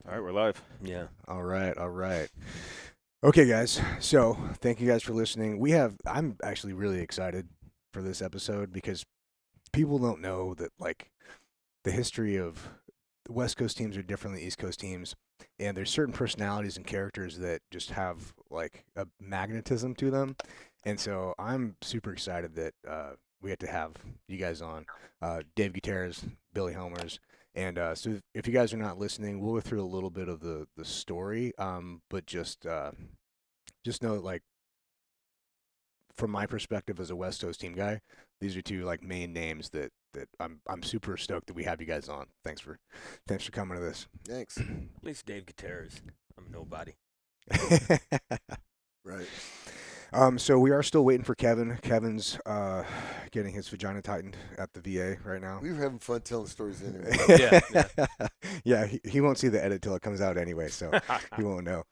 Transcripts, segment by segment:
All right, we're live. Yeah. All right. Okay, guys. So, thank you guys for listening. I'm actually really excited for this episode because people don't know that, like, the history of the West Coast teams are different than East Coast teams. And there's certain personalities and characters that just have, like, a magnetism to them. And so, I'm super excited that we get to have you guys on. Dave Gutierrez, Billy Helmers. And so if you guys are not listening, we'll go through a little bit of the story, but just know that, like, from my perspective as a West Coast team guy, these are two, like, main names that I'm super stoked that we have you guys on. Thanks for coming to this. Thanks. At least Dave Gutierrez. I'm nobody. Right. So we are still waiting for Kevin. Kevin's getting his vagina tightened at the VA right now. We were having fun telling stories anyway. Yeah. He won't see the edit till it comes out anyway, so he won't know.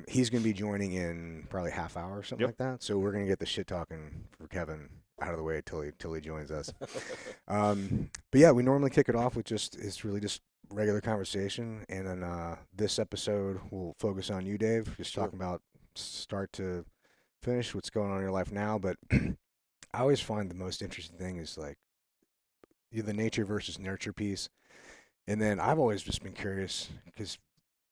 He's going to be joining in probably half hour or something like that. So we're going to get the shit talking for Kevin out of the way till he joins us. But yeah, we normally kick it off with it's really just regular conversation, and then this episode we'll focus on you, Dave, just talking about start to finish what's going on in your life now. But I always find the most interesting thing is, like, the nature versus nurture piece. And then I've always just been curious because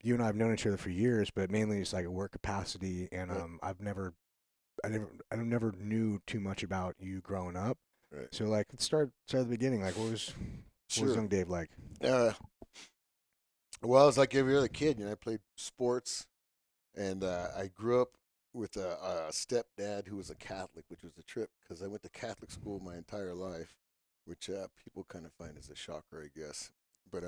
you and I have known each other for years, but mainly it's like a work capacity. And I never knew too much about you growing up. Right. So, like, let's start at the beginning. Like, what was young Dave like? Well, I was like every other kid. I played sports, and I grew up with a stepdad who was a Catholic, which was a trip because I went to Catholic school my entire life, which people kind of find as a shocker, I guess. But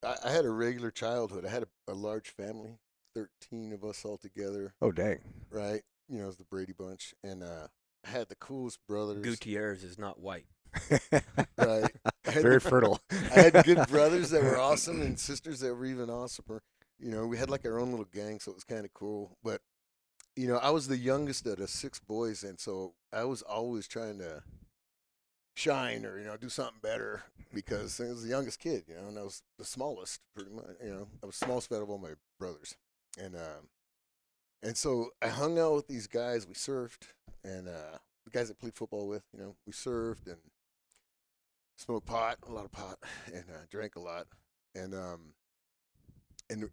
I had a regular childhood. I had a large family, 13 of us all together. Oh, dang! Right, it was the Brady Bunch, and I had the coolest brothers. Gutierrez is not white. Right, Very fertile. I had good brothers that were awesome and sisters that were even awesomer. We had like our own little gang, so it was kind of cool. But, I was the youngest of the 6 boys, and so I was always trying to shine or, do something better because I was the youngest kid, and I was the smallest pretty much. I was the smallest out of all my brothers. And so I hung out with these guys. We surfed, and the guys that played football with, we surfed and smoked a lot of pot, and drank a lot. And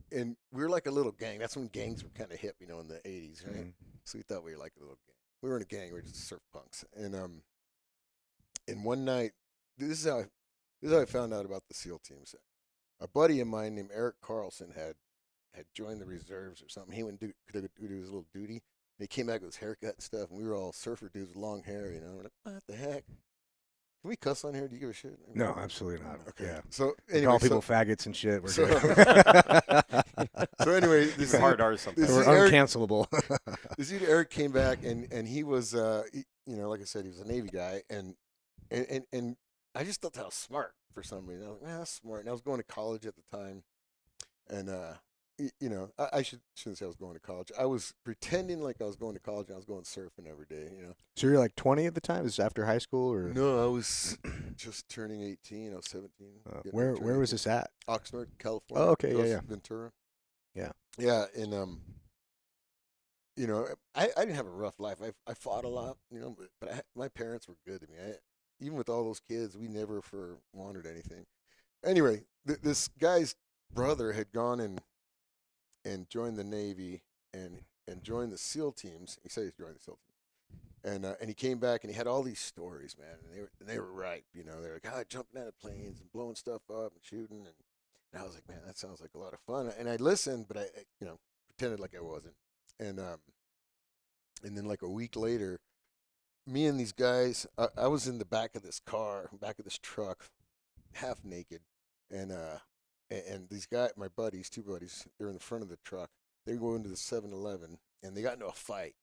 we were like a little gang. That's when gangs were kind of hip, in the 80s, right? Mm-hmm. So we thought we were like a little gang. We weren't a gang. We were just surf punks. And one night, this is how I found out about the SEAL teams. A buddy of mine named Eric Carlson had joined the reserves or something. He went to do his little duty. And he came back with his haircut and stuff, and we were all surfer dudes with long hair, We're like, what the heck? Can we cuss on here? Do you give a shit? No, absolutely not. Okay. Yeah. So anyway, call people faggots and shit. We're so, good. So anyway, this hard art sometimes. We're uncancelable. This dude Eric came back, and he was, like I said, he was a Navy guy, and I just thought that was smart for some reason. I was like, man, that's smart. And I was going to college at the time, and I shouldn't say I was going to college. I was pretending like I was going to college, and I was going surfing every day, So you're like 20 at the time? Is this after high school or? No, I was just turning 18. I was 17. Where was this at? Oxnard, California. Oh, okay, yeah. Ventura. Yeah. Yeah, and I didn't have a rough life. I fought a lot, but my parents were good to me. Even with all those kids, we never wanted anything. Anyway, this guy's brother had gone and joined the Navy and joined the SEAL teams. He said he's joined the SEAL teams, and he came back and he had all these stories, man. And they were ripe, They were like, jumping out of planes and blowing stuff up and shooting, and I was like, man, that sounds like a lot of fun. And I listened, but I pretended like I wasn't. And then like a week later, me and these guys, I was in the back of this truck, half naked, and these guys, my buddies, 2 buddies, they're in the front of the truck. They go into the 7-Eleven, and they got into a fight.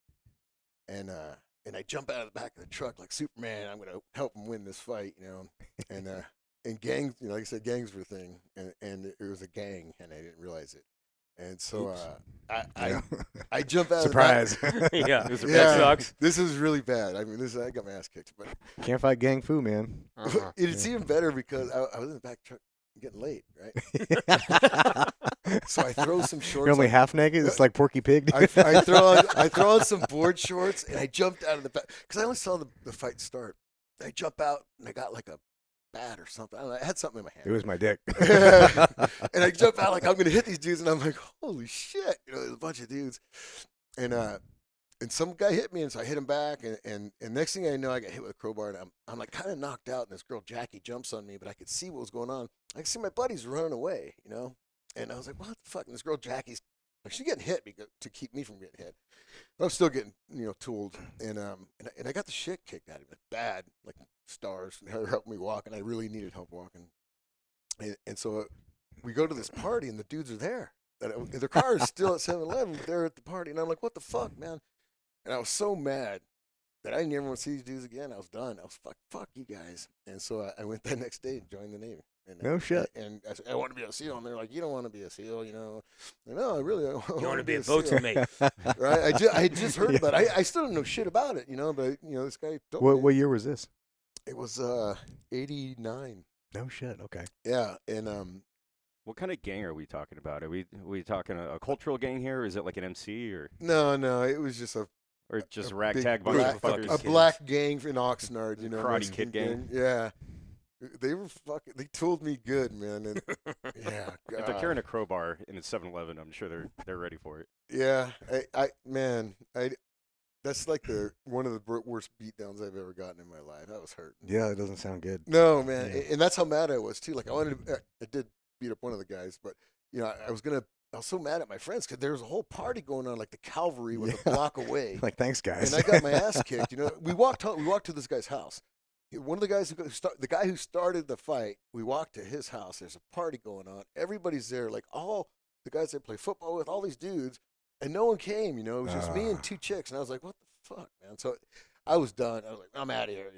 And I jump out of the back of the truck like Superman. I'm gonna help them win this fight, And gangs, like I said, gangs were a thing, and it was a gang, and I didn't realize it. And so I jump out Surprise. of the back. Yeah. Yeah, sucks. this is really bad. I mean, I got my ass kicked. But Can't fight gang fu, man. it's even better because I was in the back truck, getting late, right? So I throw some shorts. You're only on. half naked. It's like Porky Pig. I throw on some board shorts, and I jumped out of the back because I only saw the fight start. I jump out, and I got like a bat or something. I don't know, I had something in my hand. It was my dick. And I jump out like I'm gonna hit these dudes, and I'm like, holy shit! There's a bunch of dudes, and some guy hit me, and so I hit him back, and next thing I know, I got hit with a crowbar, and I'm like kind of knocked out, and this girl Jackie jumps on me, but I could see what was going on. I could see my buddies running away, and I was like, what the fuck? And this girl Jackie's like, she's getting hit to keep me from getting hit. But I'm still getting tooled, and I got the shit kicked out of me, bad, like stars. And her helped me walk, and I really needed help walking. And so we go to this party, and the dudes are there. And their car is still at 7-Eleven. They're at the party, and I'm like, what the fuck, man? And I was so mad that I didn't ever want to see these dudes again. I was done. I was fuck you guys. And so I went that next day and joined the Navy. And, No shit. And I said, I want to be a SEAL. And they're like, you don't want to be a SEAL, No, I really don't. You want to be a boatswain mate. Right? I just heard about it. I still don't know shit about it, but, this guy told me. What year was this? It was 89. No shit. Okay. Yeah. And what kind of gang are we talking about? Are we talking a cultural gang here? Or is it like an MC or no, it was just a ragtag bunch black, of fuckers? a black gang in Oxnard, Karate Kid gang. Yeah. They were they tooled me good, man. And yeah, God. If they're carrying a crowbar in a 7-Eleven, I'm sure they're ready for it. Yeah, that's like one of the worst beatdowns I've ever gotten in my life. I was hurt. Yeah, it doesn't sound good. No, man, Yeah. and that's how mad I was too. Like I did beat up one of the guys, but I was so mad at my friends because there was a whole party going on. Like the cavalry was a block away. Like, thanks, guys. And I got my ass kicked. We walked to this guy's house. One of the guys the guy who started the fight, we walked to his house. There's a party going on. Everybody's there, like all the guys I play football with, all these dudes, and no one came. It was just me and two chicks, and I was like, "What the fuck, man?" So I was done. I was like, "I'm out of here,"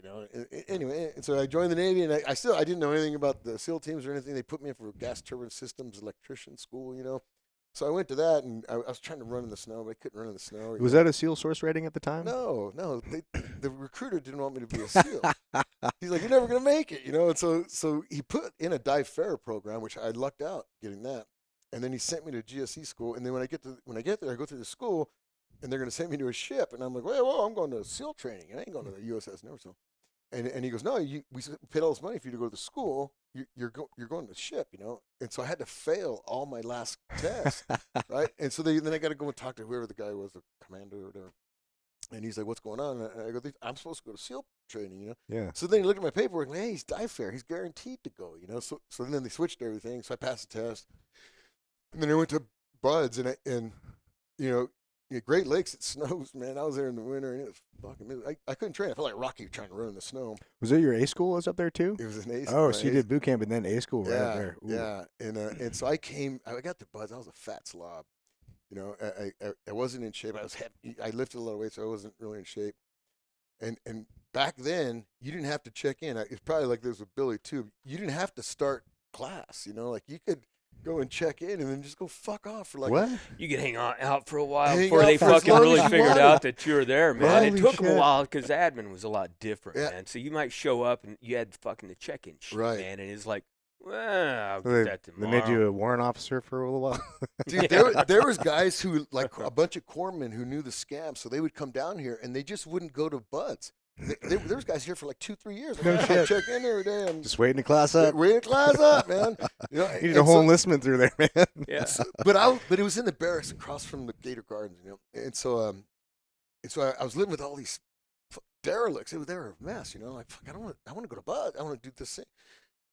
Anyway, and so I joined the Navy, and I didn't know anything about the SEAL teams or anything. They put me in for gas turbine systems electrician school, So I went to that, and I was trying to run in the snow, but I couldn't run in the snow. Was that a SEAL source rating at the time? No. The recruiter didn't want me to be a SEAL. He's like, "You're never gonna make it," And so he put in a dive fair program, which I lucked out getting that. And then he sent me to GSE school. And then when I get there, I go through the school, and they're gonna send me to a ship. And I'm like, "Well, I'm going to SEAL training. I ain't going to the USS Never." And he goes, "No, we paid all this money for you to go to the school. You're going to the ship, And so I had to fail all my last tests, right? And so then I got to go and talk to whoever the guy was, the commander or whatever. And he's like, "What's going on?" And I go, "I'm supposed to go to SEAL training, Yeah. So then he looked at my paperwork, and hey, he's dive fair. He's guaranteed to go, So then they switched everything. So I passed the test, and then I went to Buds, and Great Lakes, it snows, man. I was there in the winter, and it was fucking miserable. I couldn't train. I felt like Rocky trying to run in the snow. Was it your A school was up there too? It was an A. Oh, so you did boot camp and then A school right up there. Ooh. Yeah. And so I got to Buds. I was a fat slob. I wasn't in shape. I was heavy. I lifted a lot of weight, so I wasn't really in shape. And back then, you didn't have to check in. It's probably like this with Billy too. You didn't have to start class. Like you could go and check in and then just go fuck off for like What? You could hang out for a while Hang before out they for as fucking long really as you figured wanted. out that you're there, man. Holy It took them shit. a while because admin was a lot different, Yeah. man. So you might show up and you had fucking the check-in shit, Right. man, and it's like, well, I'll So get they, that they tomorrow. made you a warrant officer for a little while. Dude, there was guys who, like a bunch of corpsmen who knew the scam, so they would come down here and they just wouldn't go to Buds. There was guys here for like 2-3 years. Like, No I shit. check in every day. I'm Just waiting to class up. waiting to class up, man. You need and a whole so- enlistment through there, man. Yeah. but it was in the barracks across from the Gator Gardens, And so I was living with all these derelicts. They were a mess, Like, fuck, I want to go to Bud. I want to do this thing.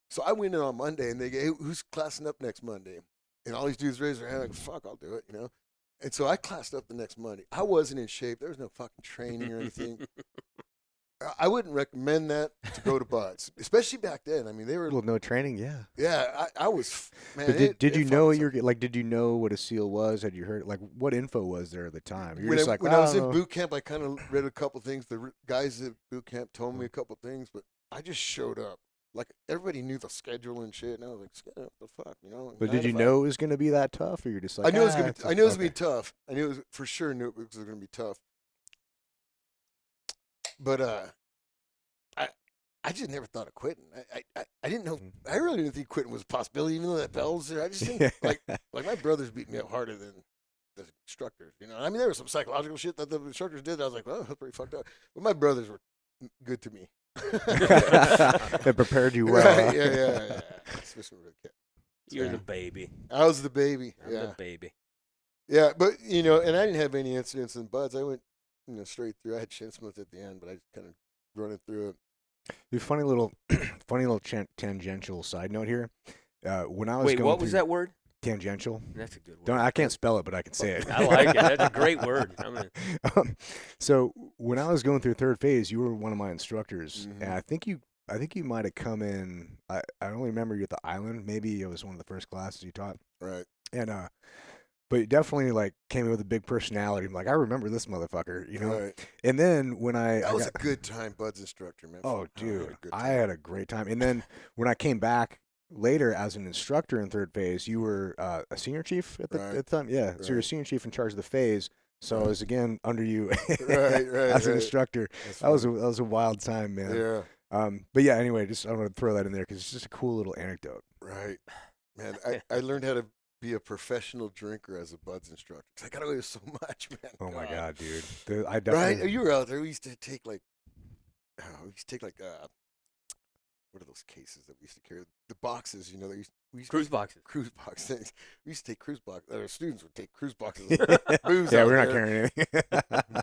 So I went in on Monday, and they go, "Hey, who's classing up next Monday?" And all these dudes raised their hand, like, "Fuck, I'll do it," And so I classed up the next Monday. I wasn't in shape. There was no fucking training or anything. I wouldn't recommend that to go to Buds, especially back then. I mean, they were. Well, no training, yeah. Yeah, I was. Man, But did you it know fucking you're like? Did you know what a SEAL was? Had you heard like what info was there at the time? You're when just I, like when I was "Oh, in boot camp, I kind of read a couple things. The guys at boot camp told me a couple things, but I just showed up. Like everybody knew the schedule and shit, and I was like, "What the fuck," But 9 did to you 5. know it was going to be that tough, or you're just like? I knew it was gonna. "Ah, I knew it was okay." gonna be tough. I knew it was for sure. Knew it was gonna be tough. But I just never thought of quitting. I didn't know. I really didn't think quitting was a possibility, even though that bell was there. I just didn't like my brothers beat me up harder than the instructors. You know, I mean, there was some psychological shit that the instructors did. I was like, well, that's pretty fucked up. But my brothers were good to me. They prepared you well. Right, Huh? yeah. Especially with the kid. You're the baby. I was the baby. I'm the baby. Yeah, but you know, and I didn't have any incidents in buds. I went, straight through. I had shin splints at the end, but I just kind of running through it. Dude, funny little tangential side note here. When I was Wait, going what was through that word? Tangential. That's a good word. I can't spell it, but I can say it. I like it. That's a great word. So when I was going through third phase, you were one of my instructors, Mhm. and I think you might have come in. I only remember you at the island. Maybe it was one of the first classes you taught. Right. And but you definitely like came in with a big personality. I'm like, I remember this motherfucker, you know. Right. And then when That was a good time, Bud's instructor, man. oh, Fuck, dude, good I time. had a great time. And then when I came back later as an instructor in third phase, you were a senior chief at the time. Yeah, so you're a Right. senior chief in charge of the phase. So I was again under you Right, as an instructor. That's That funny. was a wild time, man. Yeah. But yeah, anyway, I want to throw that in there because it's just a cool little anecdote. Right. Man, I learned how to be a professional drinker as a Bud's instructor. 'Cause I got away with so much, man. Oh my God, dude! I Right? definitely You were out there. We used to take like, what are those cases that we used to carry? The boxes, you know, we used Cruise to boxes. cruise box things. We used to take cruise boxes. Our students would take cruise boxes. Booze yeah, out we're not there. carrying anything.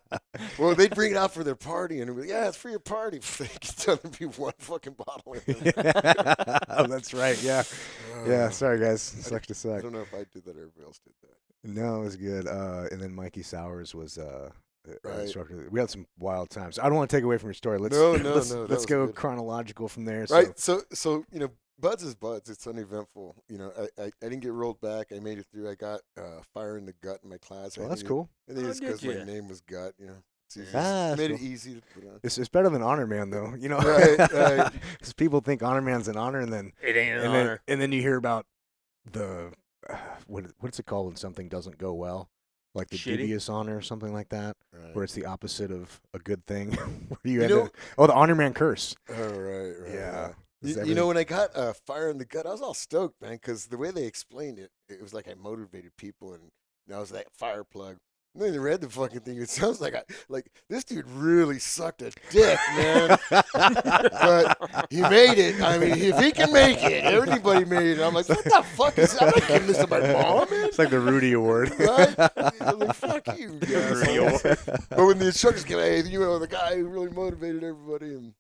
Well, they'd bring it out for their party, and we'd be like, yeah, it's for your party. They could tell there'd be one fucking bottle in it. Oh, that's right. Yeah, yeah. Sorry, guys. Sucks to I suck. don't know if I did that or everybody else did that. No, it was good. And then Mikey Sowers was Right. instructor. We had some wild times. I don't want to take away from your story. Let's No, let's, that let's was go good. chronological from there. Right. So you know, Buds is Buds. It's uneventful. You know, I didn't get rolled back. I made it through. I got fire in the gut in my class. Well, that's cool. I think Oh, it's did because my ya? name was Gut. You know, it's easy. Ah, made that's it easy to put on. It's better than Honor Man, though. You know, Right, right. Because people think Honor Man's an honor, and then It ain't an honor. and then you hear about the what's it called when something doesn't go well, like the Shitty? dubious honor or something like that, Right. where it's the opposite of a good thing. Where you You end know- up, the Honor Man curse. Oh, right. Yeah. You know, when I got fire in the gut, I was all stoked, man, because the way they explained it, it was like I motivated people, and I was that fire plug. And then they read the fucking thing. It sounds like this dude really sucked a dick, man. But he made it. I mean, if he can make it, everybody made it. I'm like, what the fuck is that? I'm not giving this to my mom, man. It's like the Rudy Award. Right? I'm like, fuck you, guys. Rudy Award. But when the instructors came, hey, you know, the guy who really motivated everybody, and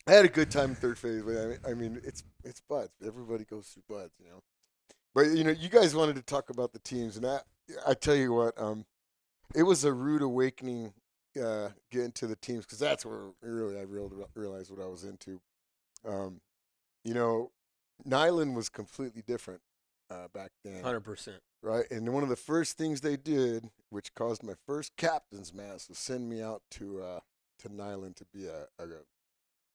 I had a good time in third phase. I mean, it's Buds. Everybody goes through Buds, you know. But you know, you guys wanted to talk about the teams, and I tell you what, it was a rude awakening getting to the teams, because that's where really I realized what I was into. You know, Nyland was completely different back then. 100%. Right, and one of the first things they did, which caused my first captain's mass, was send me out to Nyland to be a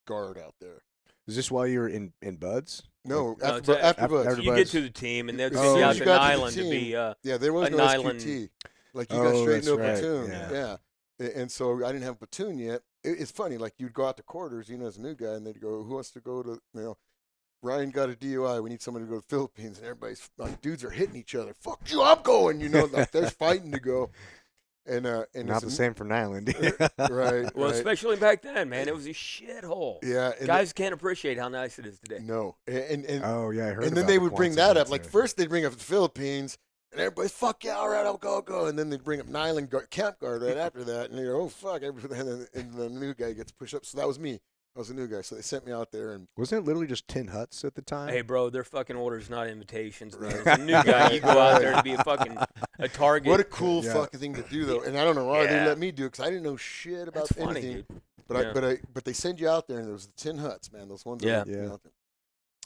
guard out there. Is this while you were in Buds? No, No, after after Buds. So you get to the team, and they'll Oh, send you out you to got to the Island to be. team. Yeah, there was a no Nyland. SQT. Like you Oh, got straight that's no right, platoon. yeah. And so I didn't have a platoon yet. It's funny, like you'd go out to quarters, you know, as a new guy, and they'd go, "Who wants to go to?" You know, Ryan got a DUI. We need somebody to go to the Philippines, and everybody's like, dudes are hitting each other. Fuck you, I'm going. You know, like there's fighting to go. And Not it's the same for Nyland. right. Well, right. especially back then, man, it was a shithole. Yeah, and Guys can't appreciate how nice it is today. no, and Oh yeah, I heard. and then about they the would bring Quonset that up. huts Like there. first they'd bring up the Philippines, and everybody's fuck yeah, all right, I'll go. And then they'd bring up Nyland camp guard right after that, and they go, oh fuck, and the new guy gets pushed up. So that was me. I was a new guy, so they sent me out there, and Wasn't it literally just tin huts at the time? Hey, bro, they're fucking orders, not invitations. Man. Right. As a new guy, you go out there to be a target. what a cool Yeah. fucking thing to do though. And I don't know why they Yeah. let me do it, because I didn't know shit about That's funny, anything. dude. But Yeah. but they send you out there, and there was the tin huts, man. Those ones. Yeah. That were out there.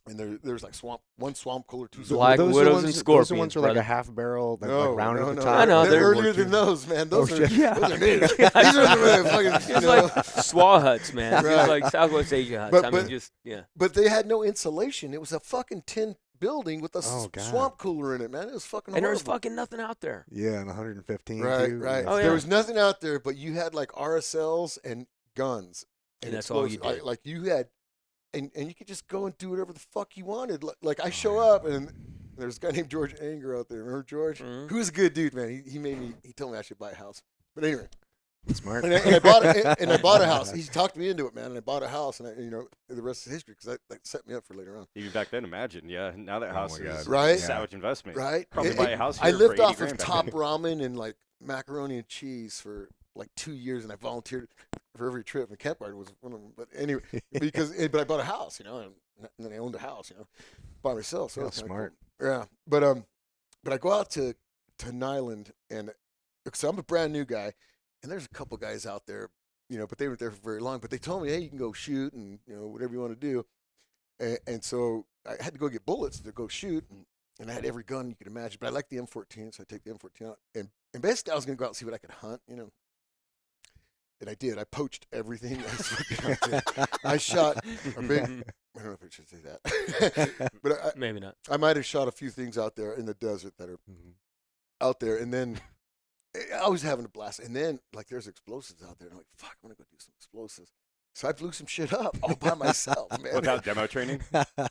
And there's like one swamp cooler, two. Black those are widows ones, and Those are scorpions, ones were like brother. a half barrel, like, No, rounded no, at the no. top. I know, They're they're earlier than those, man. Those are shit. Yeah. those are new. These are the fucking. You It's know. like SWA huts, man. Right. Just like Southwest Asia huts. But- I mean, but- just, yeah. But they had no insulation. It was a fucking tin building with a Oh, God. swamp cooler in it, man. It was fucking And there was horrible. fucking nothing out there. Yeah, and 115. Right, too. right. Oh, There yeah. was nothing out there, but you had like RSLs and guns. And that's all you explosive. did. Like you had, and you could just go and do whatever the fuck you wanted. Like I show up and there's a guy named George Anger out there. Remember George? Mhm. Who's a good dude, man. He told me I should buy a house. But anyway, Smart. and I bought and I bought a house. He talked me into it, man. And I bought a house, and the rest is history because that set me up for later on. Even back then, imagine, yeah. Now that house my is God. Right? a savage investment. Right? Probably buy a house I here lived for 80 off of grand back top then. ramen and like macaroni and cheese for like 2 years, and I volunteered for every trip. And Camp Guard was one of them. But anyway, but I bought a house, and then I owned a house, by myself. So Yeah, it was kinda smart. cool. Yeah, but I go out to Nyland, and so I'm a brand new guy, and there's a couple guys out there, but they weren't there for very long. But they told me, hey, you can go shoot and whatever you want to do, and so I had to go get bullets to go shoot, and I had every gun you could imagine. But I liked the M14, so I take the M14 out, and basically I was gonna go out and see what I could hunt, And I did. I poached everything. I shot a big. I don't know if I should say that, but Maybe not. I might have shot a few things out there in the desert that are out there, and then I was having a blast. And then there's explosives out there, and I'm like, fuck, I'm gonna go do some explosives. So I blew some shit up all by myself, man. Without demo training?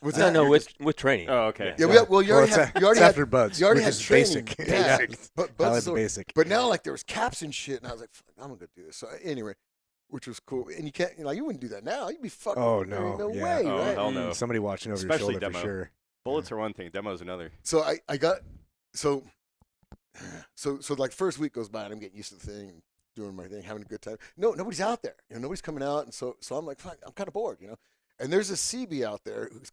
Was No, that- no, with training. Oh, okay. Yeah, Yeah. you already had. You already it's had. after buds. You already which had is training. basic. Yeah. But I like Buds the are- basic. But now, there was caps and shit, and I was like, fuck, I'm gonna do this. So anyway, which was cool. And you can't, you wouldn't do that now. You'd be fucking. Oh, there ain't no, no yeah. way, Oh, right? hell no. Somebody watching over Especially your shoulder demo. for sure. Bullets are one thing, demo's another. So I got so like first week goes by and I'm getting used to the thing and doing my thing, having a good time. No, nobody's out there. Nobody's coming out, and so I'm like, fuck, I'm kind of bored, And there's a CB out there who's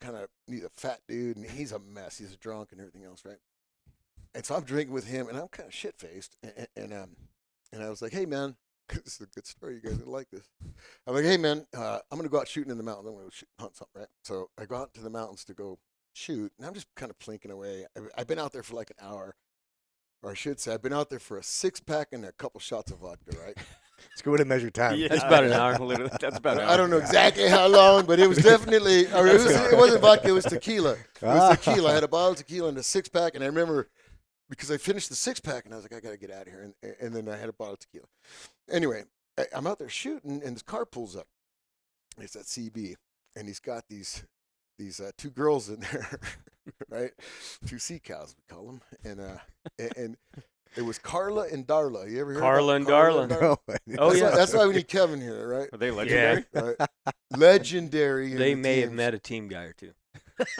he's a fat dude and he's a mess. He's a drunk and everything else, right? And so I'm drinking with him and I'm kind of shit faced, and I was like, hey man, this is a good story. You guys would like this. I'm like, hey man, I'm gonna go out shooting in the mountains. I'm gonna go hunt something, right? So I go out to the mountains to go shoot, and I'm just kind of plinking away. I've been out there for like an hour, or I should say, I've been out there for a 6-pack and a couple shots of vodka, right? Let's go ahead and measure time. Yeah, That's about an hour. Literally, that's about an hour. I don't know exactly how long, but it was definitely. It wasn't vodka. It was tequila. It was tequila. I had a bottle of tequila and a 6-pack, and I remember because I finished the 6-pack, and I was like, I gotta get out of here, and then I had a bottle of tequila. Anyway, I'm out there shooting, and this car pulls up. It's that CB, and he's got these 2 girls in there, right? 2 sea cows, we call them, and it was Carla and Darla. You ever heard Carla about and Carla Darla? No, Oh, That's yeah. why, that's why we need Kevin here, right? Are they legendary? Right. Legendary. in They the may have teams. met a team guy or two.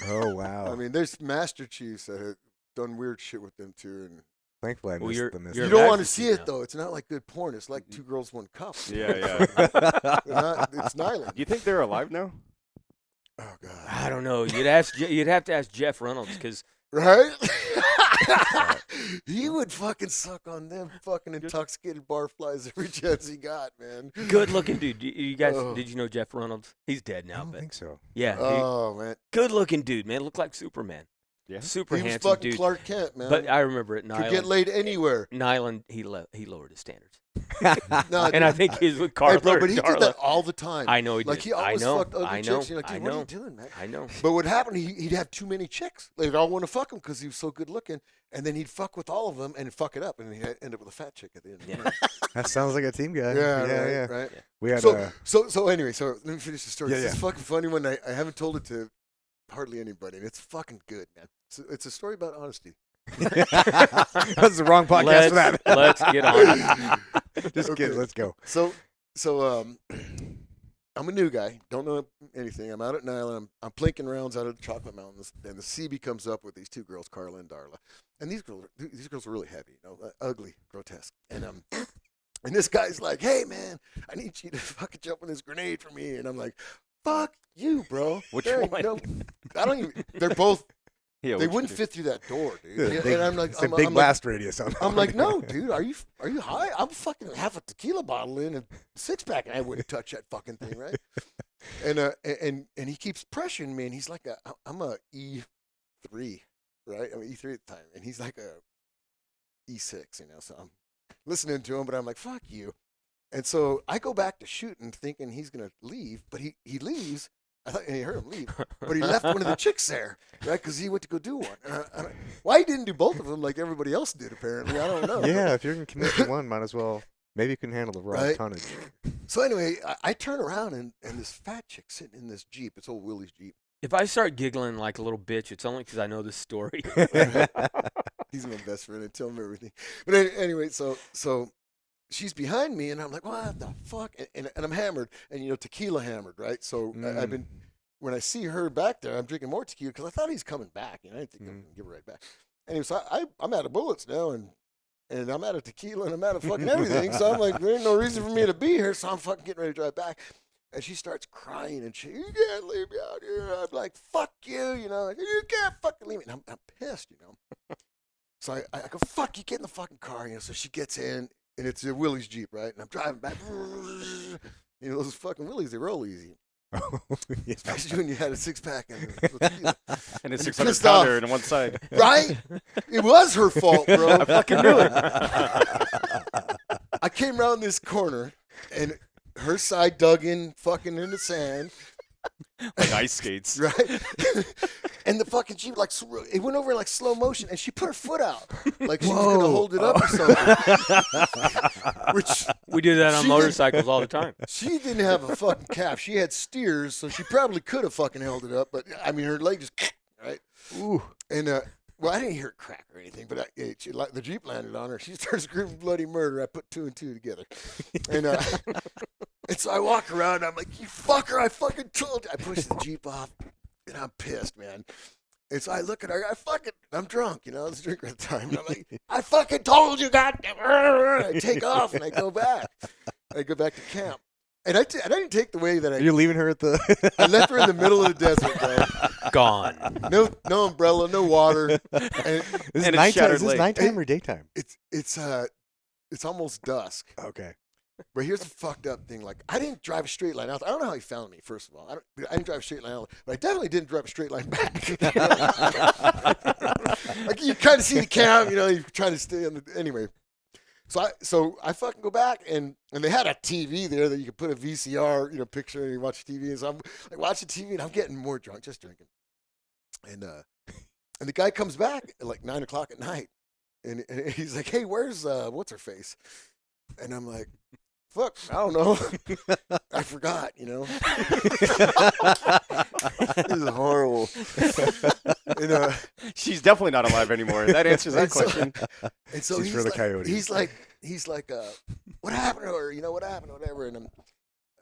Oh, wow. I mean, there's Master Chiefs that have done weird shit with them too, and Thankfully, I Well, missed you're- the miss. you're you a don't want to Master see Chief it now. though. It's not like good porn. It's like 2 girls, 1 cup. Yeah, yeah. It's Nyland. Do you think they're alive now? Oh God. I don't know. You'd have to ask Jeff Reynolds because Right? He would fucking suck on them fucking intoxicated barflies every chance he got, man. good looking dude. You guys, Oh. did you know Jeff Reynolds? He's dead I now, don't but think so. yeah, Oh man. good looking dude, man. Looked like Superman. Yeah. Super He was handsome fucking dude. Clark Kent, man. But I remember at Could get Nyland, laid anywhere. he lowered his standards, No, and I think he's with hey, Carla. bro, or but he did Darla. that all the time. I know he Like did. he always I know. fucked ugly I chicks. know. You're like, I dude, know. what are you doing, man? I know. But what happened? He'd have too many chicks. They'd all want to fuck him because he was so good looking, and then he'd fuck with all of them and fuck it up, and he'd end up with a fat chick at the end. Yeah. That sounds like a team guy. Yeah, right. We had So anyway, so let me finish the story. Yeah, This is yeah. a fucking funny one. I haven't told it to hardly anybody, and it's fucking good, man. It's a story about honesty. That's the wrong podcast for that. Let's get on it. Just Okay. kidding. Let's go. So I'm a new guy, don't know anything. I'm out at Nyland. I'm plinking rounds out of the Chocolate Mountains, and the CB comes up with these 2 girls, Carla and Darla, and these girls are really heavy, ugly, grotesque, and this guy's like, hey man, I need you to fucking jump on this grenade for me, and I'm like, fuck you, bro. Which There ain't one? no- I don't even. They're both. Yeah, They which wouldn't one? fit through that door, dude. Yeah, And big- I'm like, it's a I'm big like, blast radius on I'm like, no, dude, are you high? I'm fucking half a tequila bottle in a 6-pack, and I wouldn't touch that fucking thing, right? And he keeps pressuring me, and he's like, I'm a E3, right? I'm E3 at the time, and he's like a E6, So I'm listening to him, but I'm like, fuck you. And so I go back to shooting, thinking he's gonna leave, but he leaves. I thought he heard him leave, but he left one of the chicks there, right? Because he went to go do one. Why he didn't do both of them like everybody else did? Apparently, I don't know. Yeah, if you're going to commit to one, might as well. Maybe you can handle the raw Right. tonnage. So anyway, I turn around and this fat chick sitting in this Jeep. It's old Willie's Jeep. If I start giggling like a little bitch, it's only because I know this story. He's my best friend. I tell him everything. But anyway, so she's behind me, and I'm like, what the fuck? And I'm hammered, and tequila hammered, right? So I've been, when I see her back there, I'm drinking more tequila because I thought he's coming back. I didn't think I was gonna give her right back. Anyway, so I'm out of bullets now, and I'm out of tequila, and I'm out of fucking everything. So I'm like, there ain't no reason for me to be here. So I'm fucking getting ready to drive back. And she starts crying, and you can't leave me out here. I'm like, fuck you, you can't fucking leave me. And I'm pissed, So I go, fuck you, get in the fucking car, So she gets in, and it's a Willie's Jeep, right? And I'm driving back. Those fucking Willies, they roll easy. Especially when you had a six-pack and a 600 pissed pounder off. on one side. Right? It was her fault, bro. I fucking knew it. I came around this corner, and her side dug in fucking in the sand. Like ice skates. Right? And the fucking Jeep, it went over in slow motion, and she put her foot out. Like she was going to hold it up or something. Which We do that on She motorcycles all the time. she didn't have a fucking calf. She had steers, so she probably could have fucking held it up. But, I mean, her leg just, right? Ooh. And, well, I didn't hear it crack or anything, but the Jeep landed on her. She started screaming bloody murder. I put two and two together. And and so I walk around, and I'm like, you fucker, I fucking told you. I push the Jeep off, and I'm pissed, man. And so I look at her, I'm drunk, I was a drinker at the time. And I'm like, I fucking told you, goddamn. I take off, and I go back. I go back to camp. And I didn't take the way that You're leaving her at the. I left her in the middle of the desert, bro. Gone. No umbrella, no water. And Is And this it's shattered nighttime? Is this leg. nighttime or daytime? it's almost dusk. Okay. But here's the fucked up thing. I didn't drive a straight line out. I don't know how he found me, first of all. I didn't drive a straight line out, but I definitely didn't drive a straight line back. You kind of see the camp, you're trying to stay on the, anyway. So I fucking go back, and they had a TV there that you could put a VCR, picture, and you watch TV. And so I'm watching TV, and I'm getting more drunk, just drinking. And the guy comes back at 9 o'clock at night, and he's like, hey, where's what's her face? And I'm like, fuck, I don't know. I forgot, This is horrible. And, She's definitely not alive anymore. That answers that And so- question. and so She's he's for the like, coyotes. he's like, what happened to her? What happened, whatever. And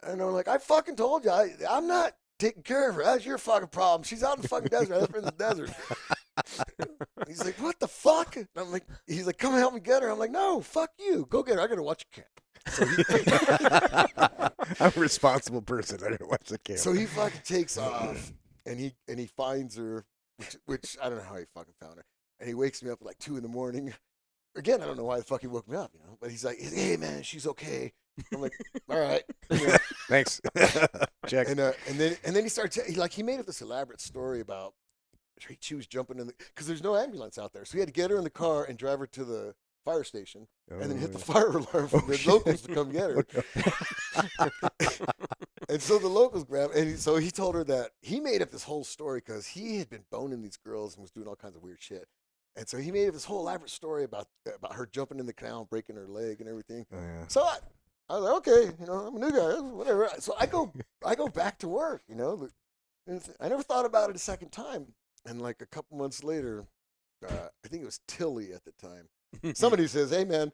I'm like, I fucking told you, I'm not taking care of her. That's your fucking problem. She's out in the fucking desert. I left her in the desert. He's like, what the fuck? And I'm like, he's like, come help me get her. I'm like, no, fuck you. Go get her. I gotta watch a camp. So I'm a responsible person. I didn't watch the camera. So he fucking takes off, and he finds her, which I don't know how he fucking found her. And he wakes me up at 2 a.m. Again, I don't know why the fuck he woke me up, But he's like, hey man, she's okay. I'm like, all right. Thanks. Check. And then he started he made up this elaborate story about she was jumping in because there's no ambulance out there, so he had to get her in the car and drive her to the fire station, and then hit the fire alarm for the locals to come get her. And so the locals grabbed, and so he told her that he made up this whole story because he had been boning these girls and was doing all kinds of weird shit. And so he made up this whole elaborate story about her jumping in the canal and breaking her leg and everything. Oh, yeah. So I was like, okay, I'm a new guy, whatever. So I go back to work, I never thought about it a second time. And a couple months later, I think it was Tilly at the time. Somebody says, hey man,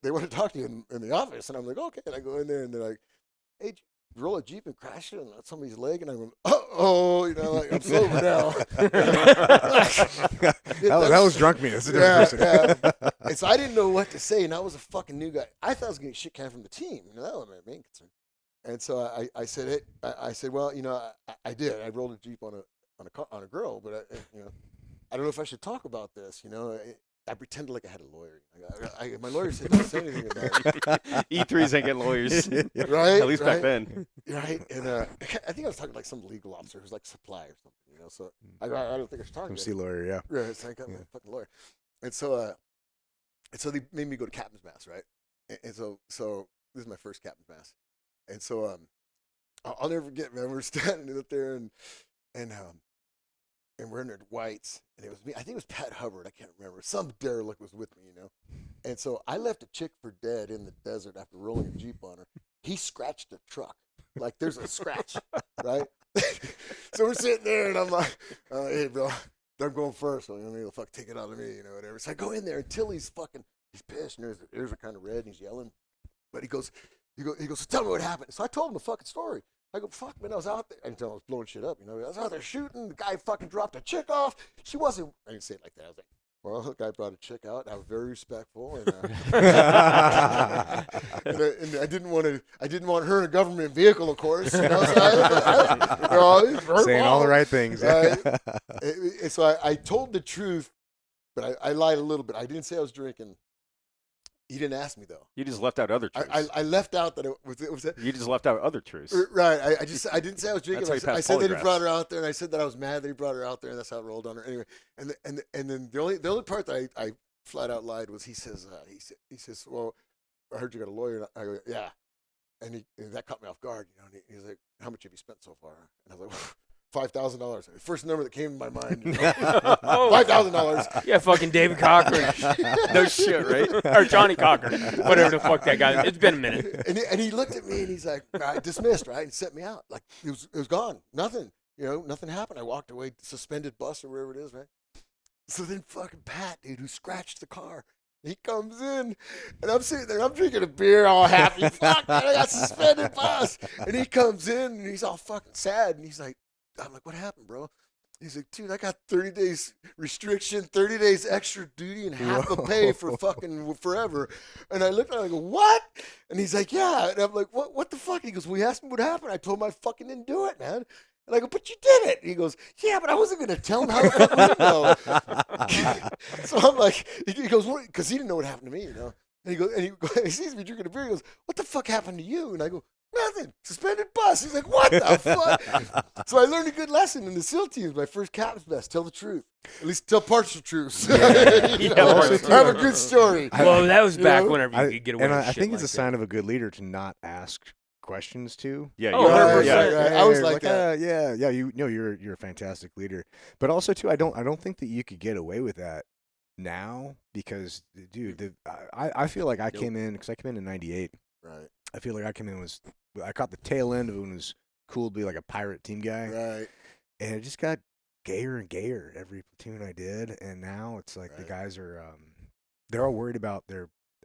they want to talk to you in the office. And I'm like, okay. And I go in there, and they're like, hey, you roll a Jeep and crash it on somebody's leg? And I go, uh-oh, I'm sober now. that was drunk me. That's a different person. Yeah. And so I didn't know what to say, and I was a fucking new guy. I thought I was getting shit canned from the team. That was my main concern. And so I said, I said, well, I did. I rolled a Jeep on a girl, but I don't know if I should talk about this. I pretended like I had a lawyer. My lawyer said don't say anything about it. E3s ain't getting lawyers. Right? At least back right? then. Right? And I think I was talking to some legal officer who's supply or something. So I don't think I should talk Some to sea him. lawyer, yeah. Right? So I got my fucking lawyer, and so they made me go to captain's mast, right? And so this is my first captain's mast, and so I'll never forget, man. We're standing up there, and we're in their whites, and it was me. I think it was Pat Hubbard. I can't remember. Some derelict was with me, And so I left a chick for dead in the desert after rolling a Jeep on her. He scratched a truck. Like there's a scratch, right? So we're sitting there, and I'm like, hey, bro, I'm going first. So, he'll fuck take it out of me, whatever. So I go in there until he's pissed, and his ears are kind of red, and he's yelling. But he goes, so tell me what happened. So I told him the fucking story. I go, fuck, man, I was out there. Until I was blowing shit up, I was out there shooting. The guy fucking dropped a chick off. She wasn't, I didn't say it like that. I was like, well, the guy brought a chick out, and I was very respectful, and, and I didn't want her in a government vehicle, of course. So saying all the right things. So I told the truth, but I lied a little bit. I didn't say I was drinking. He didn't ask me though. You just left out other truths. I left out that it was that. You just left out other truths. Right. I didn't say I was drinking. I said that he polygraphs. brought her out there, and I said that I was mad that he brought her out there, and that's how it rolled on her. Anyway, and then the only part that I flat out lied was he says, well, I heard you got a lawyer. I go, yeah, and that caught me off guard, And he's like, how much have you spent so far? And I was like, $5,000. First number that came to my mind. $5,000. Yeah, fucking David Cochran. No shit, right? Or Johnny Cochran. Whatever the fuck that guy. It's been a minute. And he looked at me and he's like, dismissed, right? And set me out. Like it was gone. Nothing. Nothing happened. I walked away, suspended bus or wherever it is, right? So then fucking Pat, dude, who scratched the car, he comes in, and I'm sitting there, I'm drinking a beer, all happy. Fuck, man, I got suspended bus. And he comes in, and he's all fucking sad, and he's like, I'm like, what happened, bro? He's like, dude, I got 30 days restriction, 30 days extra duty, and half the pay for fucking forever. And I looked at him, I go, what? And he's like, yeah. And I'm like, what the fuck? He goes, well, he asked me what happened. I told him I fucking didn't do it, man. And I go, but you did it. And he goes, yeah, but I wasn't going to tell him how the fuck would he know. So I'm like, he goes, what? Because he didn't know what happened to me, And he goes, he sees me drinking a beer. He goes, what the fuck happened to you? And I go, nothing. Suspended bus. He's like, what the fuck? So I learned a good lesson in the SEAL teams. My first captain's best. Tell the truth. At least tell partial truths. Have a good story. Well, that was back whenever you could get away with And I shit think it's like a sign of a good leader to not ask questions to. Yeah, Oh, you're 100%. Right. I was like that. Yeah. You're a fantastic leader. But also too, I don't think that you could get away with that now because, dude, I feel like I came in because I came in '98. Right. I feel like I came in I caught the tail end of when it was cool to be like a pirate team guy. Right. And it just got gayer and gayer every platoon I did. And now it's like the guys are, they're all worried about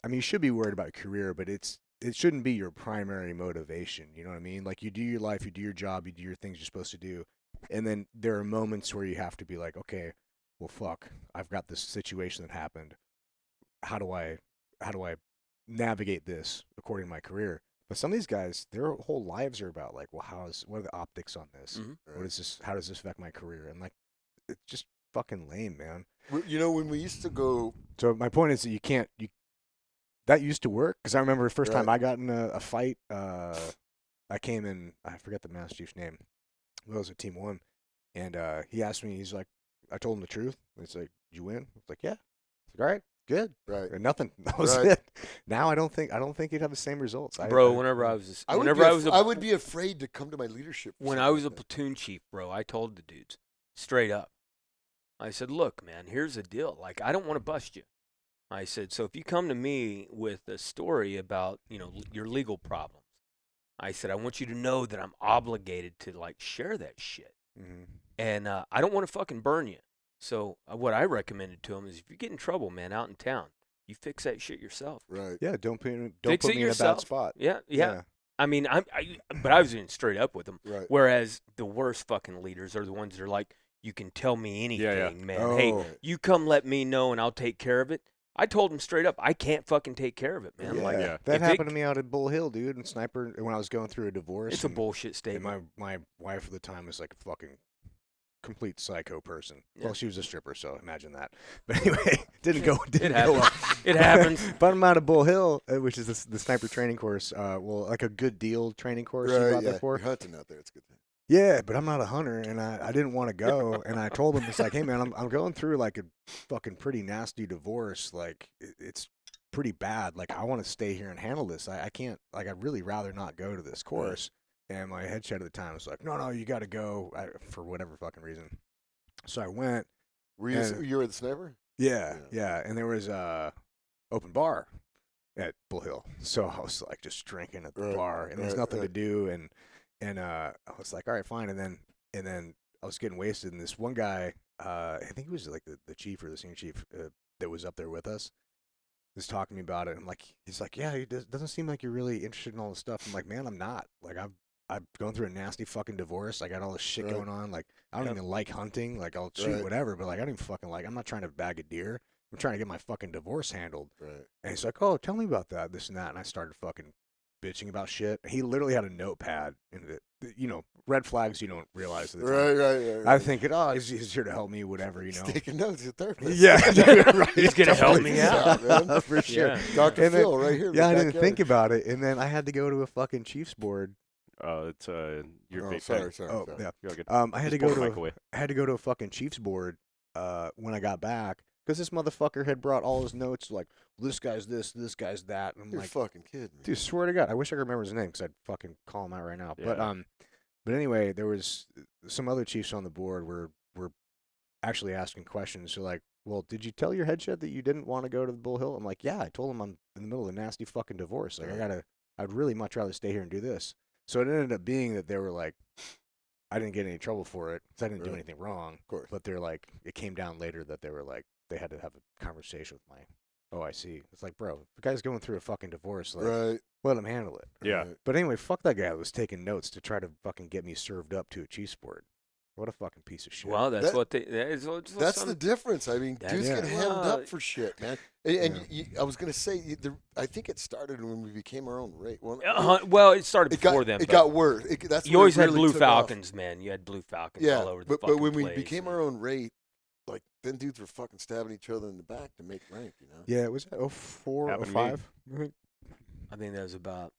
you should be worried about career, but it shouldn't be your primary motivation. You know what I mean? Like you do your life, you do your job, you do your things you're supposed to do. And then there are moments where you have to be like, okay, well, fuck, I've got this situation that happened. How do I navigate this according to my career? But some of these guys, their whole lives are about like, well, what are the optics on this? Mm-hmm. What is this? How does this affect my career? And like, it's just fucking lame, man. When we used to go. So my point is that that used to work because I remember the first time I got in a fight. I came in, I forget the Master Chief's name. It was a Team 1, and he asked me. He's like, I told him the truth. It's like, did you win? I was like, yeah. Like, all right. Good. Right. And nothing. That was it. Now I don't think you'd have the same results. Bro, I would be afraid to come to my leadership. When I was a platoon chief, bro, I told the dudes straight up. I said, look, man, here's the deal. Like, I don't want to bust you. I said, so if you come to me with a story about, your legal problems, I said, I want you to know that I'm obligated to like share that shit. Mm-hmm. And I don't want to fucking burn you. So what I recommended to him is if you get in trouble, man, out in town, you fix that shit yourself. Right. Yeah, don't put me yourself. in a bad spot. Yeah. I mean, but I was being straight up with them. Right. Whereas the worst fucking leaders are the ones that are like, you can tell me anything, man. Oh. Hey, you come let me know and I'll take care of it. I told him straight up, I can't fucking take care of it, man. That happened to me out at Bull Hill, dude, and Sniper, when I was going through a divorce. It's a bullshit statement. And my wife at the time was like a fucking complete psycho person. Yeah. Well, she was a stripper, so imagine that. But anyway, didn't go happens. well. It happens. But I'm out of Bull Hill, which is the sniper training course. Like a good deal training course you brought that for. You're hunting out there. It's a good thing. Yeah, but I'm not a hunter, and I didn't want to go. And I told him, it's like, hey, man, I'm going through like a fucking pretty nasty divorce. Like, it's pretty bad. Like, I want to stay here and handle this. I can't, like, I'd really rather not go to this course. And my head chef at the time was like, no, you got to go for whatever fucking reason. So I went. You were the sniper? Yeah. And there was open bar at Bull Hill. So I was like just drinking at the bar, and there's nothing to do, and I was like, all right, fine. And then I was getting wasted, and this one guy, I think he was like the chief or the senior chief that was up there with us, was talking to me about it. And like, he's like, yeah, it doesn't seem like you're really interested in all this stuff. I'm like, man, I'm not. Like, I'm going through a nasty fucking divorce. I got all this shit going on. Like, I don't even like hunting. Like, I'll shoot whatever, but like, I don't even fucking like. I'm not trying to bag a deer. I'm trying to get my fucking divorce handled. Right. And he's like, oh, tell me about that, this and that. And I started fucking bitching about shit. He literally had a notepad in it. You know, red flags you don't realize at the time. Right. I think, he's here to help me, whatever, you know. He's taking notes, he's a therapist. Yeah, right. He's going to help me out. Man. For sure. Yeah. Dr. Phil right here. Yeah, I didn't think about it. And then I had to go to a fucking Chiefs board. Oh, it's your big sorry. Oh, sorry. yeah. You're good. I had to go to a fucking Chiefs board when I got back. Because this motherfucker had brought all his notes, like, this guy's this guy's that. And I'm You're like, fucking kidding me. dude, swear to God. I wish I could remember his name because I'd fucking call him out right now. Yeah. But anyway, there was some other chiefs on the board were actually asking questions. So like, well, did you tell your head chef that you didn't want to go to the Bull Hill? I'm like, yeah, I told him I'm in the middle of a nasty fucking divorce. Like, I'd really much rather stay here and do this. So it ended up being that they were like, I didn't get any trouble for it because I didn't do anything wrong. Of course. But they're like, it came down later that they were like, they had to have a conversation with my OIC. It's like, bro, the guy's going through a fucking divorce. Like, let him handle it. Yeah. Right. But anyway, fuck that guy that was taking notes to try to fucking get me served up to a Chiefs board. What a fucking piece of shit. Well, that's the difference. I mean, dudes get hemmed up for shit, man. And I was going to say, I think it started when we became our own rate. Well, it started before them. It got worse. You always had Blue Falcons, man. You had Blue Falcons all over the but when we place, became our own rate, like, then dudes were fucking stabbing each other in the back to make rank, you know? Yeah, it was 04, 05. I think that was about.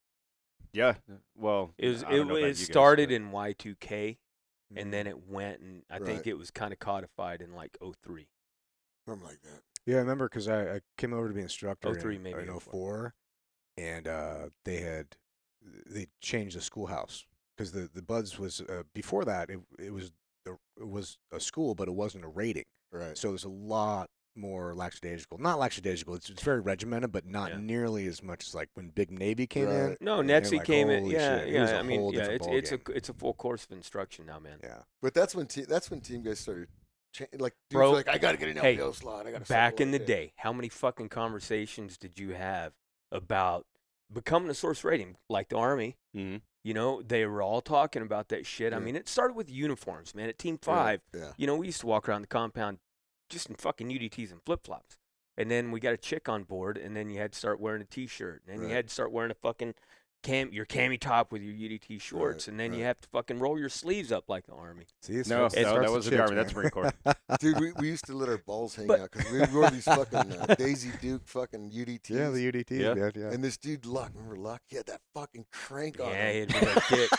Yeah. Well, it started in Y2K. And then it went, and I think it was kind of codified in like 03. Something like that. Yeah, I remember because I came over to be instructor 03, maybe in 04, and they changed the schoolhouse because the Buds was before that it was a school, but it wasn't a rating. Right. So there's a lot more lackadaisical. Not lackadaisical. It's very regimented, but not nearly as much as like when Big Navy came in. No, NETSI came in. Yeah, shit. yeah. I mean, it's a full course of instruction now, man. Yeah. But that's when team guys started. Like, dudes bro, were like, I gotta get an LPO slot. I gotta. Back in the day, how many fucking conversations did you have about becoming a source rating, like the Army? Mm-hmm. You know, they were all talking about that shit. Yeah. I mean, it started with uniforms, man. At Team 5, you know, we used to walk around the compound just in fucking UDTs and flip-flops. And then we got a chick on board, and then you had to start wearing a T-shirt. And then you had to start wearing a fucking your cami top with your UDT shorts. And then you have to fucking roll your sleeves up like the Army. See, that wasn't the Army. That's Marine Corps. Dude, we used to let our balls hang out because we wore these fucking Daisy Duke fucking UDTs. Yeah, the UDTs. Yeah. And this dude, remember Luck? He had that fucking crank on him. Yeah, he had a dick.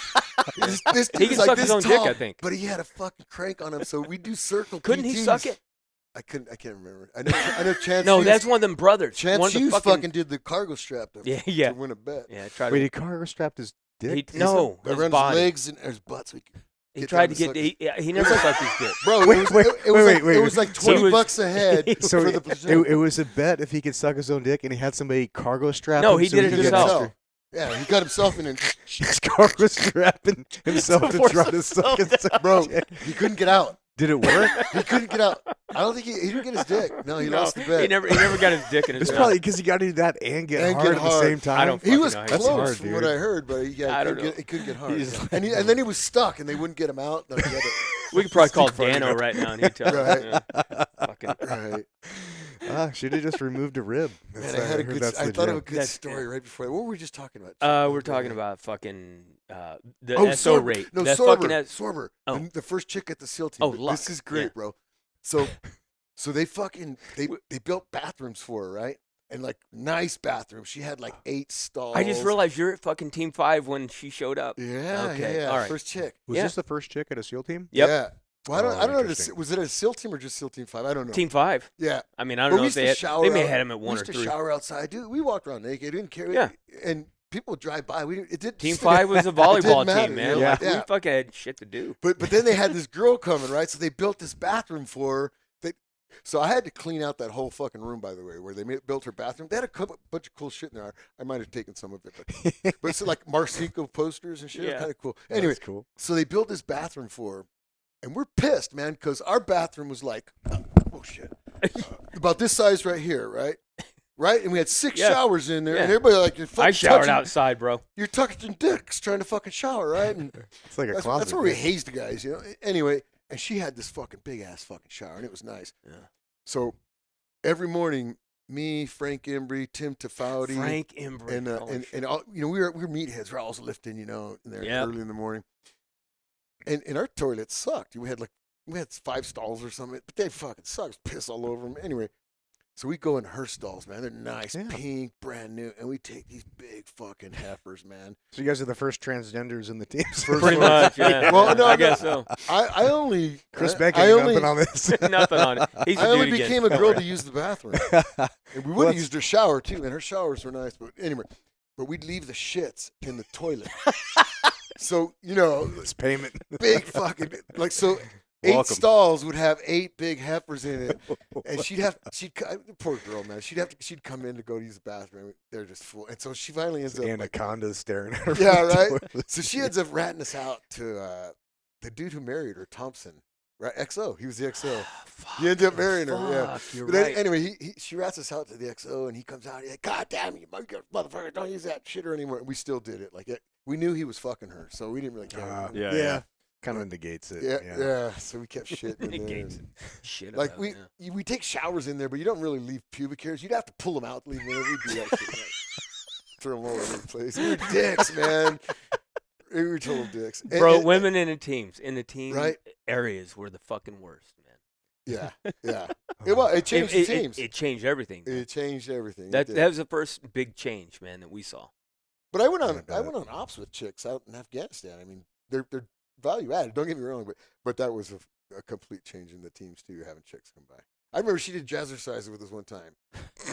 This He dude can was like suck this his own tall, dick, I think. but he had a fucking crank on him, so we do circle Couldn't PTs. he suck it? I can't remember. I know Chance. No, that's one of them brothers. Chance Hughes fucking did the cargo strap to win a bet. Yeah, tried Wait, he cargo strapped his dick? his around his body. legs and his butt. So He tried to get. He never sucked his dick. Bro, it was like $20 a head So for the platoon. it was a bet if he could suck his own dick, and he had somebody cargo strap. No, him he so did it could get himself. extra. Yeah, he got himself in and He's cargo strapping himself to try to suck his own bro, dick. he couldn't get out. Did it work? He couldn't get out. I don't think he didn't get his dick. No, he lost the bet. He never got his dick in his It's mouth. probably because he got to do that and get hard at the same time. I don't He was fucking know. That's close hard, from what dude. I heard, but he couldn't get hard. And then he was stuck, and they wouldn't get him out. We could probably call Dano right now, and he'd tell us. Right. Fucking Right. Should have just removed a rib. Man, I had a good. I thought of a good story right before. What were we just talking about? we're talking about fucking the SO rate. No, That Sorber. fucking Sorber. Oh. The first chick at the SEAL team. Oh, This Luck. is great, bro. So they fucking they built bathrooms for her, right? And like nice bathrooms. She had like 8 stalls. I just realized you're at fucking Team 5 when she showed up. Yeah, Okay, yeah. all right. First chick. Was this the first chick at a SEAL team? Yep. Yeah. Well, I don't know. interesting. Was it a SEAL team or just SEAL Team 5? I don't know. Team 5. Yeah. I mean, I But don't know we if used to shower they may out- have had him at we 1 or used to 3. shower outside. Dude, we walked around naked. We didn't care. Yeah. And people would drive by. It did. Team 5 was a volleyball matter, team, man. you know? Like, Yeah. we fucking had shit to do. But then they had this girl coming, right? So they built this bathroom for her. So I had to clean out that whole fucking room, by the way, where they built her bathroom. They had a bunch of cool shit in there. I might have taken some of it, but it's like Marcinko posters and shit. Yeah. Kind of cool. Anyway, That's cool. so they built this bathroom for her, and we're pissed, man, because our bathroom was like, oh shit, about this size right here, right? Right, and we had 6 Yeah. showers in there, Yeah. and everybody like you're fucking I showered touching, outside, bro. You're touching dicks trying to fucking shower, right? And It's like a that's closet. where we man. hazed the guys, you know. Anyway, and she had this fucking big ass fucking shower, and it was nice. Yeah. So every morning, me, Frank Embry, Tim Tafauti, Frank Embry. and all, you know, we were meatheads. We're always lifting, you know, in there Yep. early in the morning. And our toilets sucked. We had 5 stalls or something, but they fucking sucked. Piss all over them. Anyway, so we go in her stalls, man. They're nice, Yeah. pink, brand new, and we take these big fucking heifers, man. So you guys are the first transgenders in the team. First Pretty one. much, yeah. Well, no, I no. guess so. I only Chris I- Beck I ain't only jumping on this. Nothing on it. He's a I only dude again. became a girl to use the bathroom. And we would have that's- used her shower too, and her showers were nice. But anyway, we'd leave the shits in the toilet. So, you know, It's payment. big fucking, like, so 8 Welcome. stalls would have 8 big heifers in it. And poor girl, man, she'd come in to go to use the bathroom. They're just full. And so she finally ends up, like, Anaconda staring at her. yeah, from the right? toilet. So she ends up ratting us out to the dude who married her, Thompson, right? XO. He was the XO. He ended up marrying her, yeah. Fuck, you're But then, right. anyway, she rats us out to the XO, and he comes out. He's like, "God damn you, motherfucker! Don't use that shitter anymore." And we still did it. Like we knew he was fucking her, so we didn't really care. Yeah. Kind of negates it. yeah. So we kept shitting in there. Negates and- Shit Like about it, yeah. we take showers in there, but you don't really leave pubic hairs. You'd have to pull them out, leave them in there. We do that shit. Like, throw them all over the place. We were dicks, man. We were total dicks. Bro, women in the team Right. areas were the fucking worst, man. Yeah. It changed the teams. It changed everything. man. It changed everything. It That did. was the first big change, man, that we saw. But I went I on bet. ops with chicks out in Afghanistan. I mean, they're value added. Don't get me wrong, but that was a complete change in the teams too, having chicks come by. I remember she did jazzercise with us one time.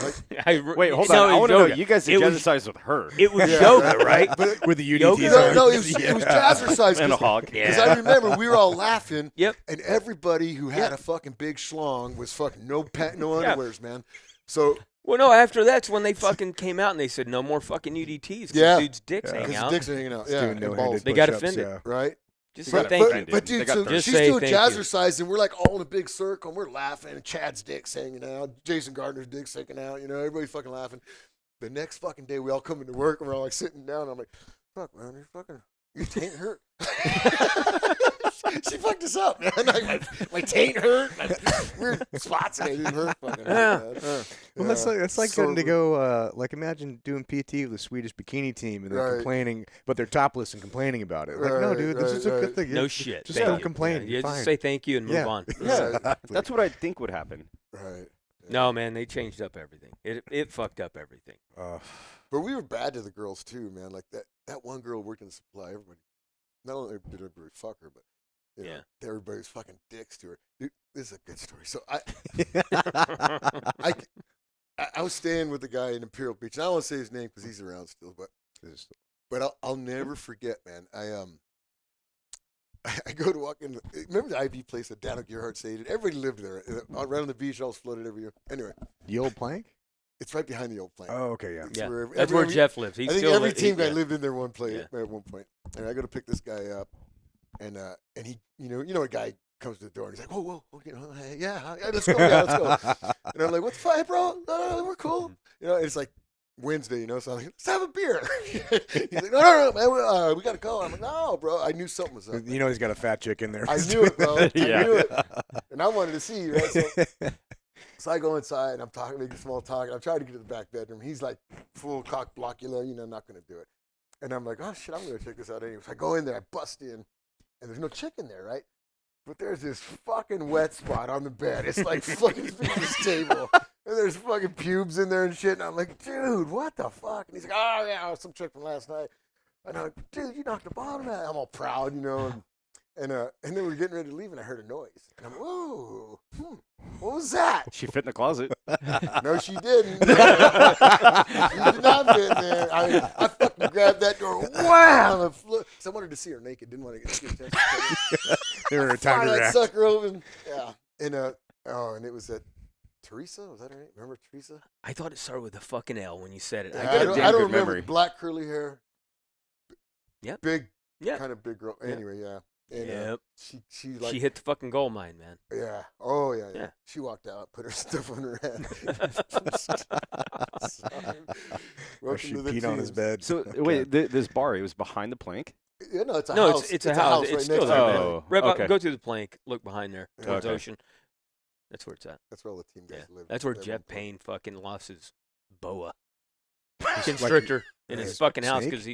Like, Wait, hold No, on. I it was want to know. yoga. You guys did It was- exercise with her. It was Yeah, yoga, right? But With the UDTs Yoga? on. no, it was jazzercise. And a 'cause- hog. Because I remember we were all laughing. Yep. And everybody who had Yep. a fucking big schlong was fucking no Yeah. underwears, man. So Well, no, after that's when they fucking came out and they said no more fucking UDTs. 'Cause Yeah. dudes' dicks Yeah. hang because out. dicks are hanging out, It's yeah, doing and no-handed balls, They got push-ups, offended. yeah. right? Just But, say thank but, you. but They dude, got so thirsty. she's Just say doing thank you. jazzercise, and we're like all in a big circle, and we're laughing, and Chad's dick's hanging out, Jason Gardner's dick's hanging out, you know, everybody fucking laughing. The next fucking day, we all come into work, and we're all like sitting down, and I'm like, fuck, man, your taint hurt. She fucked us up, man. Like, my taint hurt. Like, weird spots, and it didn't hurt. Fucking Yeah. hurt, man. Well, that's like So- getting to go. Like, imagine doing PT with the Swedish bikini team and they're Right. complaining, but they're topless and complaining about it. Like, no, Right, dude, this is a right, good right. thing. No You- shit. Just thank don't you. complain. Yeah, You're just fine. say thank you and move Yeah. on. Yeah. That's what I think would happen. Right. No, man, they changed up everything. It fucked up everything. But we were bad to the girls too, man. Like that one girl worked in the supply. Everybody, not only did everybody fuck her, but you know, Yeah. everybody was fucking dicks to her. Dude, this is a good story. So I was staying with the guy in Imperial Beach, and I don't want to say his name because he's around still, but I'll never forget, man. I go to walk in. Remember the IV place that Daniel Gerhardt stayed at? Everybody lived there. Right on the beach, always floated every year. Anyway, The old plank? it's right behind the old plant. Oh, okay, yeah. It's Yeah, where that's where every- Jeff lives. He I think still every li- team he- guy yeah. lived in there one place Yeah. at one point. And I go to pick this guy up, and he, you know, a guy comes to the door and he's like, whoa, you know, hey, yeah, let's go, yeah, let's go. And I'm like, what's the fight, bro? No, we're cool. You know, and it's like Wednesday, you know, so I'm like, let's have a beer. He's like, no, man, we gotta go. I'm like, no, bro, I knew something was up. You know he's got a fat chick in there. I knew it, bro. I Yeah. knew it. And I wanted to see you, right? So I go inside and I'm talking, making small talk, and I'm trying to get to the back bedroom. He's like full cock blockula, you know, not gonna do it. And I'm like, oh shit, I'm gonna check this out anyway. So I go in there, I bust in, and there's no chick in there, right? But there's this fucking wet spot on the bed. It's like fucking as big as this table. And there's fucking pubes in there and shit. And I'm like, dude, what the fuck? And he's like, oh yeah, some chick from last night. And I'm like, dude, you knocked the bottom out. I'm all proud, you know. And then we were getting ready to leave, and I heard a noise. And I'm like, whoa, what was that? She fit in the closet. No, she didn't. She did not fit in there. I fucking grabbed that door. Wow! So I wanted to see her naked. Didn't want to get a chance to They were a fire time to that react. sucker open. Yeah. And Oh, and it was at Teresa. Was that her name? Remember Teresa? I thought it started with a fucking L when you said it. Yeah, I got got a it damn down. I don't good remember. memory. Black curly hair. Yep. Big. Yeah. Kind of big girl. Yeah. Anyway, yeah. And Yep. she like She hit the fucking gold mine, man. yeah. Oh yeah, yeah. Yeah. She walked out, put her stuff on her head. Sorry. Or Welcome she to the peed on his teams. bed. So Okay. wait, this bar, it was behind the plank. Yeah, no, it's a No, house. it's a house. right It's next still to there, the man. Oh, Right about, okay. go to the plank. Look behind there towards Okay. Ocean. That's where it's at. That's where all the team guys Yeah. live. That's where at one Jeff point. Payne fucking lost his boa Like, constrictor in his his fucking house snake? because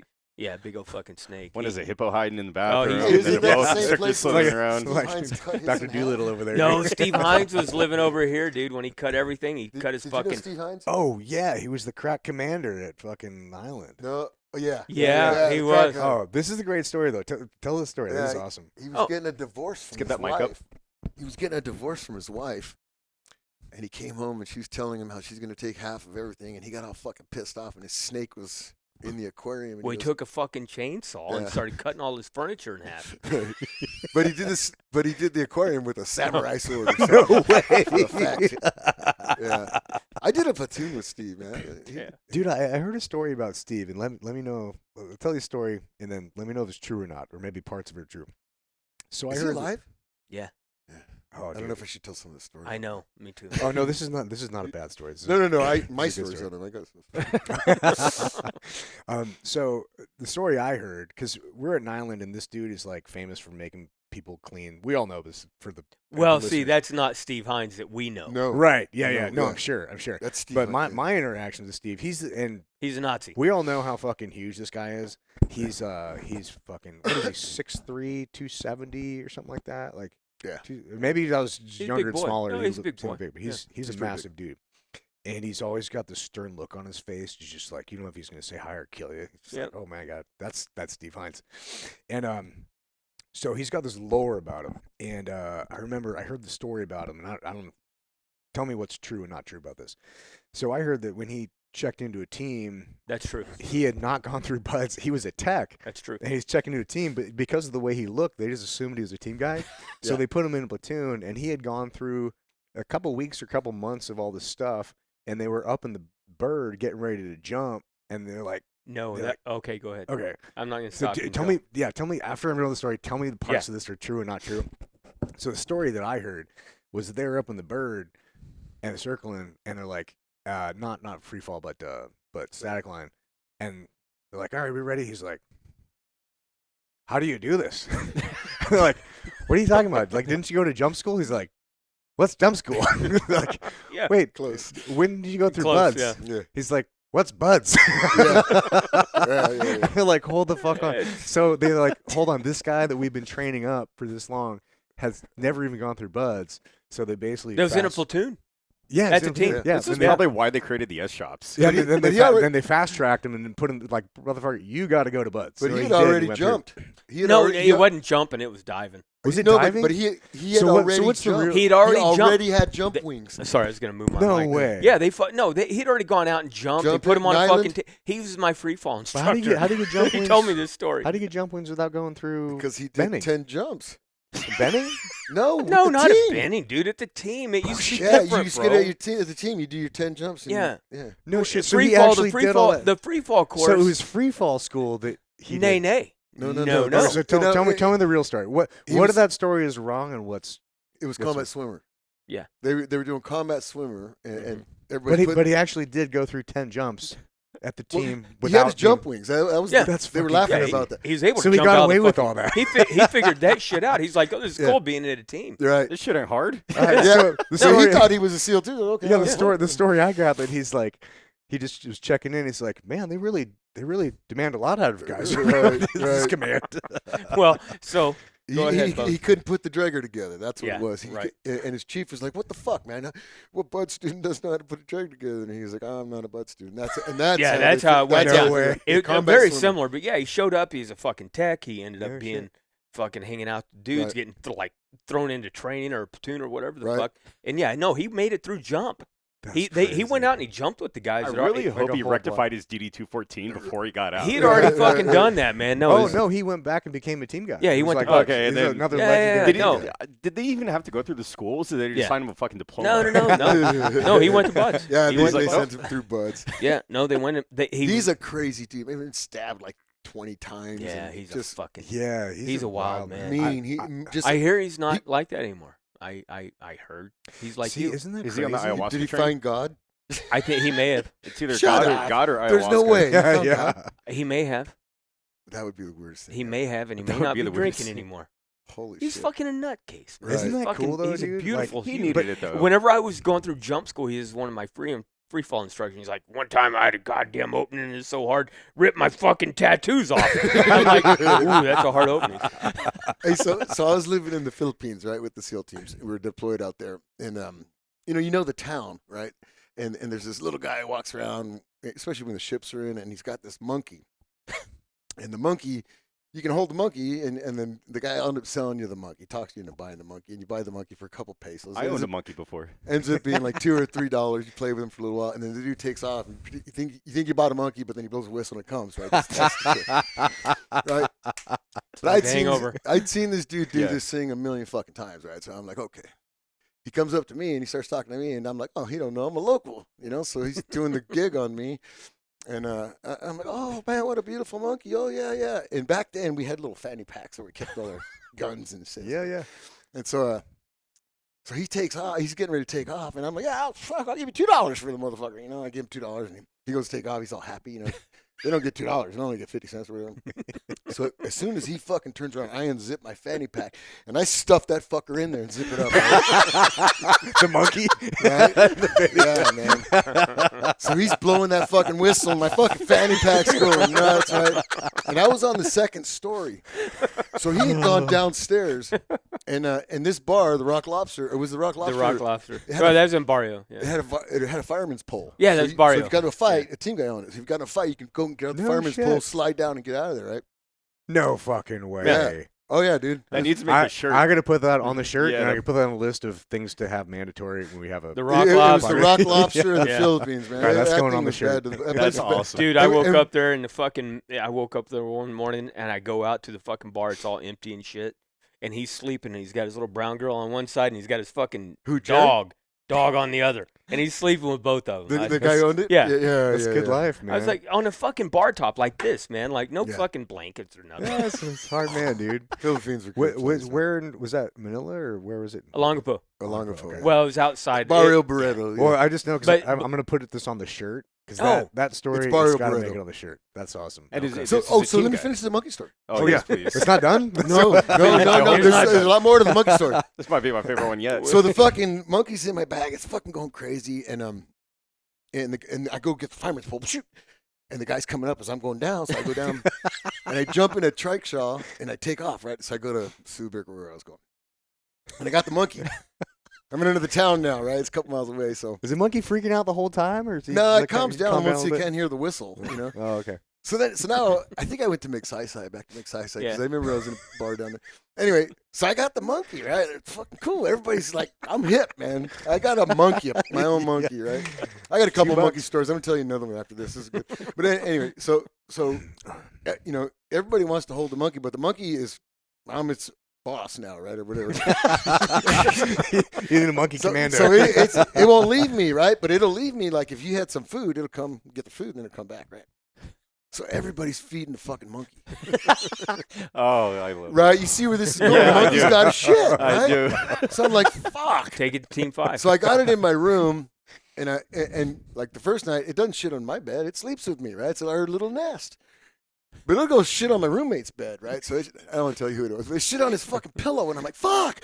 big old fucking snake. What He- is a hippo hiding in the Oh, bathroom? he- and is then it a that boa same constrictor place swimming where- around. Steve Hines cut his Dr. in half? Doolittle over there. No, Steve Hines was living over here, dude. When he cut everything, he cut his Did fucking. you know Steve Hines? Oh yeah, he was the crack commander at fucking Island. No. Oh, yeah. Yeah, he the was. crack guy. Oh, this is a great story though. Tell the story. This is Yeah. awesome. He was Oh. getting a divorce from get his that mic wife. up. He was getting a divorce from his wife. And he came home and she was telling him how she's going to take half of everything. And he got all fucking pissed off. And his snake was in the aquarium. And Well, he goes, took a fucking chainsaw and Yeah. started cutting all his furniture in half. but he did this. But he did the aquarium with a samurai sword. Or No something. way. For a fact. Yeah. I did a platoon with Steve, man. He- Yeah. Dude, I heard a story about Steve, and let me know. I'll tell you a story, and then let me know if it's true or not, or maybe parts of it are true. So I Is he heard. alive? Yeah, Oh, I don't dude. know if I should tell some of the story. I know. Me too. Oh no, this is not a bad story. This is No. My this is a good story's on him. I got some. So the story I heard, because we're at an island and this dude is like famous for making people clean. We all know this for the Well, see, listeners. that's not Steve Hines that we know. No. right. Yeah. No, No, yeah. I'm sure. That's Steve. But Hunt, my interactions with Steve, He's a Nazi. we all know how fucking huge this guy is. He's fucking what is he 6'3", 270 or something like that. Like Yeah. maybe I was He's a younger big and boy. smaller. No, he he's a looked big something boy. big, but he's He's a pretty massive dude. And he's always got this stern look on his face. He's just like, you don't know if he's going to say hi or kill you. It's Yep. like, oh my God, that's Steve Hines. And so he's got this lore about him. And I remember I heard the story about him, and I don't tell me what's true and not true about this. So I heard that when he checked into a team, That's true. he had not gone through buds. He was a tech. That's true. And he's checking into a team, but because of the way he looked, they just assumed he was a team guy. So Yeah. they put him in a platoon, and he had gone through a couple weeks or couple months of all this stuff, and they were up in the bird getting ready to jump, and they're like, No, They're that okay. Go ahead. okay. I'm not gonna So stop. you tell until- me, tell me after I know the story, tell me the parts Yeah. of this are true and not true. So the story that I heard was that they were up in the bird and circling, and they're like, not free fall, but static line, and they're like, all right, we ready? He's like, how do you do this? They're like, what are you talking about? Like, didn't you go to jump school? He's like, what's jump school? Like, Yeah. wait, Close. when did you go through Close, buds? yeah. Yeah. He's like, what's buds? Yeah. Yeah. They're like, hold the fuck on. It's- So they're like, hold on, this guy that we've been training up for this long has never even gone through buds. So they basically That was in a fast- platoon. Yeah, That's it's a in team. platoon. Yeah, This is then they- probably why they created the S shops. yeah, But he- then but they he already- then they fast tracked him and then put him like, motherfucker, you got to go to buds. But So he had did, already went through. jumped. He had No, already, it wasn't jumping. It was diving. Was it no, diving? But he had So what- so already what's the jumped. real- He'd already he already jumped. had jump The- wings. Sorry, I was gonna move my No mic. way. Yeah, he'd already gone out and jumped. They Jumped put him on a Nyland? fucking. He was my free fall But instructor. how do you get jump He wings? told me this story. How do you get jump wings without going through Because he did Benning? 10 jumps. Benning? No, No, with the not team. at Benning, dude. At the team, it used to be Yeah, different, you just bro. get at your team. As a team, you do your 10 jumps. And Yeah. Yeah. No shit. So free he fall, actually the free did all fall, that. the free fall course. So it was free fall school that he nay, did. nay. No. No. Okay, so tell No, me the real story. What he of was- that story is wrong and what's? It was Yes, combat sir. swimmer. Yeah. They were doing combat swimmer, and But everybody he, but he actually did go through 10 jumps at the well, team he without had his jump being- wings. That was Yeah. That's they were fucking laughing Yeah, about that. He was able So to he jump got out away the with fucking- all that. He figured that shit out. He's like, oh, this is Yeah. cool being in a team. Right. This shit ain't hard. All right, Yeah. so the No, story, he thought he was a SEAL too. Okay. yeah, all the right. story I got that he's like, he just was checking in. He's like, man, they really demand a lot out of guys. Right, This right. command. Well, so He, Go ahead, he, Bud. he couldn't put the dragger together. That's what Yeah, it was. right. And his chief was like, "What the fuck, man? What Bud student does know how to put a dragger together?" And he was like, "I'm not a Bud student." That's Yeah, how that's they how it fit- went that's how down. they No fit. it, Combat very swimmer. similar. But yeah, he showed up. He's a fucking tech. He ended up Yeah, being shit. fucking hanging out with dudes, Right. getting like thrown into training or a platoon or whatever the Right. fuck. And yeah, no, he made it through jump. He went out and he jumped with the guys. I that really like hope a he whole rectified his DD-214 before he got out. He had already fucking done that, man. No, Oh no, he went back and became a team guy. Yeah, he It was went to like, Bucks. Okay, and he's then- another Yeah, legendary. Did, no. he, did they even have to go through the schools? Or did they just Yeah. sign him a fucking diploma? No. He went to Buds. Yeah, he they, went they to sent Buds. him through buds. Yeah, no, they went. He's a crazy dude. Maybe been stabbed like 20 times. Yeah, and he's just a fucking. Yeah, He's a wild man. mean. He just. I hear he's not like that anymore. I heard he's like See, you. isn't that Is crazy? he on the ayahuasca did he train? find God? I think he may have. It's either Shut God or up. ayahuasca. There's no way. Yeah, Found yeah. God? He may have. That would be the weirdest thing. He may have, and he That may would not be be the weirdest drinking thing. anymore. Holy He's shit. fucking a nutcase. Man. Isn't He's that fucking, cool though, he's dude? a beautiful He human. needed But it though. whenever I was going through jump school, he was one of my free fall instructors. He's like, one time I had a goddamn opening and it's so hard, ripped my fucking tattoos off. I'm like, ooh, that's a hard opening. Hey, so I was living in the Philippines, right, with the SEAL teams. We were deployed out there, and you know the town, right? And there's this little guy who walks around, especially when the ships are in, and he's got this monkey. And the monkey, you can hold the monkey, and then the guy ends up selling you the monkey, talks you into buying the monkey, and you buy the monkey for a couple pesos. I owned a monkey before. Ends up being like $2 or $3. You play with him for a little while, and then the dude takes off. And you think you bought a monkey, but then he blows a whistle and it comes, right? That's the shit. Right? But Hangover. I'd seen this dude do Yeah. this thing a million fucking times, right? So I'm like, okay. He comes up to me and he starts talking to me, and I'm like, oh, he don't know I'm a local, you know? So he's doing the gig on me. And I'm like, oh, man, what a beautiful monkey. Oh, yeah, yeah. And back then, we had little fanny packs where we kept all our guns and shit. Yeah, yeah. And so he takes off. He's getting ready to take off. And I'm like, yeah, fuck, I'll give you $2 for the motherfucker. You know, I give him $2. And he goes to take off. He's all happy, you know. They don't get $2. They only get 50 cents or whatever. So as soon as he fucking turns around, I unzip my fanny pack, and I stuff that fucker in there and zip it up. Right? The monkey. Right? Yeah, man. So he's blowing that fucking whistle, and my fucking fanny pack's going nuts, right? And I was on the second story. So he had gone downstairs, and this bar, the Rock Lobster, it was the Rock Lobster. The Rock Lobster. It had Oh, a- that was in Barrio. It Yeah. had a fireman's pole. Yeah, so that's you, Barrio. So if you got in a fight, a team guy on it. So if you got in a fight, you can go and get out the No fireman's shit. pole, slide down, and get out of there, right? No fucking way. Yeah. Oh yeah, dude. That needs to make I, a shirt. I gotta put that on the shirt, Yeah, and I that- can put that on a list of things to have mandatory when we have a. The Rock It was Lobster. the Rock Lobster in the Yeah. Philippines, man. All right, that's That going thing on the was shirt. bad. That's awesome. Dude, I woke And- up there and I woke up there one morning and I go out to the fucking bar. It's all empty and shit. And he's sleeping and he's got his little brown girl on one side and he's got his fucking Who, Jared? dog on the other. And he's sleeping with both of them. The guy owned it. Yeah. That's yeah, good yeah. life, man. I was like on a fucking bar top like this, man. Like no Yeah. fucking blankets or nothing. yeah, it's hard, man, dude. Philippines were Where, good places. was that Manila or where was it? Alongapo. Along Okay. okay. Well, it was outside. Barrio Barreto. Well, Yeah. I just know because But- I'm going to put this on the shirt because Oh. that story It's it's Barrio got to make Barreto. it on the shirt. That's awesome. And is Okay. it- So, This is a so team let me guy. finish the monkey story. Oh, Oh, yes, yeah. please. It's not done. No. There's a lot more to the monkey story. This might be my favorite one yet. So the fucking monkey's in my bag. It's fucking going crazy, and I go get the fireman's pole. Shoot. And the guy's coming up as I'm going down, so I go down, and I jump in a trike shaw, and I take off, right? So I go to Subic, where I was going. And I got the monkey. I'm into the town now, right? It's a couple miles away, so. Is the monkey freaking out the whole time, or is he? No, it like, calms calm down once a you little bit? can't hear the whistle, you know? Oh, okay. So now I think I went to McSci back to McSci because Yeah. I remember I was in a bar down there. Anyway, so I got the monkey, right? It's fucking cool. Everybody's like, I'm hip, man. I got a monkey, my own monkey, right? I got a couple of monkey stories. I'm gonna tell you another one after this. This is good. But anyway, so you know, everybody wants to hold the monkey, but the monkey is I'm its boss now, right, or whatever. You're the monkey commander. So it won't leave me, right? But it'll leave me like if you had some food, it'll come get the food and then it'll come back, right? So everybody's feeding the fucking monkey, Oh, I love right? You see where this is going? Yeah, the I monkey's do. got a shit, it. I right? do. So I'm like, fuck. Take it to Team 5. So I got it in my room, and like the first night, it doesn't shit on my bed. It sleeps with me, right? It's our little nest. But it'll go shit on my roommate's bed, right? So I don't want to tell you who it was, but it shit on his fucking pillow, and I'm like, fuck.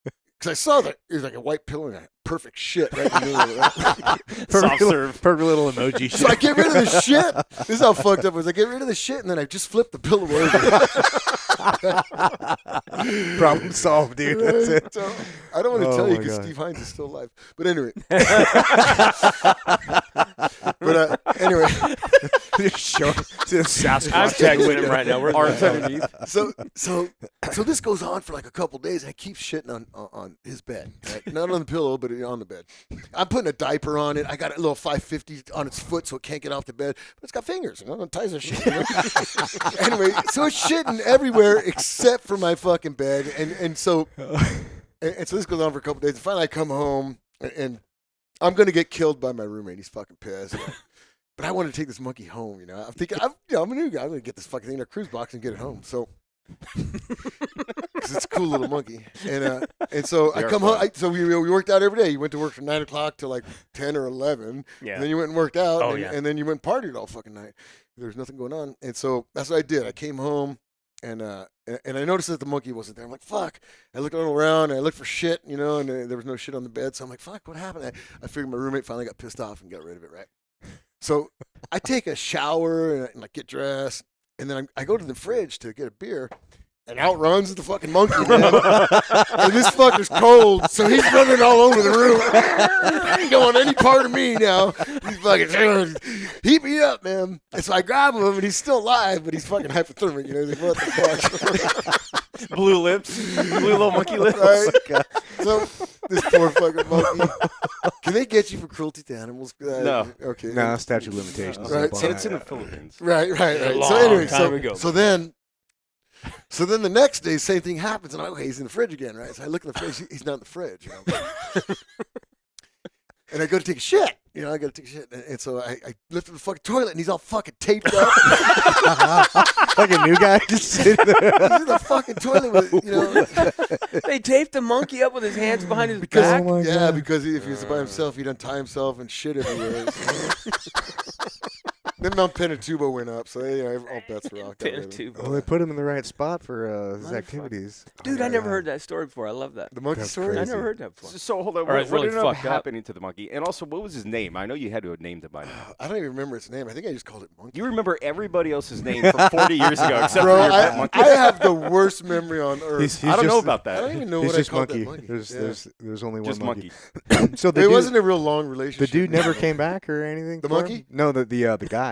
Because I saw that it was like a white pillow and a perfect shit right in the middle of it. Right? Soft serve. Perfect little emoji. So I get rid of the shit. This is how fucked up it was. I get rid of the shit, and then I just flip the pillow over. Problem solved, dude. That's it. So, I don't want to Oh tell you my because God. Steve Hines is still alive. But anyway. Anyway. Just show Sasquatch. I'm texting him right now. We're Arms underneath. So So this goes on for like a couple days. And I keep shitting on his bed, right? Not on the pillow, but on the bed. I'm putting a diaper on it. I got a little 550 on its foot so it can't get off the bed, but it's got fingers. It ties a shit. Anyway, so it's shitting everywhere except for my fucking bed, and so this goes on for a couple days. And finally, I come home and I'm gonna get killed by my roommate. He's fucking pissed. But I want to take this monkey home, I'm thinking, I'm a new guy. I'm going to get this fucking thing in a cruise box and get it home. So, because it's a cool little monkey. And so I come home. So we worked out every day. You went to work from 9 o'clock to like 10 or 11. Yeah. And then you went and worked out. Oh, and then you went and partied all fucking night. There was nothing going on. And so that's what I did. I came home and I noticed that the monkey wasn't there. I'm like, fuck. I looked all around and I looked for shit, and there was no shit on the bed. So I'm like, fuck, what happened? I figured my roommate finally got pissed off and got rid of it, right? So I take a shower and like get dressed, and then I go to the fridge to get a beer, and out runs the fucking monkey, man. And this fucker's cold, so he's running all over the room. He ain't going any part of me now. He's fucking heat me up, man. And so I grab him, and he's still alive, but he's fucking hypothermic. He's like, what the fuck? Blue lips, blue little monkey lips. Right? So this poor fucking monkey. Can they get you for cruelty to animals? No. Okay. No, statute of limitations. Right, So it's in the Philippines. Right. A So long anyway, time ago. so then the next day, same thing happens, and I'm like, okay, he's in the fridge again, right? So I look in the fridge, he's not in the fridge. And I go to take a shit. I got to take a shit. And so I lift up the fucking toilet, and he's all fucking taped up. Like a new guy just sitting there. He's in the fucking toilet with, They taped the monkey up with his hands behind his because, back. Oh my God. because if he was by himself, he'd untie himself and shit everywhere. Then Mount Pinatubo went up, so all bets were off. Well, they put him in the right spot for his activities. Dude, I never heard that story before. I love that. The monkey That's story? I crazy. never heard that before. So hold on, Or what it's really ended up fucked up. happening to the monkey? And also, what was his name? I know you had to have named it by now. I don't even remember its name. I think I just called it monkey. You remember everybody else's name from 40 years ago, except Bro, for your pet monkey. I have the worst memory on earth. He's I don't know just- about I that. don't even know He's what I just called monkey. that monkey. There's only one Just monkey. monkey. So the It dude, wasn't a real long the relationship. dude never came back or anything. The for him? monkey? No, the guy.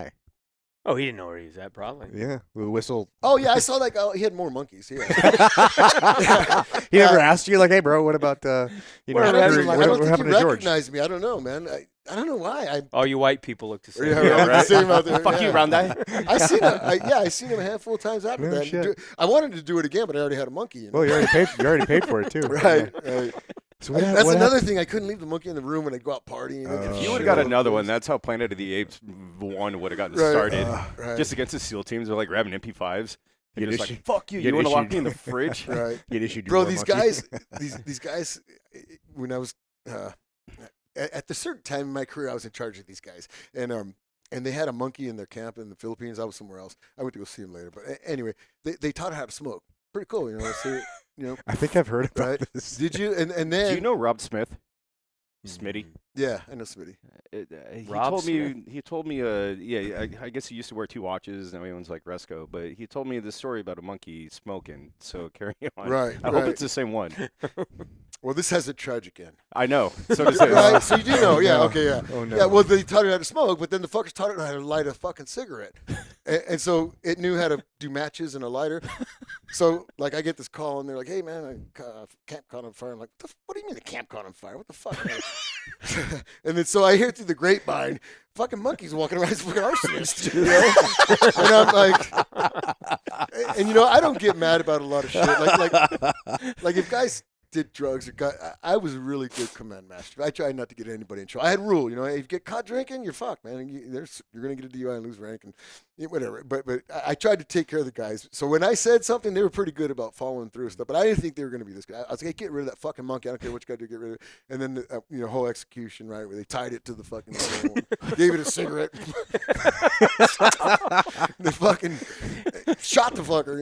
Oh, he didn't know where he was at, probably. Yeah, the whistle. Oh yeah, I saw that guy. He had more monkeys. Yeah. He never asked you like, hey, bro, what about I Where don't, happened- think, what I don't what think happened he to George? recognized me. I don't know, man. I don't know why. All you white people look the same. Yeah, right. Same out there. Fuck you, yeah. round eye. I seen him. I seen him a handful of times after No that. shit. I wanted to do it again, but I already had a monkey. Well, you already paid for it too. Right. Yeah. Right. So That's what another happened? thing. I couldn't leave the monkey in the room when I go out partying. Oh, You would shit. have got another one. That's how Planet of the Apes 1 would have gotten Right. started. Right. Just against the SEAL teams. They're like grabbing MP5s. Get You're just issued- like, fuck you. get You want to lock issued- me in the fridge? Right. Get issued. Bro, more these monkey. guys, these guys, when I was at the certain time in my career, I was in charge of these guys, and they had a monkey in their camp in the Philippines. I was somewhere else. I went to go see them later, but anyway, they taught her how to smoke. Pretty cool, So, I think I've heard about right? this. Did you? And then Do you know Rob Smith? Smitty. Yeah, I know Smitty. He Rob told Smith? me. He told me. I guess he used to wear 2 watches. Now he owns like Resco. But he told me this story about a monkey smoking. So carry on. Right. I hope it's the same one. Well, this has a tragic end. I know. So does it. Right? So you do know? Yeah. no. Okay. Yeah. Oh no. Yeah. Well, they taught it how to smoke, but then the fuckers taught it how to light a fucking cigarette, and so it knew how to do matches and a lighter. So like, I get this call, and they're like, "Hey, man, camp caught on fire." I'm like, "What do you mean the camp caught on fire? What the fuck?" And then so I hear through the grapevine, fucking monkeys walking around, this fucking arsonist, And I'm like, and I don't get mad about a lot of shit. Like if guys did drugs or I was a really good command master. I tried not to get anybody in trouble. I had a rule, if you get caught drinking, you're fucked, man. You're gonna get a DUI and lose rank and whatever. But I tried to take care of the guys. So when I said something, they were pretty good about following through stuff. But I didn't think they were gonna be this good. I was like, hey, get rid of that fucking monkey. I don't care what you got to do, get rid of it. And then the whole execution, right, where they tied it to the fucking gave it a cigarette. They fucking shot the fucker,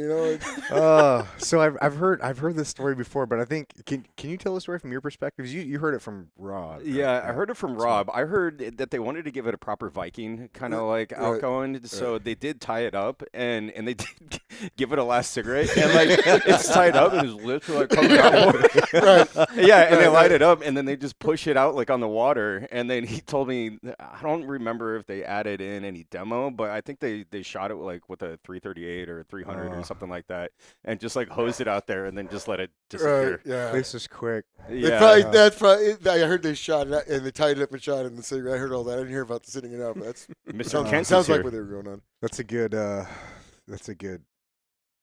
So I've heard this story before, but I think can you tell the story from your perspective? You heard it from Rob. right? Yeah, I heard it from Rob. I heard that they wanted to give it a proper Viking kind of like outgoing. So they did tie it up, and they did give it a last cigarette, and like it's tied up, and his lips were like coming out. Right. Yeah, and they light it up, and then they just push it out like on the water. And then he told me, I don't remember if they added in any demo, but I think they shot it like with a 338 or 300 or something like that, and just like hosed it out there, and then just let it disappear. Right, yeah. This is quick. Yeah. That's probably. I heard they shot it out, and they tied it up and shot it in the cigarette. I heard all that. I didn't hear about the sitting it out. But that's Mr. Kent sounds is like here. what they were going on. That's a good. That's a good.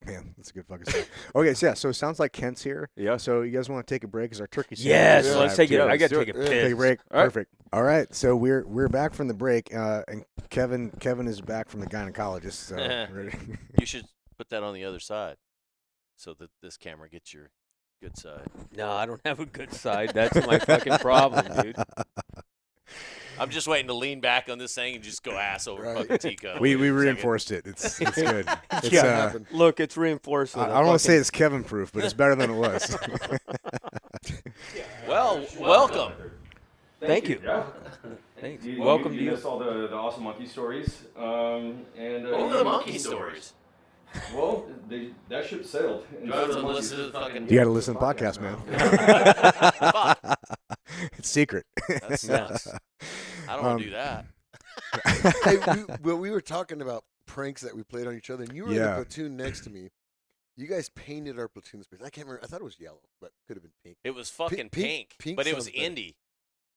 Man, that's a good fucking story. Okay, so yeah, so it sounds like Kent's here. Yeah. So you guys want to take a break? Because our turkey. Yes, Yeah. let's take it. Yeah, I got to let's take a do it. piss. Take a break. All right. Perfect. All right, so we're back from the break, and Kevin is back from the gynecologist. So ready. You should put that on the other side so that this camera gets your good side. No, I don't have a good side. That's my fucking problem, dude. I'm just waiting to lean back on this thing and just go ass over Right. fucking Tico. we in a second. reinforced it. It's good. It's, Yeah. Happened. Look, it's reinforced. I with a don't want to say fucking- it's Kevin proof, but it's better than it was. Well, welcome. Thank you. Yeah. Thanks. You, Welcome you, to you you. missed all the awesome monkey stories. And What were the monkey stories? Well, that ship sailed. Do I have to listen to the fucking? You got to listen to the podcast, man. Fuck, It's secret. that sucks. I don't want to do that. Hey, we were talking about pranks that we played on each other, and you were in Yeah. the platoon next to me. You guys painted our platoon space. I can't remember. I thought it was yellow, but could have been pink. It was fucking pink pink, but it was something. Indy.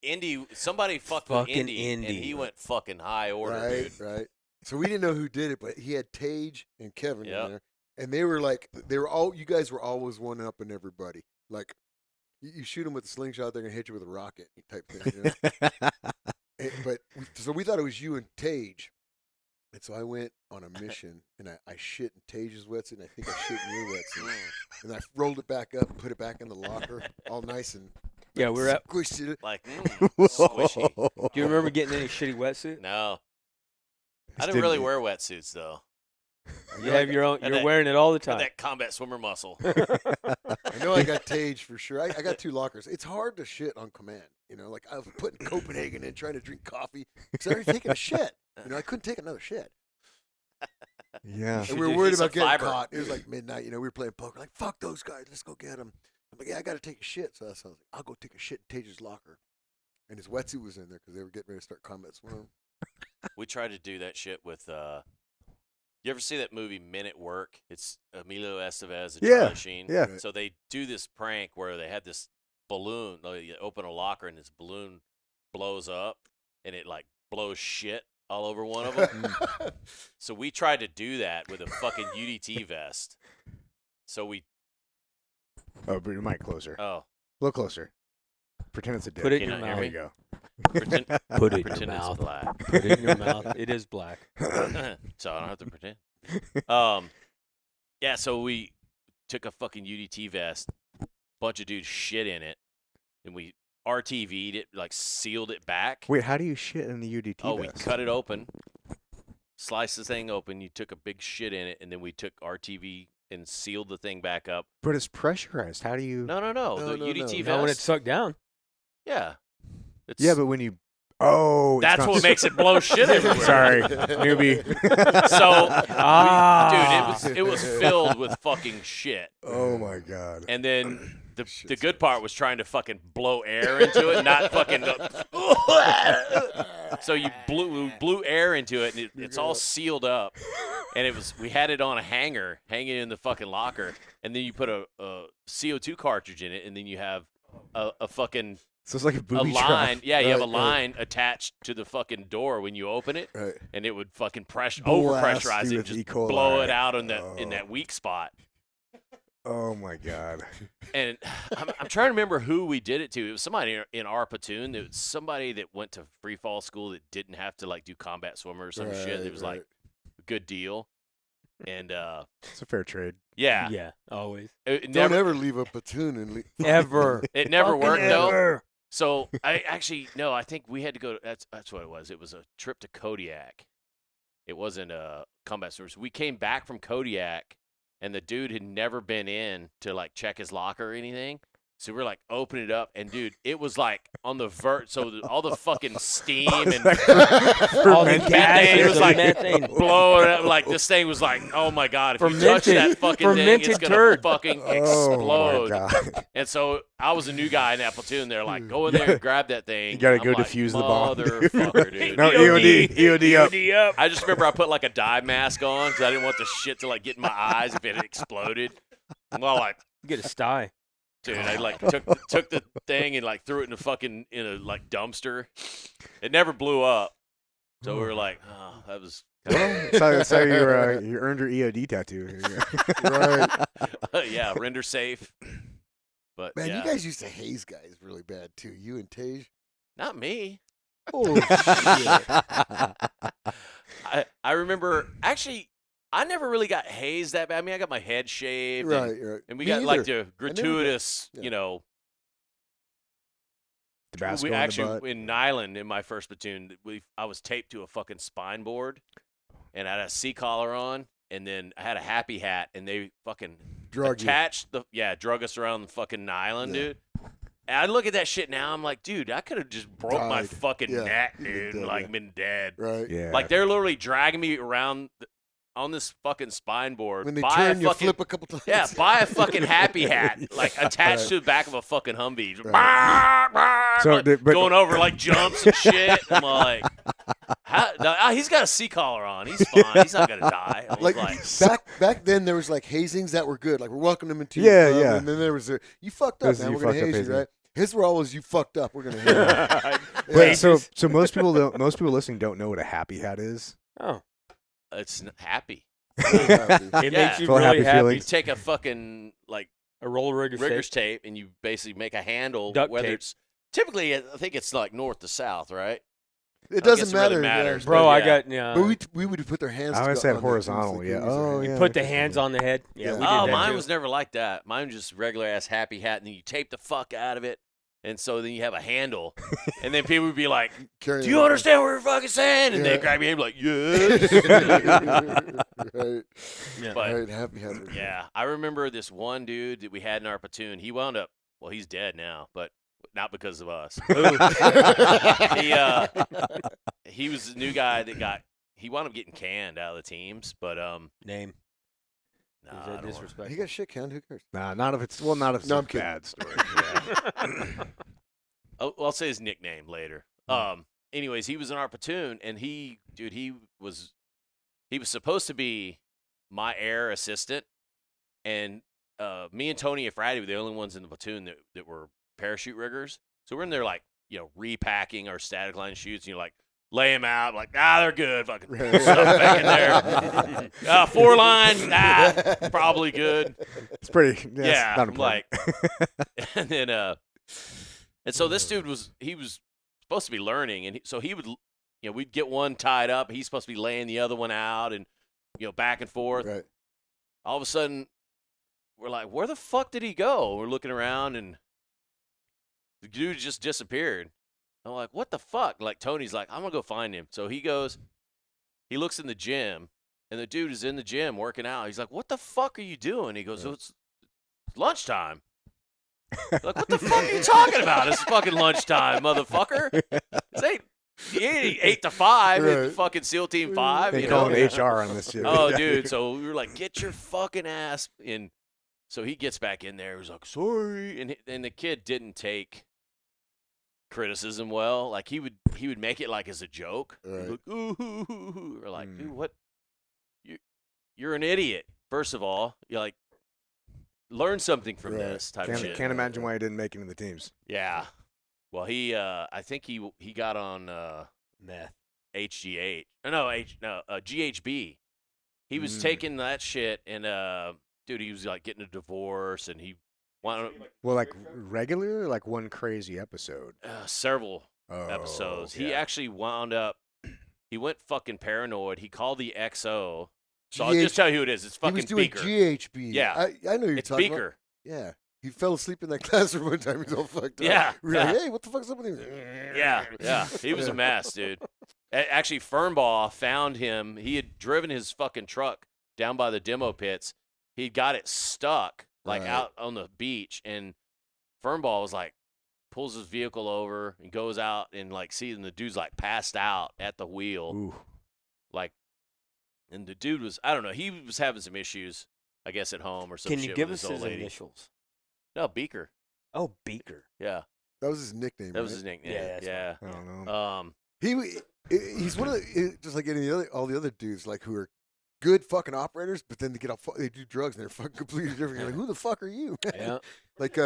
Indy, somebody fucked with Fucking Indy, and Indy. he went fucking high order, Right, dude. right. So we didn't know who did it, but he had Tage and Kevin Yep. in there, and they were like, you guys were always one up on everybody. Like, you shoot them with a slingshot, they're gonna hit you with a rocket type thing. You know? So we thought it was you and Tage. And so I went on a mission, and I shit in Tage's wetsuit, and I think I shit in your wetsuit. And I rolled it back up and put it back in the locker, all nice and Yeah, we're at. squished it. Like, squishy. Do you remember getting any shitty wetsuit? No, I Just didn't really didn't- wear wetsuits though. You have your own. And You're that- wearing it all the Got time. that combat swimmer muscle. I know I got Tage for sure. I got 2 lockers. It's hard to shit on command. You know, like I was putting Copenhagen in, trying to drink coffee because I was taking a shit. You know, I couldn't take another shit. Yeah. And should we were do worried some about getting fiber. caught. It was like midnight. You know, we were playing poker. Like, fuck those guys. Let's go get them. I'm like, yeah, I got to take a shit. So I was like, I'll go take a shit in Tage's locker. And his wetsuit was in there because they were getting ready to start combat swimming. We tried to do that shit with. You ever see that movie Men at Work? It's Emilio Estevez and Yeah, Charlie Sheen. yeah. So they do this prank where they had this balloon. Like, you open a locker and this balloon blows up and it like blows shit all over one of them. So we tried to do that with a fucking UDT vest. So we. Oh, bring your mic closer. Oh. A little closer. Pretend it's a dick. Put it in Can your I There hear you mouth. go. Pretend, Put it in your pretend it's mouth. black. Put it in your mouth. It is black. So I don't have to pretend. Yeah, so we took a fucking UDT vest, bunch of dudes shit in it, and we RTV'd it, like sealed it back. Wait, how do you shit in the UDT Oh, we vest? cut it open, sliced the thing open, you took a big shit in it, and then we took RTV and sealed the thing back up. But it's pressurized. How do you? No, the no, UDT no. vest. Now when it's sucked down. Yeah. It's, Yeah, but when you. Oh. it's that's not what makes it blow shit everywhere. Sorry, newbie. So, Ah. dude, it was filled with fucking shit. Oh my god. And then the good part was trying to fucking blow air into it, not fucking. So you blew air into it, and it's all sealed up. And we had it on a hanger, hanging in the fucking locker, and then you put a CO2 cartridge in it, and then you have a fucking So it's like a booby line. trap. Yeah, you have a Right, right. line attached to the fucking door when you open it, Right. and it would fucking Blast overpressurize you it, with and E. just coli. blow it out in Oh. that weak spot. Oh my god. And I'm trying to remember who we did it to. It was somebody in our platoon. It was somebody that went to free fall school that didn't have to like do combat swimmer or some shit. It was like a good deal. And It's a fair trade. yeah, Yeah, always. it Don't never ever leave a platoon and leave. Ever. it never Fucking worked though. ever. So I actually no, I think we had to go. That's what it was. It was a trip to Kodiak. It wasn't a combat swimmer. So we came back from Kodiak, and the dude had never been in to like check his locker or anything. So we're like, open it up, and dude, it was like on the vert. So all the fucking steam and all the methane, it was like blowing up. Like this thing was like, oh my god, if you touch that fucking thing, it's gonna fucking explode. Oh my God. And so I was a new guy in that platoon. They're like, go in there and grab that thing. You gotta I'm go like, defuse the bomb. Motherfucker, dude. No, EOD up. I just remember I put like a dive mask on because I didn't want the shit to like get in my eyes if it exploded. Well, like, Get a sty. dude, I like took the thing and like threw it in a like dumpster. It never blew up, so we were like, oh, that was. So you earned your EOD tattoo. Right. Yeah, render safe. But Man, yeah. you guys used to haze guys really bad too. You and Tage. Not me. Oh shit. I remember actually. I never really got hazed that bad. I mean, I got my head shaved, Right. and we Me got like either. the gratuitous, yeah. you know. Tabasco We in the actually butt. in Nyland in my first platoon, I was taped to a fucking spine board, and I had a C collar on, and then I had a happy hat, and they fucking Drug you. attached drug us around the fucking Nyland, dude. And I look at that shit now, I'm like, dude, I could have just broke my Died. fucking Yeah, neck, you'd been dude, dead, and like yeah. been dead. Right. Yeah. Like they're literally dragging me around on this fucking spine board. When they buy turn, a you fucking, flip a couple times. Yeah, buy a fucking happy hat, like attached Right. to the back of a fucking Humvee. So, Like, but- going over like jumps and shit. I'm like, he's got a C collar on. He's fine. He's not gonna die. I was Like back then, there was like hazings that were good. Like we're welcoming them into Yeah, your club, yeah. and then there was you fucked up, There's man. you We're gonna fucked up haze you, hazing. right? His were always you fucked up. We're gonna haze you. Wait, so most people listening don't know what a happy hat is. Oh, it's happy. it Yeah. makes you Full of really happy happy. You feelings. take a fucking like A roller rigger's tape, and you basically make a handle. Duct whether tape. it's typically, I think it's like north to south, right? It I guess doesn't it really matter, matters, Bro, but I yeah. got But we would put their hands. I always to- said on horizontal. The Yeah. things, Oh, right? yeah. put the interesting. hands on the head. Yeah, Yeah. we did Oh, that mine too. was never like that. Mine was just regular ass happy hat, and then you tape the fuck out of it, and so then you have a handle, and then people would be like, Carrying "Do you it. understand what we're fucking saying?" And they Yeah. grab your hand like, "Yes." Right. But Right. Happy hats. yeah, I remember this one dude that we had in our platoon. He wound up, well, he's dead now, but not because of us. He was the new guy that he wound up getting canned out of the teams, but Name. nah, Is I that don't wanna- disrespectful? He got shit canned. Who cares? Nah, not if it's not if it's No, a I'm kidding. bad story. I'll say his nickname later. Anyways, he was in our platoon, and he was supposed to be my air assistant, and me and Tony Friday were the only ones in the platoon that were parachute riggers. So we're in there like, repacking our static line chutes, and like lay them out, like, they're good, fucking stuff back in there. 4 lines, probably good. It's pretty. Yeah, Not I'm important. like, and then and so this dude was supposed to be learning, and so he would, we'd get one tied up, he's supposed to be laying the other one out, and back and forth. Right. All of a sudden, we're like, where the fuck did he go? We're looking around, and the dude just disappeared. I'm like, what the fuck? Like, Tony's like, I'm gonna go find him. So he goes, he looks in the gym, and the dude is in the gym working out. He's like, what the fuck are you doing? He goes, it's lunchtime. Like, what the fuck are you talking about? It's fucking lunchtime, motherfucker. It ain't 8 to 5 in Right. fucking SEAL Team 5. They you call know? it HR on this shit. Oh, dude. So we were like, get your fucking ass in. So he gets back in there. He's like, sorry. And the kid didn't take criticism well. Like, he would make it like as a joke. He'd be Right. like, ooh, hoo, hoo, hoo. We're like, dude, what? You're an idiot. First of all, you're like, learn something from Right. this type of shit. Can't imagine why he didn't make it in the teams. Yeah. Well, I think he got on Meth. HGH. GHB. He was Mm. taking that shit, and dude, he was like getting a divorce, and he wanted Well, like regular, like one crazy episode. several Oh, episodes. He yeah. actually wound up. He went fucking paranoid. He called the XO. So I'll just tell you who it is. It's He fucking was doing Beaker. GHB. Yeah. I know you're It's talking Beaker. about. Yeah. He fell asleep in that classroom one time. He's all fucked up. Yeah, We were like, yeah. hey, what the fuck's up with him? Yeah. He was a mess, dude. Actually, Fernbaugh found him. He had driven his fucking truck down by the demo pits. He got it stuck, like Right. out on the beach, and Fernball was like, pulls his vehicle over and goes out and like sees the dude's like passed out at the wheel. Ooh. Like, and the dude was, I don't know, he was having some issues, I guess, at home or something. Can you give us his initials? No, Beaker. Oh, Beaker. Yeah. That was his nickname. That was right? his nickname. Yeah, that's Yeah. I don't know. He's one of the, just like all the other dudes, like who are good fucking operators, but then they get off, they do drugs and they're fucking completely different. You're like, who the fuck are you? Yeah. Like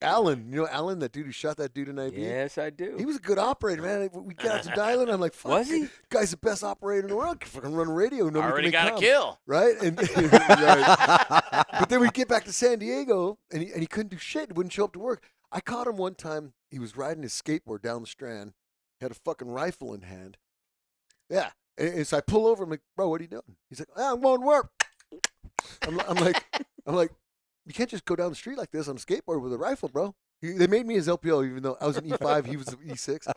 Alan, you know Alan, that dude who shot that dude in IB. Yes, I do. He was a good operator, man. We got out to dialing. I'm like, fuck, Was he? Guy's the best operator in the world. Can fucking run radio. Nobody Already can got a kill. right? And right. But then we get back to San Diego, and he couldn't do shit. He wouldn't show up to work. I caught him one time. He was riding his skateboard down the Strand. Had a fucking rifle in hand. Yeah. And so I pull over. I'm like, bro, what are you doing? He's like, I'm going to work. I'm like, you can't just go down the street like this on a skateboard with a rifle, bro. They made me his LPO, even though I was an E5, he was an E6.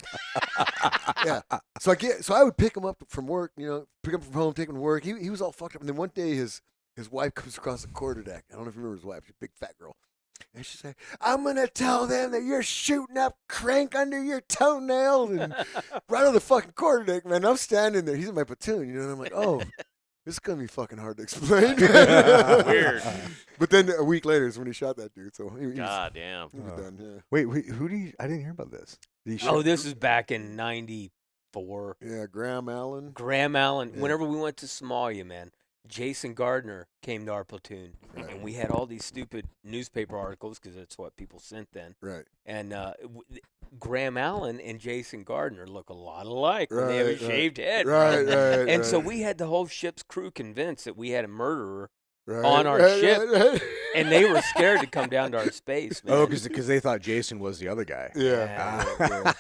Yeah. So I would pick him up from work, pick him from home, take him to work. He was all fucked up. And then one day his wife comes across the quarterdeck. I don't know if you remember his wife. She's a big fat girl. And she said, I'm going to tell them that you're shooting up crank under your toenail. And right on the fucking quarterdeck, man. I'm standing there. He's in my platoon, and I'm like, oh, this is going to be fucking hard to explain. Weird. But then a week later is when he shot that dude. So he was, God damn. he was done, yeah. Wait, who do you? I didn't hear about this. Did he Oh, shoot- this is back in '94. Yeah, Graham Allen. Graham Allen. Yeah. Whenever we went to Somalia, man, Jason Gardner came to our platoon, Right. and we had all these stupid newspaper articles because that's what people sent then. Right. And Graham Allen and Jason Gardner look a lot alike when they have a Right, right. shaved head. Right, right. And so right. we had the whole ship's crew convinced that we had a murderer, Right, on our right, ship, right. and they were scared to come down to our space, man. Oh, because they thought Jason was the other guy. Yeah. yeah.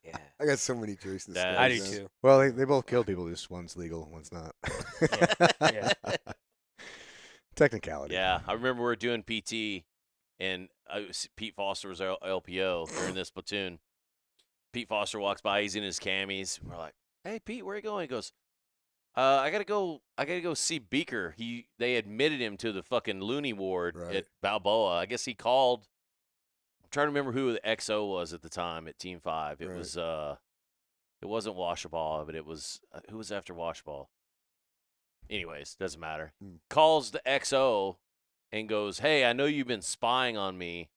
Yeah, I got so many Jasons. That- I do man. too. Well, they both kill people. Just one's legal, one's not. Yeah. Technicality. Yeah, I remember we were doing PT, and Pete Foster was our LPO during this platoon. Pete Foster walks by, he's in his camis. We're like, "Hey, Pete, where are you going?" He goes, "I gotta go see Beaker. They admitted him to the fucking loony ward Right. at Balboa. I guess he called. I'm trying to remember who the XO was at the time at Team 5. It Right. was it wasn't Washable, but it was who was after Washable. Anyways, doesn't matter. Hmm. Calls the XO and goes, "Hey, I know you've been spying on me,"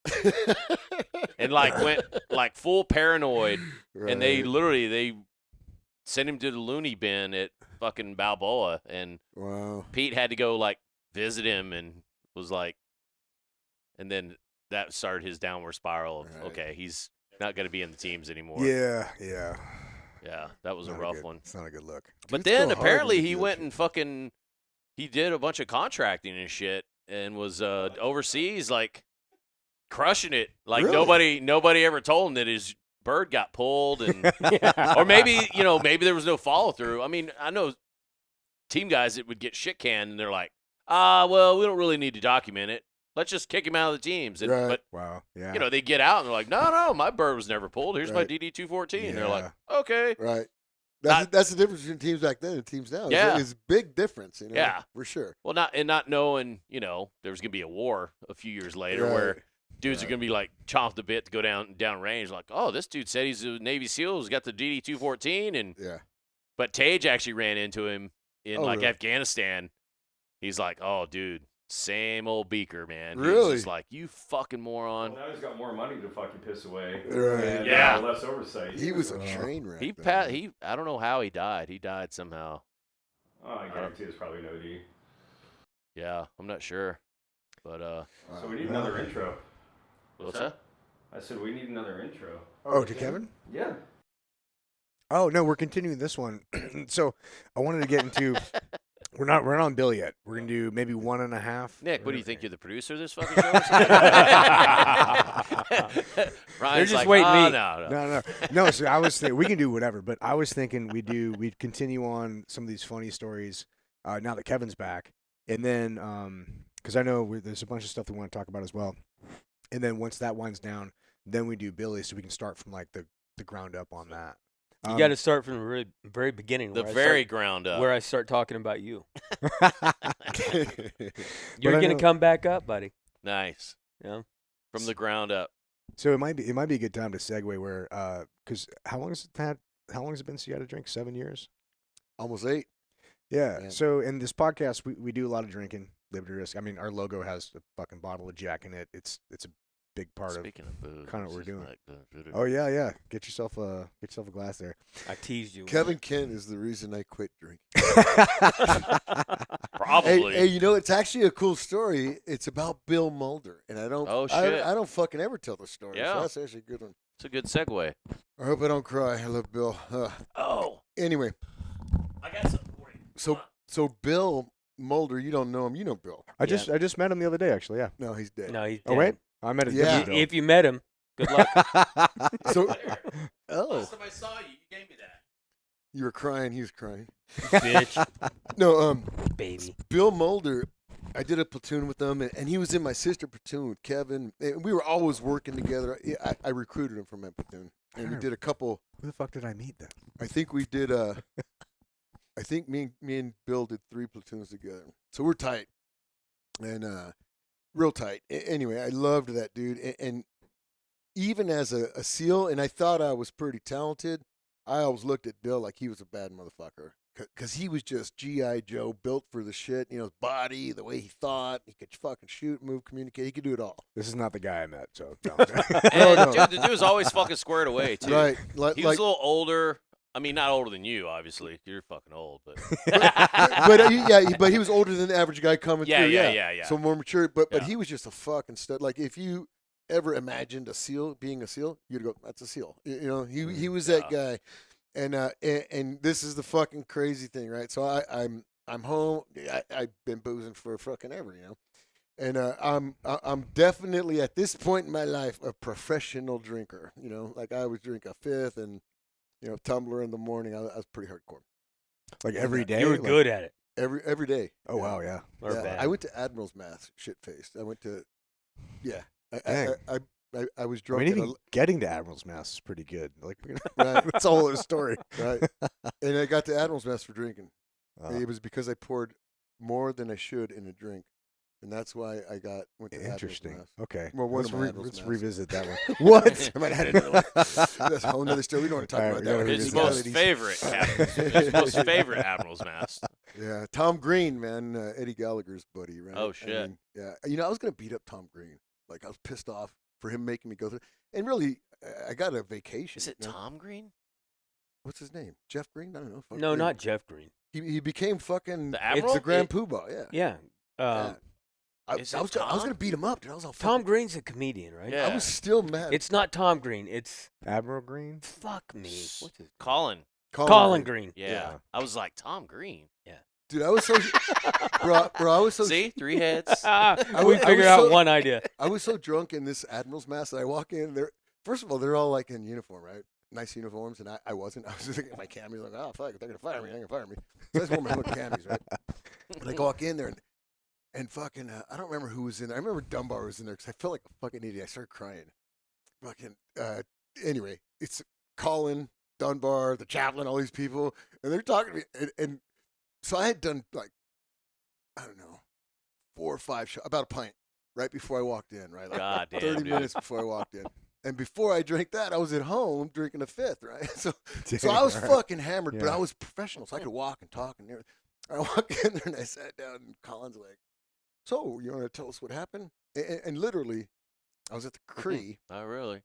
and like went like full paranoid. And they Right. literally they sent him to the loony bin at fucking Balboa, and Wow. Pete had to go like visit him and was like, and then that started his downward spiral of Right. okay, he's not going to be in the teams anymore. Yeah. Yeah, that was a Not rough good- one. It's not a good look. But Dudes go then hard apparently when they he do that went shit. and fucking he did a bunch of contracting and shit and was overseas like crushing it. Like Really? nobody ever told him that his bird got pulled and or maybe there was no follow through. I mean, I know team guys that would get shit canned and they're like, well, we don't really need to document it. Let's just kick him out of the teams. And, Right. But Wow. Yeah. they get out and they're like, no, my bird was never pulled. Here's my Right. DD-214. They're like, Yeah. okay. Right. Not- That's the difference between teams back then and teams now. Yeah. It's a big difference, Yeah. for sure. Well, not knowing, there was gonna be a war a few years later Right. where dudes are Right. gonna be like chomped the bit to go down range. Like, oh, this dude said he's a Navy SEAL, he's got the DD-214, Yeah. but Tage actually ran into him in Oh, really? Afghanistan. He's like, oh, dude, same old Beaker, man. He's Really? just like, you fucking moron. Well, now he's got more money to fucking piss away. Right. And, Yeah. less oversight. He was a train wreck. He I don't know how he died. He died somehow. Oh, I guarantee it's probably no D. Yeah, I'm not sure, but So we need another intro. what's that? I said we need another intro. Oh, to Kevin? Yeah. Oh no, we're continuing this one. So I wanted to get into. We're not on Bill yet. We're gonna do maybe 1.5. Nick, what do you think? You're the producer of this fucking show? Ryan's just like, waiting "Oh, me." No. So I was thinking we can do whatever, but I was thinking we'd continue on some of these funny stories now that Kevin's back, and then because I know there's a bunch of stuff we want to talk about as well, and then once that winds down, then we do Billy, so we can start from like the ground up on that. You got to start from the really, very beginning. The where I very start, ground up. where I start talking about you. But You're I gonna know- come back up, buddy. Nice. Yeah. From the ground up. So it might be a good time to segue where because how long has it been since you had a drink? 7 years. Almost 8. Yeah. Man. So in this podcast, we do a lot of drinking. Liberty Risk. I mean, our logo has a fucking bottle of Jack in it. It's a big part Speaking of booze, kinda what we're it's doing. like the- Oh yeah. Get yourself a glass there. I teased you. Kevin Kent is the reason I quit drinking. Probably. Hey, you know, it's actually a cool story. It's about Bill Moulder, and I don't. Oh, shit. I don't fucking ever tell the story. Yeah. So that's actually a good one. It's a good segue. I hope I don't cry. I love Bill. Oh, Anyway, I got something for you. so Bill Moulder, you don't know him. You know Bill. I just met him the other day actually. Yeah. No, he's dead. No, he's Oh wait, dead. I met a Yeah. different If you met him, good luck. So, Last oh, time I saw you, you gave me that. you were crying. He was crying. Bitch, No, baby. Bill Moulder, I did a platoon with him, and he was in my sister platoon with Kevin. And we were always working together. I recruited him from my platoon, and we did a couple. Who the fuck did I meet then? I think we did. I think me and Bill did 3 platoons together, so we're tight, and real tight. Anyway, I loved that dude, and even as a SEAL, and I thought I was pretty talented. I always looked at Bill like he was a bad motherfucker. Because he was just G.I. Joe, built for the shit. You know, his body, the way he thought. He could fucking shoot, move, communicate. He could do it all. This is not the guy I met. So And dude, the dude was always fucking squared away too. Right. He was a little older. I mean, not older than you, obviously. You're fucking old, but but he was older than the average guy coming through. yeah. So more mature. But Yeah. he was just a fucking stud. Like, if you ever imagined a SEAL being a SEAL, you'd go, that's a SEAL. You know, he was that guy. And this is the fucking crazy thing, right? So I'm home. I've been boozing for fucking ever, you know. And I'm definitely at this point in my life a professional drinker. You know, like I would drink a fifth and, you know, tumbler in the morning. I was pretty hardcore. like every day. You were like, good at it. Every day. Oh wow, yeah. Or Yeah, bad. I went to Admiral's Mass, shit faced. I went to, yeah. Dang. I was I drunk. mean, at even getting to Admiral's Mass is pretty good. Like, Right. that's a whole other story. right. And I got to Admiral's Mass for drinking. It Uh, was because I poured more than I should in a drink, and that's why I went to interesting. Admiral's Mass. Okay. Well, one let's of my Admiral's let's Mass. revisit that one. What? I might have had another one. That's a whole nother story. We don't want to talk All about right, we that. gotta his revisit most favorite, his most favorite Admiral's Mass. Yeah, Tom Green, man, Eddie Gallagher's buddy, right? Oh, shit. Yeah, you know, I was gonna beat up Tom Green. Like, I was pissed off for him making me go through. And really, I got a vacation. Is it you know? Tom Green? What's his name? Jeff Green? I don't know. Fuck No, Green. not Jeff Green. He became fucking The Admiral? the Grand Poobah. Yeah. Yeah. Yeah. I Is was it gonna Tom? beat him up, dude. I was all Tom fucking- Green's a comedian, right? Yeah. I was still mad. It's not Tom Green. It's Admiral Green. fuck me. What's his Colin. Colin Green. Yeah. Yeah. I was like, Tom Green. Dude, I was so bro, I was so See? 3 heads. we I figured was out so- one idea. I was so drunk in this Admiral's Mass that I walk in there. First of all, they're all like in uniform, right? Nice uniforms, and I wasn't. I was just looking at my camis like, oh fuck, they're gonna fire me. They're gonna fire me. So I just wore my little camis, right? And I walk in there and fucking, I don't remember who was in there. I remember Dunbar was in there because I felt like a fucking idiot. I started crying. Fucking. Anyway, it's Colin, Dunbar, the chaplain, all these people, and they're talking to me, and so I had done like, I don't know, 4 or 5 shots, about a pint, right before I walked in, right? Like God damn, 30 dude. minutes before I walked in. And before I drank that, I was at home drinking a fifth, right? So I was fucking hammered, but Yeah. I was professional, so I could walk and talk and everything. I walked in there and I sat down, and Colin's like, "So, you want to tell us what happened?" And literally, I was at the Cree. Not really.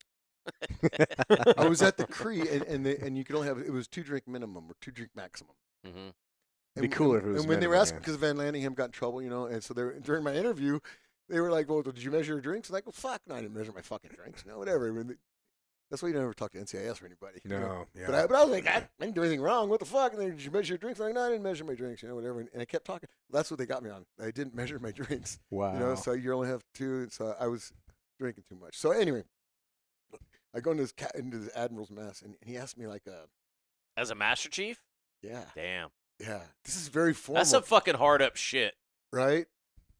I was at the Cree, and you could only have, it was 2 drink minimum or 2 drink maximum. Mm-hmm. Be cooler if it was And when they were minimum, asking yeah. because Van Landingham got in trouble, you know, and so they were, during my interview, they were like, "Well, did you measure your drinks?" And I go, "Fuck, no, I didn't measure my fucking drinks. No, whatever." I mean, that's why you never talk to NCIS or anybody. you know? No, yeah. But I was like, I didn't do anything wrong. What the fuck? And then, "Did you measure your drinks?" I'm like, "No, I didn't measure my drinks." You know, whatever. And I kept talking. That's what they got me on. I didn't measure my drinks. Wow. You know, so you only have 2. So I was drinking too much. So anyway, I go into this Admiral's Mass, and he asked me like, As a Master Chief? yeah, Damn. this is very formal, That's some fucking hard up shit. right?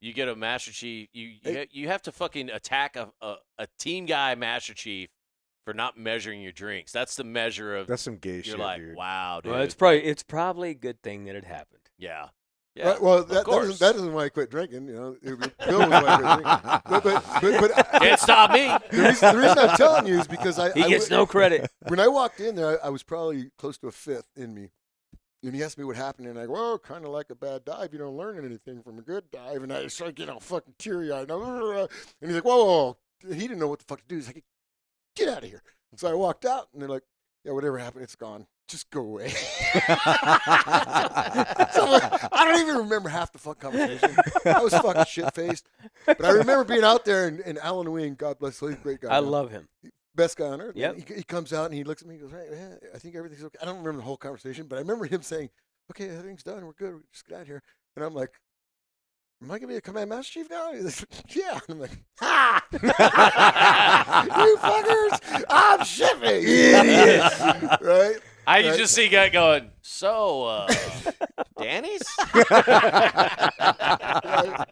You get a Master Chief. You Hey. you have to fucking attack a team guy Master Chief for not measuring your drinks. That's the measure of. That's some gay You're shit, like, dude. wow, dude. Well, it's probably a good thing that it happened. Yeah. Yeah. Well, of that course. isn't why I quit drinking. Bill was why I quit drinking. But Can't stop me. the reason I'm telling you is because He gets no credit. when I walked in there, I was probably close to a fifth in me. And he asked me what happened, and I go, well, kind of like a bad dive. You don't learn anything from a good dive. And I started getting all fucking teary-eyed. And he's like, whoa. And he didn't know what the fuck to do. He's like, get out of here. So I walked out, and they're like, yeah, whatever happened, it's gone. Just go away. So I don't even remember half the fuck conversation. I was fucking shit-faced. But I remember being out there, and Alan Wing, God bless him, he's a great guy. I man. love him. Best guy on earth. Yep. He comes out and he looks at me and goes, right, yeah, I think everything's okay. I don't remember the whole conversation, but I remember him saying, okay, everything's done. We're good. We're just get out of here. And I'm like, am I going to be a command master chief now? He's like, yeah. And I'm like, ha! You fuckers! I'm shipping! Idiots! Right? I Right. just see guy going, so, Danny's? Right.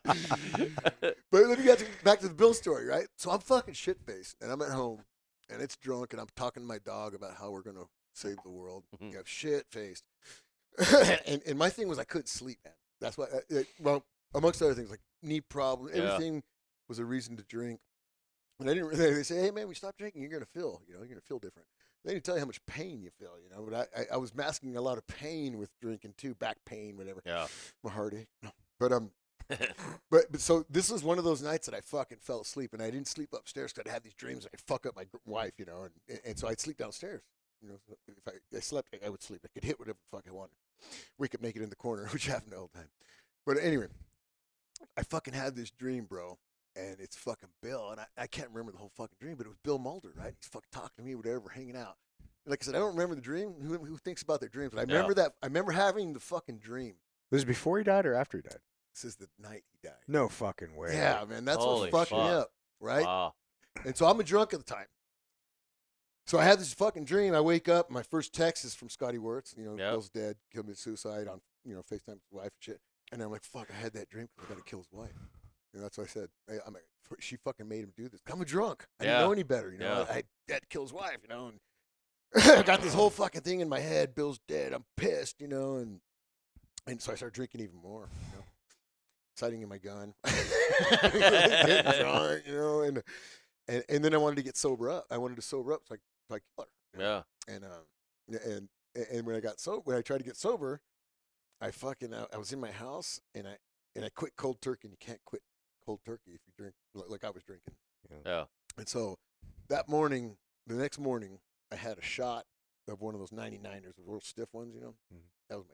But let me get back to the Bill story, right? So I'm fucking shit-faced, and I'm at home, and it's drunk, and I'm talking to my dog about how we're going to save the world. You have shit-faced. and my thing was I couldn't sleep, man. That's why, well, amongst other things, like knee problem, Yeah. everything was a reason to drink. And I didn't really, they say, hey, man, we stop drinking, you're going to feel, you're going to feel different. They didn't tell you how much pain you feel, but I was masking a lot of pain with drinking too, back pain, whatever. Yeah. My heartache. But so this was one of those nights that I fucking fell asleep, and I didn't sleep upstairs because I'd have these dreams I'd fuck up my wife, and so I'd sleep downstairs. So if I slept, I would sleep. I could hit whatever the fuck I wanted. Wake up naked in the corner, which happened all the time. But anyway, I fucking had this dream, bro, and it's fucking Bill, and I can't remember the whole fucking dream, but it was Bill Moulder, right? He's fucking talking to me, whatever, hanging out. Like I said, I don't remember the dream. Who thinks about their dreams? But I remember that. I remember having the fucking dream. This is before he died or after he died? This is the night he died. No fucking way. Yeah, man, that's Holy what's fucking me fuck. up, right? Wow. And so I'm a drunk at the time. So I had this fucking dream. I wake up. My first text is from Scotty Wirtz. Yep. Bill's dead, committed suicide on FaceTime with his wife and shit. And I'm like, fuck, I had that dream because I got to kill his wife. That's what I said. I'm like, she fucking made him do this. I'm a drunk. I didn't Yeah. know any better. Yeah. I had to kill his wife. And I got this whole fucking thing in my head. Bill's dead. I'm pissed. And so I started drinking even more. Sighting in my gun. Getting drunk, and then I wanted to get sober up. I wanted to sober up so I kill her. Yeah. And when I tried to get sober, I was in my house and I quit cold turkey. And you can't quit cold turkey if you drink like I was drinking. Yeah. And so the next morning, I had a shot of one of those 99ers, the real stiff ones. That was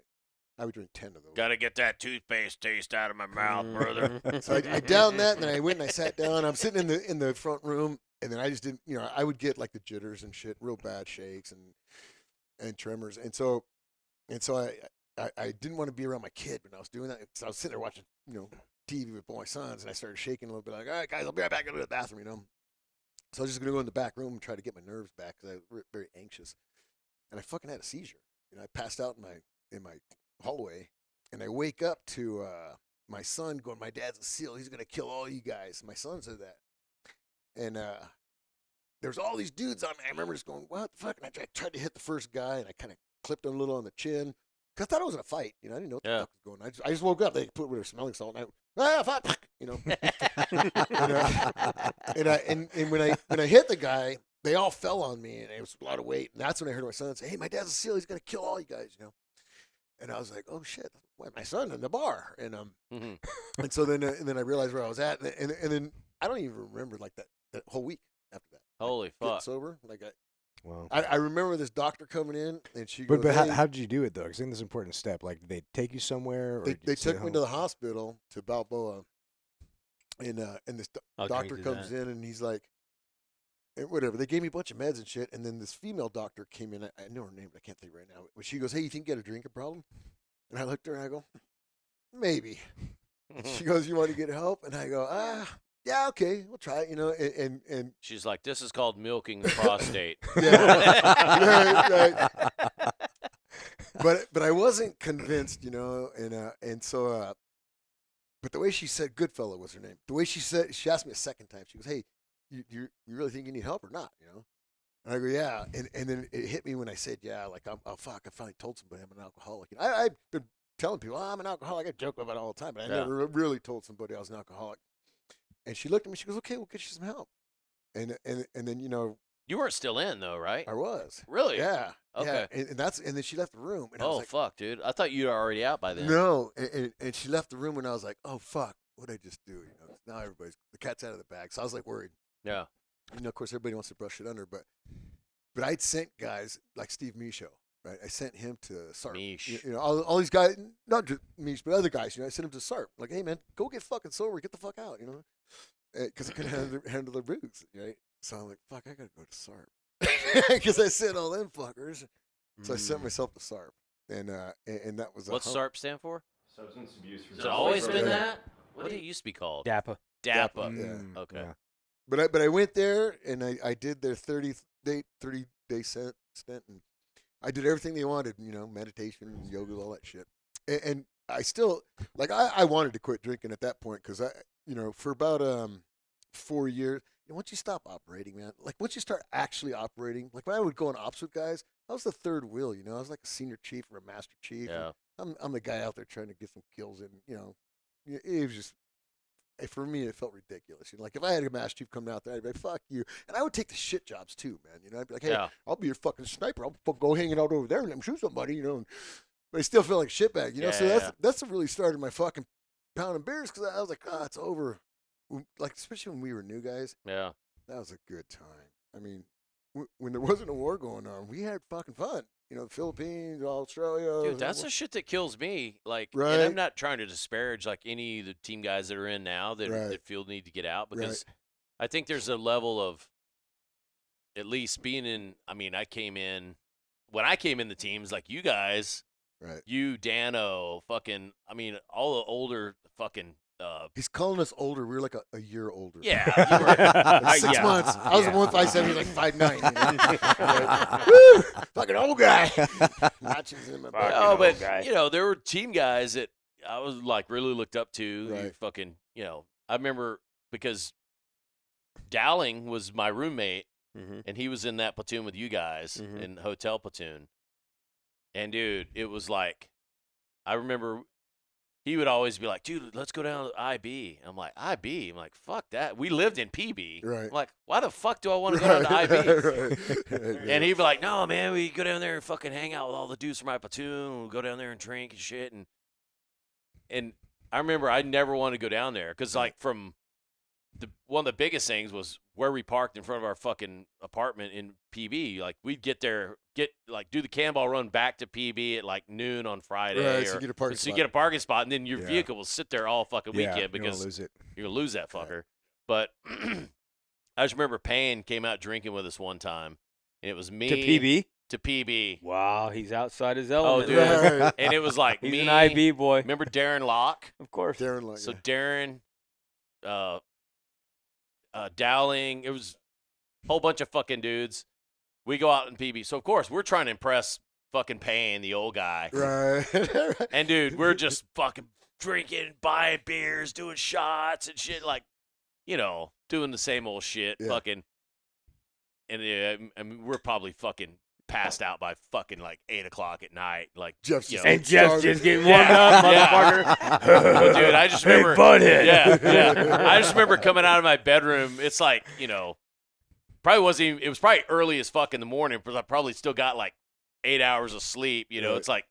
I would drink 10 of those. Got to get that toothpaste taste out of my mouth, brother. So I downed that, and then I went and I sat down. I'm sitting in the front room, and then I just didn't, I would get like the jitters and shit, real bad shakes and tremors, and so I didn't want to be around my kid when I was doing that. So I was sitting there watching, TV with both my sons, and I started shaking a little bit, like, all right, guys, I'll be right back. I'll go to the bathroom, So I was just gonna go in the back room and try to get my nerves back because I was very anxious, and I fucking had a seizure. I passed out in my hallway, and I wake up to my son going, my dad's a SEAL, he's gonna kill all you guys. My son said that, and there's all these dudes on me. I remember just going, what the fuck? And I tried to hit the first guy, and I kind of clipped him a little on the chin because I thought it was in a fight. I didn't know what the fuck was going on. I just woke up. They put with smelling salt, and fuck, and when I hit the guy, they all fell on me, and it was a lot of weight. And that's when I heard my son say, hey, my dad's a SEAL, he's gonna kill all you guys, And I was like, oh shit, my son in the bar, and and so then I realized where I was at, and then I don't even remember like that whole week after that. Holy Getting fuck. sober, like Wow. I remember this doctor coming in, and she But goes, how, hey, how did you do it though? Because I think this is an important step. Like, did they take you somewhere? Or they did you sit took at me home? to the hospital to Balboa, and this I'll doctor drink to comes that. in, and he's like, whatever. They gave me a bunch of meds and shit, and then this female doctor came in. I know her name, but I can't think right now. But she goes, hey, you think you got a drinking problem? And I looked at her and I go, maybe. She goes, you want to get help? And I go, yeah, okay, we'll try it, and She's like, this is called milking the prostate. yeah, right. But I wasn't convinced, and so, but the way she said Goodfellow was her name. The way she asked me a second time. She goes, hey, you really think you need help or not? And I go, yeah. And then it hit me when I said, yeah, like, oh, fuck, I finally told somebody I'm an alcoholic. I've been telling people, I'm an alcoholic. I joke about it all the time, but I Yeah. never really told somebody I was an alcoholic. And she looked at me. She goes, "Okay, we'll get you some help." And then You weren't still in though, right? I was. Really? Yeah. Okay. Yeah. And then she left the room. And I was Oh like, fuck, dude! I thought you were already out by then. no. And she left the room, and I was like, oh fuck, what'd I just do? Now the cat's out of the bag. So I was like worried. Yeah. Of course, everybody wants to brush it under, but I'd sent guys like Steve Michaud, right? I sent him to SARP. Mish. All these guys, not just Mish, but other guys. I sent him to SARP. Like, hey man, go get fucking sober, get the fuck out, because I couldn't handle the booze, right? So I'm like, fuck, I gotta go to SARP because I sent all them fuckers. So I sent myself to SARP, and that was What's SARP stand for? Substance abuse. Has it always been Yeah. that? What did it used to be called? DAPA. DAPA. Yeah. Okay. Yeah. But I went there and I did their 30-day stint, and I did everything they wanted, meditation, yoga, all that shit. And I still I wanted to quit drinking at that point because for about 4 years. Once you stop operating, man, like once you start actually operating, like when I would go on ops with guys, I was the third wheel, I was like a senior chief or a master chief. Yeah. I'm the guy out there trying to get some kills in, it was just, for me, it felt ridiculous. Like if I had a master chief coming out there, I'd be like, fuck you. And I would take the shit jobs too, man. I'd be like, hey, Yeah. I'll be your fucking sniper. I'll go hanging out over there and let him shoot somebody, but I still feel like a shitbag, So that's what really started my fucking pounding beers because I was like, it's over. Like, especially when we were new guys. Yeah. That was a good time. I mean, when there wasn't a war going on, we had fucking fun. The Philippines, Australia. Dude, that's the shit that kills me. Like, Right. and I'm not trying to disparage like any of the team guys that are in now that Right. that feel the need to get out because I think there's a level of at least being in. I mean, when I came in the teams, like you guys, Right. you, Dano, fucking. I mean, all the older fucking. He's calling us older. We were like a year older. Yeah, you were, Like 6 yeah. months. I was 157. He's like 5'9". Woo! Fucking old guy. Notches in my back. Oh, but guy. there were team guys that I was like really looked up to. You Right. fucking, I remember because Dowling was my roommate, Mm-hmm. and he was in that platoon with you guys Mhm. in hotel platoon. And dude, it was like, I remember he would always be like, dude, let's go down to IB. I'm like, IB? I'm like, fuck that. We lived in PB. Right. I'm like, why the fuck do I want to go down to IB? Right. And he'd be like, no, man, we go down there and fucking hang out with all the dudes from my platoon. We'll go down there and drink and shit. And I remember I never wanted to go down there because, like, from one of the biggest things was where we parked in front of our fucking apartment in PB. Like, we'd get there, do the cannonball run back to PB at, like, noon on Friday. Right, so you get a parking so you spot. get a parking spot, and then your Yeah. vehicle will sit there all fucking weekend you're gonna because lose it. you're going to lose that fucker. But I just remember Payne came out drinking with us one time, and it was me. To PB? To PB. Wow, he's outside his Oh, element. dude. Right. And it was like He's me. an IB boy. Remember Darren Locke? Of course. Darren, like, So Darren, Dowling, it was a whole bunch of fucking dudes. We go out in PB. So, of course, we're trying to impress fucking Payne, the old guy. right. And, dude, we're just fucking drinking, buying beers, doing shots and shit, like, doing the same old shit, Yeah. fucking. And I mean, we're probably fucking passed out by fucking like 8 o'clock at night. Like, Jeff's you just know. And Jeff's just getting warmed Yeah, up, yeah. motherfucker. Well, dude, I just remember. Hey, butthead. Yeah. I just remember coming out of my bedroom. It's like, probably wasn't even, it was probably early as fuck in the morning because I probably still got like 8 hours of sleep. Right. It's like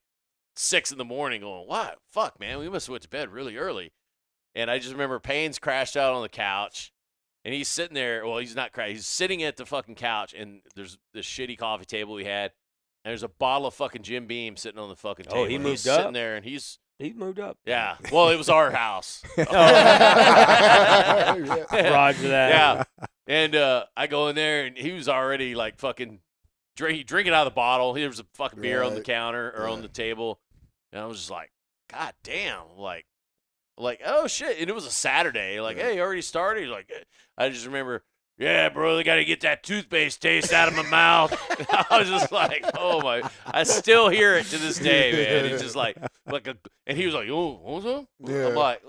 6 in the morning going, what? Fuck, man, we must have went to bed really early. And I just remember Payne's crashed out on the couch. And he's sitting there. Well, he's not crashed. He's sitting at the fucking couch. And there's this shitty coffee table we had. And there's a bottle of fucking Jim Beam sitting on the fucking table. Oh, he And moved he's up? sitting there and he's, He moved up. yeah. Well, it was our house. Roger that. Yeah. And I go in there, and he was already, like, fucking drinking out of the bottle. There was a fucking beer on the Right. counter or on Right. the table. And I was just like, God damn. Like, oh, shit. And it was a Saturday. Like, Yeah. hey, you already started? Like, I just remember, yeah, bro, they got to get that toothpaste taste out of my mouth. I was just like, oh, my. I still hear it to this day, man. It's just like and he was like, oh, what's up? Yeah. I'm like,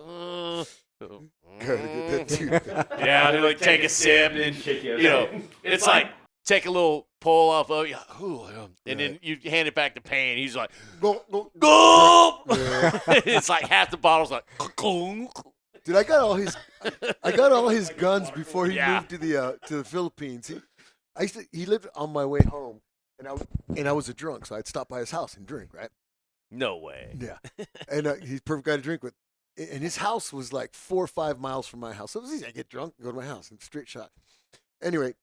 Gotta get that toothpaste. yeah, they like take a sip and kick you it's like take a little pull off of you, and then you hand it back to Payne. He's like, Go. it's like half the bottle's like, Dude, I got all his guns before he moved to the Philippines. He lived on my way home, and I was a drunk, so I'd stop by his house and drink, right? no way. Yeah, and he's a perfect guy to drink with. And his house was like 4 or 5 miles from my house, so it was easy. I get drunk and go to my house, and straight shot. Anyway,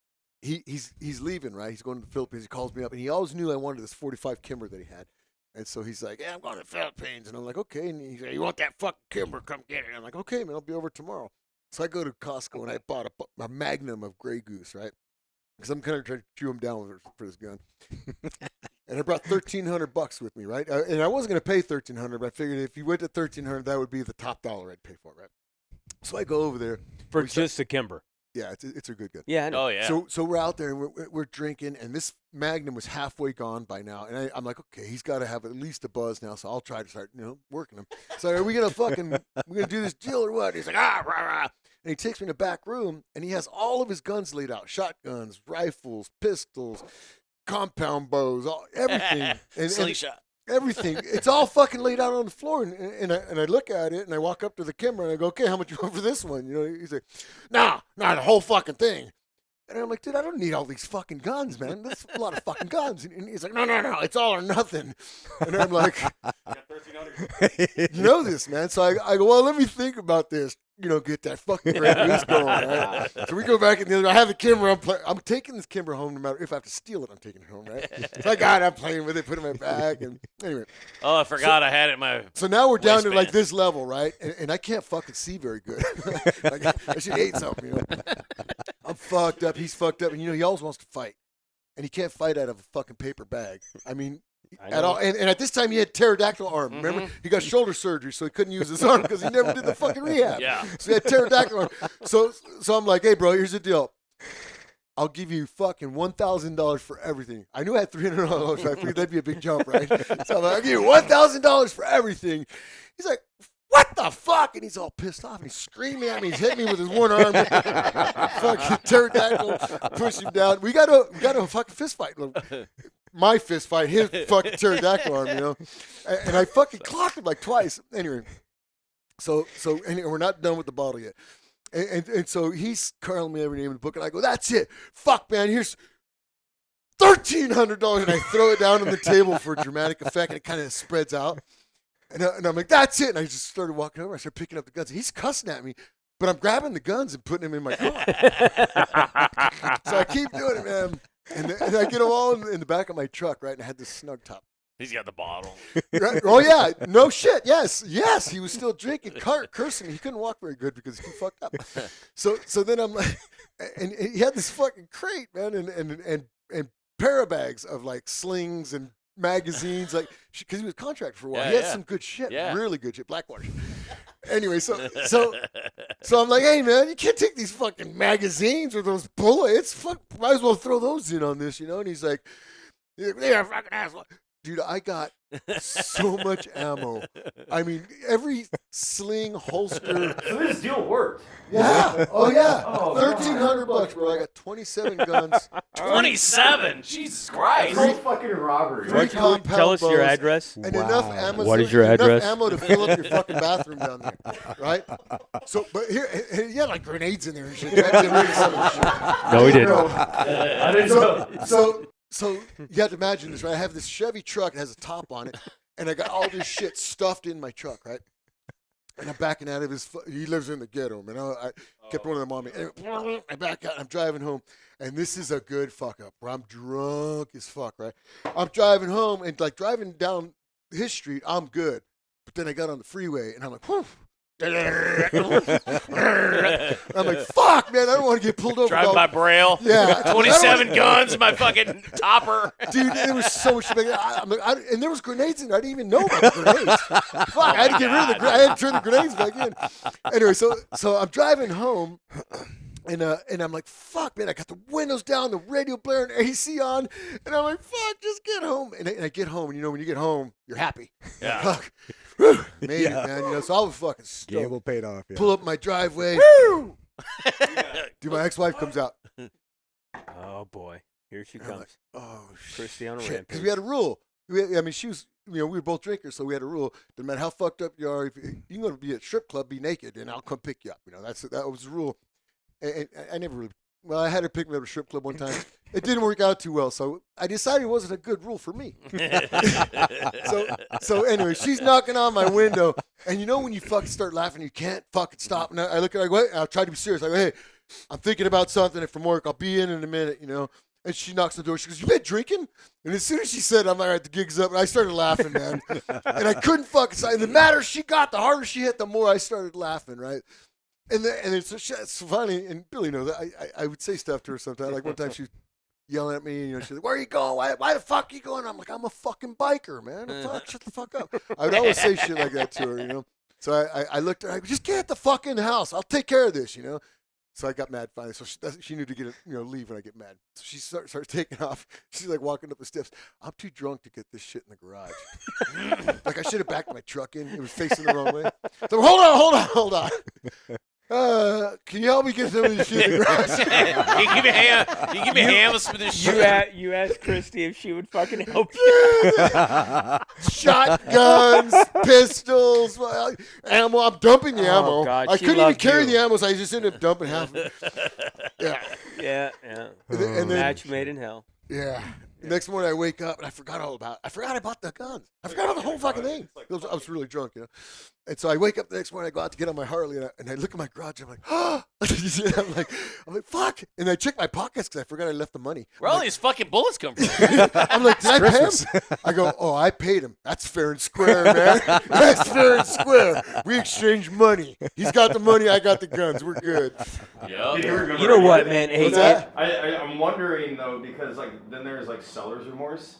he's leaving, right? He's going to the Philippines. He calls me up, and he always knew I wanted this 45 Kimber that he had. And so he's like, I'm going to the Philippines. And I'm like, okay. And he's like, you want that fucking Kimber? Come get it. And I'm like, okay, man, I'll be over tomorrow. So I go to Costco, and I bought a Magnum of Grey Goose, right? Because I'm kind of trying to chew him down for this gun. And I brought $1,300 with me, right? And I wasn't going to pay $1,300, but I figured if you went to $1,300, that would be the top dollar I'd pay for it, right? So I go over there. For just a Kimber. Yeah, it's a good gun. Yeah, I know. Oh yeah. So we're out there and we're drinking, and this Magnum was halfway gone by now, and I'm like, okay, he's got to have at least a buzz now, so I'll try to start working him. So are we gonna do this deal or what? He's like rah, rah. And he takes me in the back room, and he has all of his guns laid out: shotguns, rifles, pistols, compound bows, everything. And Slingshot. everything. It's all fucking laid out on the floor, and I look at it, and I walk up to the Kimber, and I go, okay, how much you want for this one? He's like, nah, not the whole fucking thing. And I'm like, dude, I don't need all these fucking guns, man. That's a lot of fucking guns. And he's like, no, it's all or nothing. And I'm like, you know this, man. So I go, well, let me think about this. Get that fucking Grey Goose going, right? So we go back in the other. I have the Kimber. I'm taking this Kimber home no matter if I have to steal it. I'm taking it home, right? So I got it. I'm playing with it, put it in my bag, and anyway. Oh, I forgot I had it in my. So now we're down to waistband. like this level, right? And I can't fucking see very good. Like, I should eat something, I'm fucked up. He's fucked up, and he always wants to fight, and he can't fight out of a fucking paper bag. I mean. At all, and at this time he had pterodactyl arm. Remember, he got shoulder surgery, so he couldn't use his arm because he never did the fucking rehab. Yeah. So he had pterodactyl arm. So I'm like, hey, bro, here's the deal. I'll give you fucking $1,000 for everything. I knew I had $300, so I figured that'd be a big jump, right? So I'm like, I'll give you $1,000 for everything. He's like, what the fuck? And he's all pissed off. And he's screaming at me. He's hitting me with his one arm. Fucking pterodactyl, push him down. We got a fucking fist fight. My fist fight, his fucking pterodactyl arm, and I fucking clocked him like twice. Anyway, so anyway, we're not done with the bottle yet, and so he's calling me every name in the book, and I go, that's it, fuck man, here's $1,300, and I throw it down on the table for dramatic effect, and it kind of spreads out, and I'm like, that's it, and I just started walking over, I started picking up the guns, he's cussing at me. But I'm grabbing the guns and putting them in my car. So I keep doing it, man. And I get them all in the back of my truck, right? And I had this snug top. He's got the bottle. Right? Oh, yeah. No shit. Yes. He was still drinking, cursing. He couldn't walk very good because he fucked up. So then I'm like, and he had this fucking crate, man, and parabags of like slings and magazines, like, because he was contracted for a while. Yeah, he had some good shit, really good shit, Blackwater. Anyway, so I'm like, hey man, you can't take these fucking magazines or those bullets. Fuck, might as well throw those in on this, And he's like, "You're a fucking asshole." Dude, I got so much ammo. I mean, every sling, holster. So this deal worked. Yeah. Oh yeah. Oh, $1,300, bro. I got 27 guns. 27. Jesus Christ. It's fucking robbery. 3 compound Tell us your bows, address. and enough ammo. What is your address? Enough ammo to fill up your fucking bathroom down there, right? So, but here, he had like grenades in there and shit. I had to get rid of some of the shit. No, he didn't. I didn't know. So you have to imagine this, right? I have this Chevy truck that has a top on it, and I got all this shit stuffed in my truck, right? And I'm backing out of he lives in the ghetto, man. I kept one of them on me. And I back out, I'm driving home, and this is a good fuck up where I'm drunk as fuck, right? I'm driving home, and like driving down his street, I'm good. But then I got on the freeway, and I'm like, whew. I'm like, fuck, man, I don't want to get pulled over. Driving by Braille. Yeah. 27 guns in my fucking topper. Dude, there was so much. And there was grenades in there. I didn't even know about the grenades. Fuck, I had to get rid of I had to turn the grenades back in. Anyway, so I'm driving home. And I'm like, fuck, man, I got the windows down, the radio blaring, AC on. And I'm like, fuck, just get home. And I get home, and when you get home, you're happy. Yeah. Fuck. Whew, made it, man. So I was fucking stoked. Gamble paid off. Yeah. Pull up my driveway. Woo! Dude, my ex-wife comes out. Oh boy. Here she And I'm comes. like, oh, Christy on a shit. rampage. Because we had a rule. I mean, she was, we were both drinkers, so we had a rule. No matter how fucked up you are, if you can go to be at a strip club, be naked, and I'll come pick you up. That was the rule. And I never really, well, I had her pick me up at a strip club one time. It didn't work out too well, so I decided it wasn't a good rule for me. So anyway, she's knocking on my window, and when you fucking start laughing, you can't fucking stop. And I look at her, I go, hey, I'll try to be serious. I go, hey, I'm thinking about something from work. I'll be in a minute, And she knocks on the door. She goes, you been drinking? And as soon as she said, I'm like, all right, the gig's up. And I started laughing, man. And I couldn't fucking stop. And the madder she got, the harder she hit, the more I started laughing, right? And it's funny. And Billy knows that. I would say stuff to her sometimes. Like one time she was yelling at me. She's like, where are you going? Why the fuck are you going? I'm like, I'm a fucking biker, man. Shut the fuck up. I would always say shit like that to her, So I looked at her. I go, just get the fuck in the house. I'll take care of this, So I got mad finally. So she knew to get leave when I get mad. So she starts taking off. She's like walking up the steps. I'm too drunk to get this shit in the garage. Like I should have backed my truck in. It was facing the wrong way. So hold on. Can you help me get some of this shit in the garage? Can you give me a hand with some of this shit? You asked Christy if she would fucking help you. Shotguns, pistols, ammo. I'm dumping the ammo. God, I she couldn't even loved carry you. the ammo, so I just ended up dumping half of it. Yeah. Yeah. And then, Match made in hell. yeah. The next morning I wake up and I forgot I bought the guns. I forgot about the whole fucking thing. I was really drunk, And so I wake up the next morning, I go out to get on my Harley, and I look at my garage, I'm like, oh! I'm like, fuck! And I check my pockets because I forgot I left the money. Where all these fucking bullets come from? I'm like, did I pay him? I go, oh, I paid him. That's fair and square, man. That's fair and square. We exchanged money. He's got the money, I got the guns. We're good. Yep. You know what, man? Hey, What's that? I'm wondering though, because then there's seller's remorse,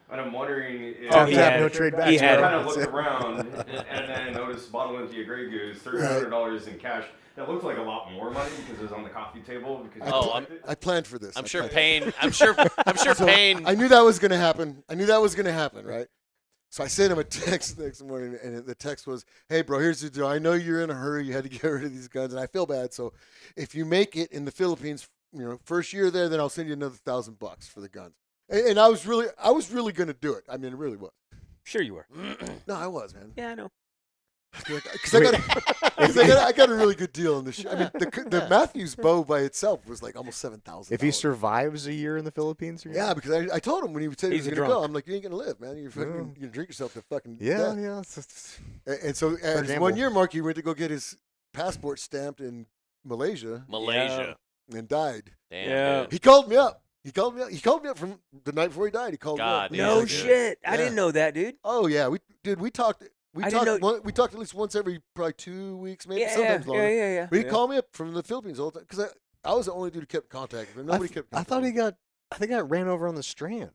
and I'm wondering if Oh, he had no trade backs. he had I kind of looked around and then noticed bottle empty of Grey Goose, $300 in cash. That looked like a lot more money because it was on the coffee table. Because I planned for this. I'm sure Payne. Payne. I knew that was going to happen. Right? So I sent him a text the next morning, and the text was, hey, bro, here's the deal. I know you're in a hurry. You had to get rid of these guns, and I feel bad. So if you make it in the Philippines, first year there, then I'll send you another $1,000 for the guns. And I was really going to do it. I mean, it really was. Sure you were. No, I was, man. Yeah, I know. Because I got a really good deal on this shit. I mean, the Matthews bow by itself was like almost $7,000. If he survives a year in the Philippines, yeah, because I told him when he said he was He's a going to go, drunk. I'm like, you ain't going to live, man. You're going to drink yourself to fucking yeah. death. And so at example. 1 year mark, he went to go get his passport stamped in Malaysia and died. Damn. Yeah. He called me up. He called me up from the night before he died. He called God, me dude. up. No He's shit. I Yeah. didn't know that, dude. Oh yeah, we talked. I didn't know- We talked at least once every probably 2 weeks, maybe Yeah, sometimes longer. yeah. But he'd call me up from the Philippines all the time because I was the only dude who kept contact with him. Nobody kept. I thought he got. I think I ran over on the Strand.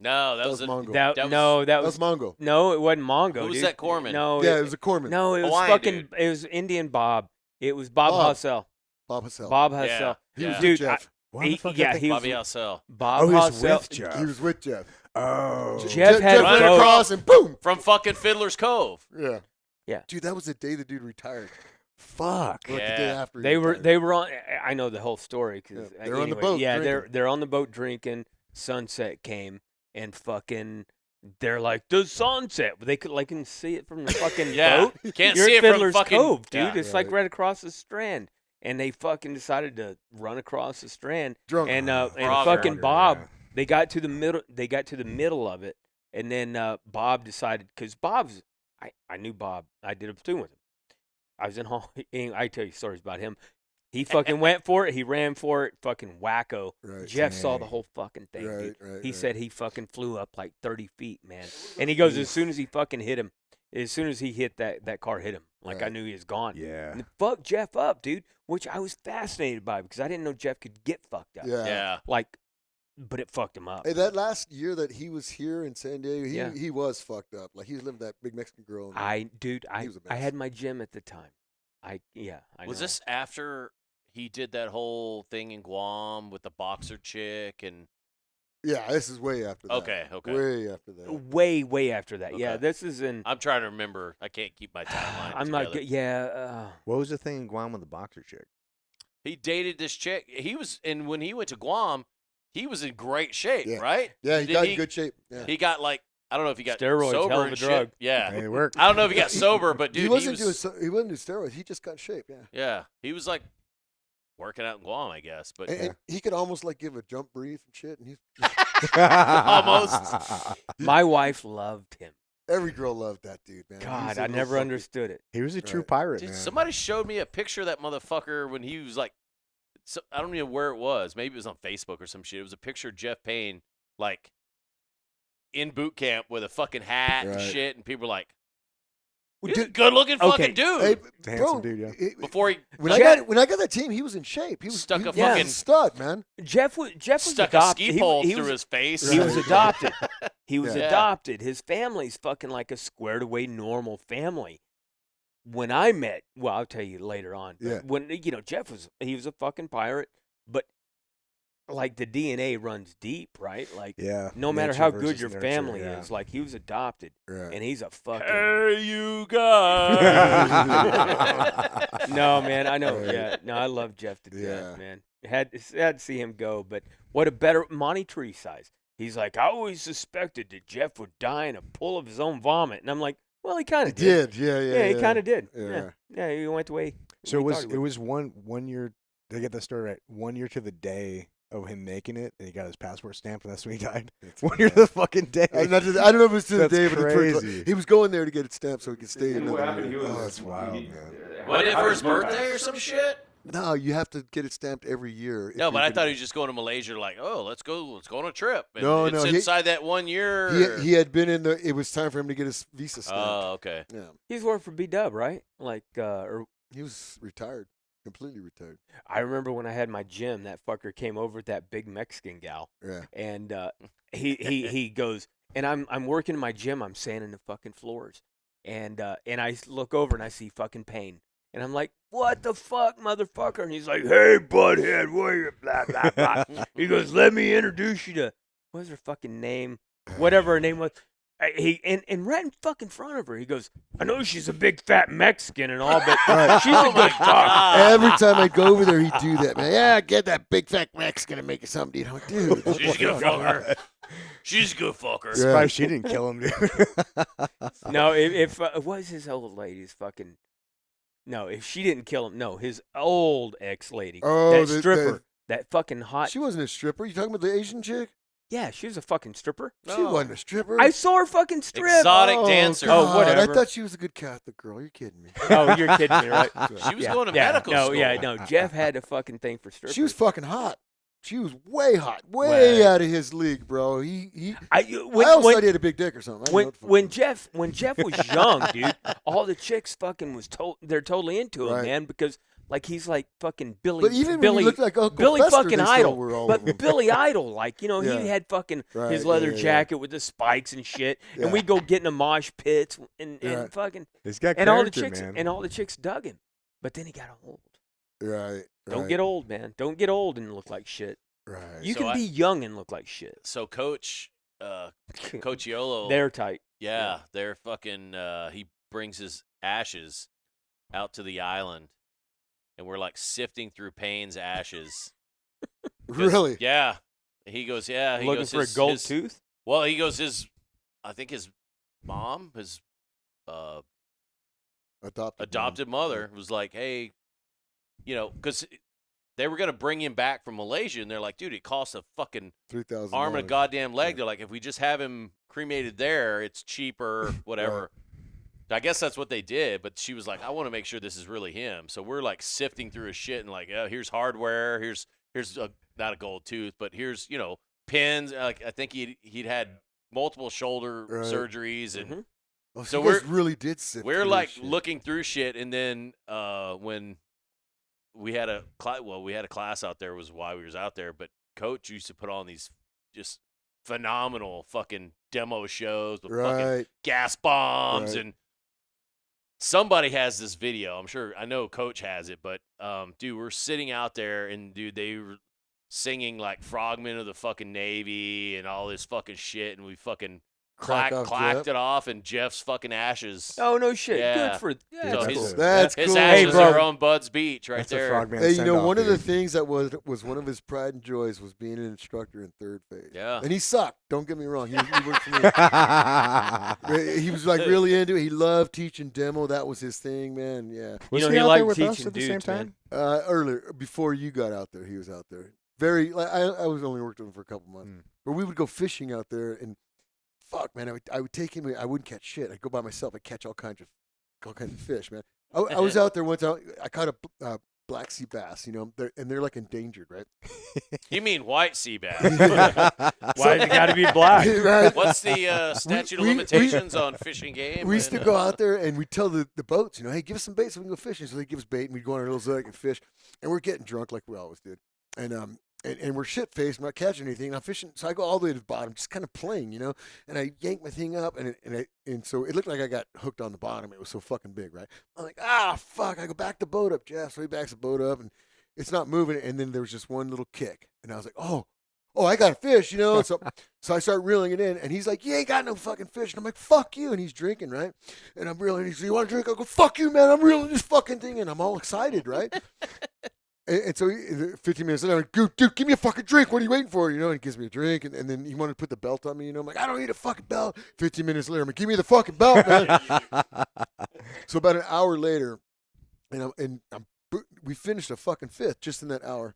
No, That was Mongo. That That was That was Mongo. no, it wasn't Mongo. Who was dude. that Corman? No, Yeah, it was a corpsman. no, it was Hawaiian fucking. dude. It was Indian Bob. It was Bob Bob. Hussell. Bob Hassel. Bob Yeah. Hussell. He was Dude, with Jeff. Why the fuck did yeah, I think- he was Bobby Alcel. Bob Oh, he was Hussell. with Jeff. He was with Jeff. Oh, Jeff had Running both. across and boom. From fucking Fiddler's Cove. Yeah. Yeah. Dude, that was the day the dude retired. fuck. Or like the day Yeah. after. They were on. I know the whole story because Yeah, they're on the boat Yeah, drinking. they're on the boat drinking. Sunset came and fucking. They're like the sunset. They can see it from the fucking Yeah. boat. Can't You're see at it from Fiddler's fucking Cove, dude. Yeah. It's like right across the Strand, and they fucking decided to run across the Strand. drunk. And Frogger. fucking Frogger, Bob, yeah. they got to the middle. They got to the middle of it, and then Bob decided because Bob's. I knew Bob. I did a platoon with him. I was in hall. I tell you stories about him. He fucking went for it. He ran for it. Fucking wacko. Right. Jeff saw the Dang. whole fucking thing. Right, Dude. right, He right. said he fucking flew up like 30 feet, man. And he goes, as soon as he fucking hit him, as soon as he hit that car hit him, like I Right. knew he was gone. Yeah. And it fucked Jeff up, dude, which I was fascinated by because I didn't know Jeff could get fucked up. Yeah. Yeah. Like, but it fucked him up. Hey, that last year that he was here in San Diego, Yeah. he was fucked up. Like he was living with that big Mexican girl. and- I was a I mess. had my gym at the time. I Was know. this after he did that whole thing in Guam with the boxer chick and? Yeah, this is way after that. Okay. Way after that. way after that? Yeah, Okay. this is in. I'm trying to remember. I can't keep my timeline. I'm not together. good. Yeah. What was the thing in Guam with the boxer chick? He dated this chick. He was, and when he went to Guam, he was in great shape, Yeah. right? Yeah, he Did got in good shape. Yeah. He got like I don't know if he got Steroids, sober hell of and a shit. drug. Yeah, Hey, it worked. I don't know if he got sober, but dude, he wasn't was, he wasn't doing steroids. He just got in shape. Yeah. yeah, he was like working out in Guam, I guess. But And he could almost like give a jump brief and shit. And Almost. My wife loved him. every girl loved that dude, man. He was God, a I little never fucking- understood it. He was a true Right. pirate, dude, man. somebody showed me a picture of that motherfucker when he was like, so, I don't know where it was. Maybe it was on Facebook or some shit. It was a picture of Jeff Payne like in boot camp with a fucking hat and Right. shit, and people were like, Well, "He's a dude, good-looking okay. fucking dude." Hey, It's a handsome bro, dude, yeah. Before he when Jeff- I got that team, he was in shape. He was Stuck he a was a fucking- stud, man. Jeff was stuck a adopted. ski He- pole he through was- his face. He was Right. adopted. He was Yeah. adopted. His family's fucking like a squared away normal family. When I met, well, I'll tell you later on. but Yeah. When Jeff was a fucking pirate, but like the DNA runs deep, right? Like Yeah. no matter nature how versus good your nurture, family yeah. is, like he was adopted, Right. and he's a fucking. Hey, you guys. No, man, I know. Right. Yeah, no, I love Jeff to Yeah. death, man. Had to see him go, but what a better Monty Tree size. He's like, I always suspected that Jeff would die in a pool of his own vomit, and I'm like, well, he kind He of did. did. Yeah, yeah. Yeah, he kind of did. Yeah. Yeah, he went the way. So we it thought he was would. one year. Did I get that story right? 1 year to the day of him making it, and he got his passport stamped, and that's when he died. That's 1 year to the fucking day. I don't know if it was to the That's day, but crazy. he was going there to get it stamped so he could stay. And what another happened? He year. was. Oh, that's wild, he- man. What, how for his did he birthday or some shit? No, you have to get it stamped every year. if No, you're but I gonna- thought he was just going to Malaysia, like, oh, let's go on a trip. And No, it's no, inside that 1 year. he had been in the. It was time for him to get his visa stamped. Oh, okay. Yeah, He's working for B-Dub, right? Like, or he was retired, completely retired. I remember when I had my gym, that fucker came over with that big Mexican gal, Yeah, and he goes, and I'm working in my gym, I'm sanding the fucking floors, and I look over and I see fucking Payne, and I'm like, what the fuck, motherfucker? And he's like, hey, butthead, what you blah blah blah. He goes, let me introduce you to what's her fucking name, whatever her name was. And right in fucking front of her, he goes, I know she's a big fat Mexican and all, but Right. she's a good fuck. every time I'd go over there, he'd do that, man. Yeah, get that big fat Mexican and make it something to eat. I'm like, dude, what She's a the good fuck? fucker. She's a good fucker. Yeah. Surprised she didn't kill him, dude. No, if it was his old lady's fucking. No, if she didn't kill him, no, his old ex lady, Oh, that the- stripper, that fucking hot. She wasn't a stripper. You talking about the Asian chick? Yeah, she was a fucking stripper. She wasn't a stripper. I saw her fucking strip. Exotic dancer. Oh, God, whatever. I thought she was a good Catholic girl. You're kidding me. Oh, you're kidding me, right? She was yeah, going to yeah, medical no, school. Yeah, no, Jeff had a fucking thing for strippers. She was fucking hot. She was way hot, way Way. out of his league, bro. I I always thought he had a big dick or something. I don't know what the fuck. when Jeff was young, dude, all the chicks fucking they're totally into him, Right. man, because like he's like fucking Billy. But even when Billy, he looked like Uncle Billy Fester, fucking they still Idol, were all over him. but Billy Idol, like Yeah. he had fucking Right, his yeah, leather yeah, yeah. jacket with the spikes and shit, Yeah. and we go get in the mosh pits and Right. fucking He's got and all the character, chicks man. and all the chicks dug him, but then he got old. Right. Don't right, get old, man. Don't get old and look like shit. Right. You So can I- be young and look like shit. So Coach Iolo, They're tight. yeah, they're fucking. He brings his ashes out to the island, and we're like sifting through Payne's ashes. 'Cause- Really? Yeah. He goes, yeah. He Looking goes, for his, a gold his- tooth. Well, he goes, I think his mom, his adopted mother was like, hey, because they were going to bring him back from Malaysia, and they're like, dude, it costs a fucking $3,000. arm and a goddamn leg. They're like, if we just have him cremated there, it's cheaper, whatever. I guess that's what they did, but she was like, I want to make sure this is really him. So we're like sifting through his shit and like, oh, here's hardware, here's not a gold tooth, but here's pins. Like I think he'd had multiple shoulder Right. surgeries, and Mhm. Oh, So you guys we're- really did sift we're through like shit. looking through shit. And then when we had a class out there, was why we was out there, but Coach used to put on these just phenomenal fucking demo shows with fucking Right. gas bombs, Right. and somebody has this video. I know Coach has it, but dude, we're sitting out there, and dude, they were singing like Frogmen of the fucking Navy and all this fucking shit, and we fucking crack off clacked Jeff. it off, and Jeff's fucking ashes. Oh no shit. Yeah. Good for Yeah, So that's his, cool. That's his cool. ashes Hey, bro. are on Bud's beach right That's there. a frogman Hey, you know, send-off, one of the dude. things that was one of his pride and joys was being an instructor in third phase. Yeah. And he sucked. Don't get me wrong. He worked for me. He was like really into it. He loved teaching demo. That was his thing, man. Yeah. Was You know, he he out there liked with us teaching at the same dudes, man. time? Earlier, before you got out there, he was out there. Very. Like, I was only worked with him for a couple months, but we would go fishing out there, and fuck, man, I would take him. I wouldn't catch shit. I'd go by myself. I'd catch all kinds of fish, man. I was out there once. I caught a black sea bass. You know, they're like endangered, right? You mean white sea bass? Why does it got to be black? Right. What's the statute of we- limitations on fishing game? We used to go out there and we'd tell the boats, you know, hey, give us some bait so we can go fishing. So they give us bait and we'd go on our little zodiac and fish. And we're getting drunk like we always did. And we're shit faced, not catching anything. And I'm fishing, so I go all the way to the bottom, just kind of playing, you know. And I yank my thing up, and so it looked like I got hooked on the bottom. It was so fucking big, right? I'm like, fuck! I go back the boat up, Jeff. So he backs the boat up, and it's not moving. And then there was just one little kick, and I was like, oh, I got a fish, you know. So I start reeling it in, and he's like, you ain't got no fucking fish. And I'm like, fuck you. And he's drinking, right? And I'm reeling. He's like, you want to drink? I go, fuck you, man. I'm reeling this fucking thing, and I'm all excited, right? And so 15 minutes later, I'm like, dude, give me a fucking drink. What are you waiting for? You know, and he gives me a drink. And then he wanted to put the belt on me. You know, I'm like, I don't need a fucking belt. 15 minutes later, I'm like, give me the fucking belt, man. So about an hour later, we finished a fucking fifth just in that hour.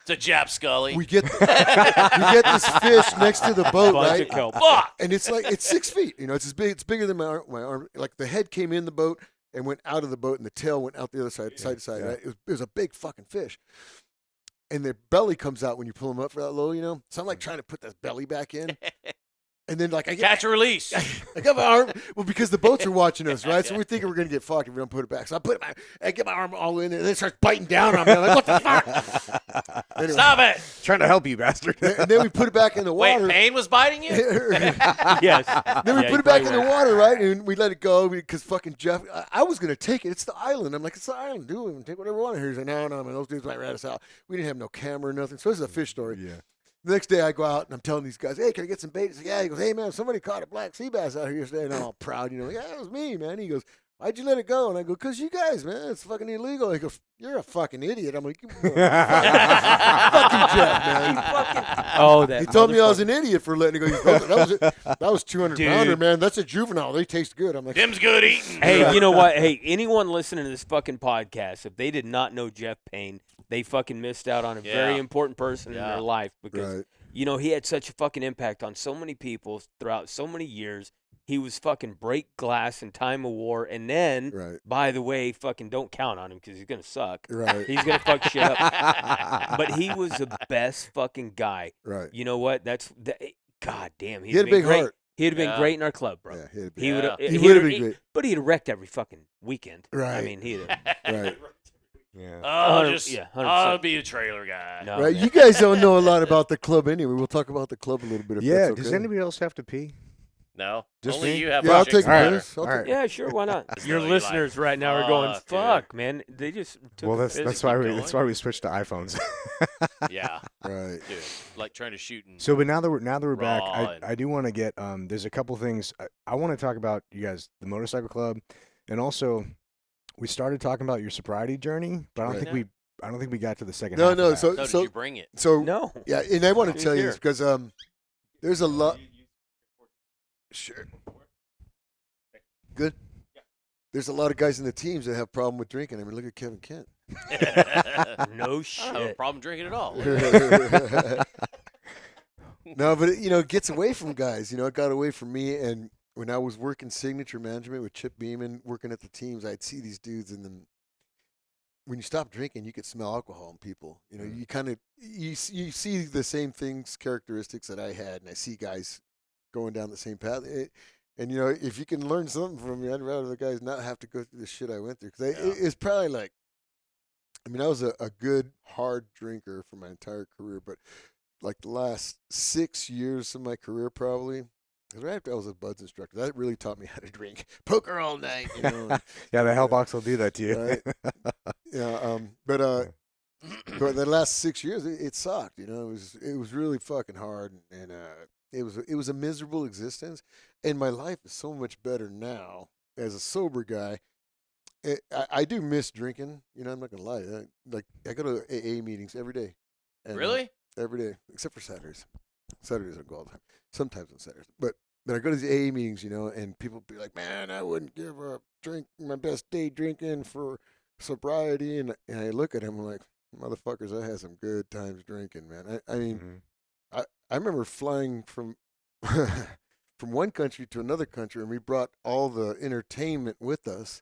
It's a Jap Scully. We get this fish next to the boat, Bunch right? of kelp. Fuck! And it's 6 feet. You know, it's as big. It's bigger than my arm. Like the head came in the boat and went out of the boat, and the tail went out the other side, side to side. Yeah. Right? It was a big fucking fish. And their belly comes out when you pull them up for that low, you know. So I'm like trying to put that belly back in. And then like I get Catch and release. I got my arm. Well, because the boats are watching us, right? So we're thinking we're gonna get fucked if we don't put it back. So I get my arm all in there, and then it starts biting down on me. I'm like, what the fuck? Anyway, Stop it! Trying to help you, bastard. and then we put it back in the Wait, water. Payne was biting you? Yes. Then we Yeah, put it you back in probably the were. water, right? And we let it go because fucking Jeff. I was gonna take it. It's the island. I'm like, it's the island. Do it. Take whatever you want. He's like, no, man. Those dudes might rat us out. We didn't have no camera or nothing. So this is a fish story. Yeah. The next day I go out and I'm telling these guys, hey, can I get some bait? He's like, yeah. He goes, hey, man, somebody caught a black sea bass out here yesterday. And I'm all proud, you know, like, yeah, it was me, man. He goes, why'd you let it go? And I go, because you guys, man, it's fucking illegal. He goes, you're a fucking idiot. I'm like, fucking Jeff, man. Oh, that. He told me I was motherfucker. an idiot for letting it go. That was 200 Dude. pounder, man. That's a juvenile. They taste good. I'm like, Them's good eating. Hey, you know what? Hey, anyone listening to this fucking podcast, if they did not know Jeff Payne, they fucking missed out on a very Yeah. important person in Yeah. their life because, right. you know, he had such a fucking impact on so many people throughout so many years. He was fucking break glass in time of war. And then, Right. by the way, fucking don't count on him because he's going to suck. Right. He's going to fuck shit up. But he was the best fucking guy. Right. You know what? God damn. He had a big great. heart. He'd have been Yeah. great in our club, bro. Yeah, he had a He would have. Yeah. He would have been great. But he'd have wrecked every fucking weekend. I Right. mean, he'd have. Right. Yeah. Yeah, 100%. I'll be a trailer guy. No, Right. man. You guys don't know a lot about the club anyway. We'll talk about the club a little bit. If Yeah. that's Does okay. anybody else have to pee? No, Just only me? you have. Yeah, I'll a take chick a Alright. piss. I'll Alright. take- Yeah, sure. Why not? Your No, you're listeners right now are going, "Fuck, "Fuck, man! They just took Well, a that's piss." that's keep why going. we switched to iPhones. Yeah, Right. dude, like trying to shoot. And So, but now that we're back, Raw and- I do want to get there's a couple things I want to talk about. You guys, the motorcycle club, and also we started talking about your sobriety journey, but I don't Right. think I don't think we got to the second. No, half no. Of that. So, no, did so, you bring it? so, No. yeah. And I want to Who's tell you here? this because there's a lot. Sure. Good. There's a lot of guys in the teams that have problem with drinking. I mean, look at Kevin Kent. No I don't have a shit. problem drinking at all. No, but it gets away from guys. It got away from me. And when I was working signature management with Chip Beeman, working at the teams, I'd see these dudes, and then when you stop drinking, you could smell alcohol in people. You kind of you see the same things, characteristics that I had, and I see guys going down the same path. And if you can learn something from me, I'd rather the guys not have to go through the shit I went through. Because it's probably like, I was a good hard drinker for my entire career, but like the last 6 years of my career, probably. Because right after I was a buds instructor, that really taught me how to drink. Poker all night, Yeah, the Hellbox will do that to you. Right. Yeah, but the last 6 years, it sucked. It was really fucking hard, and It was a miserable existence, and my life is so much better now as a sober guy. I do miss drinking. You know, I'm not gonna lie. I go to AA meetings every day. And, Really? Every day, except for Saturdays. Saturdays I go all the time. Sometimes on Saturdays, but I go to the AA meetings, you know, and people be like, "Man, I wouldn't give a drink my best day drinking for sobriety," and I look at him like, "Motherfuckers, I had some good times drinking, man." I mean, I remember flying from from one country to another country, and we brought all the entertainment with us,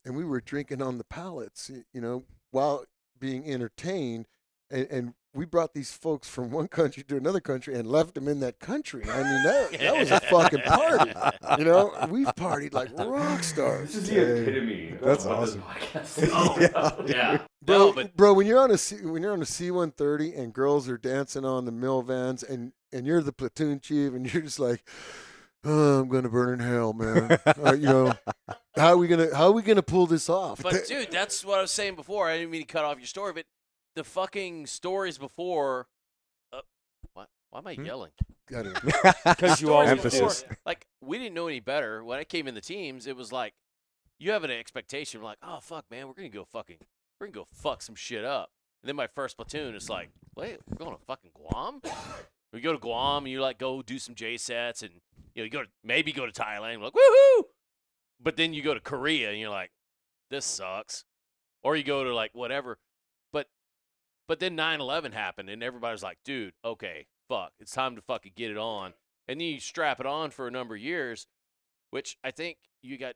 and we were drinking on the pallets, you know, while being entertained, and we brought these folks from one country to another country and left them in that country. I mean, that was a fucking party. You know, we've partied like rock stars. This is the epitome. That's of what awesome. This podcast is all about. Yeah. Bro, No, but bro, when you're on a C-130 and girls are dancing on the mill vans and you're the platoon chief and you're just like, "Oh, I'm gonna burn in hell, man." You know, how are we gonna pull this off? But dude, that's what I was saying before. I didn't mean to cut off your story, but the fucking stories before. Why am I yelling? I don't know. Because you Stories always before, Emphasis. like we didn't know any better. When I came in the teams, it was like you have an expectation, like, oh fuck, man, we're gonna go fuck some shit up. And then my first platoon is like, wait, we're going to fucking Guam? We go to Guam and you like go do some J sets and you know maybe go to Thailand. We're like, woohoo! But then you go to Korea and you're like, this sucks. Or you go to like whatever. But then 9/11 happened and everybody's like, dude, okay, fuck, it's time to fucking get it on. And then you strap it on for a number of years, which I think you got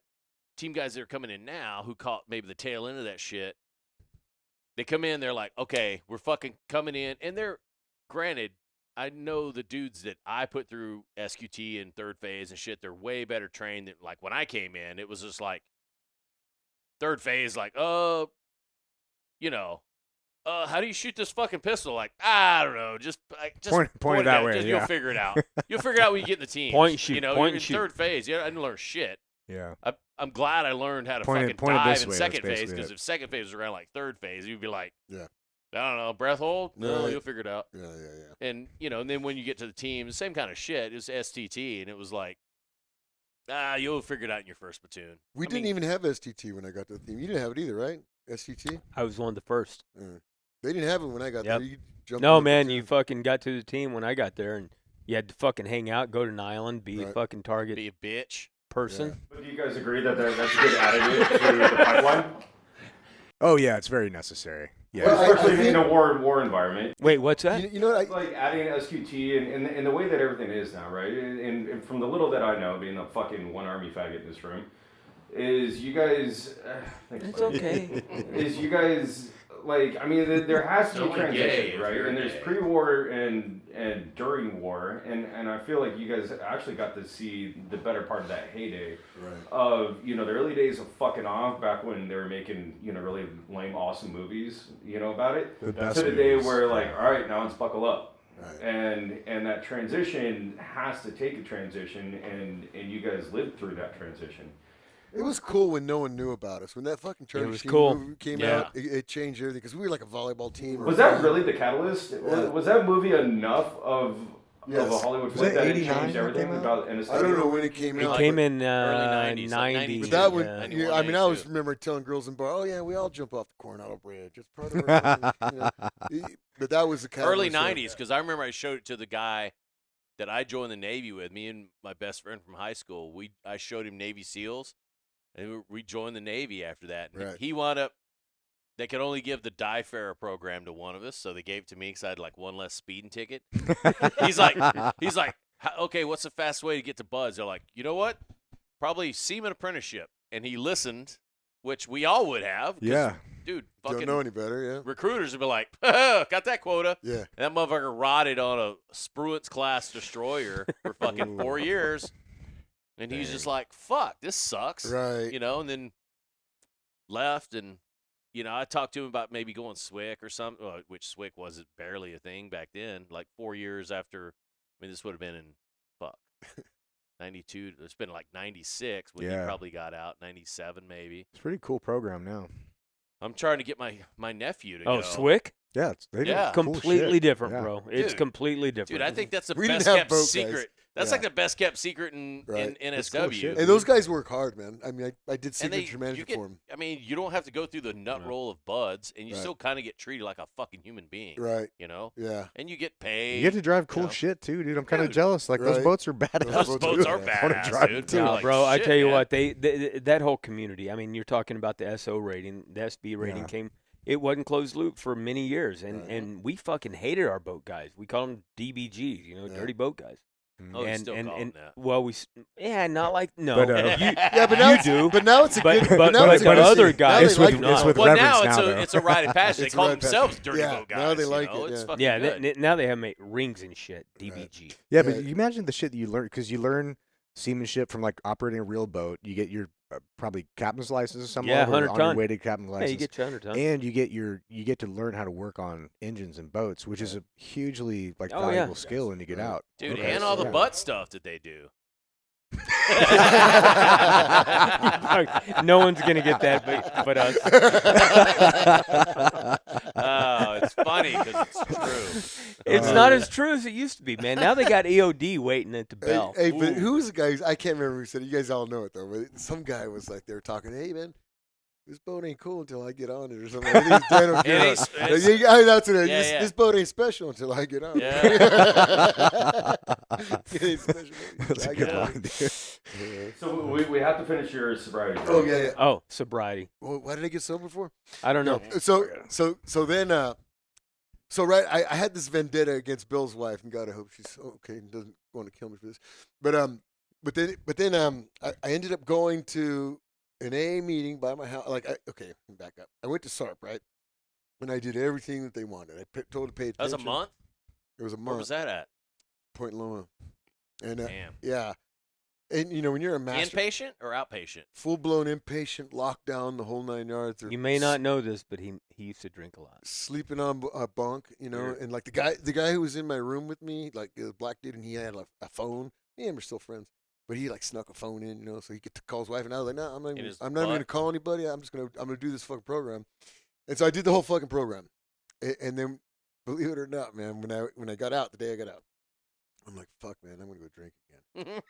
team guys that are coming in now who caught maybe the tail end of that shit. They come in, they're like, okay, we're fucking coming in. And they're, granted, I know the dudes that I put through SQT and third phase and shit, they're way better trained than, like, when I came in, it was just like, third phase, like, you know, how do you shoot this fucking pistol? Like, I don't know, just Point it that way, Just, yeah. You'll figure it out. You'll figure it out when you get in the team. Point and shoot, You know, point in and shoot. third phase, yeah, I didn't learn shit. Yeah. I'm glad I learned how to Point it fucking dive this in way, second that's phase, basically because it. if second phase was around like third phase, you'd be like, Yeah. I don't know, breath hold? No, Right. you'll figure it out. Yeah. And, you know, and then when you get to the team, the same kind of shit. It was STT, and it was like, you'll figure it out in your first platoon. We didn't even have STT when I got to the team. You didn't have it either, right? STT? I was one of the first. They didn't have it when I got Yep. there. You jumped No, in the man, you platoon. fucking got to the team when I got there, and you had to fucking hang out, go to an island, be a Right. fucking target Be a bitch. person. But do you guys agree that that's a good additive to the pipeline? Oh yeah, it's very necessary. Yeah. Well, Especially in a war environment. Wait, what's that? You know what? Like adding SQT and the way that everything is now, right? And from the little that I know, being a fucking one army faggot in this room, is you guys. Thanks, It's buddy. okay. Is you guys like? I mean, there has to be Only gay transition, if right? you're And there's gay. pre-war and during war, and I feel like you guys actually got to see the better part of that heyday Right. of the early days of fucking off, back when they were making really lame, awesome movies, about it. The best To the day movies. where like, all right, now it's buckle up. Right. And that transition has to take a transition, and you guys lived through that transition. It was cool when no one knew about us. When that fucking Charlie was Sheen cool. movie came Yeah. out, it changed everything because we were like a volleyball team. Was that really the catalyst? Yeah. Was that movie enough of a Yes. Hollywood Was flick that that it 89 changed that everything came out? about I anesthesia? don't know when it came It out. came but- in early 90s, like 90. But that one, Yeah. I 91, mean, I always 92. remember telling girls in bar, "Oh yeah, we all jump off the Coronado Bridge. It's part of our." But that was the catalyst. Early yeah. 90s, because I remember I showed it to the guy that I joined the Navy with, me and my best friend from high school. I showed him Navy SEALs, and we joined the Navy after that. And Right. he wound up, they could only give the Die-Farer program to one of us, so they gave it to me because I had like one less speeding ticket. he's like, okay, what's the fast way to get to Buds? They're like, you know what? Probably seaman apprenticeship. And he listened, which we all would have. 'cause, Yeah. Dude, Don't fucking know any better, yeah. recruiters would be like, got that quota. Yeah. And that motherfucker rotted on a Spruance class destroyer for fucking 4 years. And he's just like, fuck, this sucks. Right. And then left. And, I talked to him about maybe going SWIC or something, which SWIC was barely a thing back then. Like 4 years after, this would have been in, 92. It's been like 96 when he Yeah. probably got out, 97 maybe. It's a pretty cool program now. I'm trying to get my nephew to Oh, go. Swick? Yeah, they do Yeah. cool Completely shit. different, Yeah. bro. It's Dude. completely different. Dude, I think that's the We didn't best have kept boat guys. secret. That's Yeah. like the best kept secret in Right. It's cool NSW. shit. And those guys work hard, man. I mean, I did And signature management for them. I mean, you don't have to go through the nut No. roll of buds, and you Right. still kind of get treated like a fucking human being. Right. You know? Yeah. And you get paid. You get to drive cool know? shit too, dude. I'm kind of Dude. jealous. Like those Right. boats are badass. Those boats are I wanna badass, drive dude. too. They're No, like, bro, I shit, tell you man. what, that whole community. I mean, you're talking about the SO rating, the SB rating Yeah. came. It wasn't closed loop for many years, and Right. and we fucking hated our boat guys. We called them DBGs, Yeah. dirty boat guys. Oh, you and still and, call and them that. well, not like no. But, Yeah, but now you it's, do. But now it's a But- good. but- now but- it's a but good other scene. Now guys they It's like with- it. it's with Well, reverence now now, though. it's a rite of passage. They It's a call rite of passage. themselves dirty Yeah, boat guys. now they like you know? it, It's yeah. fucking Yeah, good. now they have made rings and shit. DBG. Yeah, but Right. you imagine the shit that you learn because you learn seamanship from like operating a real boat. You get your probably captain's license or something. Yeah, on 100 your ton. way to captain's Yeah, license. you get your 100 ton. and you get to learn how to work on engines and boats, which is a hugely like Oh, yeah. valuable skill when you get Right. out. Dude, Okay, and so all the yeah. butt stuff that they do. No one's gonna get that, but us. Oh, it's funny because it's true. It's not as true as it used to be, man. Now they got EOD waiting at the bell. Hey, but Ooh. who was the guy? I can't remember who said it. You guys all know it though. But some guy was like, they were talking. Hey, man, this boat ain't cool until I get on it or something. I think it's Dan It ain't O'Keefe. it's- That's what it is. Yeah, This, yeah. this boat ain't special until I get on it. Yeah. It ain't special until That's I a get good on line, it. dude. Yeah. So we have to finish your sobriety. Oh yeah, yeah. Oh, sobriety. Well, why did I get sober for? I don't know. So then, I had this vendetta against Bill's wife, and God, I hope she's okay and doesn't want to kill me for this. But then I ended up going to an AA meeting by my house. Back up. I went to SARP, right, and I did everything that they wanted. I told to pay attention. That was a month? It was a Where month. was that at? Point Loma, and Damn. yeah, and when you're a master, Inpatient or outpatient? full blown inpatient, lockdown, the whole 9 yards. or You may not know this, but he used to drink a lot. sleeping on a bunk, Weird. and like the guy who was in my room with me, like the black dude, and he had like a phone. Me and him are still friends, but he like snuck a phone in, so he could call his wife. And I was like, no, I'm not In even his going to butt? call anybody. I'm gonna do this fucking program. And so I did the whole fucking program, and then believe it or not, man, when I got out, the day I got out, I'm like, fuck, man, I'm gonna go drink again.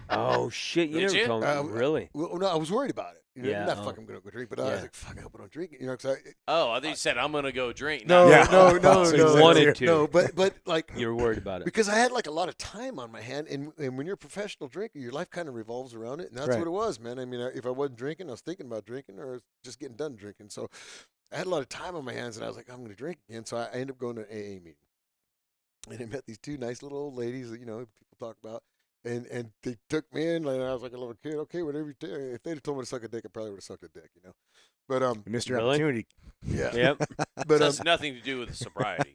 Oh shit! You Did never you? told me. Really? Well, no, I was worried about it. Yeah, not oh. fucking gonna go drink, but I Yeah. was like, fuck, I hope I don't drink it. 'Cause Oh, I think you said I'm gonna go drink. no, Yeah. no, So you no, wanted no, to. no, but like You were worried about it. because I had like a lot of time on my hand, and when you're a professional drinker, your life kind of revolves around it, and that's Right. what it was, man. I mean, if I wasn't drinking, I was thinking about drinking, or I was just getting done drinking. So I had a lot of time on my hands, and I was like, I'm going to drink again. So I ended up going to an AA meeting, and I met these two nice little old ladies that people talk about, and they took me in, and I was like a little kid. Okay, whatever you do. If they'd have told me to suck a dick, I probably would have sucked a dick, But You missed your Really? opportunity. yeah, Yep. but That's nothing to do with sobriety.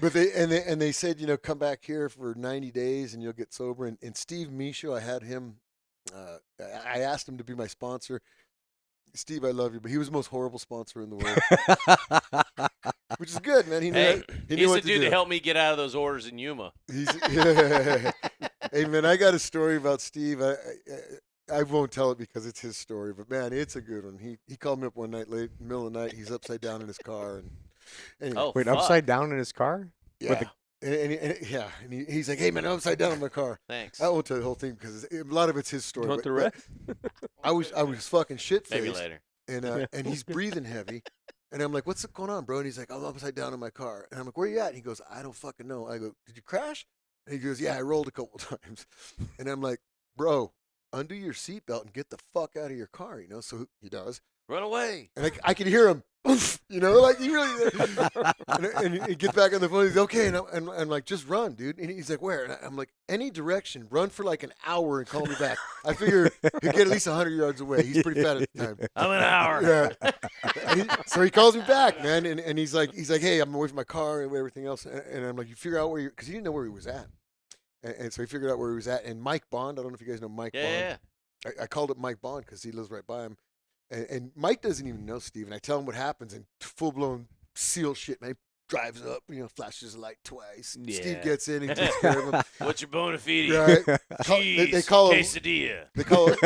But they said, come back here for 90 days and you'll get sober. And Steve Michaud, I had him. I asked him to be my sponsor. Steve, I love you, but he was the most horrible sponsor in the world, which is good, man. He knew, Hey, he knew he's what the to dude do. that helped me get out of those orders in Yuma. Hey, man, I got a story about Steve. I won't tell it because it's his story, but man, it's a good one. He called me up one night late, middle of the night. He's upside down in his car, and anyway, Oh, Wait, fuck. upside down in his car? yeah, the- and he's like, hey man, I'm upside down in my car. Thanks. I won't tell the whole thing because a lot of it's his story. You want but- the rest? but I was fucking shit Maybe faced, later. and he's breathing heavy, and I'm like, what's going on, bro? And he's like, I'm upside down in my car, and I'm like, where you at? And he goes, I don't fucking know. I go, did you crash? And he goes, yeah, I rolled a couple times, and I'm like, bro, undo your seatbelt and get the fuck out of your car, So he does, Run away. and I can hear him. Like he really, and he gets back on the phone. He's okay, and I'm like, just run, dude. And he's like, where? And I'm like, any direction. Run for like an hour and call me back. I figure he'd get at least 100 yards away. He's pretty fat at the time. I'm an hour. Yeah. So he calls me back, man, and he's like, hey, I'm away from my car and everything else, and I'm like, you figure out where because he didn't know where he was at, and so he figured out where he was at. And Mike Bond, I don't know if you guys know Mike Bond. Yeah. I called up Mike Bond because he lives right by him. And Mike doesn't even know Steve. And I tell him what happens, and full-blown SEAL shit, man. drives up, flashes the light twice. Yeah. Steve gets in, he takes care of him. What's your bona fide? Right? Cheese, They call him quesadilla. They call it.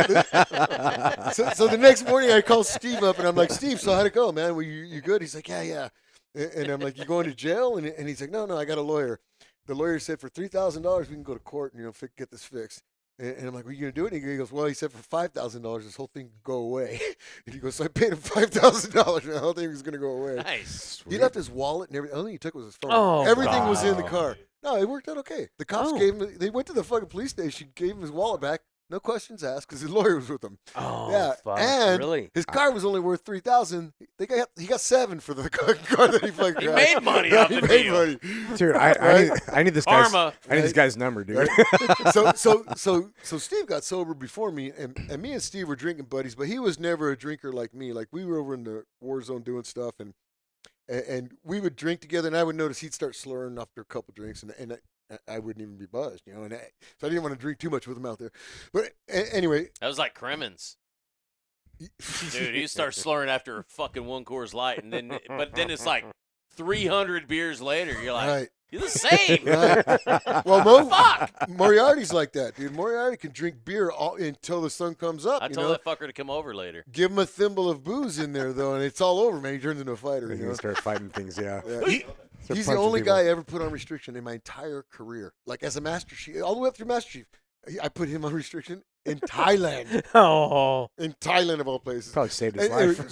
So the next morning, I call Steve up, and I'm like, Steve, so how'd it go, man? Were you good? He's like, yeah. And I'm like, you going to jail? And he's like, no, I got a lawyer. The lawyer said for $3,000 we can go to court and get this fixed. And I'm like, "Are you gonna do it?" And he goes, "Well," he said, "for $5,000, this whole thing can go away." And he goes, "So I paid him $5,000, and the whole thing was gonna go away." Nice. He left his wallet and everything. The only thing he took was his phone. Oh, Everything was in the God. car. No, it worked out okay. The cops Oh. gave him. They went to the fucking police station, gave him his wallet back. No questions asked because his lawyer was with him. Oh, Yeah, fuck. and Really? his car was only worth $3,000. He got $7,000 for the car that he fucking He crashed. made money Yeah, off he the made deal. money. Dude, I need this guy's Karma. I need this guy's number, dude. So Steve got sober before me, and me and Steve were drinking buddies, but he was never a drinker like me. Like, we were over in the war zone doing stuff, and we would drink together, and I would notice he'd start slurring after a couple drinks, and I wouldn't even be buzzed, so I didn't want to drink too much with him out there. But anyway, That was like Cremens. Dude, he starts slurring after a fucking 1 Coors Light, but then it's like 300 beers later. You're like, right. you're the same. Right. Well, Fuck. Moriarty's like that, dude. Moriarty can drink beer until the sun comes up. I told that fucker to come over later. Give him a thimble of booze in there, though, and it's all over, man. He turns into a fighter. He's gonna start fighting things, yeah. Yeah. Start He's the punching only people. guy I ever put on restriction in my entire career. Like, as a Master Chief, all the way up through Master Chief, I put him on restriction in Thailand. Oh. In Thailand, of all places. Probably saved his And- life.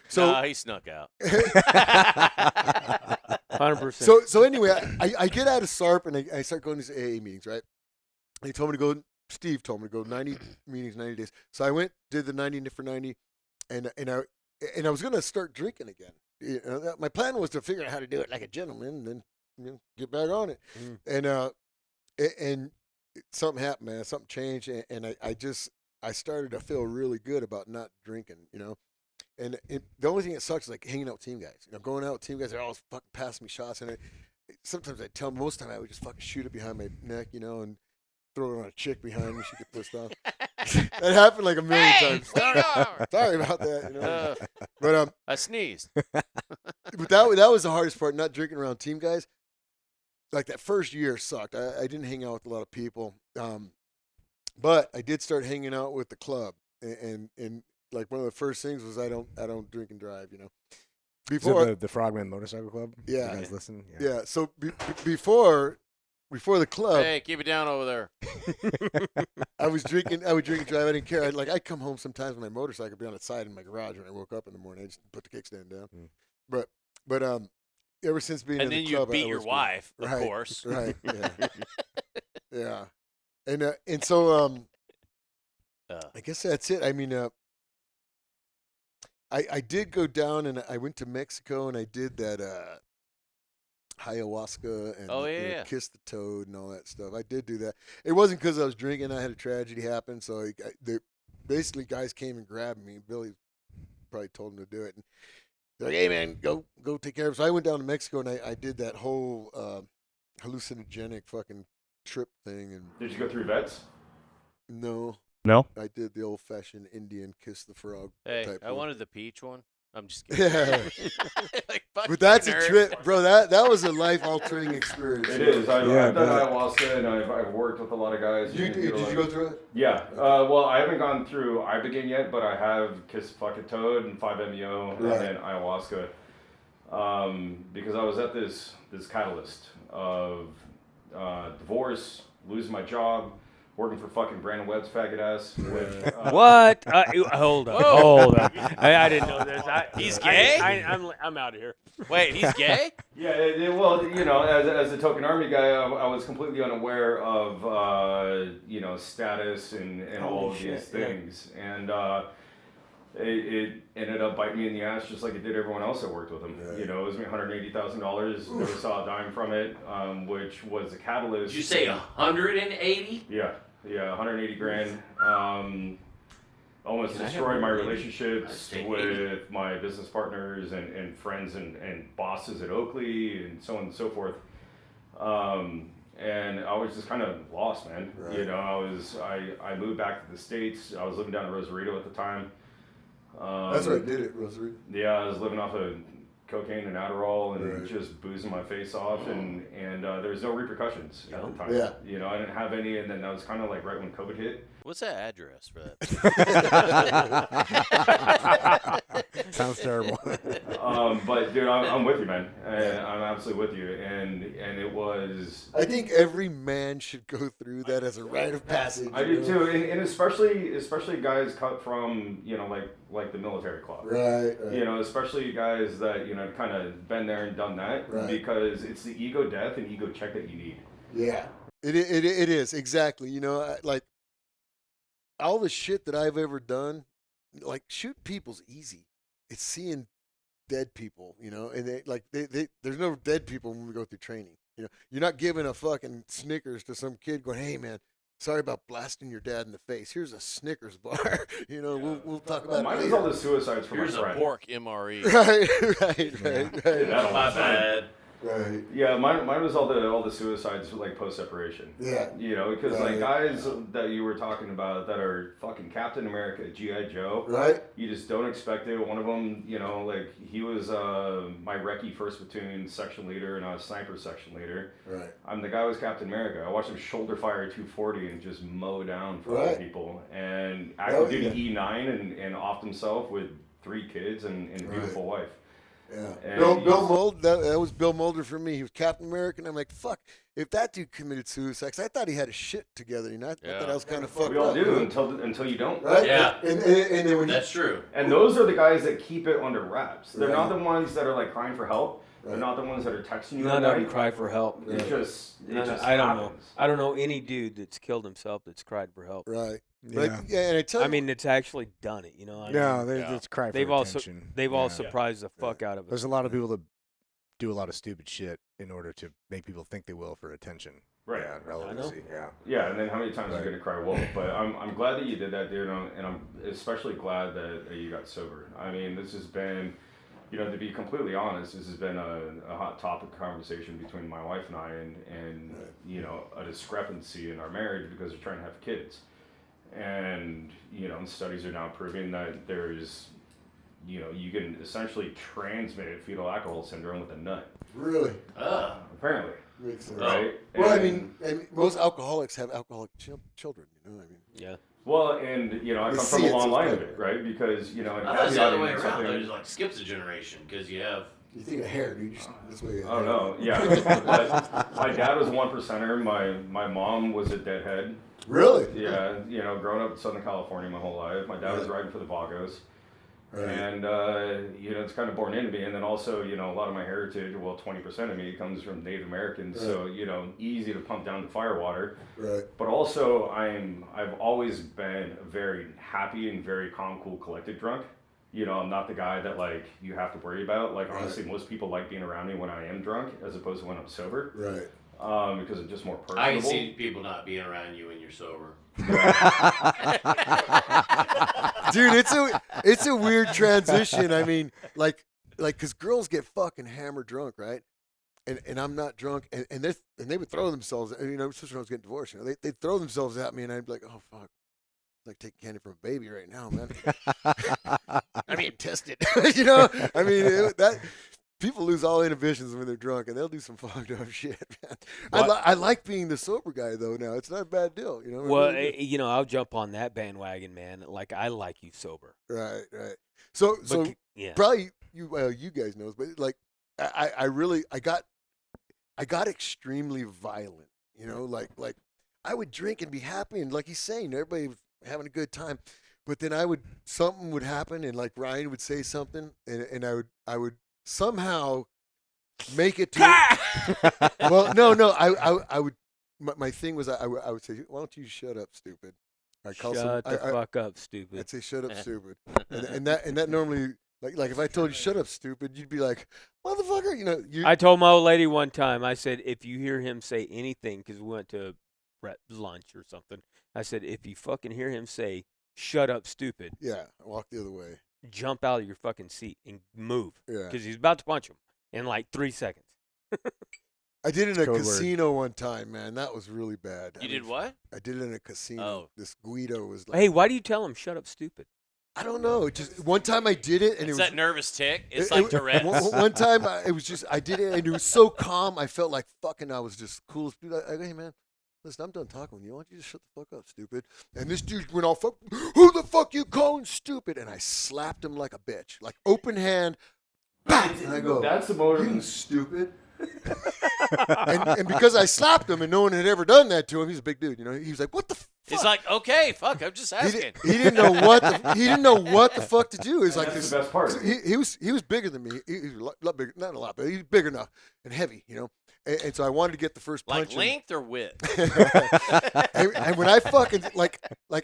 So Nah, he snuck out. 100%. So anyway, I get out of SARP and I start going to these AA meetings, right? He told me to go. Steve told me to go 90 meetings, 90 days. So I went, did the 90 for 90, and I was gonna start drinking again. My plan was to figure out how to do it like a gentleman, and then get back on it. And something happened, man. Something changed, and I started to feel really good about not drinking, And the only thing that sucks is like hanging out with team guys. Going out with team guys, they're always fucking passing me shots, and sometimes I tell them, most of the time I would just fucking shoot it behind my neck, and throw it on a chick behind me. She get pissed off. That happened like a million times. Sorry about that, But I sneezed. but that was the hardest part, not drinking around team guys. Like, that first year sucked. I didn't hang out with a lot of people, but I did start hanging out with the club, and like one of the first things was I don't drink and drive, Before the Frogman Motorcycle Club. Yeah. You guys listen. yeah, so before the club, Hey, keep it down over there. I would drink and drive. I didn't care. I'd come home sometimes with my motorcycle, be on its side in my garage when I woke up in the morning. I just put the kickstand down. But ever since being And in then the you club, beat I your was wife, good. of Right, course. Right. Yeah. Yeah. And so I guess that's it. I mean, I did go down and I went to Mexico and I did that ayahuasca and Oh, yeah. kiss the toad and all that stuff. I did do that. It wasn't because I was drinking. I had a tragedy happen, so basically guys came and grabbed me. Billy probably told him to do it. And they're like, "Hey man, go take care of it." So I went down to Mexico and I did that whole hallucinogenic fucking trip thing. And Did you go through vets? no, I did the old-fashioned Indian kiss the frog. Hey, type I deal. wanted the peach one. I'm just kidding. Yeah. Like, fuck But that's you, a nerd. trip, bro. That was a life-altering experience. It is. I've Yeah, done but- ayahuasca and I've worked with a lot of guys. Did you go through it? Yeah. Well, I haven't gone through ibogaine yet, but I have kissed fucking toad and 5-MeO Right. and then ayahuasca. Because I was at this catalyst of divorce, losing my job, working for fucking Brandon Webb's faggot ass. With, What? Hold on. Whoa. Hold on. I didn't know this. He's gay? I'm out of here. Wait, he's gay? Yeah, well, as a token army guy, I was completely unaware of, status and all of these things. And it ended up biting me in the ass just like it did everyone else that worked with him. Right. It was me $180,000, never saw a dime from it, which was the catalyst. Did you say 180? Yeah, 180 grand. Almost Can I have destroyed my 180? relationships I'd say with my business partners and friends and bosses at Oakley and so on and so forth. And I was just kind of lost, man. Right. I moved back to the States. I was living down in Rosarito at the time. That's where I did it, Rosary. Yeah, I was living off of cocaine and Adderall and just boozing my face off, and there's no repercussions at the time. Yeah. You know, I didn't have any, and then that was kind of like right when COVID hit. What's that address for that? Sounds terrible. But dude, I'm with you, man. I'm absolutely with you, and it was. I think every man should go through that as a rite of passage. I do too, and especially guys cut from like the military club, Right. You know, especially guys that kind of been there and done that, because it's the ego death and ego check that you need. Yeah. It is exactly. You know, like all the shit that I've ever done, like shoot people's easy. It's seeing dead people, you know, and there's no dead people when we go through training. You know, you're not giving a fucking Snickers to some kid going, "Hey man, sorry about blasting your dad in the face. Here's a Snickers bar." You know, we'll talk about Mine it was later. all the suicides from Here's my a friend. pork MRE. Right. That'll My last bad. Right. Yeah, mine was all the suicides like post separation. Yeah. You know, because like guys that you were talking about that are fucking Captain America, G.I. Joe. Right. You just don't expect it. One of them, you know, like he was my recce first platoon section leader, and I was sniper section leader. Right. The guy was Captain America. I watched him shoulder fire 240 and just mow down for other people, and active duty E9 and offed himself with 3 kids and a beautiful wife. Yeah. And Bill Moulder, that was Bill Moulder for me. He was Captain America, and I'm like, fuck, if that dude committed suicide, 'cause I thought he had his shit together, you know? I thought I was kind of fucked We all up. do until you don't. Right? Yeah. And then when That's true. And those are the guys that keep it under wraps. They're not the ones that are like crying for help. Right. They're not the ones that are texting you. None at of them night. cry for help. It just I don't know. happens. I don't know any dude that's killed himself that's cried for help. Right. Yeah. But, and I tell you, I mean, it's actually done it. You know. I No, mean, it's cry for they've also attention. they've all surprised the fuck out of us. There's a lot of people that do a lot of stupid shit in order to make people think they will for attention. Right. Yeah, relevancy. Yeah. Yeah, and then how many times are you gonna cry wolf? But I'm glad that you did that, dude, and I'm especially glad that you got sober. I mean, this has been, to be completely honest, this has been a hot topic of conversation between my wife and I, and a discrepancy in our marriage because we're trying to have kids, and studies are now proving that there's, you can essentially transmit fetal alcohol syndrome with a nut. really? Apparently. Makes sense. Right? Well, I And- mean, most alcoholics have alcoholic children, you know? I mean, Yeah. Well, and I come from a long line of it, right? Because in I thought it's the other way caveating around. something- It just like skips a generation because you have. you think of hair, dude. This way. Oh no, yeah. But my dad was a 1%er. My mom was a deadhead. Really? Yeah, growing up in Southern California my whole life. My dad was riding for the Vagos. Right. And, it's kind of born into me. And then also, a lot of my heritage, well, 20% of me comes from Native Americans. So, easy to pump down the firewater. Right. But also, I've always been a very happy and very calm, cool, collected drunk. I'm not the guy that, like, you have to worry about. Like, honestly, most people like being around me when I am drunk as opposed to when I'm sober. Right. Because it's just more personable. I can see people not being around you when you're sober. Dude, it's a weird transition. I mean, like, cause girls get fucking hammered drunk, right? And I'm not drunk, and they would throw themselves. Sister was getting divorced. They'd throw themselves at me, and I'd be like, oh fuck, it's like taking candy from a baby right now, man. I mean, test it. I mean that. People lose all inhibitions when they're drunk, and they'll do some fucked up shit, man. I like being the sober guy, though, now. It's not a bad deal, Well, Really I'll jump on that bandwagon, man. Like, I like you sober. Right. So Yeah. probably you guys know, but like, I got extremely violent, like I would drink and be happy, and like he's saying, everybody was having a good time, but then something would happen, and like Ryan would say something, and I would somehow make it to. Well, no, I would. My thing was I would say, why don't you shut up, stupid? Shut the fuck up, stupid. I'd say, shut up, stupid, and that normally. Like if I told you shut up, stupid, you'd be like, motherfucker, I told my old lady one time, I said, if you hear him say anything, because we went to lunch or something, I said, if you fucking hear him say, shut up, stupid, yeah, walk the other way. jump out of your fucking seat and move. Yeah. Because he's about to punch him in like 3 seconds. I did it in a Code word. casino one time, man. That was really bad. You did what? I did it in a casino. Oh. This Guido was like, Hey, why do you tell him, shut up, stupid? I don't know. Just one time I did it, and It's it was that nervous tick. It's like Tourette's. one time it was just I did it, and it was so calm. I felt like fucking. I was just cool. I go, hey man, listen, I'm done talking with you. Why don't you just shut the fuck up, stupid? And this dude went all fuck. Who the fuck you calling stupid? And I slapped him like a bitch, like open hand. Bam! And I go, that's the motor. You stupid. and because I slapped him and no one had ever done that to him, he's a big dude, you know. He was like, "What the fuck?" He's like, okay, fuck, I'm just asking. He didn't know what the fuck to do. It's like That's this. the best part. He was bigger than me. He was a lot bigger, not a lot, but he was big enough and heavy, you know. And so I wanted to get the first punch. Like length or width? and when I fucking like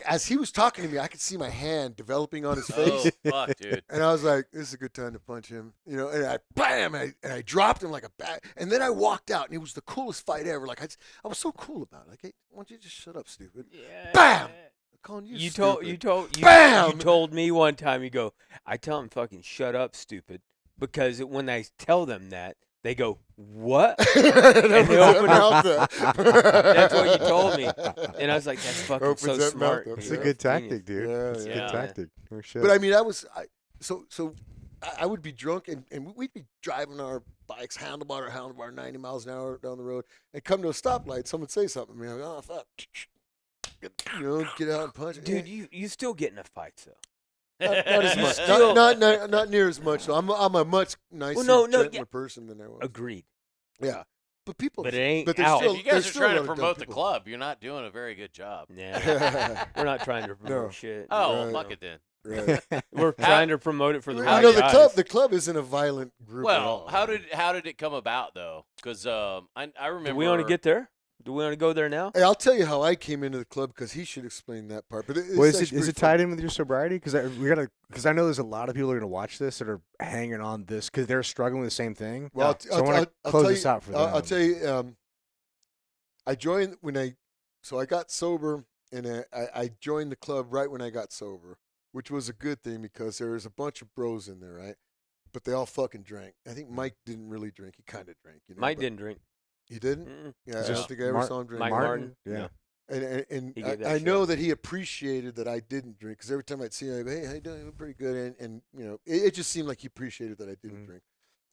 as he was talking to me, I could see my hand developing on his face. Oh, fuck, dude. And I was like, this is a good time to punch him. You know, and I bam, and I dropped him like a bat. And then I walked out, and it was the coolest fight ever. Like, I was so cool about it. Like, hey, why don't you just shut up, stupid? Yeah. Bam! I'm calling you You stupid. you told me one time, you go, I tell them fucking shut up, stupid. Because when I tell them that, they go, what? And they open up. That's what you told me. And I was like, that's fucking Opens so that smart. mouth up. It's dude. a good Genius. tactic, dude. Yeah, It's a yeah. good Yeah. tactic. Oh, shit. But I mean, I would be drunk and we'd be driving our bikes handlebar to handlebar 90 miles an hour down the road and come to a stoplight. Someone would say something to me. I'm like, oh, fuck. You know, get out and punch. Dude, you still get in a fight, though. Not as much. Still- Not near as much. So I'm a much nicer, gentler yeah. person than I was. Agreed. Yeah, but people. But it ain't but there's out. Still, If you guys there's are still trying a to lot of dumb promote the people. club, you're not doing a very good job. Yeah. We're not trying to promote No. shit. Oh, Right. fuck it then. Right. We're trying to promote it for the You right know, guys. the club isn't a violent group. at Well, all. how did it come about though? Because I remember. Do we want to get there? Do we want to go there now? Hey, I'll tell you how I came into the club because he should explain that part. But Well, is actually it pretty tied fun. in with your sobriety? Because I know there's a lot of people that are gonna watch this that are hanging on this because they're struggling with the same thing. Well, So I want to close this out for them. I'll tell you. I joined so I got sober, and I joined the club right when I got sober, which was a good thing because there was a bunch of bros in there, right? But they all fucking drank. I think Mike didn't really drink. He kind of drank. You know, Mike but didn't drink. He didn't. Mm-mm. Yeah, I Is don't this think I ever saw him drink. Mike Martin? Yeah. And He gave that I shit know up. that he appreciated that I didn't drink because every time I'd see him, I'd go, hey, how you doing? I'm pretty good. And you know, it just seemed like he appreciated that I didn't drink.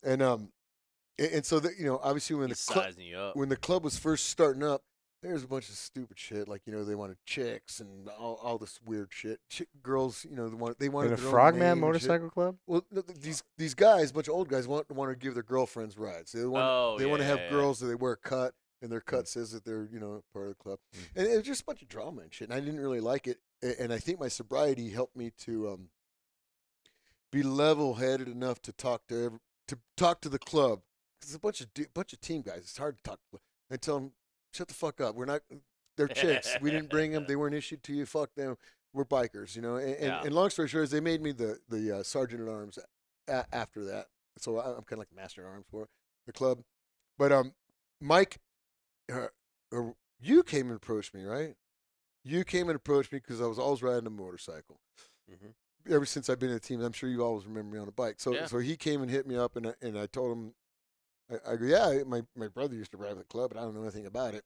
And so that, you know, obviously when He's the club sizing you up. when the club was first starting up, there was a bunch of stupid shit like, you know, they wanted chicks and all this weird shit. Girls, you know, they wanted In the their own Frogman name and shit. Motorcycle Club. Well, no, these guys, a bunch of old guys, want to give their girlfriends rides. They want to have yeah. girls that they wear a cut, and their cut says that they're, you know, part of the club. And it was just a bunch of drama and shit. And I didn't really like it. And I think my sobriety helped me to be level-headed enough to talk to the club. Because a bunch of team guys. It's hard to talk to them. I tell them, shut the fuck up. We're not. They're chicks. We didn't bring them. They weren't issued to you. Fuck them. We're bikers, you know. And long story short is they made me the sergeant at arms after that. So I'm kind of like the master at arms for the club. But Mike, you came and approached me, right? You came and approached me because I was always riding a motorcycle. Mm-hmm. Ever since I've been in the team, I'm sure you always remember me on a bike. So Yeah. so he came and hit me up, and I told him, I go, yeah, my brother used to ride the club, but I don't know anything about it.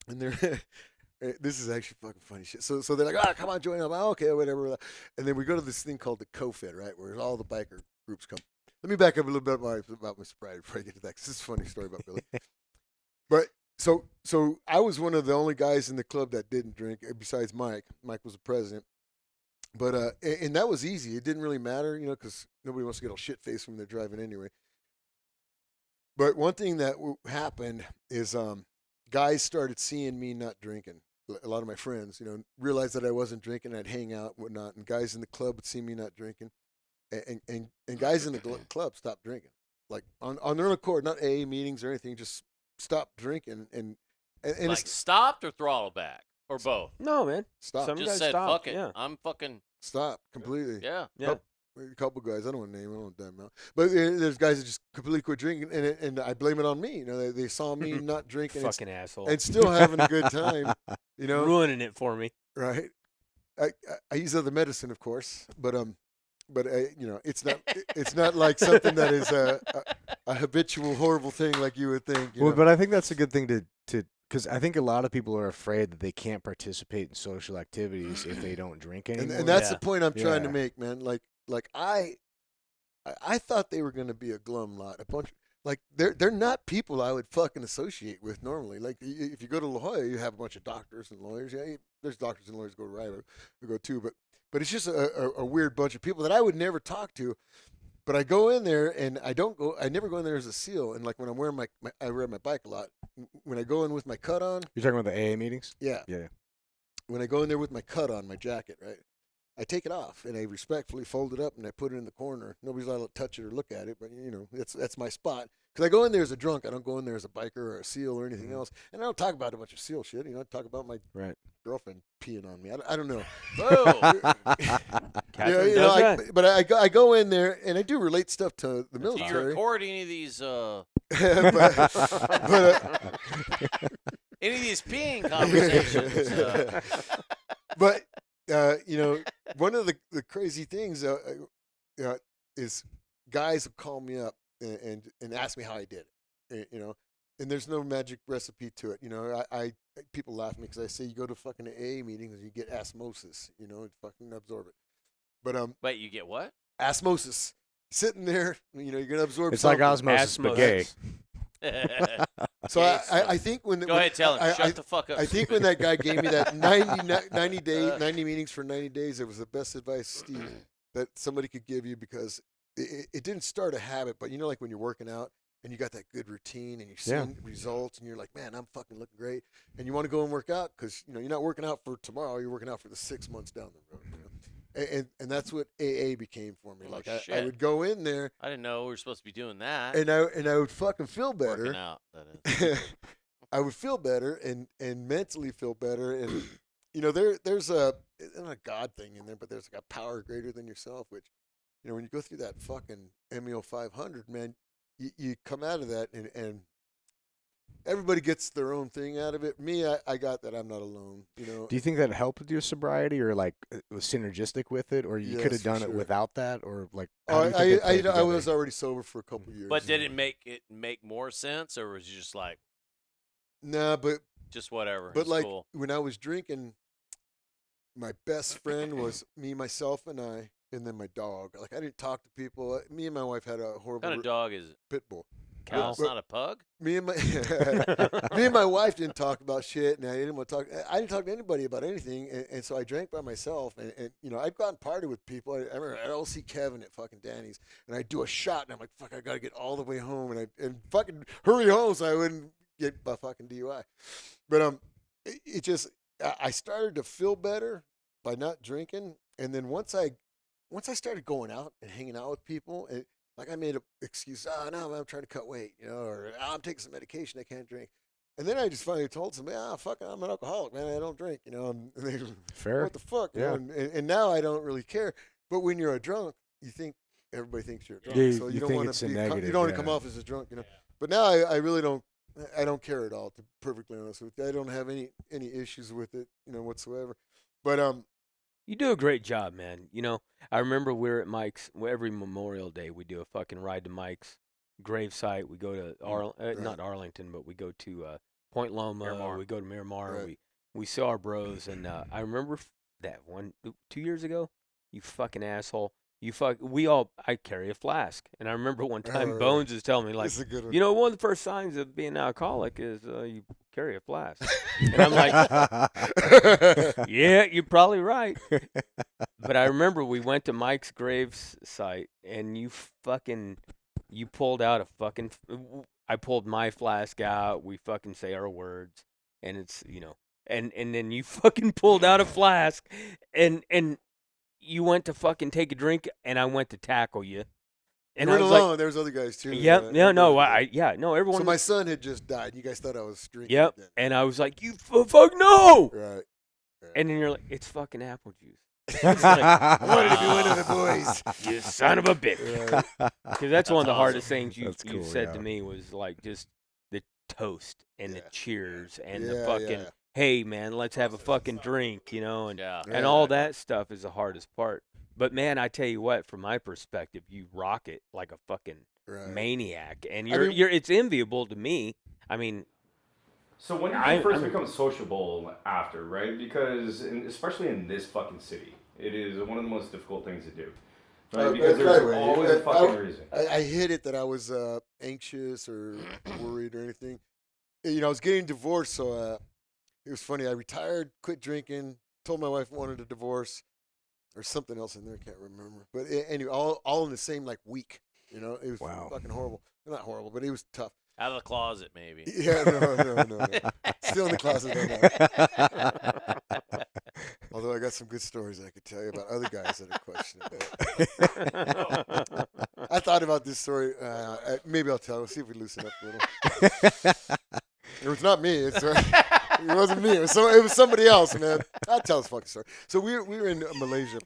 And they're this is actually fucking funny shit. So they're like, oh, come on, join up. Oh, okay, whatever. And then we go to this thing called the COFED, right, where all the biker groups come. Let me back up a little bit about my sobriety before I get to that, 'cause this is a funny story about Billy. But so I was one of the only guys in the club that didn't drink, besides Mike. Mike was the president. But and that was easy. It didn't really matter, you know, because nobody wants to get all shit faced when they're driving anyway. But one thing that happened is guys started seeing me not drinking. A lot of my friends, you know, realized that I wasn't drinking. I'd hang out and whatnot, and guys in the club would see me not drinking, and guys in the club stopped drinking, like on their own accord, not AA meetings or anything, just stopped drinking and Like it's stopped or throttle back or both. No, man. stopped, Some Just guys said stopped, fuck it. yeah. I'm fucking stopped completely. yeah. Yeah. A couple guys, I don't want to name, I don't want to them out, but there's guys that just completely quit drinking, and I blame it on me. You know, they saw me not drinking Fucking asshole. and still having a good time. You know, Ruining it for me. right? I use other medicine, of course, but you know, it's not like something that is a habitual horrible thing like you would think. You Well, know? but I think that's a good thing to because I think a lot of people are afraid that they can't participate in social activities if they don't drink anymore. And that's Yeah. the point I'm trying to Yeah. make, man. Like I thought they were going to be a glum lot, a bunch. Like they're not people I would fucking associate with normally. Like if you go to La Jolla, you have a bunch of doctors and lawyers. Yeah, there's doctors and lawyers go to Riva, we go too. But it's just a weird bunch of people that I would never talk to. But I go in there and I never go in there as a SEAL. And like when I'm wearing I ride my bike a lot. When I go in with my cut on, You're talking about the AA meetings? yeah. When I go in there with my cut on, my jacket, right? I take it off and I respectfully fold it up and I put it in the corner. Nobody's allowed to touch it or look at it, but that's my spot. Because I go in there as a drunk. I don't go in there as a biker or a SEAL or anything else. And I don't talk about a bunch of SEAL shit. I talk about my girlfriend peeing on me. I don't know. Whoa. Catherine does that? But I go in there and I do relate stuff to the Do you military. record any of these any of these peeing conversations? But one of the crazy things is guys will call me up and ask me how I did it. And there's no magic recipe to it. I people laugh at me because I say you go to fucking AA meetings and you get osmosis. Fucking absorb it. But Wait, you get what? osmosis, sitting there, you're gonna absorb. It's like something. osmosis, but gay. So I think when Go ahead, tell him. Shut the fuck up. I think when that guy gave me that 90 meetings for 90 days, it was the best advice, Steve, that somebody could give you, because it didn't start a habit, but like when you're working out and you got that good routine and you're seeing results and you're like, man, I'm fucking looking great, and you want to go and work out because you're not working out for tomorrow, you're working out for the 6 months down the road. And that's what AA became for me. Oh, Like shit. I would go in there I didn't know we were supposed to be doing that. and I would fucking feel better. Working out, that is. I would feel better and mentally feel better. And, there's it's not a God thing in there, but there's like a power greater than yourself, which, when you go through that fucking MEO 500, man, you come out of that and everybody gets their own thing out of it. Me, I got that I'm not alone, Do you think that helped with your sobriety, or like it was synergistic with it, or you could have Yes, for done it sure. without that, or like? how do you think they played I together? was already sober for a couple years. But did it make more sense, or was it just like Nah, but just whatever? But it's like cool. when I was drinking, my best friend was me, myself, and I, and then my dog. Like I didn't talk to people. Me and my wife had a horrible What kind of dog is it? pit bull. Cow? It's But- not a pug. Me and my wife didn't talk about shit, and I didn't want to talk. I didn't talk to anybody about anything, and so I drank by myself. And I'd gone party with people. I remember I'd all see Kevin at fucking Danny's, and I'd do a shot, and I'm like, fuck, I gotta get all the way home, and fucking hurry home so I wouldn't get a fucking DUI. But it just I started to feel better by not drinking, and then once I started going out and hanging out with people, like I made an excuse, no, I'm trying to cut weight, or I'm taking some medication, I can't drink. And then I just finally told somebody, fuck, I'm an alcoholic, man, I don't drink, and they, Fair. what the fuck, Yeah. and now I don't really care. But when you're a drunk, you think everybody thinks you're a drunk, Yeah, so you you don't think want it's to a be, negative, you don't want yeah. to come off as a drunk, But now I really don't. I don't care at all, to be perfectly honest with you. I don't have any issues with it, whatsoever. But You do a great job, man. I remember we were at Mike's every Memorial Day. We do a fucking ride to Mike's gravesite. We go to not Arlington, but we go to Point Loma. Miramar. We go to Miramar. Right. We saw our bros, and I remember that 2 years ago. You fucking asshole. I carry a flask, and I remember one time right. Bones is telling me like, this is a good one. one of the first signs of being an alcoholic is you carry a flask, and I'm like. Yeah, you're probably right. But I remember we went to Mike's graves site, and you pulled out I pulled my flask out. We fucking say our words, and it's and then you fucking pulled out a flask, and you went to fucking take a drink, and I went to tackle you. And And I we're was alone. like, There was other guys too. yep, everyone. So my son had just died. You guys thought I was drinking. Yep, Then. and I was like, you fuck no. Right. And then you're like, it's fucking apple juice. I wanted to be one of the boys. You son of a bitch. Right. Because that's one of the That's hardest things you That's cool, said yeah. to me was like just the toast and the Yeah. cheers and Yeah, the fucking, yeah. hey, man, let's have a fucking drink, and Yeah. and all that stuff is the hardest part. But, man, I tell you what, from my perspective, you rock it like a fucking Right. maniac. And I mean- it's enviable to me. I mean, So when did you first become sociable after, right? Because especially in this fucking city, it is one of the most difficult things to do. Right? Because there's always a fucking reason. I hid it that I was anxious or worried or anything. You know, I was getting divorced, so it was funny. I retired, quit drinking, told my wife I wanted a divorce, or something else in there. I can't remember. But anyway, all in the same like week. You know, it was fucking horrible. Not horrible, but it was tough. Out of the closet, maybe. Yeah, no. Still in the closet right now. Although I got some good stories I could tell you about other guys that are questionable. I thought about this story. Maybe I'll tell. We'll see if we loosen up a little. It was not me. It wasn't me. It was somebody else, man. I'll tell this fucking story. So we were in Malaysia.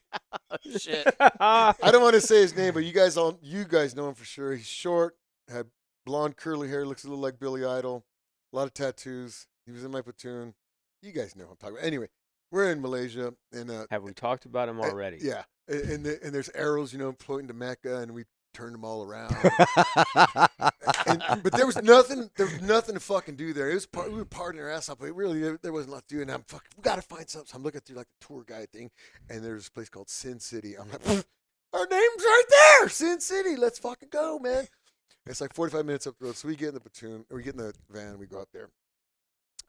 Oh, shit. I don't want to say his name, but you guys know him for sure. He's short, had blonde curly hair, looks a little like Billy Idol, a lot of tattoos. He was in my platoon. You guys know who I'm talking about. Anyway, we're in Malaysia, and have we talked about him already? Yeah, and there's arrows, you know, floating to Mecca, and we turned them all around. But there was nothing to fucking do there. We were partying our ass off, but really there wasn't a lot to do. And we gotta find something. So I'm looking through like the tour guide thing, and there's this place called Sin City. I'm like, our name's right there, Sin City. Let's fucking go, man. It's like 45 minutes up the road. So we get in the platoon, or we get in the van, we go out there.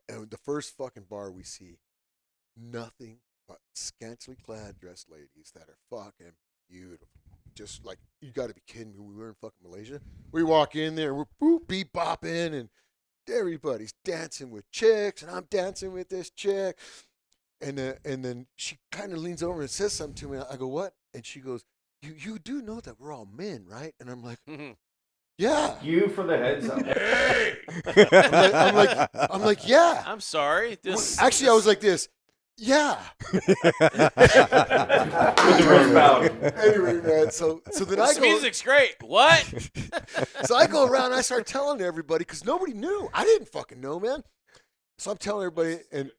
And the first fucking bar we see, nothing but scantily clad dressed ladies that are fucking beautiful. Just like, you got to be kidding me. We were in fucking Malaysia. We walk in there, we're beep-bopping, and everybody's dancing with chicks, and I'm dancing with this chick. And then she kind of leans over and says something to me. I go, what? And she goes, you do know that we're all men, right? And I'm like, yeah. You for the heads up. I'm like, yeah. I'm sorry. Actually, I was like this. Yeah. With the wrist bound. Anyway, man. So then This music's great. What? So I go around and I start telling everybody because nobody knew. I didn't fucking know, man. So I'm telling everybody, and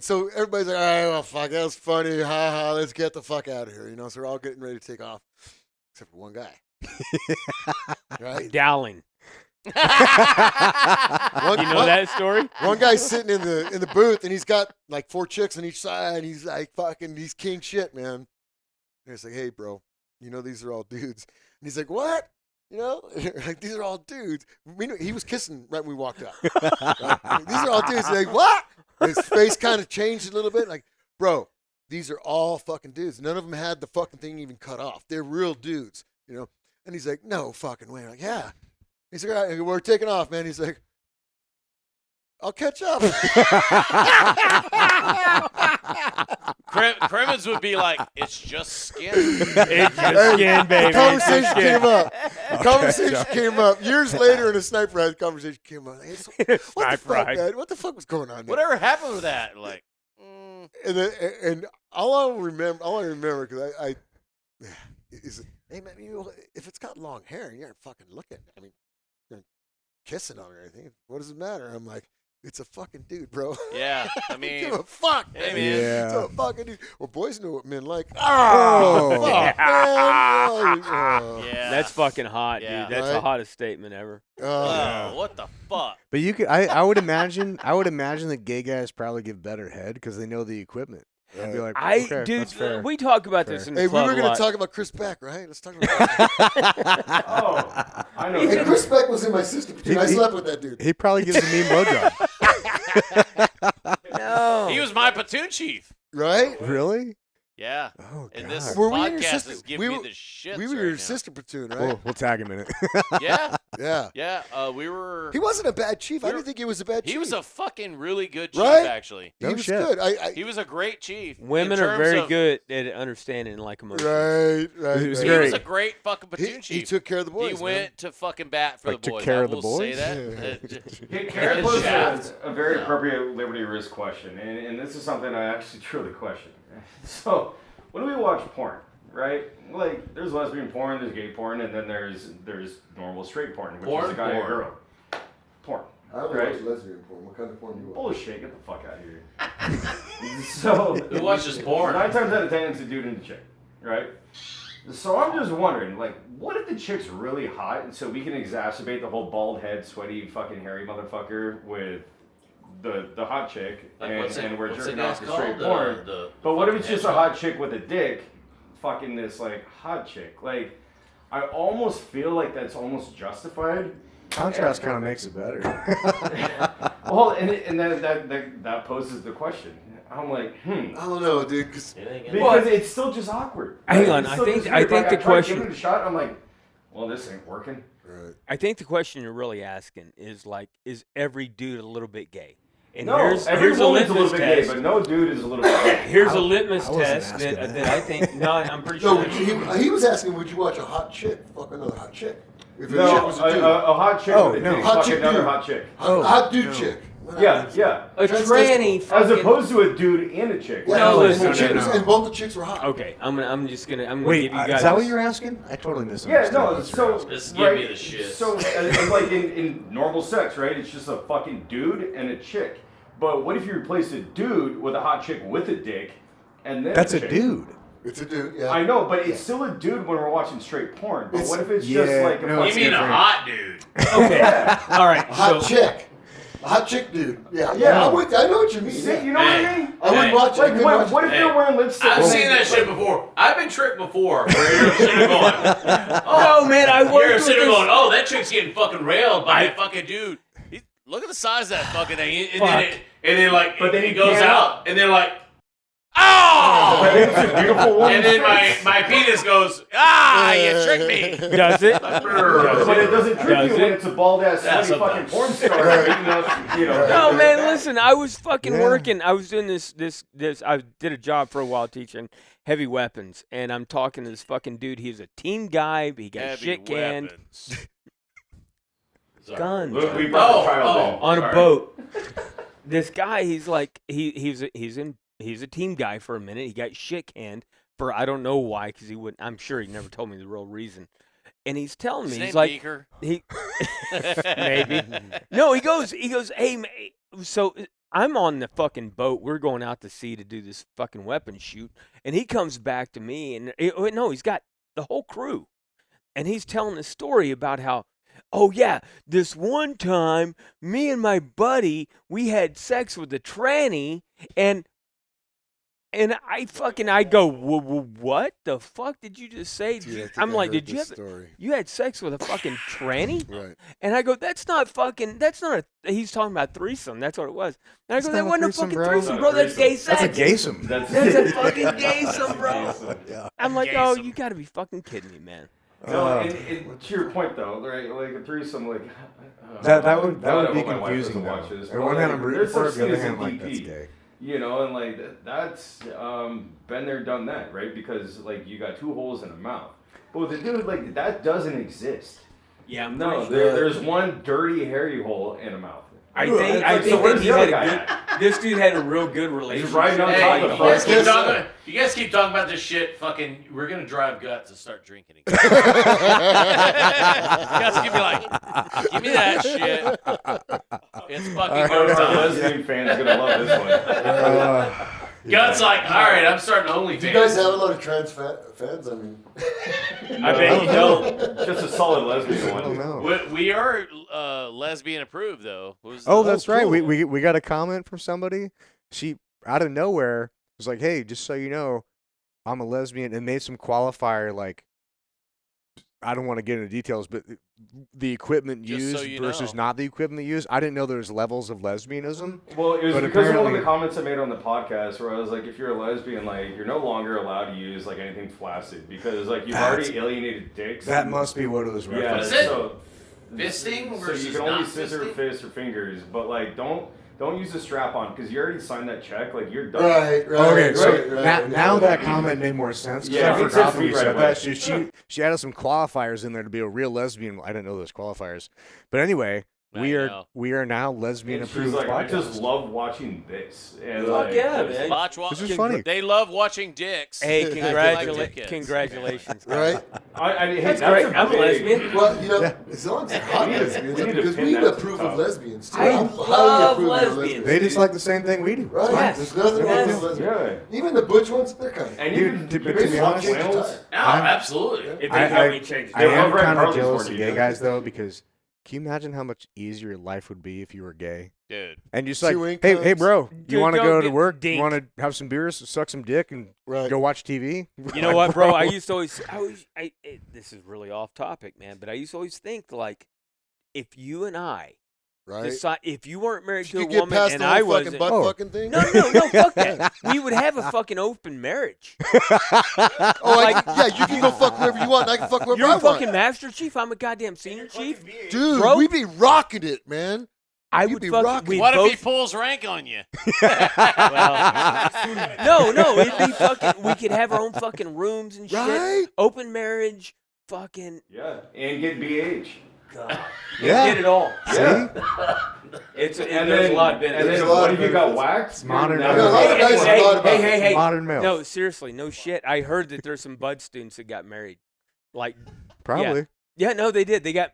so everybody's like, all right, well, fuck, that was funny. Ha ha, let's get the fuck out of here. You know, so we're all getting ready to take off, except for one guy. Right? Dowling. You know that story? One guy's sitting in the booth, and he's got like 4 chicks on each side. And he's like he's king shit, man. And it's like, hey, bro, you know these are all dudes. And he's like, what? You know, like these are all dudes. He was kissing right when we walked up. Right? These are all dudes. He's like, what? And his face kind of changed a little bit. Like, bro, these are all fucking dudes. None of them had the fucking thing even cut off. They're real dudes, you know. And he's like, no fucking way. I'm like, yeah. He's like, all right, we're taking off, man. He's like, I'll catch up. Crimmins would be like, it's just skin. It's just skin, baby. The conversation came up. Years later in a sniper ride, the conversation came up. Hey, so, what the fuck, man? What the fuck was going on there? Whatever happened with that? Like, And all I remember, because I is, hey, man, if it's got long hair, you aren't fucking looking. I mean, you're kissing on it or anything. What does it matter? I'm like, it's a fucking dude, bro. yeah, I mean, give a fuck, man. Hey, man. It's a fucking dude. Well, boys know what men like. Oh, fuck, man. yeah. That's fucking hot, Yeah. dude. That's the hottest statement ever. Oh, what the fuck? But you could, I would imagine that gay guys probably give better head because they know the equipment. I'd be like, okay, dude, that's fair. we talk about this in the Hey, we club were a going lot. to talk about Chris Beck, right? Let's talk about that. Oh, I know. Hey, Chris Beck was in my sister platoon. I slept with that dude. He probably gives a mean blowjob. No. He was my platoon chief. Right? Really? Yeah. Oh, And God. this Were we in your podcast sister- is giving we me were- the shits We were right your now. sister platoon, right? We'll tag him in it. Yeah, Yeah. yeah. We were. He wasn't a bad chief. I didn't think he was a bad chief. He was a fucking really good chief, Right? actually. He No was shit. good. He was a great chief. Women in are terms very of- good at understanding like emotions. Right. He was He great. was a great fucking platoon He chief. took care of the boys. He man. went to fucking bat for Like, the took boys. care I of the will boys? say that. Karen posed Shaft. a very appropriate liberty risk question, and this is something I actually truly question. So, when we watch porn, right? Like, there's lesbian porn, there's gay porn, and then there's normal straight porn, which is a guy and a girl. Porn. I don't Right. watch lesbian porn. What kind of porn do you watch? Bullshit, get the fuck out of here. So, Who watches porn? 9 times out of 10, it's a dude and a chick, right? So I'm just wondering, like, what if the chick's really hot, and so we can exacerbate the whole bald head, sweaty, fucking hairy motherfucker with the hot chick, Like, and we're what's jerking the off guy's to straight called? porn. But what if it's just a hot chick with a dick, fucking this like hot chick? Like, I almost feel like that's almost justified. Contrast kind of makes it better. Well, and that poses the question. I'm like, I don't know, dude. Because it's still just awkward. Hang on, It's I still think just I weird. think Like, the I tried question. giving it a shot. I'm like, well, this ain't working. right. I think the question you're really asking is like, is every dude a little bit gay? And No, here's every a woman's a little little bit bit gay, test. but no dude is a little bit gay. Here's a litmus I wasn't test asking that that. I think. No, I'm pretty No, sure. he was asking, would you watch a hot chick fuck another hot chick? If No, chick was a dude. a hot chick Oh, with a no. dick Hot fuck chick another dude. hot chick. Hot dude chick. Yeah, yeah. A tranny As fucking. opposed to a dude and a chick. Yeah, No, and listen, the chick no, was- no. and both the chicks were hot. Okay, I'm gonna Wait, give you is guys. that what you're asking? I totally misunderstood. Yeah, no, what so you're asking. Just give me the shit. So, like in normal sex, right? It's just a fucking dude and a chick. But what if you replace a dude with a hot chick with a dick, and then That's a chick? dude. It's a dude, yeah. I know, but it's still a dude when we're watching straight porn. But It's- what if it's just yeah, like a no, You fucking mean a different. hot dude? Okay, all right. A hot So chick. A hot chick dude. Yeah, Yeah. I know what you mean. See, Yeah. you know what I Hey. mean? I wouldn't watch it. I Like, couldn't what, watch what it. if they're wearing lipstick? I've and seen they- that shit before. I've been tricked before. Where you're sitting going, no, man, I you're worked with sitting this. going, oh, that chick's getting fucking railed by a fucking dude. Look at the size of that fucking thing. And then like, But then it you goes can't- out, and they're like, But oh! it's a beautiful woman. And then my penis goes, you tricked me. Does it? But it doesn't trick Does you when it? it's a bald ass Yeah, sweaty fucking sometimes. porn star. You know. No, man, listen, I was fucking Yeah. working. I was doing this. I did a job for a while teaching heavy weapons, and I'm talking to this fucking dude. He's a team guy, but he got Heavy shit canned. weapons. Guns. We brought the child in. On a All right. boat. This guy, he's like, he's a team guy for a minute. He got shit canned for I don't know why, because he wouldn't. I'm sure he never told me the real reason. And he's telling me, His he's name like, Beaker. he maybe. No, he goes, hey, so I'm on the fucking boat. We're going out to sea to do this fucking weapon shoot, and he comes back to me, and no, he's got the whole crew, and he's telling the story about how. Oh yeah, this one time, me and my buddy, we had sex with a tranny, and I go, what the fuck did you just say? Dude, I think I'm I like, heard did you this have, story. you had sex with a fucking tranny? Right. And I go, that's not he's talking about threesome, that's what it was. And I go, It's that not a wasn't a threesome, fucking bro. threesome, It's bro, not a that's gay threesome. sex. That's a gaysome. That's That's a fucking gaysome, bro. Yeah. I'm like, oh, Gaysome. you gotta be fucking kidding me, man. No, and to your point though, right? Like a threesome, like That would God, I be hope my wife confusing doesn't though. watch this, On but, one hand, like, I'm rooting there's for it. such The other thing as hand, a I'm like, that's DP. gay. You know, and like that's been there, done that, right? Because like you got two holes in a mouth. But with a dude, like that doesn't exist. Yeah, I'm No, there's one dirty, hairy hole in a mouth. I think So where's that he the had other a guy good. This dude had a real good He's relationship. riding on top Hey, of you the guys, fucking. you guys keep talking about this shit. Fucking, we're gonna drive Guts and start drinking again. Guts give me like, give me that shit. It's fucking go Our time. lesbian fans gonna love this one. Guts like, all right, I'm starting OnlyFans. Do you guys have a lot of trans fans? I mean, I bet you don't. Just a solid lesbian I don't one. know. We are lesbian approved though. Oh, that's right. cool. We got a comment from somebody. She out of nowhere was like, "Hey, just so you know, I'm a lesbian," and made some qualifier like, I don't want to get into details, but the equipment Just used so you versus know. not the equipment used. I didn't know there was levels of lesbianism. Well, it was But because of one of apparently- the comments I made on the podcast where I was like, if you're a lesbian, like you're no longer allowed to use like anything flaccid because like you've That's- already alienated dicks. That and- must be what it was Yeah, Is referencing. it? so Fisting so versus you can only not scissor, fisting? fist, or fingers, but like don't use a strap on because you already signed that check. Like you're done. right. Okay, so right. now that comment made more sense. 'Cause Yeah, I it makes forgot sense that to we me said right that. She added some qualifiers in there to be a real lesbian. I didn't know those qualifiers, but anyway, I we know. are now lesbian And she's approved. like, I podcast. just love watching this. And Fuck like, yeah, just- man. Watch, This is funny. They love watching dicks. Hey, Acting like dickheads. congratulations. Right? Hey, That's a great. I'm a big- lesbian. Well, you know, as long as they're hot We need to- lesbians, we need to because pin we that to approve the of top. lesbians too. I I'm highly love approve of lesbians. They just like the same thing we do. Right? Yes. There's nothing wrong Yes. with lesbians. Yeah. Even the butch ones, they're kind of. And Dude, you can to be basically honest- flannels. No, I'm- absolutely. If I- they help me change I They love am red kind of Harleys jealous more of than gay you. guys though because Can you imagine how much easier life would be if you were gay? Dude. And you're just 2 like, hey, incomes. bro, you Dude, want to don't go to get work? You dinked. want to have some beers, suck some dick, and Right. go watch TV? You know what, bro? I used to always, this is really off topic, man, but I used to always think, like, if you and I Right. decide, if you weren't married If to you a get woman past and the I whole was, fucking butt Oh. fucking thing. no, fuck that. We would have a fucking open marriage. Oh, yeah, you can go fuck whoever you want. And I can fuck whoever You're I a fucking want. master chief. I'm a goddamn senior chief. Dude, bro. we be rocking it, man. I You'd would be fuck. rocking. We'd What both, if he pulls rank on you? Well, no, it'd be fucking. We could have our own fucking rooms and shit. Right? Open marriage, fucking. Yeah, and get BH. God. Yeah. Get it all. Yeah. There's And a then, lot of and benefits. then a lot what of if you got benefits. waxed? Modern You're day. never- A lot of guys have thought about hey. Modern male. No, seriously, no shit. I heard that there's some bud students that got married. Like, Probably. yeah, no, they did. They got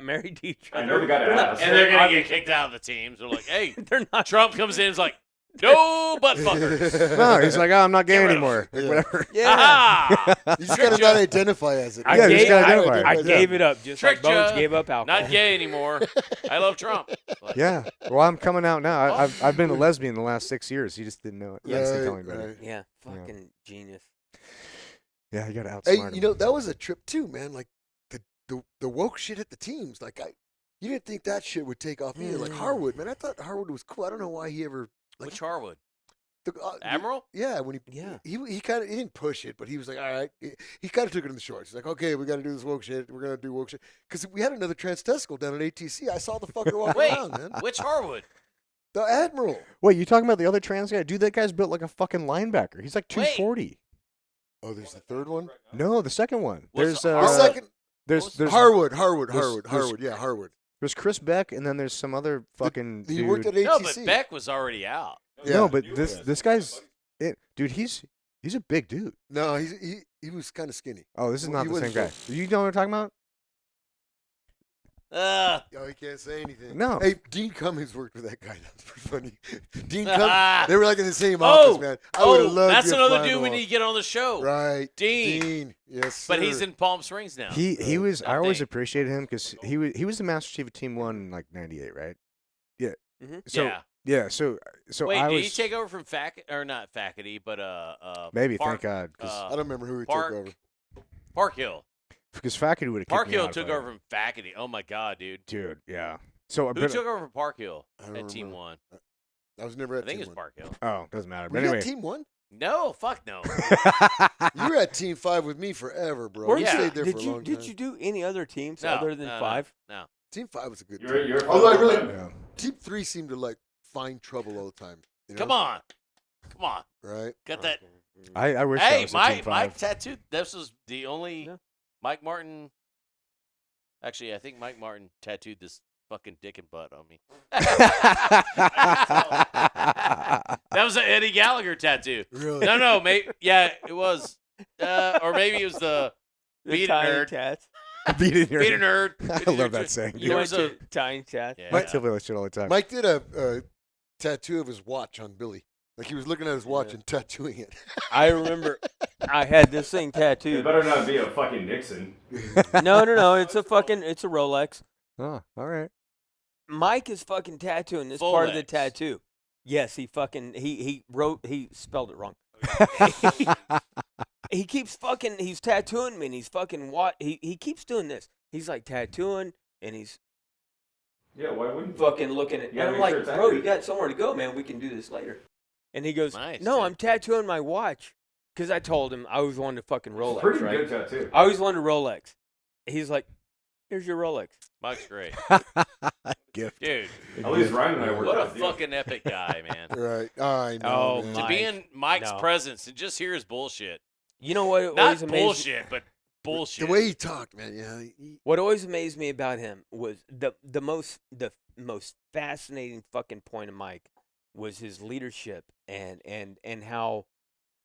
married to each other. I know they got They're not- ass. And they're going to get kicked out of the teams. They're like, hey, They're not. Trump comes in and is like, no butt fuckers. No, he's like, oh, I'm not gay Get rid of anymore. Like, Yeah. whatever. Yeah. Aha! You just gotta not identify as it. I Yeah, you just gave, gotta I, identify it. I gave it up just Tricked like Bones ya. gave up alcohol. Not gay anymore. I love Trump. Like, Yeah. Well, I'm coming out now. I've been a lesbian the last 6 years. He just didn't know it. He just didn't tell me about it. Right. Yeah, fucking genius. Yeah, you got to outsmart Hey, him. you know, that was a trip too, man. Like the woke shit at the teams. Like you didn't think that shit would take off either. Like Harwood, man. I thought Harwood was cool. I don't know why he ever like Which Harwood? the, Admiral? Yeah, when he kind of he didn't push it, but he was like, all right. He kind of took it in the shorts. He's like, okay, we got to do this woke shit. We're gonna do woke shit because we had another trans testicle down at ATC. I saw the fucker walking Wait, around, man. which Harwood? The Admiral. Wait, you talking about the other trans guy? Dude, that guy's built like a fucking linebacker. He's like 240. Oh, there's the third one. No, the second one. What's There's the The Harwood? second there's Harwood. there's- Yeah, Harwood. there's Chris Beck, and then there's some other fucking He dude. worked at ATC. No, but Beck was already out. Yeah. No, but this guy's dude. He's a big dude. No, he was kind of skinny. Oh, this is Well, not he the same wasn't guy. full. You know what I'm talking about? Oh, he can't say anything. No. Hey, Dean Cummings worked with that guy. That's pretty funny. Dean Cummings. They were like in the same office, man. I would have loved that's to another find dude we them need to get on the show. all. Right. Dean. Yes, sir. But he's in Palm Springs now. He was. I I always think. appreciated him because he was the Master Chief of Team 1 in like '98, right? Yeah. Mhm. So yeah. yeah. So Wait, I did was he take over from or not Faculty, but maybe Park, thank God because I don't remember who he Park, took over. Park Hill. faculty would have Park kicked me Hill out took if I- over from Faculty. Oh my God, dude. Dude, yeah. So Who took over from Park Hill I don't at Team remember. 1? I was never I at think Team it was 1. Park Hill. Oh, doesn't matter. Were But you anyway, at Team 1? No, fuck no. You were at Team 5 with me forever, bro. Weren't You Yeah. stayed there did for a you long did time. you do any other teams No, other than no, 5? No. Team 5 was a good You're team. a Although I fucking really, fan. yeah. Team 3 seemed to like find trouble all the time. You know? Come on. Come on. Right? Got that. I wish I Hey, was at Team Mike 5. tattooed. This was the only Yeah. Mike Martin. Actually, I think Mike Martin tattooed this fucking dick and butt on me. That was an Eddie Gallagher tattoo. Really? No, maybe yeah, it was, or maybe it was the beat a nerd. Tats. Beat it here. Beat a nerd. I love that saying. You There went was a- to tying tats. Yeah. I tell you that shit all the time. Mike did a tattoo of his watch on Billy. Like he was looking at his watch Yeah. and tattooing it. I remember I had this thing It tattooed. better not be a fucking Nixon. No, it's a Rolex. Oh, all right. Mike is fucking tattooing this part of the Folex. tattoo. Yes, he spelled it wrong. He keeps fucking, he's tattooing me and he's fucking, he keeps doing this. He's like tattooing and he's Yeah, why wouldn't fucking looking at, You gotta and I'm make sure like, it's bro, you accurate. got somewhere to go, man. We can do this later. And he goes, Nice, no, dude. I'm tattooing my watch. Because I told him I always wanted a fucking Rolex, Pretty right? good tattoo. I always wanted a Rolex. He's like, here's your Rolex. Mike's great, Gift. dude. At least Ryan and I worked What a out deal. fucking epic guy, man. Right. I know. Oh, man. To Mike. be in Mike's No. presence and just hear his bullshit. You know what Not always amazed bullshit, but bullshit. The way he talked, man. Yeah. What always amazed me about him was the most fascinating fucking point of Mike was his leadership and how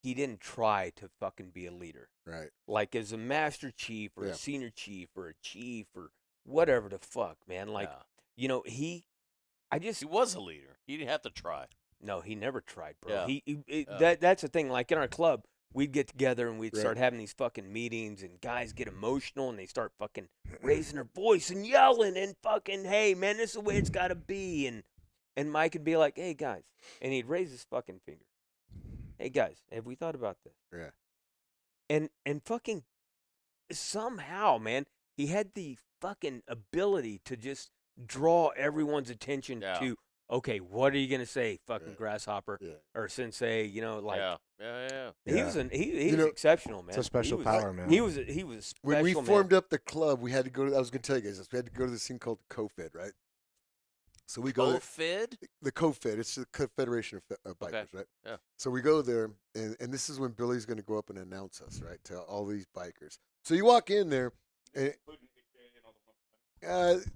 he didn't try to fucking be a leader. Right. Like as a master chief or Yeah. a senior chief or a chief or whatever the fuck, man. Like, Yeah. you know, he was a leader. He didn't have to try. no, he never tried, bro. Yeah. He Yeah. that's the thing. Like in our club, we'd get together and we'd Right. start having these fucking meetings, and guys get emotional and they start fucking raising their voice and yelling and fucking, hey man, this is the way it's got to be. And Mike would be like, hey guys, and he'd raise his fucking finger. Hey guys, have we thought about this? Yeah. And fucking somehow, man, he had the fucking ability to just draw everyone's attention Yeah. to, okay, what are you gonna say, fucking Yeah. grasshopper Yeah. or sensei? You know, like Yeah. he Yeah. was You was know, exceptional, man. It's a special he was, power, man. He was a special When we man. formed up the club, we had to go to. I was going to tell you guys this. We had to go to this thing called the COFED, right? So we go there, Fid? the COFED. It's the Confederation of Bikers, Okay. right? Yeah. So we go there, and this is when Billy's going to go up and announce us, right, to all these bikers. So you walk in there, and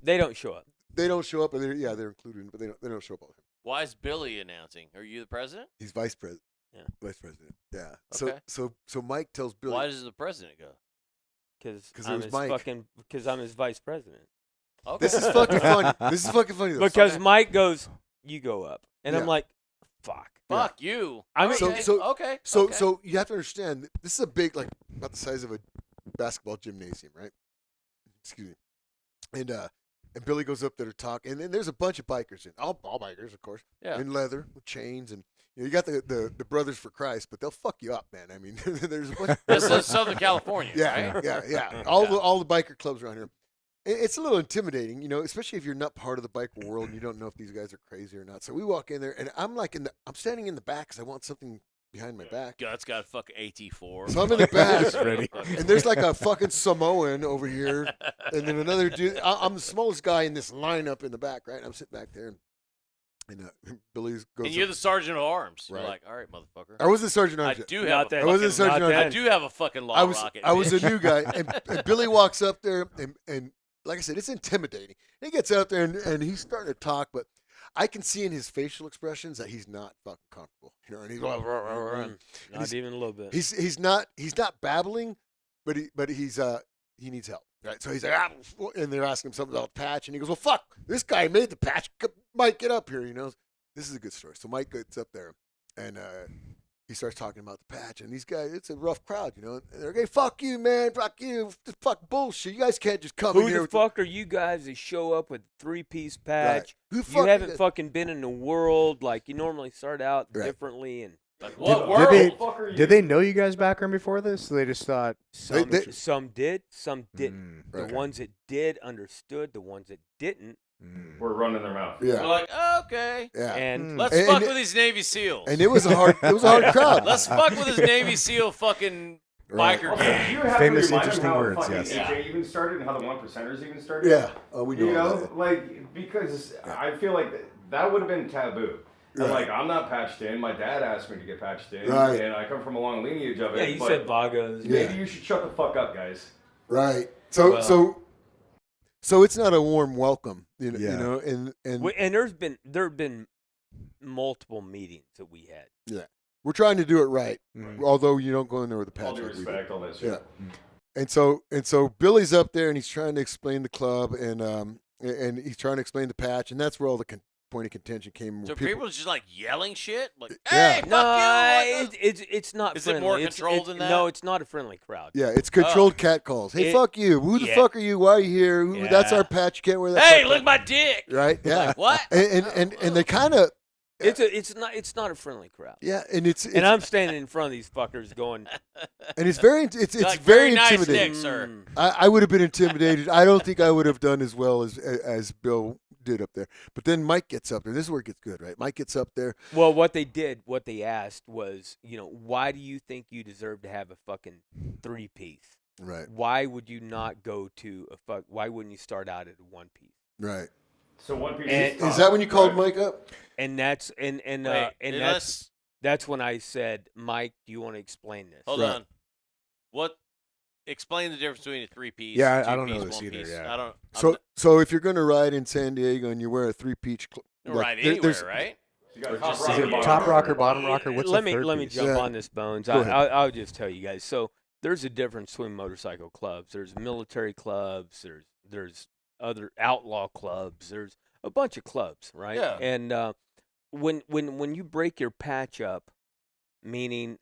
They don't show up. they don't show up, and they're included, but they don't show up all the time. Why is Billy announcing? Are you the president? He's vice president. Yeah. Vice president. Yeah. Okay. So Mike tells Billy. Why does the president go? Because 'Cause I'm it was his Mike. fucking because I'm his vice president. Okay. This is fucking funny. This is fucking funny though. Because Okay. Mike goes, you go up, and I'm Yeah. like, fuck. Fuck you. I mean- okay. So- okay. So okay. so you have to understand this is a big, like, about the size of a basketball gymnasium, right? Excuse me. And Billy goes up there to talk, and then there's a bunch of bikers in, all bikers, of course, Yeah. in leather with chains, and you got the Brothers for Christ, but they'll fuck you up, man. I mean, there's a bunch. This is Southern California, Yeah, right? yeah. All the biker clubs around here. It's a little intimidating, especially if you're not part of the biker world and you don't know if these guys are crazy or not. So we walk in there, and I'm like I'm standing in the back because I want something behind my back. Guts got a fucking AT4. So I'm in the back, ready. and there's like a fucking Samoan over here, and then another dude. I'm the smallest guy in this lineup in the back, right? I'm sitting back there, and Billy goes. And you're the sergeant of arms. Right. You're like, all right, motherfucker. I was the sergeant I arms. do Not have a that- I wasn't a fucking, sergeant not arms. I that. do have a fucking law I was rocket. I was a bitch. new guy, and Billy walks up there, and like I said, it's intimidating. He gets out there, and he's starting to talk, but I can see in his facial expressions that he's not fucking comfortable. And he's like, Not he's- even a little bit. he's not babbling, but he needs help. Right, so he's like, and they're asking him something about patch, and he goes, "Well, fuck, this guy made the patch. Mike, get up here." This is a good story. So Mike gets up there, and he starts talking about the patch, and these guys, it's a rough crowd, And they're like, "Hey, fuck you, man, fuck you, fuck bullshit. You guys can't just come in Who here the with fuck are you guys that show up with 3-piece Right. patch? Who You fuck haven't fucking been in the world like you normally start out Right. differently, and Like, what Did world? they- fuck are you? Did they know you guys background before this? So they just thought. some did, some didn't. Mm, The Right. ones that did understood. The ones that didn't, mm. We're running their mouth. We're Yeah, like, oh, okay. yeah. and Let's And- fuck and- with these Navy SEAls. And it was a hard crowd. Let's fuck with this Navy SEAL fucking Right. biker Also, gang. do you have Famous, to remind interesting them how words, fucking yes. AJ even started and how the 1%ers even started? Yeah. Oh, we know. You all know, that. like, because I feel like that would have been taboo. And, Right. like, I'm not patched in. My dad asked me to get patched in. Right. And I come from a long lineage of it. yeah, you but said Vagos. Yeah. maybe you should shut the fuck up, guys. Right. So Well- so it's not a warm welcome, Yeah. and And there have been multiple meetings that we had. we're trying to do it right. Mm. Although you don't go in there with a All patch. due like we do. respect, all that shit. Yeah. And so Billy's up there and he's trying to explain the club and he's trying to explain the patch, and that's where all the point of contention came. So where people just like yelling shit? Like, Yeah. hey, fuck No, you. Like, it's not Is it friendly. more It's- controlled it's- than that? No, it's not a friendly crowd. yeah, it's controlled cat calls. Hey, It- fuck you. Who the yeah. fuck are you? Why are you here? Who, That's Yeah. our patch. You can't wear that. hey, fuck look patch. at my dick. Right? Yeah. Like, what? And they kind of It's not a friendly crowd. yeah, and it's And I'm standing in front of these fuckers going, and it's very it's Like, very nice intimidating. dick, sir. "Mm." I would have been intimidated. I don't think I would have done as well as Bill did up there. But then Mike gets up there. This is where it gets good, right? Mike gets up there. Well, what they asked was, why do you think you deserve to have a fucking 3-piece? Right, Why would you not go to why wouldn't you start out at a 1-piece? right. So one piece And- Is that when you called Right. Mike up? And that's and Wait, that's when I said, Mike, do you want to explain this? hold Right. on. Explain the difference between a 3-piece. Yeah, I don't know 2-piece, this either, 1-piece. yeah. I don't. So if you're going to ride in San Diego and you wear a 3-piece, right anywhere, right? You got Or top just rocker, say- bottom Top rocker. rocker, bottom rocker. What's let the me third let me piece? jump Yeah. on this, Bones. Go ahead. I'll just tell you guys. So there's a difference between motorcycle clubs. There's military clubs. There's other outlaw clubs. There's a bunch of clubs, right? Yeah. And when you break your patch up, meaning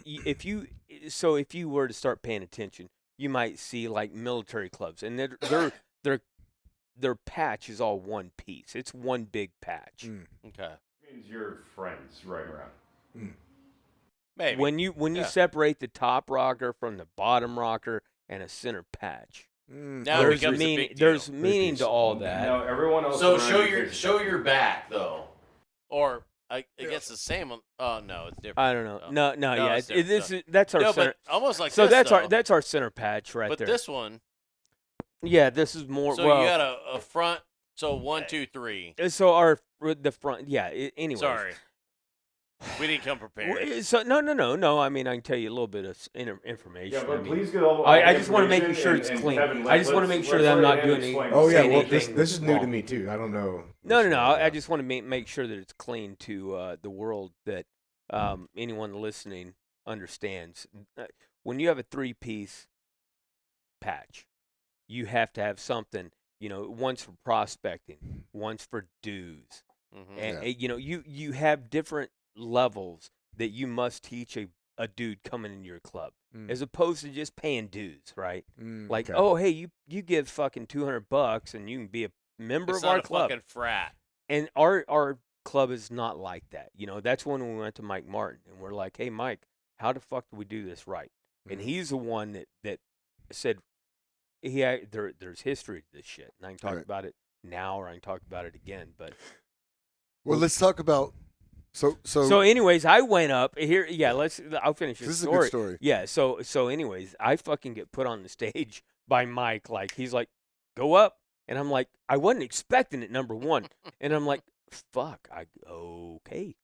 if you were to start paying attention, you might see like military clubs, and their patch is all one piece. It's one big patch. Okay. Means you're friends right around. Maybe. When you separate the top rocker from the bottom rocker and a center patch, Now it becomes a big deal. there's meaning to all that. Now everyone else. So around show your back though, or I guess the same. Oh no, it's different. I don't know. No, yeah. it's different. That's our No, center. but almost like So this, that's our center patch right But there. this one, yeah, this is more. so you got a front. So 1, 2, 3. So the front. Yeah. Anyway. Sorry, we didn't come prepared. So no. I mean, I can tell you a little bit of information. Yeah, but I mean, please get all the. I just want to make sure it's and clean. Kevin, I just want to make sure that I'm not doing any. Oh yeah, saying well anything this is new to wrong. me too. I don't know. No. I just want to make sure that it's clean to the world, that anyone listening understands. When you have a 3-piece patch, you have to have something. Once for prospecting, once for dues, and you have different levels that you must teach a dude coming into your club, as opposed to just paying dues, right? Like, okay. oh, hey, you give fucking $200 and you can be a member It's of our not a club. fucking frat. And our club is not like that. That's when we went to Mike Martin and we're like, hey, Mike, how the fuck do we do this right? And he's the one that said, there's history to this shit, and I can talk about it now, or I can talk about it again. But Well, let's talk about. So anyways, I went up here. Yeah, I'll finish this This is a story. good story. Yeah. So anyways, I fucking get put on the stage by Mike. Like, he's like, go up, and I'm like, I wasn't expecting it. Number one, and I'm like, fuck. Okay,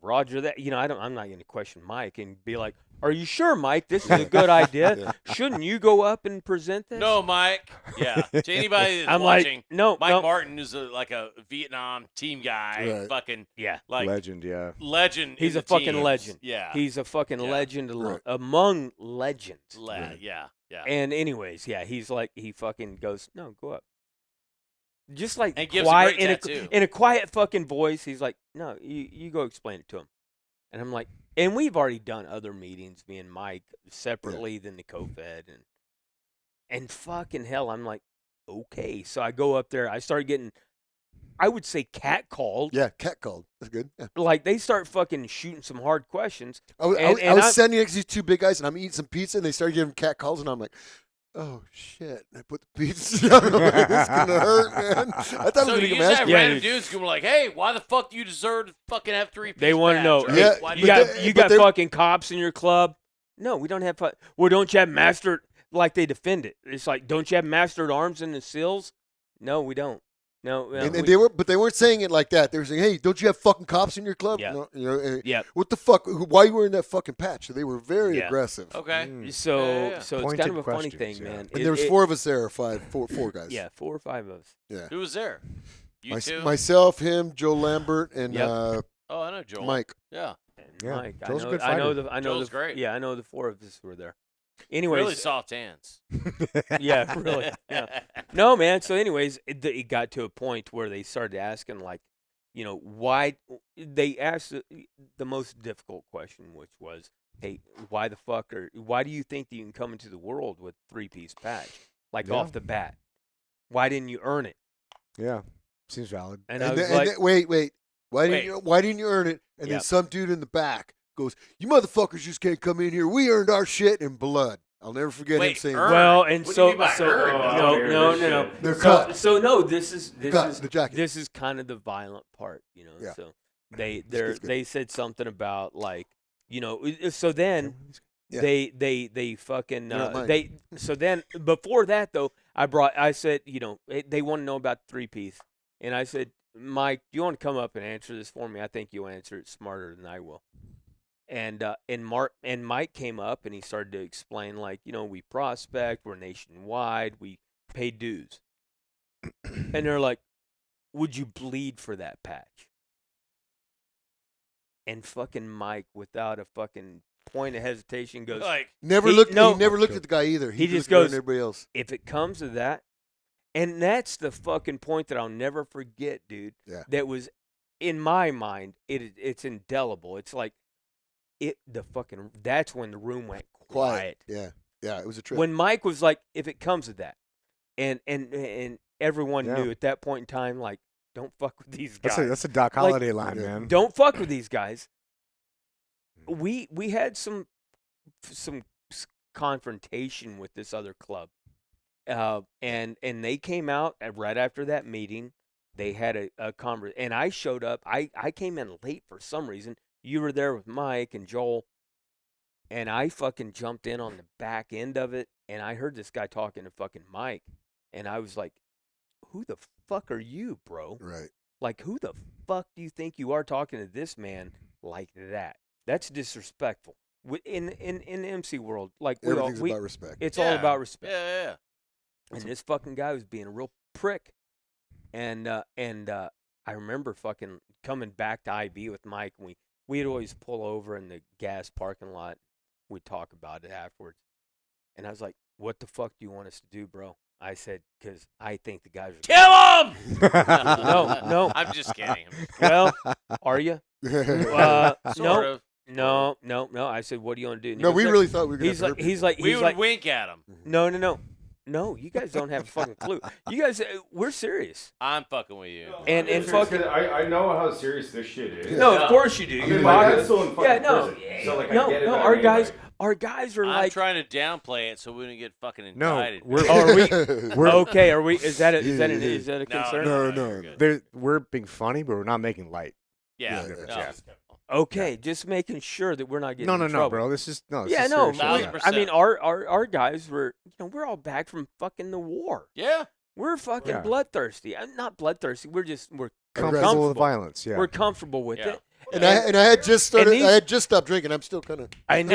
Roger that. I'm not going to question Mike and be like, are you sure, Mike? This is a good idea. Shouldn't you go up and present this? No, Mike. Yeah. To anybody that's I'm watching, like, no, Mike Martin is like a Vietnam team guy. Right. Fucking Yeah. like Legend, yeah. legend. He's in a the fucking teams. legend. Yeah. He's a fucking Yeah. legend Right. among legends. Yeah. And anyways, yeah, he's like, he fucking goes, no, go up. Just like And gives a quiet, great tattoo. in a quiet fucking voice, he's like, no, you go explain it to him. And I'm like, and we've already done other meetings, me and Mike, separately than the co-fed, and fucking hell, I'm like, okay. So I go up there, I start getting, I would say, catcalled. Yeah, catcalled. That's good. Yeah. Like, they start fucking shooting some hard questions. I was And I'm- standing next to these two big guys, and I'm eating some pizza, and they started giving cat calls, and I'm like, oh shit! And I put the pizza down. I'm like, this is gonna hurt, man. I thought So it was you gonna get just have mashed. random dudes going like, "Hey, why the fuck do you deserve to fucking have 3 pieces?" They want to know, right? Yeah, Why do you but got they- you but got they- fucking cops in your club? No, we don't have. Well, don't you have master? Like, they defend it. It's like, don't you have mastered arms in the SEALs? No, we don't. No, And we- they weren't saying it like that. They were saying, "Hey, don't you have fucking cops in your club?" Yeah. No, Yeah. What the fuck? Why you wearing that fucking patch? They were very Yeah. aggressive. Okay. So Yeah. so it's Pointed kind of a funny questions, thing, yeah. man. And there was 4 of us there, or four guys. Yeah, 4 or 5 of us. Yeah. Who was there? You two? Myself, him, Joe Lambert, and Yep. Oh, I know Joel. Mike. Yeah. And Yeah, Mike, Joel's a good I know fighter. I know Joel's great. Yeah, I know the 4 of us were there. Anyways, Really soft hands. yeah, really. Yeah. No, man. So, anyways, it got to a point where they started asking, like, why they asked the most difficult question, which was, hey, why the fuck, or why do you think that you can come into the world with 3-piece patch, like, Yeah. off the bat? Why didn't you earn it? Yeah. Seems valid. And I was like, wait. Why didn't you earn it? And then Yep. some dude in the back goes, "You motherfuckers just can't come in here. We earned our shit in blood." I'll never forget him Wait, saying earn? that. well, and What do you so mean by so earn? no. They're So cut. so no, this is Cut the jacket. this is kind of the violent part, Yeah. So they good. they said something about, like, so then Yeah. they fucking You're not mine. they so then before that though, I said, they want to know about the 3-piece, and I said, Mike, do you want to come up and answer this for me? I think you'll answer it smarter than I will. And Mike came up and he started to explain, like, we prospect, we're nationwide, we pay dues. And they're like, would you bleed for that patch? And fucking Mike, without a fucking point of hesitation, goes, Like, Never He- looked. no. He never looked at the guy either. He just looked around goes- everybody else. if it comes to that, and that's the fucking point that I'll never forget, dude. Yeah. That was, in my mind, it's indelible. It's like, that's when the room went Quiet. quiet. Yeah, it was a trip. When Mike was like, if it comes to that, and everyone Yeah. knew at that point in time, like, don't fuck with these guys. That's a Doc Like, Holliday line, Yeah. man. Don't fuck with these guys. We had some confrontation with this other club, and they came out right after that meeting. They had a conversation, and I showed up. I came in late for some reason. You were there with Mike and Joel, and I fucking jumped in on the back end of it, and I heard this guy talking to fucking Mike, and I was like, "Who the fuck are you, bro? Right. Like, who the fuck do you think you are talking to this man like that? That's disrespectful." In the MC world, like Everything's about respect. it's all about respect. Yeah. And this fucking guy was being a real prick. And I remember fucking coming back to IB with Mike. And we'd always pull over in the gas parking lot. We'd talk about it afterwards. And I was like, "What the fuck do you want us to do, bro?" I said, "Because I think the guys are Kill him! No. I'm just kidding. Well, are you? Sort of. No. I said, "What do you want to do?" And he No, goes, we "Look," really thought we were going He's to like, he's like, We he's would like, wink at him. no. You guys don't have a fucking clue. You guys, we're serious. I'm fucking with you. And Serious, fucking 'cause I know how serious this shit is. no, of course you do. I mean, You're my talking- dad's still in fucking yeah, no, prison. So, like, I no, get it, no. but I Our mean, guys, like- our guys are I'm like. trying to downplay it so we don't get fucking No, indicted. we're Oh, are we? we're Okay, are we? Is that a No, concern? No. you're good. we're being funny, but we're not making light. Yeah. Yeah, no. yeah. Okay, just making sure that we're not getting No, in trouble. bro. This is no. This Yeah, is no. serious shit. 1000%. I mean, our guys were, we're all back from fucking the war. Yeah. We're fucking Yeah. bloodthirsty. I'm not bloodthirsty. We're Comfortable comfortable with violence. Yeah. We're comfortable with Yeah. it. And I had just started. these- I had just stopped drinking. I'm still kind of. And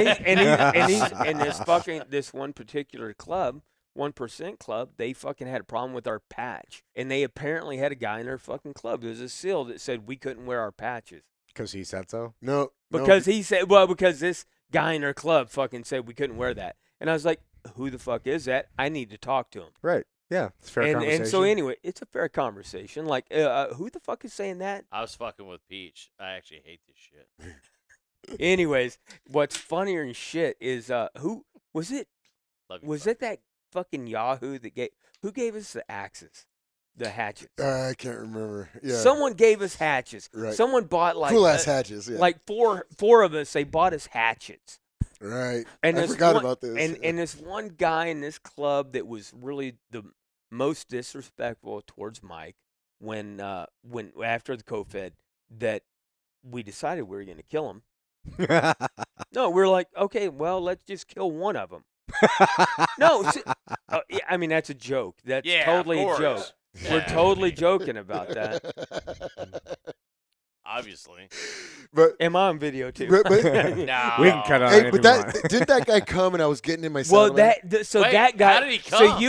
this one particular club, 1% club, they fucking had a problem with our patch, and they apparently had a guy in their fucking club. There was a seal that said we couldn't wear our patches Because he said so. No. because he said, because this guy in their club fucking said we couldn't wear that, and I was like, who the fuck is that? I need to talk to him. Right. Yeah. It's fair conversation. And so anyway, it's a fair conversation. Like, who the fuck is saying that? I was fucking with Peach. I actually hate this shit. Anyways, what's funnier than shit is who was it? Love you, Was fuck. it that fucking Yahoo that who gave us the axes, the hatchets? I can't remember. Yeah. Someone gave us hatchets. Right. Someone bought like Cool ass hatches. Yeah. like four of us. They bought us hatchets. Right. And I this forgot one- about this. And this one guy in this club that was really the most disrespectful towards Mike when after the co-fed that we decided we were going to kill him. No, we're like, okay, well, let's just kill one of them. No, yeah, I mean that's a joke. That's Yeah, totally of a course. joke. Yeah. We're totally joking about that. Obviously. but Am I on video too? but We No. can cut out hey, anything but we that want. didn't that guy come and I was getting in my Well, saddlebag? Wait, that guy. how did he So come?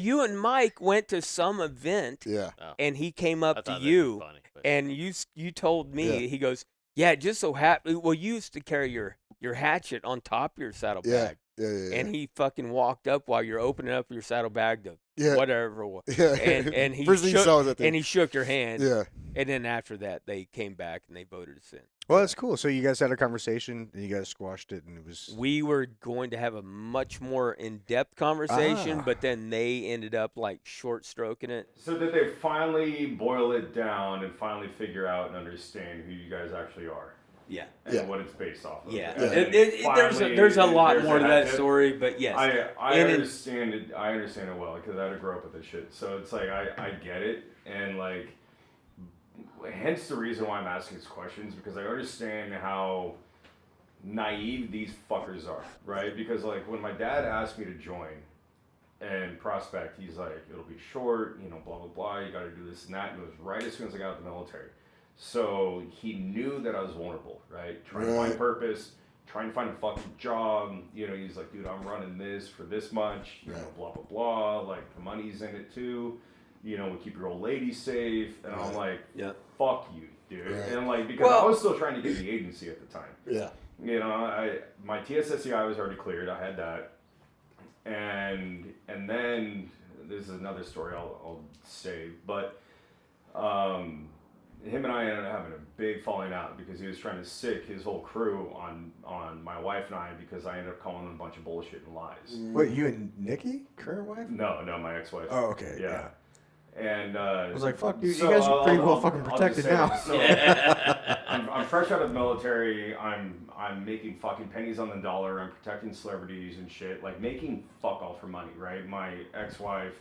you and Mike went to some event, Yeah. and he came I up thought to that'd be you, funny, but- and you told me. Yeah. He goes, "Yeah, it just so happen. Well, you used to carry your hatchet on top of your saddlebag." Yeah. And he fucking walked up while you're opening up your saddlebag to Yeah. whatever. Yeah. And he First thing he shook, saw was that thing. and he shook your hand. Yeah. And then after that, they came back and they voted us in. Well, that's cool. So you guys had a conversation and you guys squashed it, and it was. We were going to have a much more in-depth conversation, Ah. but then they ended up like short stroking it. So did they finally boil it down and finally figure out and understand who you guys actually are Yeah. and Yeah. what it's based off of? Yeah. And then There's a finally lot there's more to that that tip. story, but yes. I And it- understand it. I understand it well because I had to grow up with this shit. So it's like I get it, and like, hence the reason why I'm asking these questions, because I understand how naive these fuckers are, right? Because like when my dad asked me to join and prospect, he's like, it'll be short, blah blah blah. You got to do this and that. And it was right as soon as I got out of the military. So he knew that I was vulnerable, right? Trying to find purpose, trying to find a fucking job. He's like, dude, I'm running this for this much, blah, blah, blah. Like, the money's in it too. We keep your old lady safe. And I'm like, Yeah. fuck you, dude. Right. And like, because I was still trying to get the agency at the time. Yeah. My TSSCI was already cleared. I had that. And then, this is another story I'll say, but, him and I ended up having a big falling out because he was trying to sick his whole crew on my wife and I because I ended up calling them a bunch of bullshit and lies. Wait, you and Nikki, current wife? No, my ex-wife. Oh, okay. Yeah. And I was like, fuck, dude, so you guys are pretty well I'll fucking just protected say now. this. So, I'm fresh out of the military. I'm making fucking pennies on the dollar. I'm protecting celebrities and shit. Like making fuck all for money, right? My ex-wife,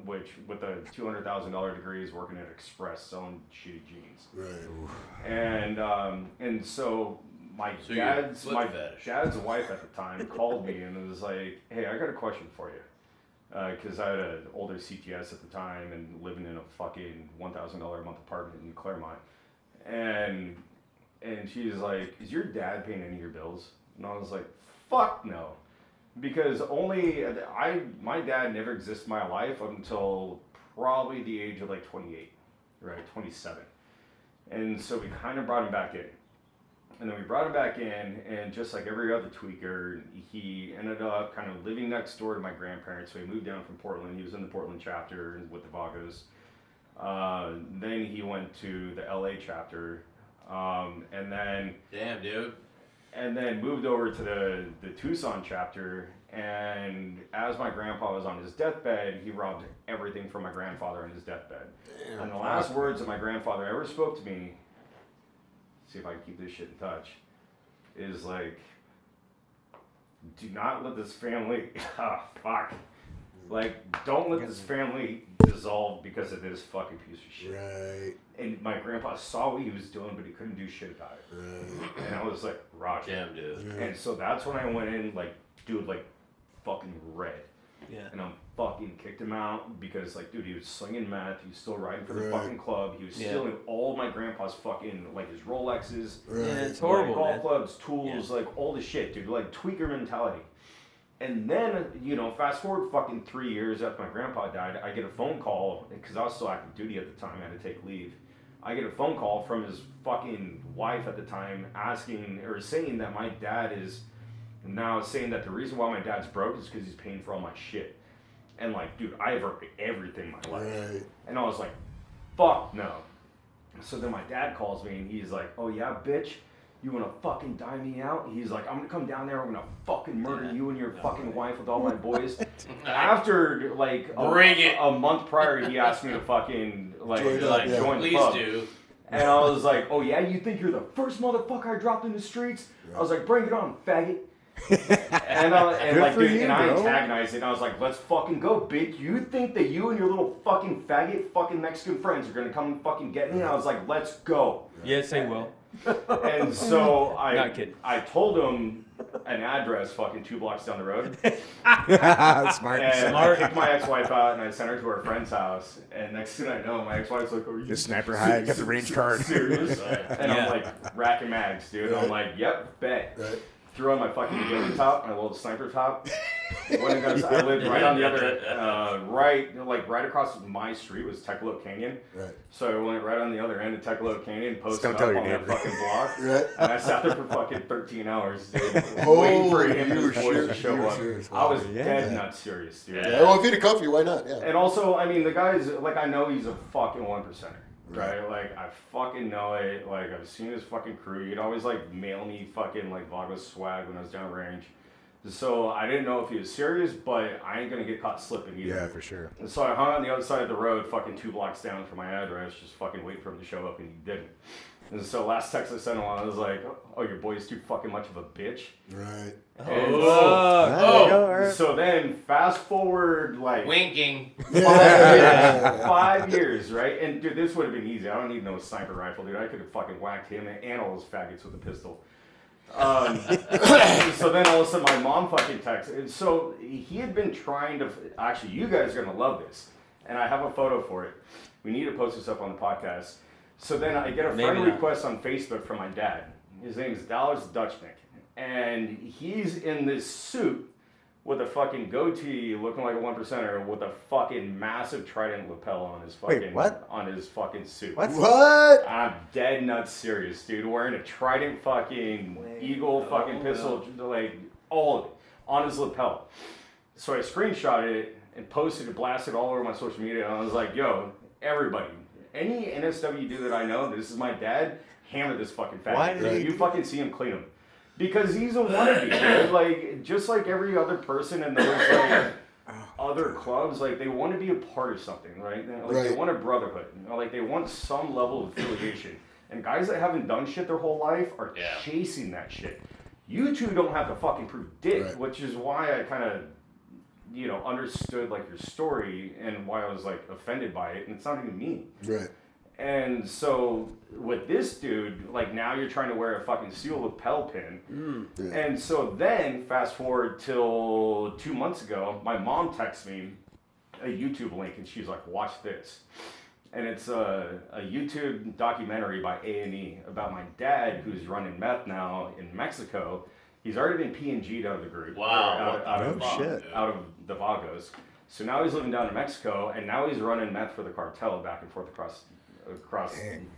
which with a $200,000 degree, is working at Express selling shitty jeans. Right. And so my dad's wife at the time called me and was like, "Hey, I got a question for you." Because I had an older CTS at the time and living in a fucking $1,000 a month apartment in Claremont. And she's like, "Is your dad paying any of your bills?" And I was like, "Fuck no." Because my dad never existed in my life until probably the age of like 28, right? 27. And so we kind of brought him back in. And then we brought him back in, and just like every other tweaker, he ended up kind of living next door to my grandparents. So he moved down from Portland. He was in the Portland chapter with the Vagos. Then he went to the LA chapter, and then Damn, dude. And then moved over to the Tucson chapter. And as my grandpa was on his deathbed, he robbed everything from my grandfather on his deathbed. Damn. And the last words that my grandfather ever spoke to me, see if I can keep this shit in touch, is like, "Do not let this family, like, don't let this family dissolve because of this fucking piece of shit." Right. And my grandpa saw what he was doing, but he couldn't do shit about it. Right. And I was like, "Roger." Damn, dude. And so that's when I went in, like, dude, like, fucking red. Yeah. And I fucking kicked him out because, like, dude, he was slinging meth. He was still riding for the Right. fucking club. He was stealing all my grandpa's fucking, like, his Rolexes. Right. Yeah, it's horrible, Golf man. clubs, tools, like, all the shit, dude. Like, tweaker mentality. And then, you know, fast forward fucking 3 years after my grandpa died, I get a phone call, because I was still active duty at the time. I had to take leave. I get a phone call from his fucking wife at the time asking, or saying that my dad is now saying that the reason why my dad's broke is because he's paying for all my shit. And like, dude, I've earned everything in my life. Right. And I was like, fuck no. So then my dad calls me and he's like, "Oh yeah, bitch, you wanna fucking die me out?" He's like, "I'm gonna come down there, I'm gonna fucking murder you and your fucking wife with all my boys." After like Bring it. a month prior, he asked me to fucking Join up, yeah. join the Please club. do. And I was like, "Oh yeah, you think you're the first motherfucker I dropped in the streets?" I was like, "Bring it on, faggot." and Good like, for dude, you, and I bro. antagonized it. And I was like, "Let's fucking go, bitch. You think that you and your little fucking faggot fucking Mexican friends are gonna come and fucking get me?" And I was like, "Let's go." Yes, they will. And so Not kidding. I told him an address fucking 2 blocks down the road. Smart. And I kicked my ex-wife out and I sent her to her friend's house. And next thing I know, my ex-wife's like, "Are you The sniper high, got the range card. serious?" And Yeah. I'm like, racking mags, dude. Right. I'm like, "Yep, bet." Right. Threw on my fucking ghillie top, my little sniper top. Went and got, I lived right on the other, right across my street was Tecolote Canyon. Right. So I went right on the other end of Tecolote Canyon, posted don't up tell your on that neighbor. fucking block. Right. And I sat there for fucking 13 hours, dude, Oh, waiting for him and you his were boys to serious. show You were up. serious. I was Yeah. dead nuts serious, dude. Yeah, well, if he'd have come for you, why not? Yeah. And also, I mean, the guy's, like, I know he's a fucking 1%er, Right. right? Like, I fucking know it. Like, I've seen his fucking crew. He'd always, like, mail me fucking, like, Vagos swag when I was down range. So I didn't know if he was serious, but I ain't gonna get caught slipping either. Yeah, for sure. And so I hung on the other side of the road, fucking 2 blocks down from my address, just fucking waiting for him to show up, and he didn't. And so last text I sent him, I was like, "Oh, your boy's too fucking much of a bitch." Right. And so then fast forward like Winking. 5 years, right? And dude, this would have been easy. I don't need no sniper rifle, dude. I could have fucking whacked him and all those faggots with a pistol. So then all of a sudden my mom fucking texted. And so he had been trying to, actually you guys are going to love this. And I have a photo for it. We need to post this up on the podcast. So then I get a Maybe friend not. request on Facebook from my dad. His name is Dallas Dutchnick. And he's in this suit with a fucking goatee looking like a 1%er with a fucking massive trident lapel on his fucking, Wait, what? on his fucking suit. What? What? I'm dead nuts serious, dude. Wearing a trident fucking eagle fucking pistol, like all of it on his lapel. So I screenshotted it and posted it, blasted all over my social media. And I was like, "Yo, everybody, any NSW dude that I know, this is my dad, hammer this fucking fat. Why did you fucking see him clean him. Because he's a wannabe, dude. Like, just like every other person in those, like, other clubs, like, they want to be a part of something, right? Like, they want a brotherhood. You know, like, they want some level of affiliation. And guys that haven't done shit their whole life are chasing that shit. You two don't have to fucking prove dick, which is why I kind of, you know, understood, like, your story and why I was, like, offended by it. And it's not even me. Right. And so with this dude, like, now you're trying to wear a fucking seal lapel pin. And so then, fast forward till 2 months ago, my mom texts me a YouTube link, and she's like, watch this. And it's a YouTube documentary by A&E about my dad, who's running meth now in Mexico. He's already been P&G'd out of the group. Wow. Out of the Vagos. So now he's living down in Mexico, and now he's running meth for the cartel back and forth across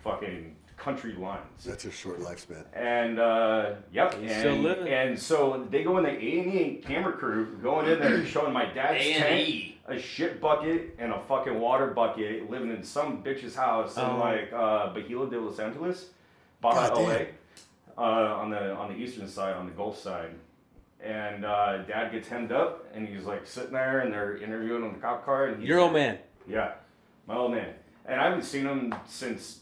fucking country lines. That's a short lifespan. And He's still living. And so they go in the A&E camera crew, going in there showing my dad's tent, a shit bucket and a fucking water bucket, living in some bitch's house in like Bahia de Los Angeles, Baja LA, on the eastern side, on the Gulf side. And dad gets hemmed up, and he's like sitting there, and they're interviewing on the cop car. And Your old man. Yeah, my old man. And I haven't seen him since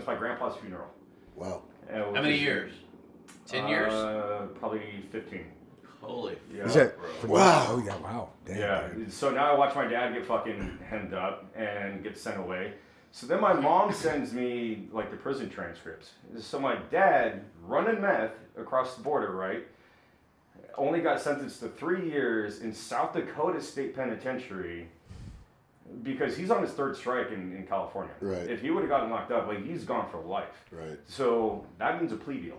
my grandpa's funeral. Wow. How many years? 10 years? Probably 15. Holy Yeah. Is that, Wow. Oh, yeah, wow. Damn, Yeah. dude. So now I watch my dad get fucking hemmed up and get sent away. So then my mom sends me like the prison transcripts. So my dad, running meth across the border, right, only got sentenced to 3 years in South Dakota State Penitentiary because he's on his third strike in California. Right. If he would have gotten locked up, like, he's gone for life. Right. So that means a plea deal.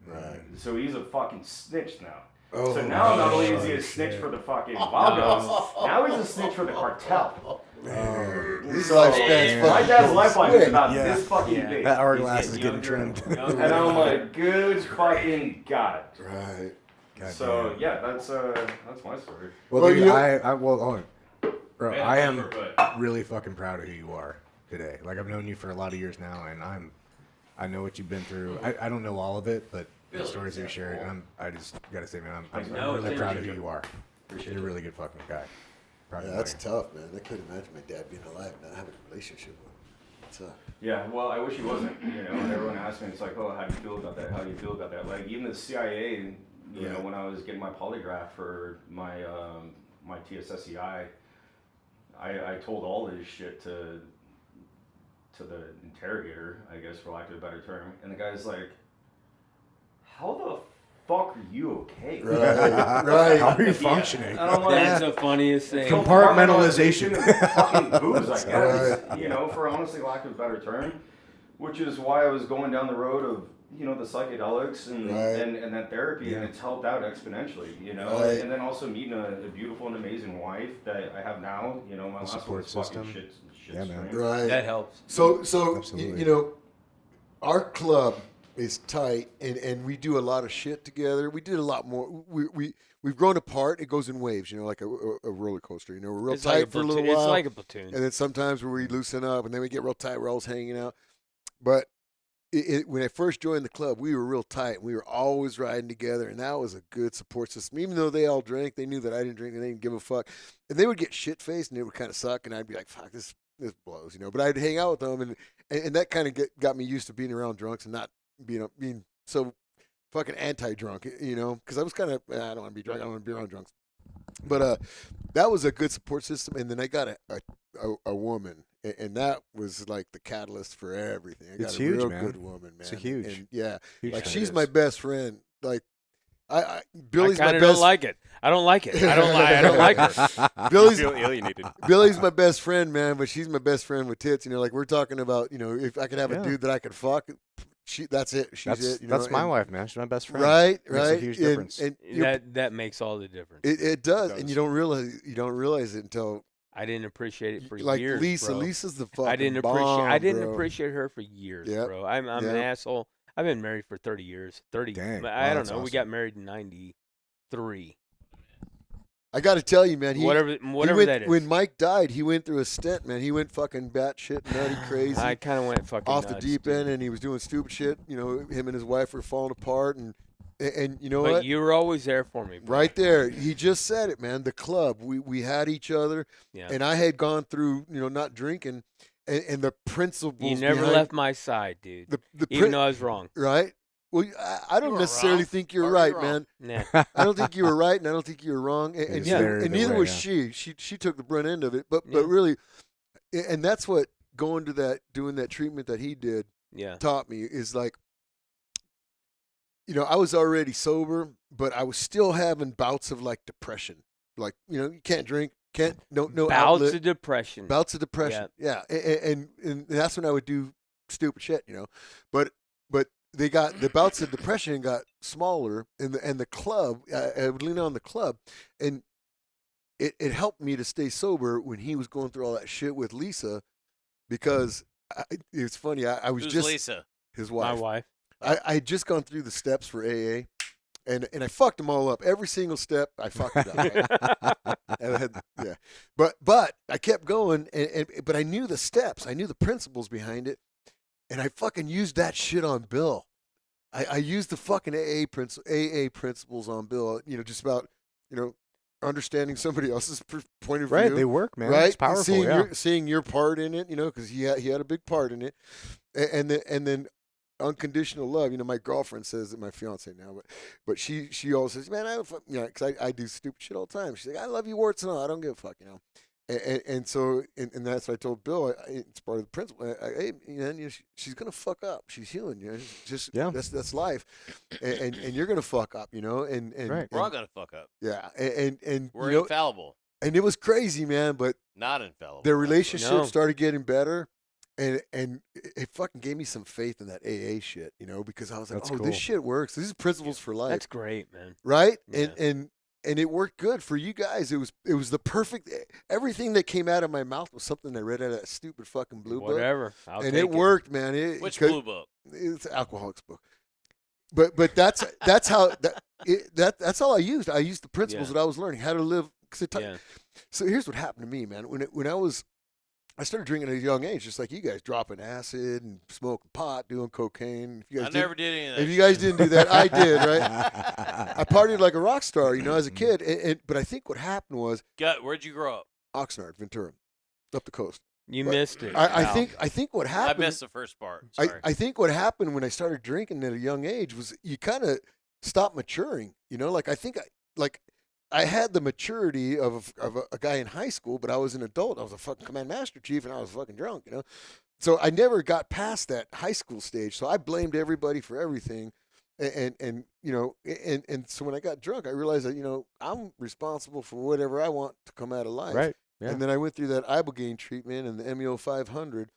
Right. So he's a fucking snitch now. Oh, So now not only is he a snitch for the fucking Vagos, now he's a snitch for the cartel. His lifespan's My fucking dad's lifeline is quick. about Yeah. this fucking big. That hourglass is getting younger, trimmed. And I'm like, good fucking God. Right. God So damn. yeah, that's my story. Well, Well, dude, you- hold on. Bro, Man, I am but really fucking proud of who you are today. Like, I've known you for a lot of years now, and I know what you've been through. I don't know all of it, but the stories you shared, I just gotta say, man, I'm No, really thank proud you. of who you are. You're a really good fucking guy. Proud Yeah, of that's you. tough, man. I couldn't imagine my dad being alive and not having a relationship with him. It's tough. Yeah, well, I wish he wasn't. You know, and everyone asks me, it's like, oh, how do you feel about that? How do you feel about that? Like, even the CIA, you know, when I was getting my polygraph for my my TSSCI, I told all this shit to the interrogator, I guess, for lack of a better term, and the guy's like, how the fuck are you okay? Right. How are you functioning? And I'm like, That's the funniest thing. Compartmentalization. and fucking booze, I guess. Right. You know, for honestly lack of a better term, which is why I was going down the road of, you know, the psychedelics and Right. and that therapy, and it's helped out exponentially. You know, Right. and then also meeting a beautiful and amazing wife that I have now. You know, my last support one was fucking system. shit Yeah, man. stream. Right. That helps. So Absolutely. you know, our club is tight, and we do a lot of shit together. We did a lot more. We've grown apart. It goes in waves, you know, like a roller coaster. You know, we're real It's tight like a for a little platoon. while, It's like a platoon. and then sometimes where we loosen up, and then we get real tight. We're always hanging out. But when I first joined the club, we were real tight. We were always riding together, and that was a good support system. Even though they all drank, they knew that I didn't drink, and they didn't give a fuck. And they would get shit faced, and it would kind of suck, and I'd be like, "Fuck, this blows," you know. But I'd hang out with them, and that kind of got me used to being around drunks and not being so fucking anti-drunk, you know, because I was kind of, I don't want to be drunk, I don't want to be around drunks. But that was a good support system, and then I got a woman, and that was like the catalyst for everything. I got It's a huge, real man. good woman, man. It's a huge. And yeah, Huge like fan. she's It my is. best friend. Like I Billy's my kind of best. don't like it. I don't like it. I don't like her. Billy's feel alienated. Billy's my best friend, man, but she's my best friend with tits. You know, like we're talking about, you know, if I could have Yeah. a dude that I could fuck, that's it. She's That's it. You know, that's my and- wife, man. She's my best friend. Right, Makes a right. huge And- difference. And you're- That makes all the difference. it does, It and does. you don't realize it until I didn't appreciate it for like years, Lisa. bro. Lisa's the fucking I didn't bomb, bro. appreciate her for years, Yep. bro. I'm an Yep. asshole. I've been married for 30 years. 30. Dang. I Wow, don't that's know. We awesome. got married in 93. I got to tell you, man. whatever went, that is. When Mike died, he went through a stent, man. He went fucking batshit nutty crazy. I kind of went fucking off nuts, the deep dude. end, and he was doing stupid shit. You know, him and his wife were falling apart, and you know But what? you were always there for me, bro. Right there, he just said it, man. The club, we had each other, Yeah. and I had gone through, you know, not drinking, and the principles. You never behind left my side, dude. the Even though I was wrong. right. Well, I don't You were necessarily wrong. think you're Or right, you're man. Nah. I don't think you were right, and I don't think you were wrong, and, It's neither, very and the neither way, was yeah. she took the brunt end of it, but Yeah. really, and that's what going to that, doing that treatment that he did Yeah. taught me is like, you know, I was already sober, but I was still having bouts of like depression, like, you know, you can't drink, no Bouts outlet, of depression. bouts of depression, yeah, and that's when I would do stupid shit, you know, but they got the bouts of depression got smaller, and the club, I would lean on the club, and it helped me to stay sober when he was going through all that shit with Lisa, because it's funny, I was Who's just Lisa? his My wife. wife. I had just gone through the steps for AA, and I fucked them all up. Every single step, I fucked it up. Yeah, but I kept going, but I knew the steps, I knew the principles behind it, and I fucking used that shit on Bill. I used the fucking AA principles on Bill. You know, just about, you know, understanding somebody else's point of view. Right, they work, man. Right, It's powerful. seeing Yeah. seeing your part in it, you know, because he had a big part in it, and then unconditional love. You know, my girlfriend says that, my fiance now, but she always says, man, I don't fuck, you know, because I do stupid shit all the time. She's like, I love you, warts and all. I don't give a fuck, you know. And so that's what I told Bill. It's part of the principle. Hey, man, you know, she's gonna fuck up. She's human, you know. Just Yeah. that's life, and you're gonna fuck up, you know. And Right. We're all gonna fuck up. yeah, and We're you know, infallible, and it was crazy, man. But not infallible. their relationship No. started getting better, and it fucking gave me some faith in that AA shit, you know, because I was like, That's oh, cool. this shit works. These are principles for life, That's great, man. right? Yeah. And it worked good for you guys. It was the perfect. Everything that came out of my mouth was something I read out of that stupid fucking blue book, Whatever. I'll and take it worked, man. Which 'cause blue book? It's an alcoholics book. But that's how that's all I used. I used the principles Yeah. that I was learning how to live. Yeah. So here's what happened to me, man. When I started drinking at a young age, just like you guys, dropping acid and smoking pot, doing cocaine. If you guys I never did any of that. If you guys shit. didn't do that, I did, right? I partied like a rock star, you know, as a kid. But I think what happened was Where'd you grow up? Oxnard, Ventura, up the coast. You But missed it. I Wow. think what I happened. missed the first part. Sorry. I think what happened when I started drinking at a young age was you kind of stopped maturing. You know, like I had the maturity of a guy in high school, but I was an adult. I was a fucking command master chief, and I was fucking drunk. You know, so I never got past that high school stage. So I blamed everybody for everything, and you know, and so when I got drunk, I realized that, you know, I'm responsible for whatever I want to come out of life. Right. Yeah. And then I went through that ibogaine treatment and the MEO 500,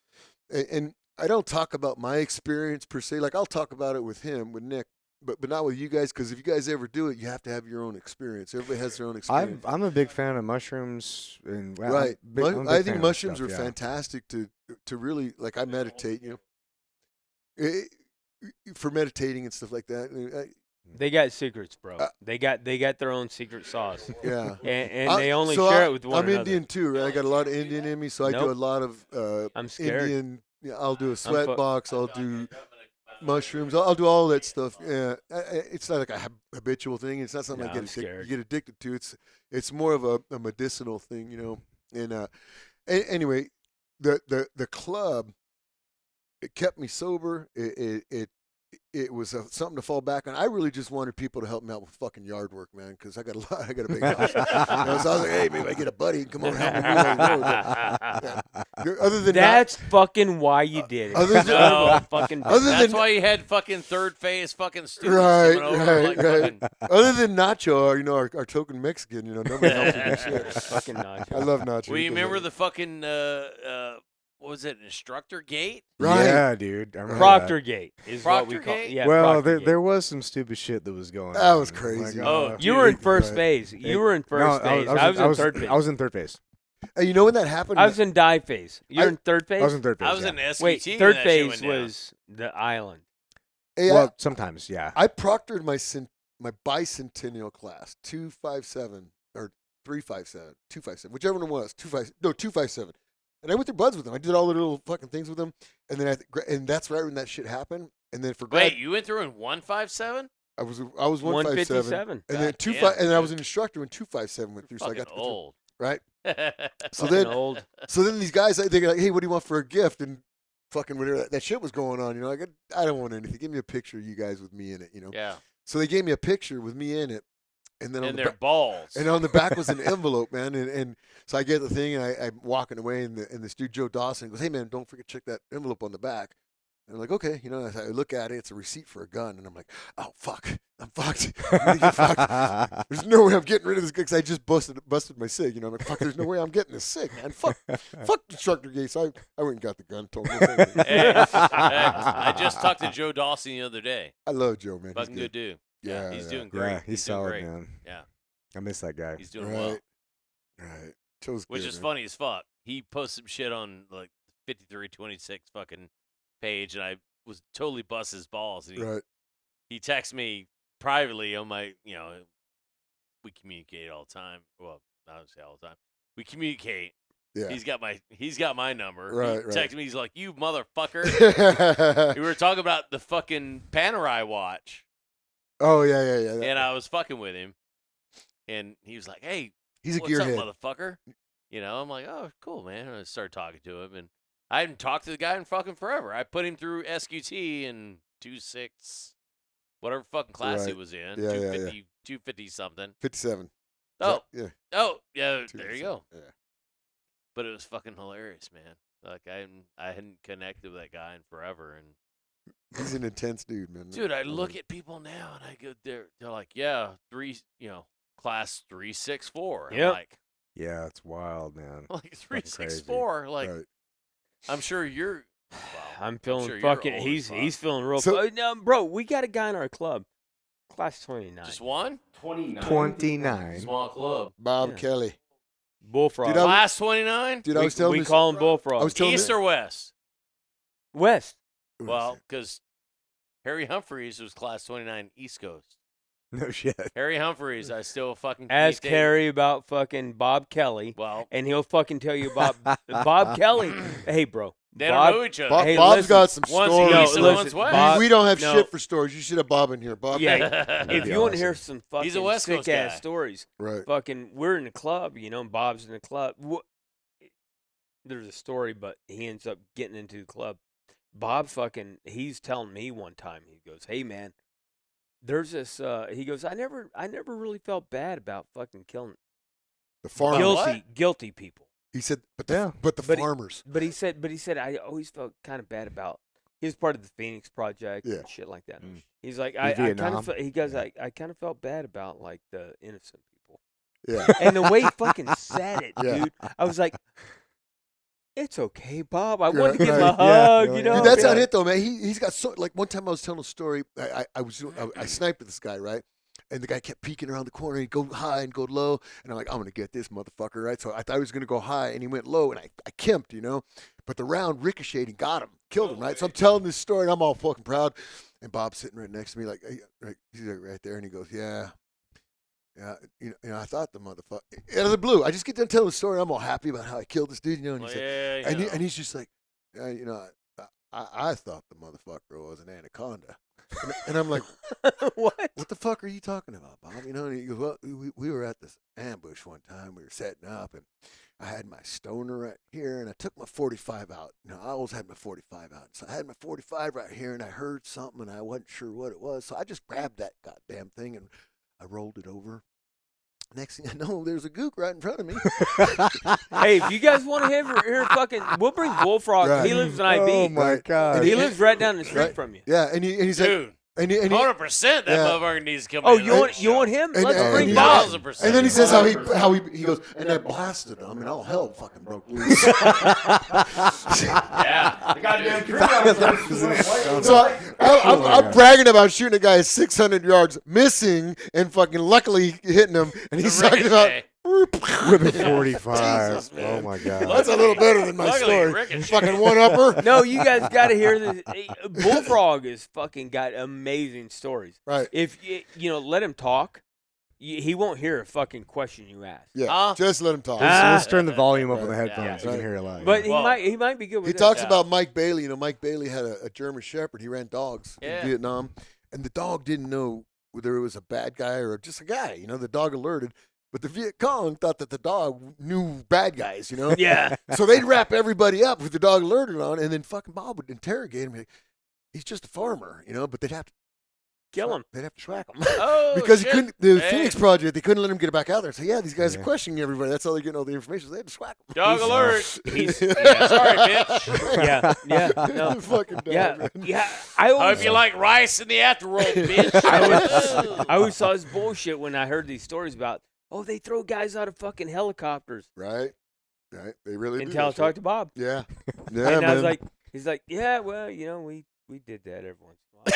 and I don't talk about my experience per se. Like, I'll talk about it with him, with Nick, but not with you guys, because if you guys ever do it, you have to have your own experience. Everybody has their own experience. I'm a big fan of mushrooms, and well, Right. I'm a I big think fan of mushrooms stuff, are yeah. fantastic to really, like, I meditate, you know, for meditating and stuff like that. They got secrets, bro. Uh, They got their own secret sauce, Yeah. and they only So share it with one I'm another. Indian too, right? I got a lot of Indian in me, so I do Nope. a lot of I'm scared. Indian. Yeah, I'll do a sweat fu- box. I'll do mushrooms. I'll do all that stuff. Yeah, it's not like a habitual thing. It's not something No, I I'm you scared. get addicted to. It's more of a medicinal thing, you know. And anyway, the club, it kept me sober. It was something to fall back on. I really just wanted people to help me out with fucking yard work, man, because I got a big house. You know, so I was like, hey, maybe I get a buddy and come over and help me do that. Other than That's fucking why you did it. Other than- No, fucking. Other That's than why you had fucking third phase fucking students Right, coming over. right, like right. fucking, other than Nacho, you know, our token Mexican, you know, nobody helps with this shit. fucking Nacho. I love Nacho. well, you He does remember it. the fucking what was it, Instructor Gate? Right. Yeah, dude. I remember Proctor Gate is what we Proctor call. Gate? Yeah, that. Well, Proctor Gate. there was some stupid shit that was going on. That was Oh my crazy. God. Oh, You were in Right. first phase. You were in first No, phase. I was in third phase. I was in third phase. Hey, you know when that happened? I was in die phase. You're in third phase. I was in third phase. I was yeah. in SVT. Wait, when third that shit phase went down. was the island. Hey, Well, sometimes, yeah. I proctored my bicentennial class, 257 or 357, 257, whichever one it was, 257. And I went through buds with them. I did all the little fucking things with them, and then and that's right when that shit happened. And then for grad, Wait, you went through in 157? I was 157, 157. and then and I was an instructor when 257 went through. So I got to go old. through, right? So Fucking then, old. so then these guys, they're like, "Hey, what do you want for a gift?" And fucking whatever that shit was going on, like I don't want anything. Give me a picture of you guys with me in it, Yeah. So they gave me a picture with me in it, and then And their balls. and on the back was an envelope, man. And so I get the thing, and I'm walking away, and this dude Joe Dawson goes, "Hey, man, don't forget to check that envelope on the back." And I'm like, "Okay," I look at it, it's a receipt for a gun, and I'm like, "Oh fuck, I'm fucked. I'm gonna get fucked. There's no way I'm getting rid of this because I just busted my sig. I'm like, fuck, there's no way I'm getting this sig, man. Fuck, Instructor Gay." So I went and got the gun, told him. Hey, I just talked to Joe Dawson the other day. I love Joe, man. Fucking good dude. Yeah, he's yeah. doing great. Yeah, he's doing solid, great. man. Yeah, I miss that guy. he's doing well. Right. Joe's Which good, is man. funny as fuck. He posted some shit on like 5326 fucking page, and I was totally bust his balls. And Right. he texts me privately on my, we communicate all the time. Well, I don't say all the time. We communicate. Yeah. He's got my number. Right, He right. texted me. He's like, "You motherfucker." We were talking about the fucking Panerai watch, Oh yeah. and I was fucking with him, and he was like, "Hey, He's a what's up, gearhead. motherfucker?" I'm like, "Oh, cool, man." And I started talking to him, and I hadn't talked to the guy in fucking forever. I put him through SQT in 26, whatever fucking class he Right. was in, Yeah, 250, 250 something. 57. Oh, Yeah. oh, yeah, there you go. Yeah. But it was fucking hilarious, man. Like I hadn't connected with that guy in forever, and He's an intense dude, man. dude, I look at people now and I go, they're like, yeah, class 364. I'm Yep. like, Yeah, it's wild, man. like crazy. 364. Like, Right. I'm sure you're. Well, I'm feeling sure you're fucking. old as He's fuck. he's feeling real. So- No, bro, we got a guy in our club, class 29, just one 29. 29. small club. Bob Yeah. Kelly. Bullfrog. Dude, Class 29. Dude, I was telling we this. call him Bullfrog. I was telling East or West? West. Well, because Harry Humphreys was class 29 East Coast. No shit. Harry Humphreys, I still fucking Ask communicate- Harry about fucking Bob Kelly, Well, and he'll fucking tell you about Bob Kelly. Hey, bro. they Bob, don't know each other. Bob, Hey, Bob's listen, got some one's stories. No, east and listen, one's west. Bob- we don't have no. shit for stories. You should have Bob in here. Bob. Yeah, if be you want to hear awesome. some fucking He's a West Coast sick ass guy. stories, Right. fucking, we're in the club, and Bob's in the club. There's a story, but he ends up getting into the club. Bob fucking, he's telling me one time, he goes, "Hey man, there's this." He goes, "I never really felt bad about fucking killing The farmers. guilty people." He said, but Yeah. the But he- farmers. But he said, I always felt kind of bad about. He was part of the Phoenix Project Yeah. and shit like that. Mm. He's like, In I kind Vietnam? of, he goes, Yeah. I kind of felt bad about like the innocent people. Yeah. And the way he fucking said it, Yeah. dude, I was like, it's okay, Bob. I wanted to give him Right. a hug, Yeah. you know. Dude, that's be not like- it though, man. He's got so like one time I was telling a story. I sniped at this guy, right? And the guy kept peeking around the corner. He'd go high and go low, and I'm like, I'm gonna get this motherfucker, right? So I thought he was gonna go high, and he went low, and I kimped, But the round ricocheted and got him, killed him, right? So I'm telling this story, and I'm all fucking proud. And Bob's sitting right next to me, like, hey, he's like right there, and he goes, yeah, I thought the motherfucker out of the blue. I just get done telling the story. I'm all happy about how I killed this dude, And Well, he's like, yeah, and he's just like, yeah, I thought the motherfucker was an anaconda. And I'm like, What? what the fuck are you talking about, Bob? And he goes, well, we were at this ambush one time. We were setting up, and I had my stoner right here, and I took my 45 out. I always had my 45 out. So I had my 45 right here, and I heard something, and I wasn't sure what it was. So I just grabbed that goddamn thing, and I rolled it over. Next thing I know, there's a gook right in front of me. Hey, if you guys want to hear fucking, we'll bring Bullfrog. Right. He lives in IB. Oh my god. He lives right down the street Right. from you. Yeah, and he's like, dude. and he 100% that Yeah. motherfucker needs to come Oh, in. you want him? And- Let's and- bring and Bob. 1,000%. And then he says how he goes, and I blasted him, and all hell fucking broke loose. Yeah. The goddamn tree out So I'm bragging about shooting a guy at 600 yards, missing, and fucking luckily hitting him, and he's talking about. Ricochet. With a 45. Jesus, man. Oh my god. That's a little better than my Luckily, story. Ricochet. Fucking one upper. No, you guys got to hear this. Bullfrog has fucking got amazing stories. Right. If you let him talk, he won't hear a fucking question you ask. Yeah, just let him talk. Let's turn the volume up on the Right. headphones. Yeah. You can hear it loud. But yeah. he might be good with He this. talks about Mike Bailey. You know, Mike Bailey had a German Shepherd. He ran dogs Yeah. in Vietnam, and the dog didn't know whether it was a bad guy or just a guy. You know, the dog alerted, but the Viet Cong thought that the dog knew bad guys. You know, Yeah. so they'd wrap everybody up with the dog alerted on, and then fucking Bob would interrogate him. Like, he's just a farmer, you know, but they'd have to Kill him. They'd have to track him. Oh, because shit. he couldn't. The Hey. Phoenix Project, they couldn't let him get back out there. So yeah, these guys are questioning everybody. That's how they're getting all the information. So they had to swag him. Dog alert. He's- Sorry, bitch. Yeah. No. Fucking dog, Yeah. man. Yeah. I Hope always, you like rice in the afterroll, bitch. I always saw this bullshit when I heard these stories about, they throw guys out of fucking helicopters. Right. They really do. Until I that talked shit. to Bob. Yeah. And Yeah, I was man. he's like, yeah, well, you know, we did that every once in a while.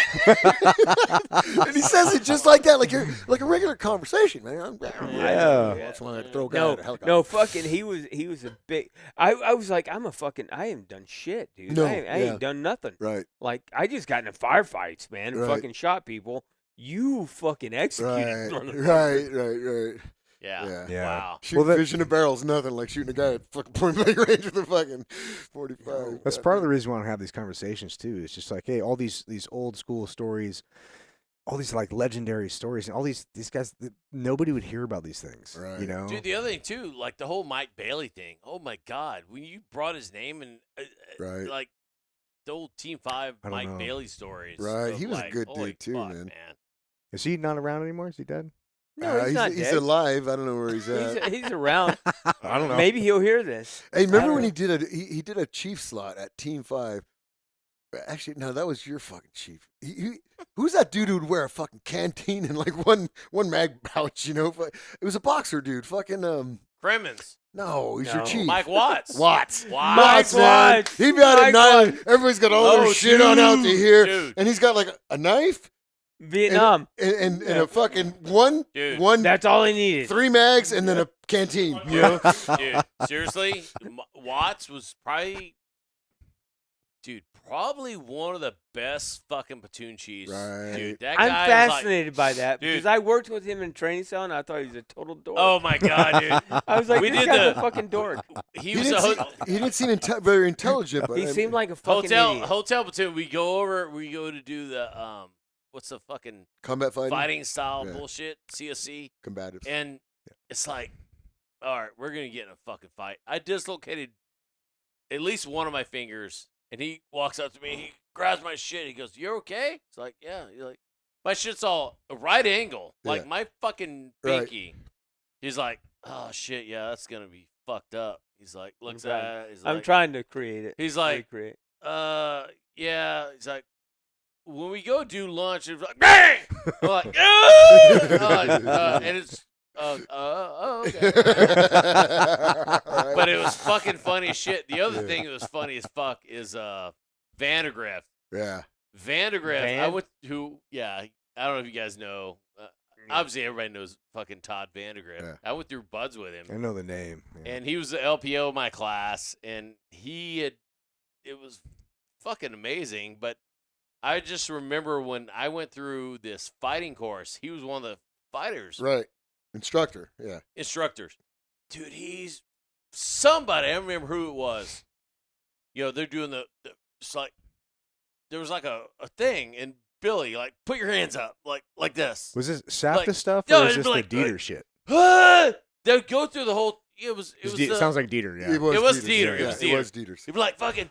And he says it just like that, like you're like a regular conversation, man. Yeah. That's why I throw a guy out of a helicopter. No, fucking, he was a big. I was like, I haven't done shit, dude. No, I yeah. ain't done nothing. Right. Like, I just got into firefights, man, and Right. fucking shot people. You fucking executed. Right. Yeah. Yeah. Wow. Shooting that- fish in a barrel is nothing like shooting a guy at fucking point blank range with a fucking 45. That's part of the reason why I have these conversations too. It's just like, hey, all these old school stories, all these like legendary stories, and all these guys, nobody would hear about these things. Right. You know. Dude, the other thing too, like the whole Mike Bailey thing. Oh my God, when you brought his name and Right. like the old Team 5 I don't Mike know. Bailey stories. Right, of, he was a like, good holy dude, too, fuck, man. Is he not around anymore? Is he dead? No, he's not he's dead. alive. I don't know where he's at. He's around. I don't know. Maybe he'll hear this. Hey, remember don't when know. he did a chief slot at Team 5? Actually, no, that was your fucking chief. Who's that dude who would wear a fucking canteen and like one mag pouch? You know, it was a boxer dude. Fucking Crimmins. no, he's your No. chief. Mike Watts. Watts. Watts. Man. Watts. He'd be out at Mike night. Watts. Everybody's got all their Oh, shit on out to here, Dude. and he's got like a knife Vietnam. and a fucking one That's all he needed. 3 mags and then a canteen. You know. Dude, seriously, Watts was probably one of the best fucking platoon chiefs. Right. Dude, that I'm guy fascinated by that Dude. because I worked with him in training cell and I thought he was a total dork. Oh my God, dude. I was like, we this did guy's the- a fucking dork. He He was didn't seem very intelligent, but He I mean, seemed like a fucking hotel idiot. platoon. We go to do the what's the fucking combat fighting style Yeah. bullshit, CSC, combatives. and it's like, all right, we're gonna get in a fucking fight. I dislocated at least one of my fingers, and he walks up to me, he grabs my shit, he goes, "You're okay?" It's like, yeah. You're like, my shit's all a right angle, like Yeah. my fucking Right. pinky. He's like, "Oh shit, yeah, that's gonna be fucked up." He's like, looks I'm at it. He's I'm like, trying to create it. He's like, recreate. yeah. He's like, when we go do lunch, it's like, bang! I'm like, and it's, okay. But it was fucking funny as shit. The other thing that was funny as fuck is Vandergrift. Yeah. Vandergrift, I Van? went to, I don't know if you guys know. Obviously, everybody knows fucking Todd Vandergrift. Yeah. I went through buds with him. I know the name. Yeah. And he was the LPO of my class, and it was fucking amazing. But I just remember when I went through this fighting course, he was one of the fighters, Right. Instructor. Yeah. instructors. Dude, he's somebody. I don't remember who it was. You know, they're doing it's like, there was like a thing, and Billy, like, put your hands up, like this. Was this SAFTA like- stuff no, or is it'd this be like- the Dieter shit? They'd go through the whole. It was. It sounds like Dieter. Yeah. It was It was Dieter's, Dieter, Yeah, it was it Dieter. was Dieter's. He'd be like fucking,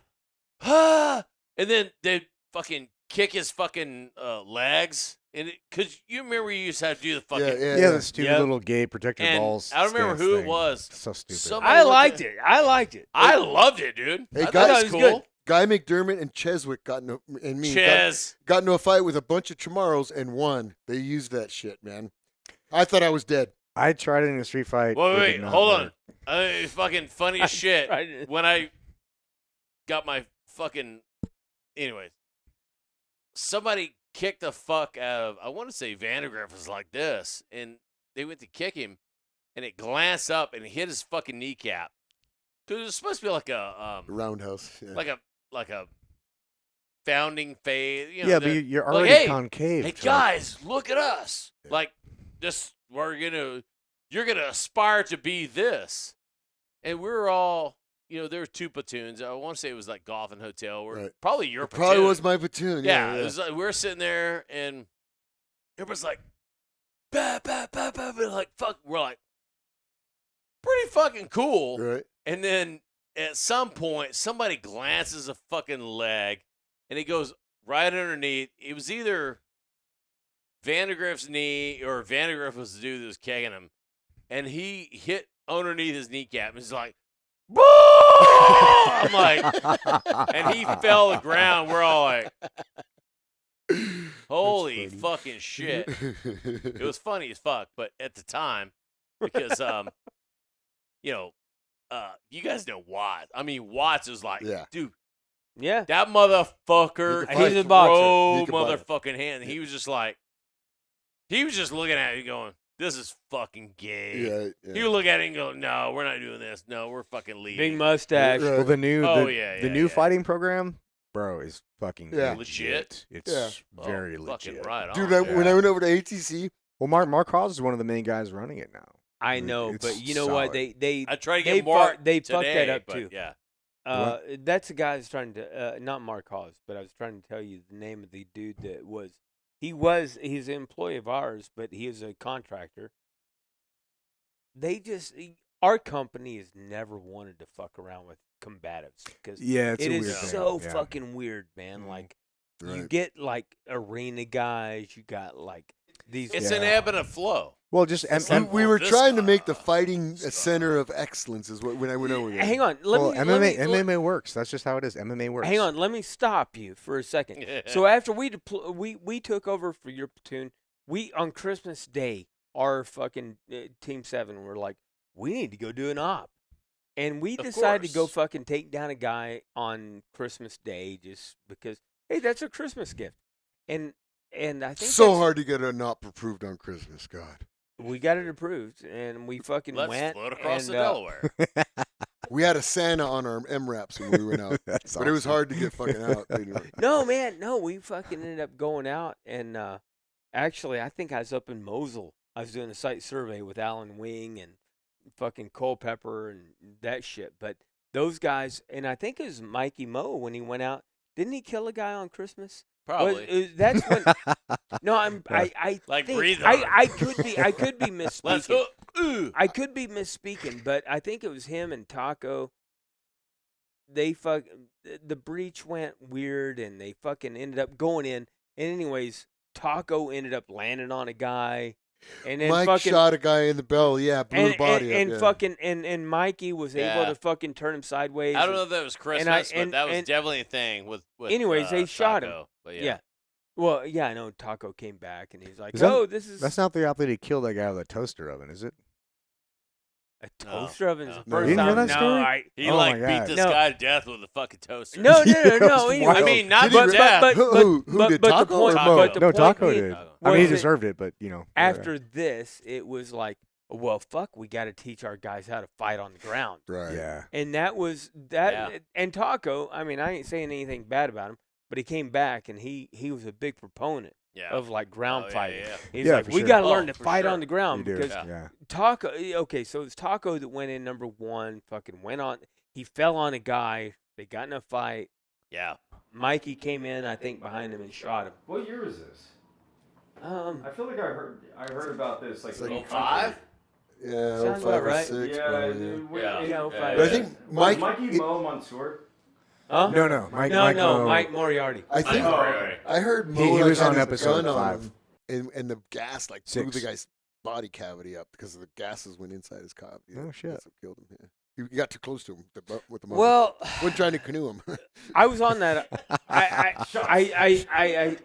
and then they'd fucking kick his fucking legs, and because you remember you used to have to do the fucking. Yeah, the stupid Yep. little gay protector And balls. I don't remember stance who it thing. was. So stupid. Somebody I looked liked at- it. I liked it. I loved it, dude. Hey, I thought guys, it it was was cool. good. Guy McDermott and Cheswick got into a fight with a bunch of Chamaros and won. They used that shit, man. I thought I was dead. I tried it in a street fight. Wait, It did wait, not hold work. on. It's fucking funny as shit. Right. When I got my fucking, anyways, somebody kicked the fuck out of. I want to say Vandergrift was like this, and they went to kick him, and it glanced up and hit his fucking kneecap. Because it was supposed to be like a Roundhouse. Yeah. like a founding phase. You know, Yeah, they're- but you're like, already hey, concave. Hey Chuck. guys, look at us! Yeah. Like you're gonna aspire to be this. And we were all, there were 2 platoons. I want to say it was like Golf and Hotel. Or probably your platoon. Probably was my platoon. Yeah. It was like, we were sitting there, and everybody's like, bah, bah, bah, bah, bah, like, fuck. We're like, pretty fucking cool. Right. And then at some point, somebody glances a fucking leg, and it goes right underneath. It was either Vandegrift's knee or Vandegrift was the dude that was kicking him, and he hit underneath his kneecap. And he's like, "Boo!" I'm like, and he fell to the ground. We're all like, holy fucking shit. It was funny as fuck, but at the time, because you guys know Watts. I mean, Watts is like, dude, Yeah. that motherfucker, He's a boxer. He could motherfucking hand. He was just like, he was just looking at it going, this is fucking gay. Yeah. He would look at it and go, no, we're not doing this. No, we're fucking leaving. Big mustache. Well, the new yeah. fighting program, bro, is fucking legit. It's very fucking legit. right on. Dude, when I went over to ATC. Well, Mark Hawes is one of the main guys running it now. I know, It's but you know what? solid. I tried to get more they fucked today, that up but too. Yeah. That's the guy that's trying to not Mark Hawes, but I was trying to tell you the name of the dude that he's an employee of ours, but he is a contractor. Our company has never wanted to fuck around with combatives because it's it a is weird thing. so Yeah. fucking weird, man. Like you Right. get like arena guys, you got like these. It's an ebb and a flow. Well, just We were trying to make the fighting a center of excellence is when I went over there. Hang on, MMA works. That's just how it is. MMA works. Hang on, let me stop you for a second. So after we took over for your platoon, we on Christmas Day, our fucking Team 7 were like, we need to go do an op, and we decided to go course. fucking take down a guy on Christmas Day just because hey, that's a Christmas gift, and I think So hard to get a NOP approved on Christmas, God. we got it approved, and we fucking Let's went float across and, the Delaware. We had a Santa on our MRAPs when we went out, That's but it was awesome. hard to get fucking out. Anyway. No, man, no, we fucking ended up going out, and actually, I think I was up in Mosul. I was doing a site survey with Alan Wing and fucking Culpepper and that shit. But those guys, and I think it was Mikey Moe when he went out. Didn't he kill a guy on Christmas? Probably. That's when. No, I Like think, breathe on I could be Let's misspeaking. hook. I could be misspeaking, but I think it was him and Taco. The breach went weird, and they fucking ended up going in. And anyways, Taco ended up landing on a guy, and then Mike fucking shot a guy in the belly. Yeah, blew the body and up. Yeah. fucking and Mikey was able Yeah. to fucking turn him sideways. I don't know if that was Christmas, but that was and- definitely a thing with Anyways, they shot him. Taco. But Yeah. Well, yeah, I know Taco came back and he's like, Is that- "Oh, this is That's not the athlete who killed that guy with a toaster oven, is it? a toaster oven." Is the No. first You didn't hear time. that story? No, He Oh like my beat God. this No. guy to death with a fucking toaster. no. That was Anyway, wild. I mean, not Did he to re- death. Who did, but the Taco point, or Mo? but the No, point Taco being did. Taco. I mean, he was that deserved it, but you know. After this, it was like, well, fuck, we got to teach our guys how to fight on the ground. Right. Yeah. And that was that. Yeah. And Taco, I mean, I ain't saying anything bad about him, but he came back and he was a big proponent Yeah. of like ground Oh, yeah, fighting. yeah. He's Yeah, like, for we sure. got to Oh, learn to for fight sure. on the ground You do. because Yeah. Taco. Okay, so it was Taco that went in number 1. Fucking went on. He fell on a guy. They got in a fight. Yeah. Mikey came in, I think, behind him and shot him. What year is this? I feel like I heard about this like It's like 05? Yeah, Sounds 05 about or right. 06, Yeah, probably, Yeah. Yeah, Yeah. five. But I think Was Mike. Mikey Mo Mansour. Huh? No, Mike. No, Mo- Mike Moriarty. I think Oh, okay. I heard He Mo was had on his episode gun 5. and the gas like blew 6. the guy's body cavity up because the gases went inside his cavity. Oh, shit. That's what killed him. Yeah. You got too close to him with the muzzle. Well, wasn't trying to canoe him. I was on that.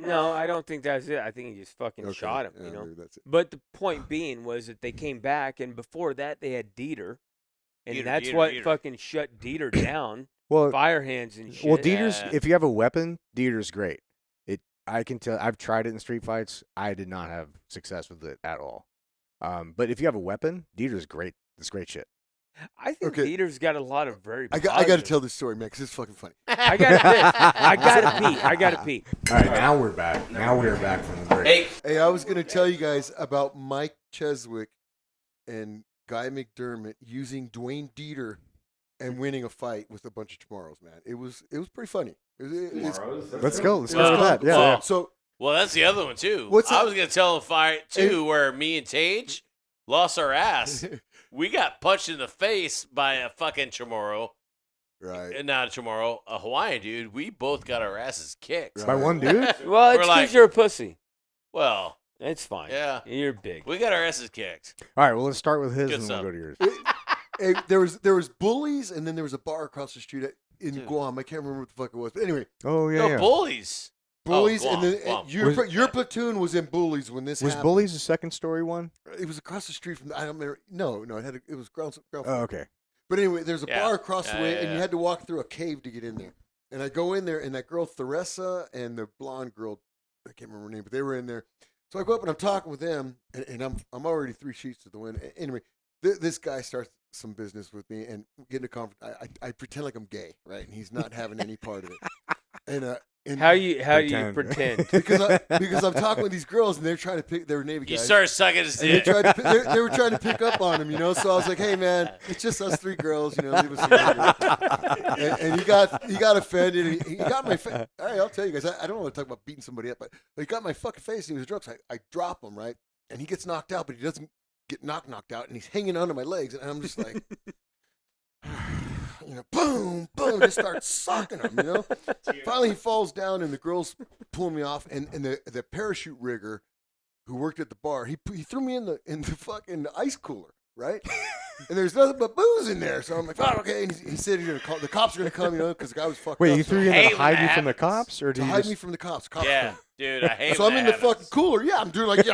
No, I don't think that's it. I think he just fucking Okay. shot him. Yeah, You know. maybe that's it. But the point being was that they came back, and before that they had Dieter, and Dieter, that's Dieter, what Dieter. fucking shut Dieter down. Well, Fire hands and shit. well, Dieter's. Yeah. If you have a weapon, Dieter's great. I can tell. I've tried it in street fights. I did not have success with it at all. But if you have a weapon, Dieter's great. It's great shit. I think Okay. Dieter's got a lot of very. I got to positive- tell this story, man, because it's fucking funny. I got to pee. I got to pee. All right, now we're back. Now we're back from the break. Hey, Hey, I was going to tell you guys about Mike Cheswick and Guy McDermott using Dwayne Dieter and winning a fight with a bunch of Tomorrows, man. It was pretty funny. Let's go. Let's Well, go with that. Yeah. well, So Well, that's the other one too. What's I that? was gonna tell a fight too, where me and Tage lost our ass. We got punched in the face by a fucking Chamorro. right. Not a Chamorro, a Hawaiian dude. We both got our asses kicked. By one dude? Well, it's We're because like- you're a pussy. Well, It's fine. yeah, You're big. we got our asses kicked. All right, well, let's start with his Good and stuff. we'll go to yours. Hey, there was Bullies, and then there was a bar across the street in Dude. Guam. I can't remember what the fuck it was, but anyway, Oh, yeah, No, yeah. bullies. Bullies, Guam, and then Guam. your platoon was in Bullies when this Was happened. Bullies the second story one? It was across the street from. I don't remember. No, it was ground. Oh, okay. But anyway, there's a Yeah. bar across the Yeah, way, yeah, and you yeah. had to walk through a cave to get in there. And I go in there, and that girl Theresa and the blonde girl, I can't remember her name, but they were in there. So I go up and I'm talking with them, and I'm already 3 sheets to the wind. Anyway, this guy starts some business with me, and we get in a conference. I pretend like I'm gay, right? And he's not having any part of it. And How do you Pretend. pretend? because I'm talking with these girls, and they're trying to pick. They were Navy You guys. start sucking his And they, dick. tried to, they were trying to pick up on him, So I was like, "Hey, man, it's just us 3 girls, leave us alone." And he got offended. And he got my face. All right, I'll tell you guys. I don't want to talk about beating somebody up, but he got my fucking face. And he was drunk. So I drop him, right, and he gets knocked out, but he doesn't get knocked out, and he's hanging onto my legs, and I'm just like. Boom, boom, just start socking him, Finally, he falls down, and the girls pull me off, and the parachute rigger who worked at the bar, he threw me in the fucking ice cooler, right? And there's nothing but booze in there, so I'm like, oh, okay. And he said he's gonna call, the cops are gonna come, because the guy was fucked Wait, up. you so- threw you in Hey, there to hide when you that from the happens. cops, or to did you hide just? me from the cops. Cops Yeah, come. dude, I hate. So I'm when in that the fucking happens. cooler. Yeah, I'm doing like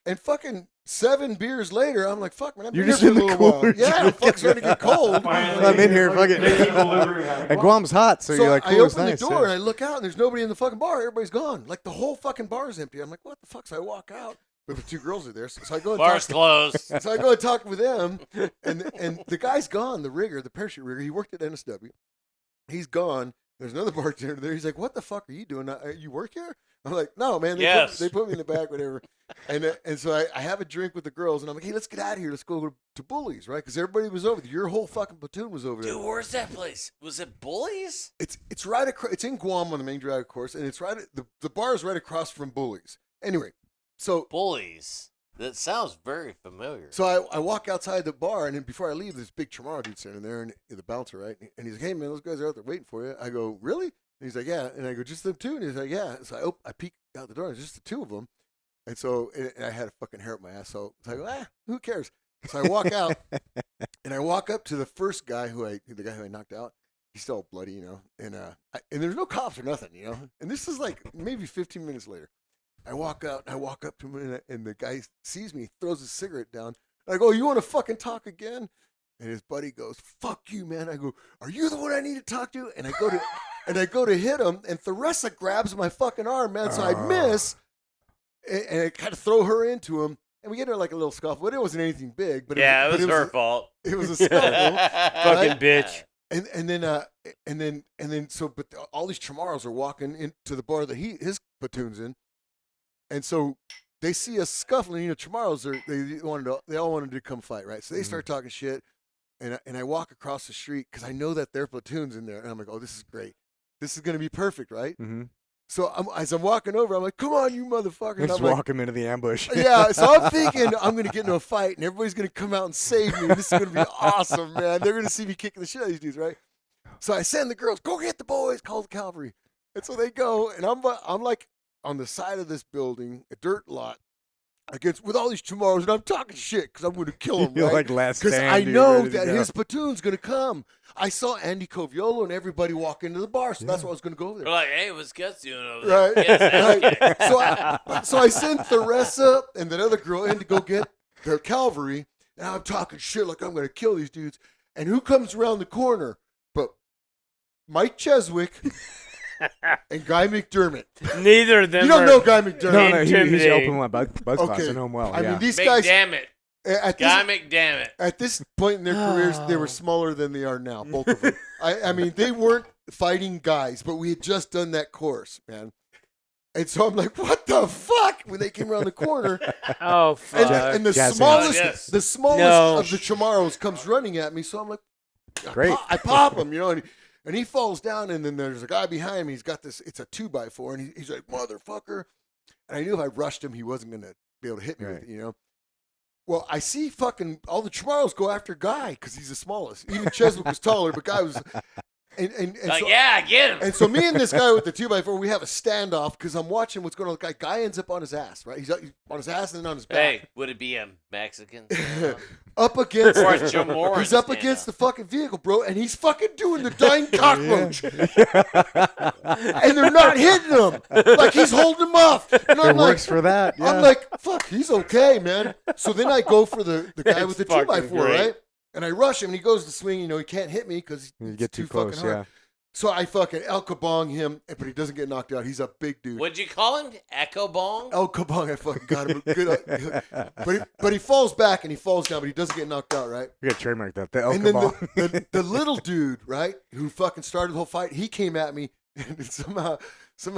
and fucking 7 beers later, I'm like, fuck, man, I've You're been just here in for a the little while. cooler, Yeah, dude. the fuck's starting to get cold. I'm in here, fucking. And Guam's hot, so you're like, I cool, it's open nice. the door and I look out and there's nobody in the fucking bar. Everybody's gone. Like the whole fucking bar is empty. I'm like, what the fuck? So I walk out, but the 2 girls are there. So I go and Bar's talk. closed. So I go and talk with them, and the guy's gone. The rigger, the parachute rigger, he worked at NSW. He's gone. There's another bartender there. He's like, what the fuck are you doing? You work here? I'm like, no, man. Yes. They put me in the back, whatever. And so I have a drink with the girls, and I'm like, hey, let's get out of here. Let's go to Bullies, right? Because everybody was over there. Your whole fucking platoon was over there. Dude, where's that place? Was it Bullies? It's right across. It's in Guam on the main drive, of course, and it's right. The bar is right across from Bullies. Anyway, so Bullies. That sounds very familiar. So I walk outside the bar, and then before I leave, this big Chamorro dude standing there, and the bouncer, right? And he's like, hey, man, those guys are out there waiting for you. I go, really? And he's like, yeah. And I go, just them 2? And he's like, yeah. So I peek out the door, and it's just the 2 of them. And so and I had a fucking hair up my ass. So I go, who cares? So I walk out, and I walk up to the first guy the guy who I knocked out. He's still bloody, and there's no cops or nothing, And this is like maybe 15 minutes later. I walk out, and I walk up to him, and the guy sees me, throws his cigarette down. I go, you want to fucking talk again? And his buddy goes, fuck you, man. I go, are you the one I need to talk to? And I go to hit him, and Theresa grabs my fucking arm, man. So I miss, and I kind of throw her into him, and we get into like a little scuffle. But it wasn't anything big. But yeah, it was her fault. It was a scuffle. Fucking bitch. And then but all these Chamorros are walking into the bar that his platoon's in. And so they see us scuffling. Chamorros they all wanted to come fight, right? So they start talking shit, and I walk across the street because I know that their platoon's in there, and I'm like, oh, this is great. This is gonna be perfect, right? Mm-hmm. So as I'm walking over, I'm like, come on, you motherfuckers! And Just I'm like, walk him into the ambush. yeah. So I'm thinking I'm gonna get into a fight, and everybody's gonna come out and save me. This is gonna be awesome, man. They're gonna see me kicking the shit out of these dudes, right? So I send the girls, go get the boys, call the cavalry, and so they go, and I'm like on the side of this building, a dirt lot, with all these Chamorros, and I'm talking shit because I'm going to kill them, You're right? like last Because stand, I dude, know ready to that go. his platoon's going to come. I saw Andy Coviolo and everybody walk into the bar, so that's why I was going to go over We're there. like, hey, what's Guts doing over there? Right, Gets ass kicked. right. So I send Theresa and that other girl in to go get their cavalry, and I'm talking shit like I'm going to kill these dudes. And who comes around the corner but Mike Cheswick and Guy McDermott? Neither of them. You don't are know Guy McDermott. No, he's intimidating. open my buzz class. I know him well. I yeah. mean, these guys McDammit. at Guy this, McDammit. at this point in their careers, they were smaller than they are now, both of them. I mean, they weren't fighting guys, but we had just done that course, man. And so I'm like, what the fuck? When they came around the corner, Oh, fuck. and the Jazz smallest, hands. the smallest No. of the Chamaros comes running at me. So I'm like, Great. I pop him, and he falls down. And then there's a guy behind me. He's got this. It's a 2x4, and he's like, motherfucker. And I knew if I rushed him, he wasn't gonna be able to hit me with it, Well, I see fucking all the Chamaros go after Guy because he's the smallest. Even Cheswick was taller, but Guy was. And Like, so, yeah, get him. and so me and this guy with the 2x4, we have a standoff because I'm watching what's going on. The guy ends up on his ass, right? He's on his ass and then on his back. Hey, would it be a Mexican? Up against Or a Jamora he's up against the fucking vehicle, bro, and he's fucking doing the dying cockroach. And they're not hitting him. Like he's holding him off. And I'm It like, works for that. Yeah. I'm like, fuck, he's okay, man. So then I go for the guy with the It's fucking 2x4, great. right? And I rush him, and he goes to swing. He can't hit me because You he's get too fucking close, hard. yeah. So I fucking El Kabong him, but he doesn't get knocked out. He's a big dude. What'd you call him? Echo Bong? El Kabong, I fucking got him. Good, but he falls back and he falls down, but he doesn't get knocked out, right? We got to trademark that. The El And then Kabong. the little dude, right, who fucking started the whole fight, he came at me, and somehow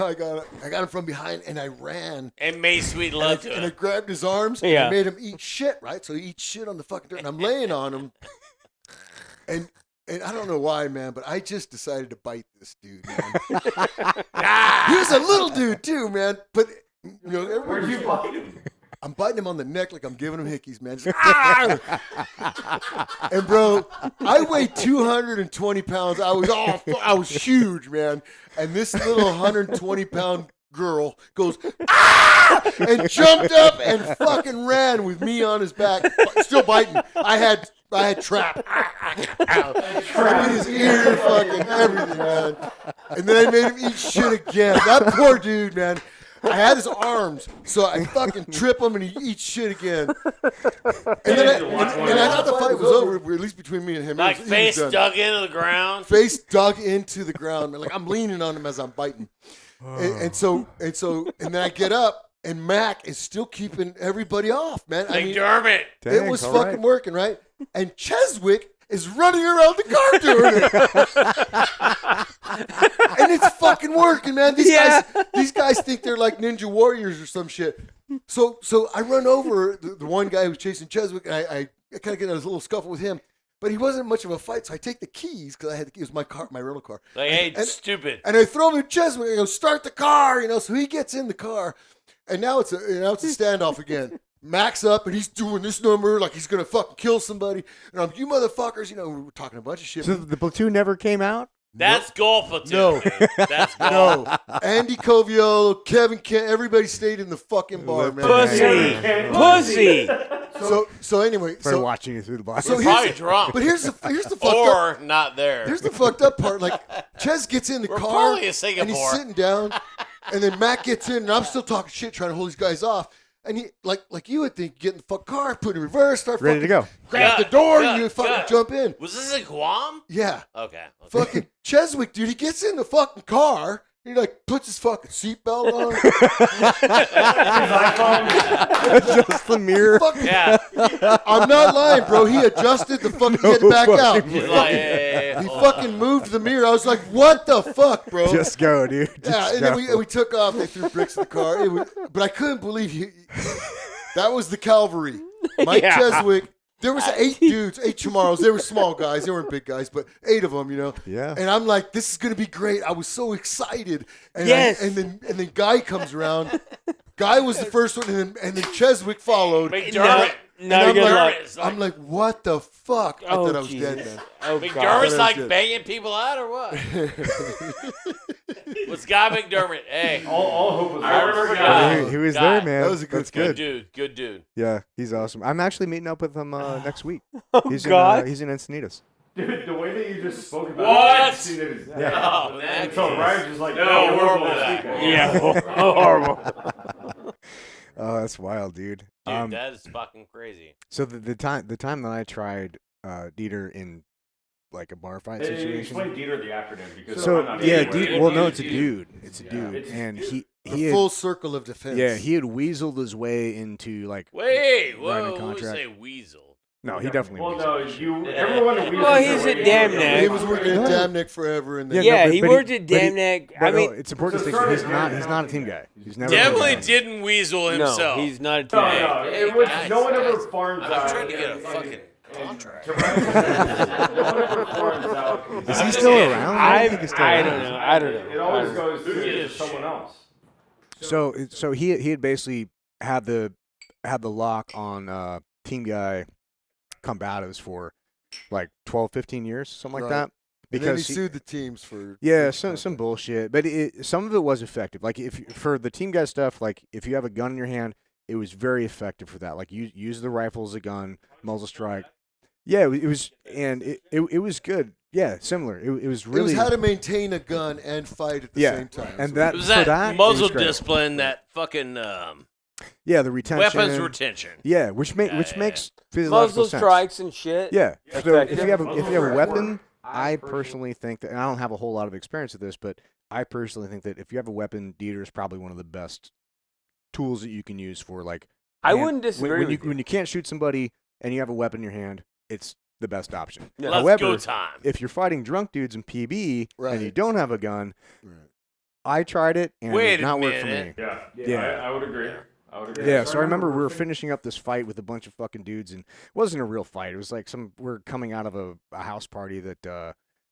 I got him from behind, and I ran. And made sweet And love to I him. grabbed his arms and Yeah. I made him eat shit, right? So he eats shit on the fucking dirt, and I'm laying on him. And I don't know why, man, but I just decided to bite this dude, man. He was a little dude too, man. But Where'd you bite him? I'm biting him on the neck like I'm giving him hickeys, man. Just, "Ah!" And bro, I weighed 220 pounds. I was huge, man. And this little 120-pound girl goes, "Ah!" and jumped up and fucking ran with me on his back, still biting. I had trap. I bit his ear, fucking everything, man. And then I made him eat shit again. That poor dude, man. I had his arms, so I fucking trip him and he eats shit again. And then I thought the fight was over, at least between me and him. Like He was face done. dug into the ground. Face dug into the ground, man. Like I'm leaning on him as I'm biting. And then I get up and Mac is still keeping everybody off, man. I mean, McDermott. it Thanks, was all fucking right. working, right? And Cheswick is running around the car doing it. And it's fucking working, man. These guys think they're like ninja warriors or some shit. So I run over the one guy who's chasing Cheswick, and I kind of get in a little scuffle with him. But he wasn't much of a fight, so I take the keys because it was my car, my rental car. Like, hey, And- stupid. And I throw him to Cheswick. I go, start the car, so he gets in the car, and now it's a standoff again. Mac's up and he's doing this number like he's gonna fucking kill somebody, and I'm you motherfuckers, we're talking a bunch of shit. So the platoon never came out? That's golf platoon. No. Man. That's golf. No, Andy Coviolo, Kevin Kent, everybody stayed in the fucking bar, man. Pussy. So anyway, For watching you through the box. so Probably here's drunk. but here's the fucked up. Or not there. Here's the fucked up part. Like Ches gets in the We're car probably in and he's Singapore. sitting down, and then Mac gets in, and I'm still talking shit, trying to hold these guys off. And he like you would think, get in the fuck car, put in reverse, start Ready to fucking go. grab Gut, the door, gut, and you fucking gut. jump in. Was this in Guam? Yeah, Okay. fucking Cheswick, dude. He gets in the fucking car. He like puts his fucking seatbelt on. Just the mirror. Fucking, Yeah. I'm not lying, bro. He adjusted the fucking he had to back out. fucking He He's fucking, like, hey, he hold on. fucking moved the mirror. I was like, what the fuck, bro? Just go, dude. Yeah, Just and then go. we took off. They threw bricks in the car. But I couldn't believe that was the cavalry. Mike Yeah. Cheswick. There was 8 dudes, 8 Chamaros. They were small guys. They weren't big guys, but 8 of them, Yeah. And I'm like, this is gonna be great. I was so excited. And Yes. and then Guy comes around. Guy was the first one, and then Cheswick followed. McDermott. No, And good luck. McDermott's I'm like, what the fuck? I Oh, thought I was Jesus. dead, man. Oh, McDermott's I was like dead. banging people out or what? What's Guy McDermott? Hey, All hope was I lost. remember Guy. Guy. He was Guy. there, man. That was a good That's Good good. dude. Good dude. Yeah, he's awesome. I'm actually meeting up with him next week. Oh, He's God. he's in Encinitas. Dude, the way that you just spoke about What? it, I've seen it is Oh, man. so Ryan's just like, No, "Oh, we're over last that. weekend." Yeah, horrible. Oh, that's wild, dude. Dude, that is fucking crazy. So the time that I tried Dieter in like a bar fight Hey, situation. explain Dieter the acronym because So I'm not yeah, sure. well, no, it's a dude. It's a Yeah. dude, It's a and dude. he A had, full circle of defense. yeah, he had weaseled his way into like Wait, Writing a whoa, who contract. say weasel? No, he definitely. Well, was. no, everyone. Well, he's a damn neck. He was working at Damn Neck forever, and then Yeah, no, he but worked at Damn Neck. I mean, it's important to think he's not a team guy. He's never Definitely been. didn't weasel himself. no, he's not a team No, guy. no, Hey, it was, guys, no one ever guys, farms I'm out. trying to get a fucking contract. No one ever farms out. Is he still around? I think he's still I around. don't know. I don't know. It always goes to someone else. So he had basically had the lock on Team Guy combatives for like 12, 15 years, something like Right. that. and then he Because sued the teams for some bullshit, but some of it was effective. Like if for the Team Guy stuff, like if you have a gun in your hand, it was very effective for that. Like use the rifle as a gun, muzzle strike. Yeah, it was, and it was good. Yeah, similar. It was It really was how to maintain a gun and fight at the Yeah, same time. and So that It was for that, that it muzzle was great. discipline, that fucking Yeah, the retention. weapons retention. Yeah, which makes Yeah. physiological Muzzle sense. strikes and shit. Yeah. So Effective. if you have a weapon, I personally think that, and I don't have a whole lot of experience with this, but I personally think that if you have a weapon, Dieter is probably one of the best tools that you can use for like. I hand- wouldn't disagree when with you. you can't shoot somebody and you have a weapon in your hand, it's the best option. Yeah. Let's However, go time. if you're fighting drunk dudes in PB and you Right. don't have a gun, Right. I tried it and it Wait did a not work for me. minute. Yeah. I would agree. Yeah, so I remember we were finishing up this fight with a bunch of fucking dudes, and it wasn't a real fight. It was like we're coming out of a house party that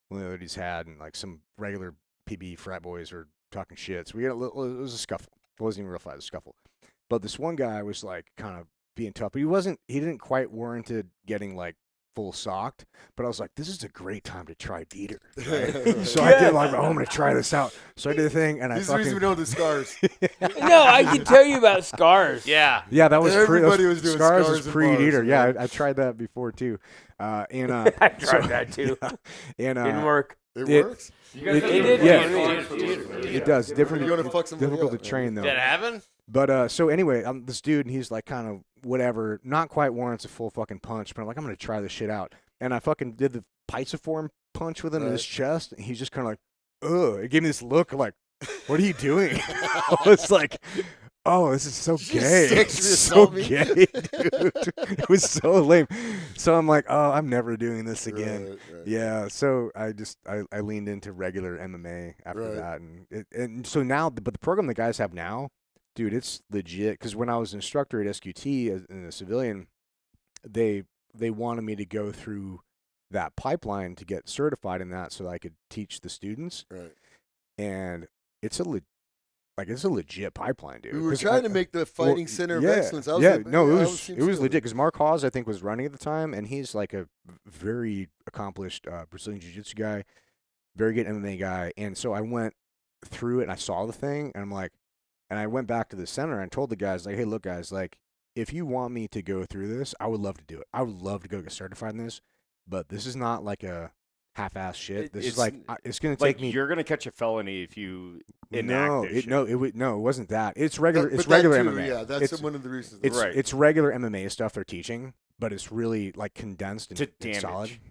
one of the other dudes had, and like some regular PB frat boys were talking shit. So we had it was a scuffle. It wasn't even a real fight, it was a scuffle. But this one guy was like kind of being tough, but he didn't quite warranted getting like full socked. But I was like, this is a great time to try Dieter. Right? So I did like, oh, I'm gonna try this out. So I did the thing, and I This is the reason we fucking know the scars. No, I can tell you about scars. Yeah. yeah, that was Everybody was doing Scars scars was and pre bars, Dieter. Yeah, man. I tried that before too. And I tried that too. and Didn't work. It It- works. You guys It- have it to did, be yeah. honest with us. it does different. You're gonna fuck somebody difficult to up, train though. Did that happen? But so anyway, this dude, and he's like kind of whatever, not quite warrants a full fucking punch, but I'm like, I'm gonna try this shit out, and I fucking did the Pisiform punch with him in his chest, and he's just kind of like, ugh. It gave me this look like, what are you doing? I was like, oh, this is so gay. sexually It's so assault me. gay, dude. It was so lame. So I'm like, oh, I'm never doing this again. Right. Yeah, so I leaned into regular MMA after Right. that, and so now, but the program the guys have now, dude, it's legit. Because when I was an instructor at SQT as a civilian, they wanted me to go through that pipeline to get certified in that, so that I could teach the students, Right. and it's a legit pipeline, dude. We were 'Cause trying to I- make the well, Fighting Center of yeah, Excellence. I was yeah, like, no, I it was was team legit skilled. because Mark Hawes, I think, was running at the time, and he's like a very accomplished Brazilian Jiu-Jitsu guy, very good MMA guy, and so I went through it and I saw the thing, and I'm like, and I went back to the center and told the guys like, hey, look, guys, like, if you want me to go through this, I would love to do it. I would love to go get certified in this, but this is not like a half-ass shit. This is It's like it's gonna Like take me. you're gonna catch a felony if you enact No, this shit. it wasn't that. It's regular. But It's that regular too, MMA. Yeah, that's It's- one of the reasons. It's Right. it's regular MMA stuff they're teaching, but it's really like condensed and, To and solid. damage.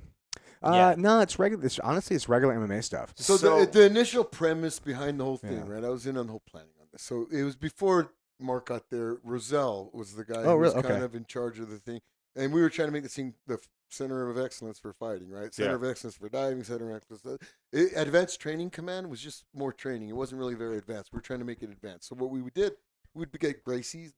Yeah. No, it's regular. Honestly, it's regular MMA stuff. So, the initial premise behind the whole thing, Yeah. right? I was in on the whole planning on this. So it was before Mark got there. Roselle was the guy Oh, who was really? kind Okay. of in charge of the thing, and we were trying to make the thing the center of excellence for fighting, right? Center Yeah. of excellence for diving, center of excellence. Advanced Training Command was just more training. It wasn't really very advanced. We were trying to make it advanced. So what we did, we'd get the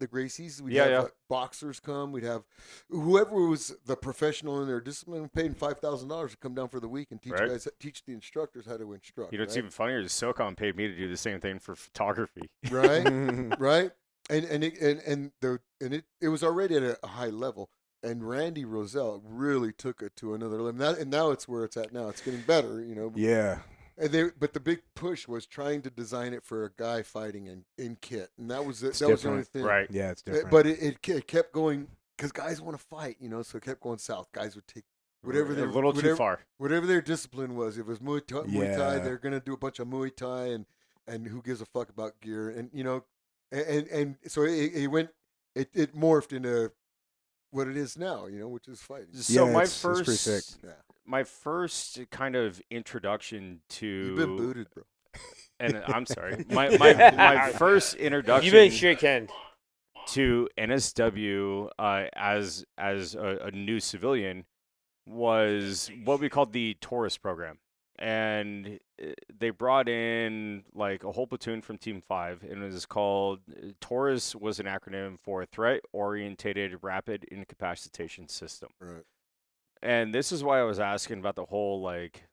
Gracies. We'd Yeah, have yeah. boxers come. We'd have whoever was the professional in their discipline paying $5,000 to come down for the week and teach Right. guys, teach the instructors how to instruct. You know, it's right? even funnier is SOCOM paid me to do the same thing for photography. right, right, and it was already at a high level. And Randy Roselle really took it to another level. And now it's where it's at now. It's getting better, you know. Yeah. But the big push was trying to design it for a guy fighting in kit, and that was it. It's That was the only different. thing. Right. Yeah, it's different. But it kept going because guys want to fight, you know. So it kept going south. Guys would take whatever a their little too far. whatever their discipline was. If it was Muay Thai, Yeah. they're gonna do a bunch of Muay Thai, and who gives a fuck about gear, and you know, and so it went, it morphed into what it is now, you know, which is fighting. So Yeah, my it's pretty first, sick. Yeah. my first kind of introduction to, You've been booted, bro. and I'm sorry, my first introduction. You been shake hand. to NSW as a new civilian was what we called the Taurus program. And they brought in like a whole platoon from Team 5, and it was called Taurus was an acronym for Threat Orientated Rapid Incapacitation System. Right. And this is why I was asking about the whole like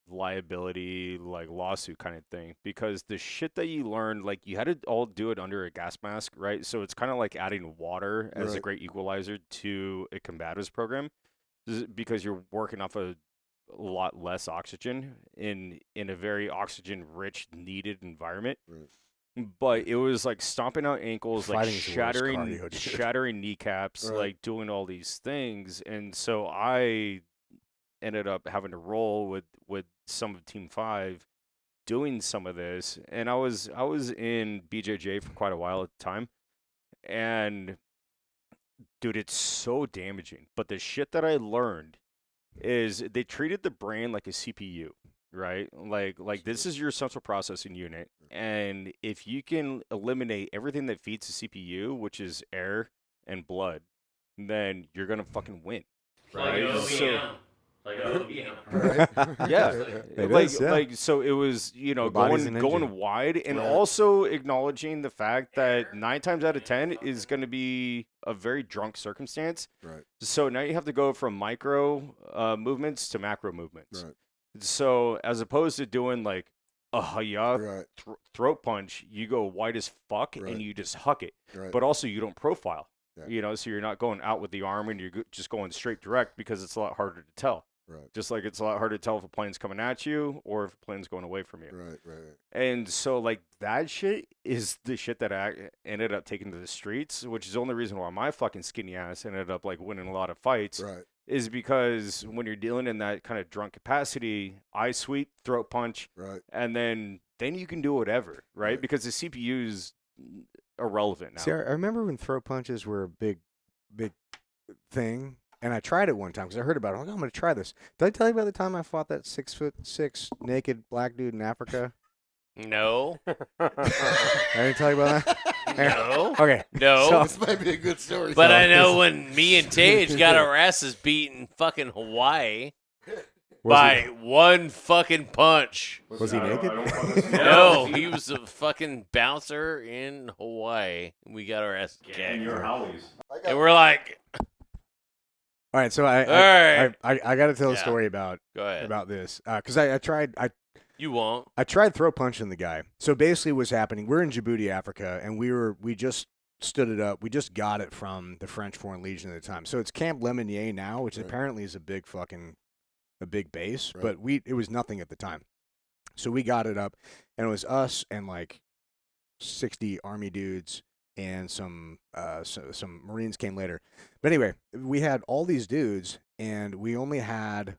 liability, like lawsuit kind of thing, because the shit that you learned, like you had to all do it under a gas mask, right? So it's kind of like adding water as a great equalizer to a combatives program, because you're working off a lot less oxygen in a very oxygen rich needed environment. But it was like stomping out ankles, like shattering kneecaps, like doing all these things. And so I ended up having to roll with some of Team 5 doing some of this. And I was in BJJ for quite a while at the time. And dude, it's so damaging. But the shit that I learned is they treated the brain like a CPU, right? Like this is your central processing unit, and if you can eliminate everything that feeds the CPU, which is air and blood, then you're gonna fucking win, right? Like OBM. Yeah, like so it was, you know, going wide, and also acknowledging the fact that 9 times out of 10 is going to be a very drunk circumstance. Right. So now you have to go from micro movements to macro movements. Right. So as opposed to doing like a hiya throat punch, you go wide as fuck and you just huck it. Right. But also you don't profile. Yeah. You know, so you're not going out with the arm and you're just going straight direct, because it's a lot harder to tell. Right. Just like it's a lot harder to tell if a plane's coming at you or if a plane's going away from you. Right. And so, like, that shit is the shit that I ended up taking to the streets, which is the only reason why my fucking skinny ass ended up, like, winning a lot of fights. Right. Is because when you're dealing in that kind of drunk capacity, eye sweep, throat punch, and then you can do whatever, right? Because the CPU is irrelevant now. See, I remember when throat punches were a big thing. And I tried it one time because I heard about it. I'm like, I'm going to try this. Did I tell you about the time I fought that 6'6" naked black dude in Africa? No. I didn't tell you about that? No. Okay. No. So, This might be a good story. But I know when me and Tage got our asses beat in fucking Hawaii by one fucking punch. Was he naked? No, he was a fucking bouncer in Hawaii. We got our asses kicked. And your Howleys. And we're like, all right, so I got to tell a story about this because I tried you won't. I tried throat punching the guy. So basically, what's happening? We're in Djibouti, Africa, and we just stood it up. We just got it from the French Foreign Legion at the time. So it's Camp Lemonnier now, which apparently is a big base, but it was nothing at the time. So we got it up, and it was us and like 60 Army dudes. And some Marines came later. But anyway, we had all these dudes, and we only had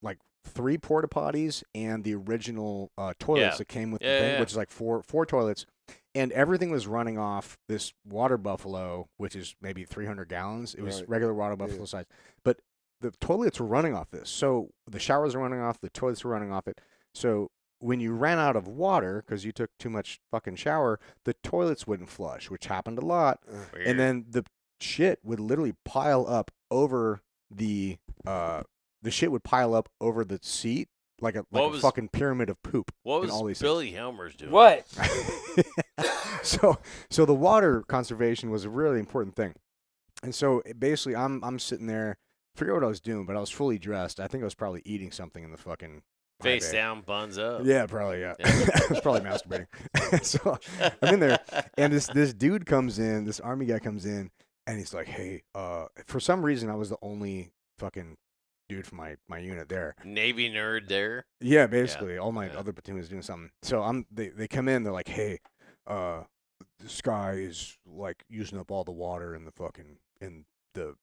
like 3 porta potties and the original toilets that came with the thing, which is like four toilets. And everything was running off this water buffalo, which is maybe 300 gallons. It was regular water buffalo size. But the toilets were running off this. So the showers were running off, the toilets were running off it. So when you ran out of water because you took too much fucking shower, the toilets wouldn't flush, which happened a lot. Weird. And then the shit would literally pile up over the shit would pile up over the seat like a fucking pyramid of poop. What was all these Billy Helmers doing? What? So the water conservation was a really important thing. And so basically I'm sitting there, I forget what I was doing, but I was fully dressed. I think I was probably eating something in the fucking face down, buns up. Yeah, probably, yeah. I was probably masturbating. So I'm in there, and this dude comes in, this Army guy comes in, and he's like, hey, for some reason I was the only fucking dude from my unit there. Navy nerd there. Yeah, basically. All my other platoon was doing something. So they come in, they're like, hey, this guy is like using up all the water in the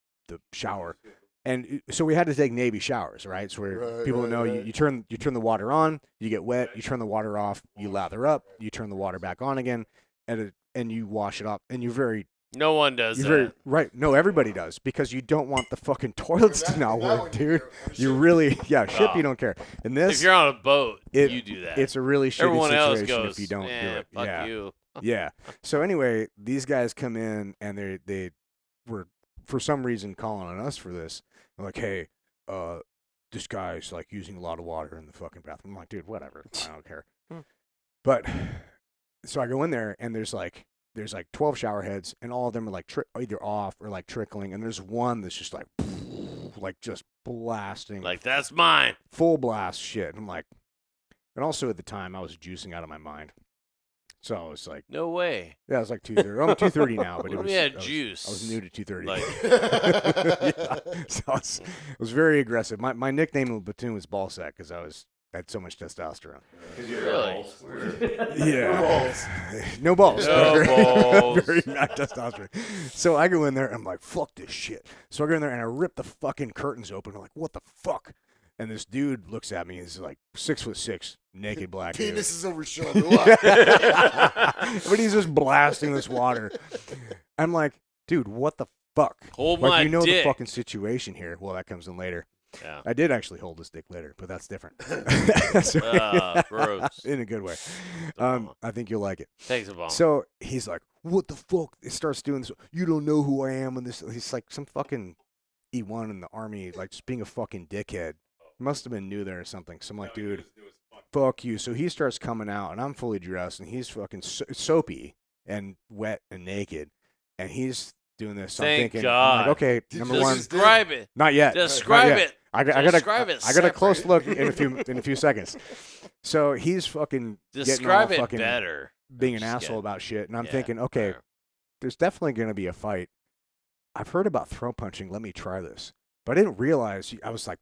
shower. And so we had to take Navy showers, right? So people know you turn the water on, you get wet, you turn the water off, you lather up, you turn the water back on again, and you wash it off. And you're very no one does that. Right. No, everybody does because you don't want the fucking toilets to not work, dude. You really, ship you don't care. And this, if you're on a boat, you do that. It's a really shitty Everyone situation else goes, if you don't do it. Fuck you. Yeah. So anyway, these guys come in and they were for some reason calling on us for this. They're like, hey, this guy's like using a lot of water in the fucking bathroom. I'm like, dude, whatever. I don't care. But so I go in there and there's like 12 shower heads and all of them are like either off or like trickling, and there's one that's just like just blasting, Like, that's mine. full blast shit. And I'm like, and also at the time I was juicing out of my mind. So I was like, No way. yeah, I was like 230. I'm 230 now, but it What was if we had I was- juice? I was new to 230. Like, Yeah. So it was very aggressive. My nickname in the platoon was ball sack because I had so much testosterone. Really? Yeah. No balls. No Very- balls. Very not testosterone. So I go in there and I'm like, fuck this shit. So I go in there and I rip the fucking curtains open. I'm like, what the fuck? And this dude looks at me. He's like 6'6", naked black dude. Penis is overshot. But he's just blasting this water. I'm like, dude, what the fuck? Hold Like, my you know dick. the fucking situation here. Well, that comes in later. Yeah. I did actually hold his dick later, but that's different. Gross. In a good way. Obama. I think you'll like it. Thanks, Obama. So he's like, what the fuck? It starts doing this. You don't know who I am. And this, he's like some fucking E1 in the army, like just being a fucking dickhead. Must have been new there or something. So I'm like, dude, fuck you. So he starts coming out, and I'm fully dressed, and he's fucking soapy and wet and naked, and he's doing this. So I'm Thank thinking, God. I'm like, okay, number one, Describe it. not yet. Describe Not yet. it. I got Describe it I got a close separate. look in a few seconds. So he's fucking Describe getting all it fucking better. being an Just asshole kidding. about shit, and I'm Yeah, thinking, okay, fair. there's definitely going to be a fight. I've heard about throat punching. Let me try this. But I didn't realize. I was like,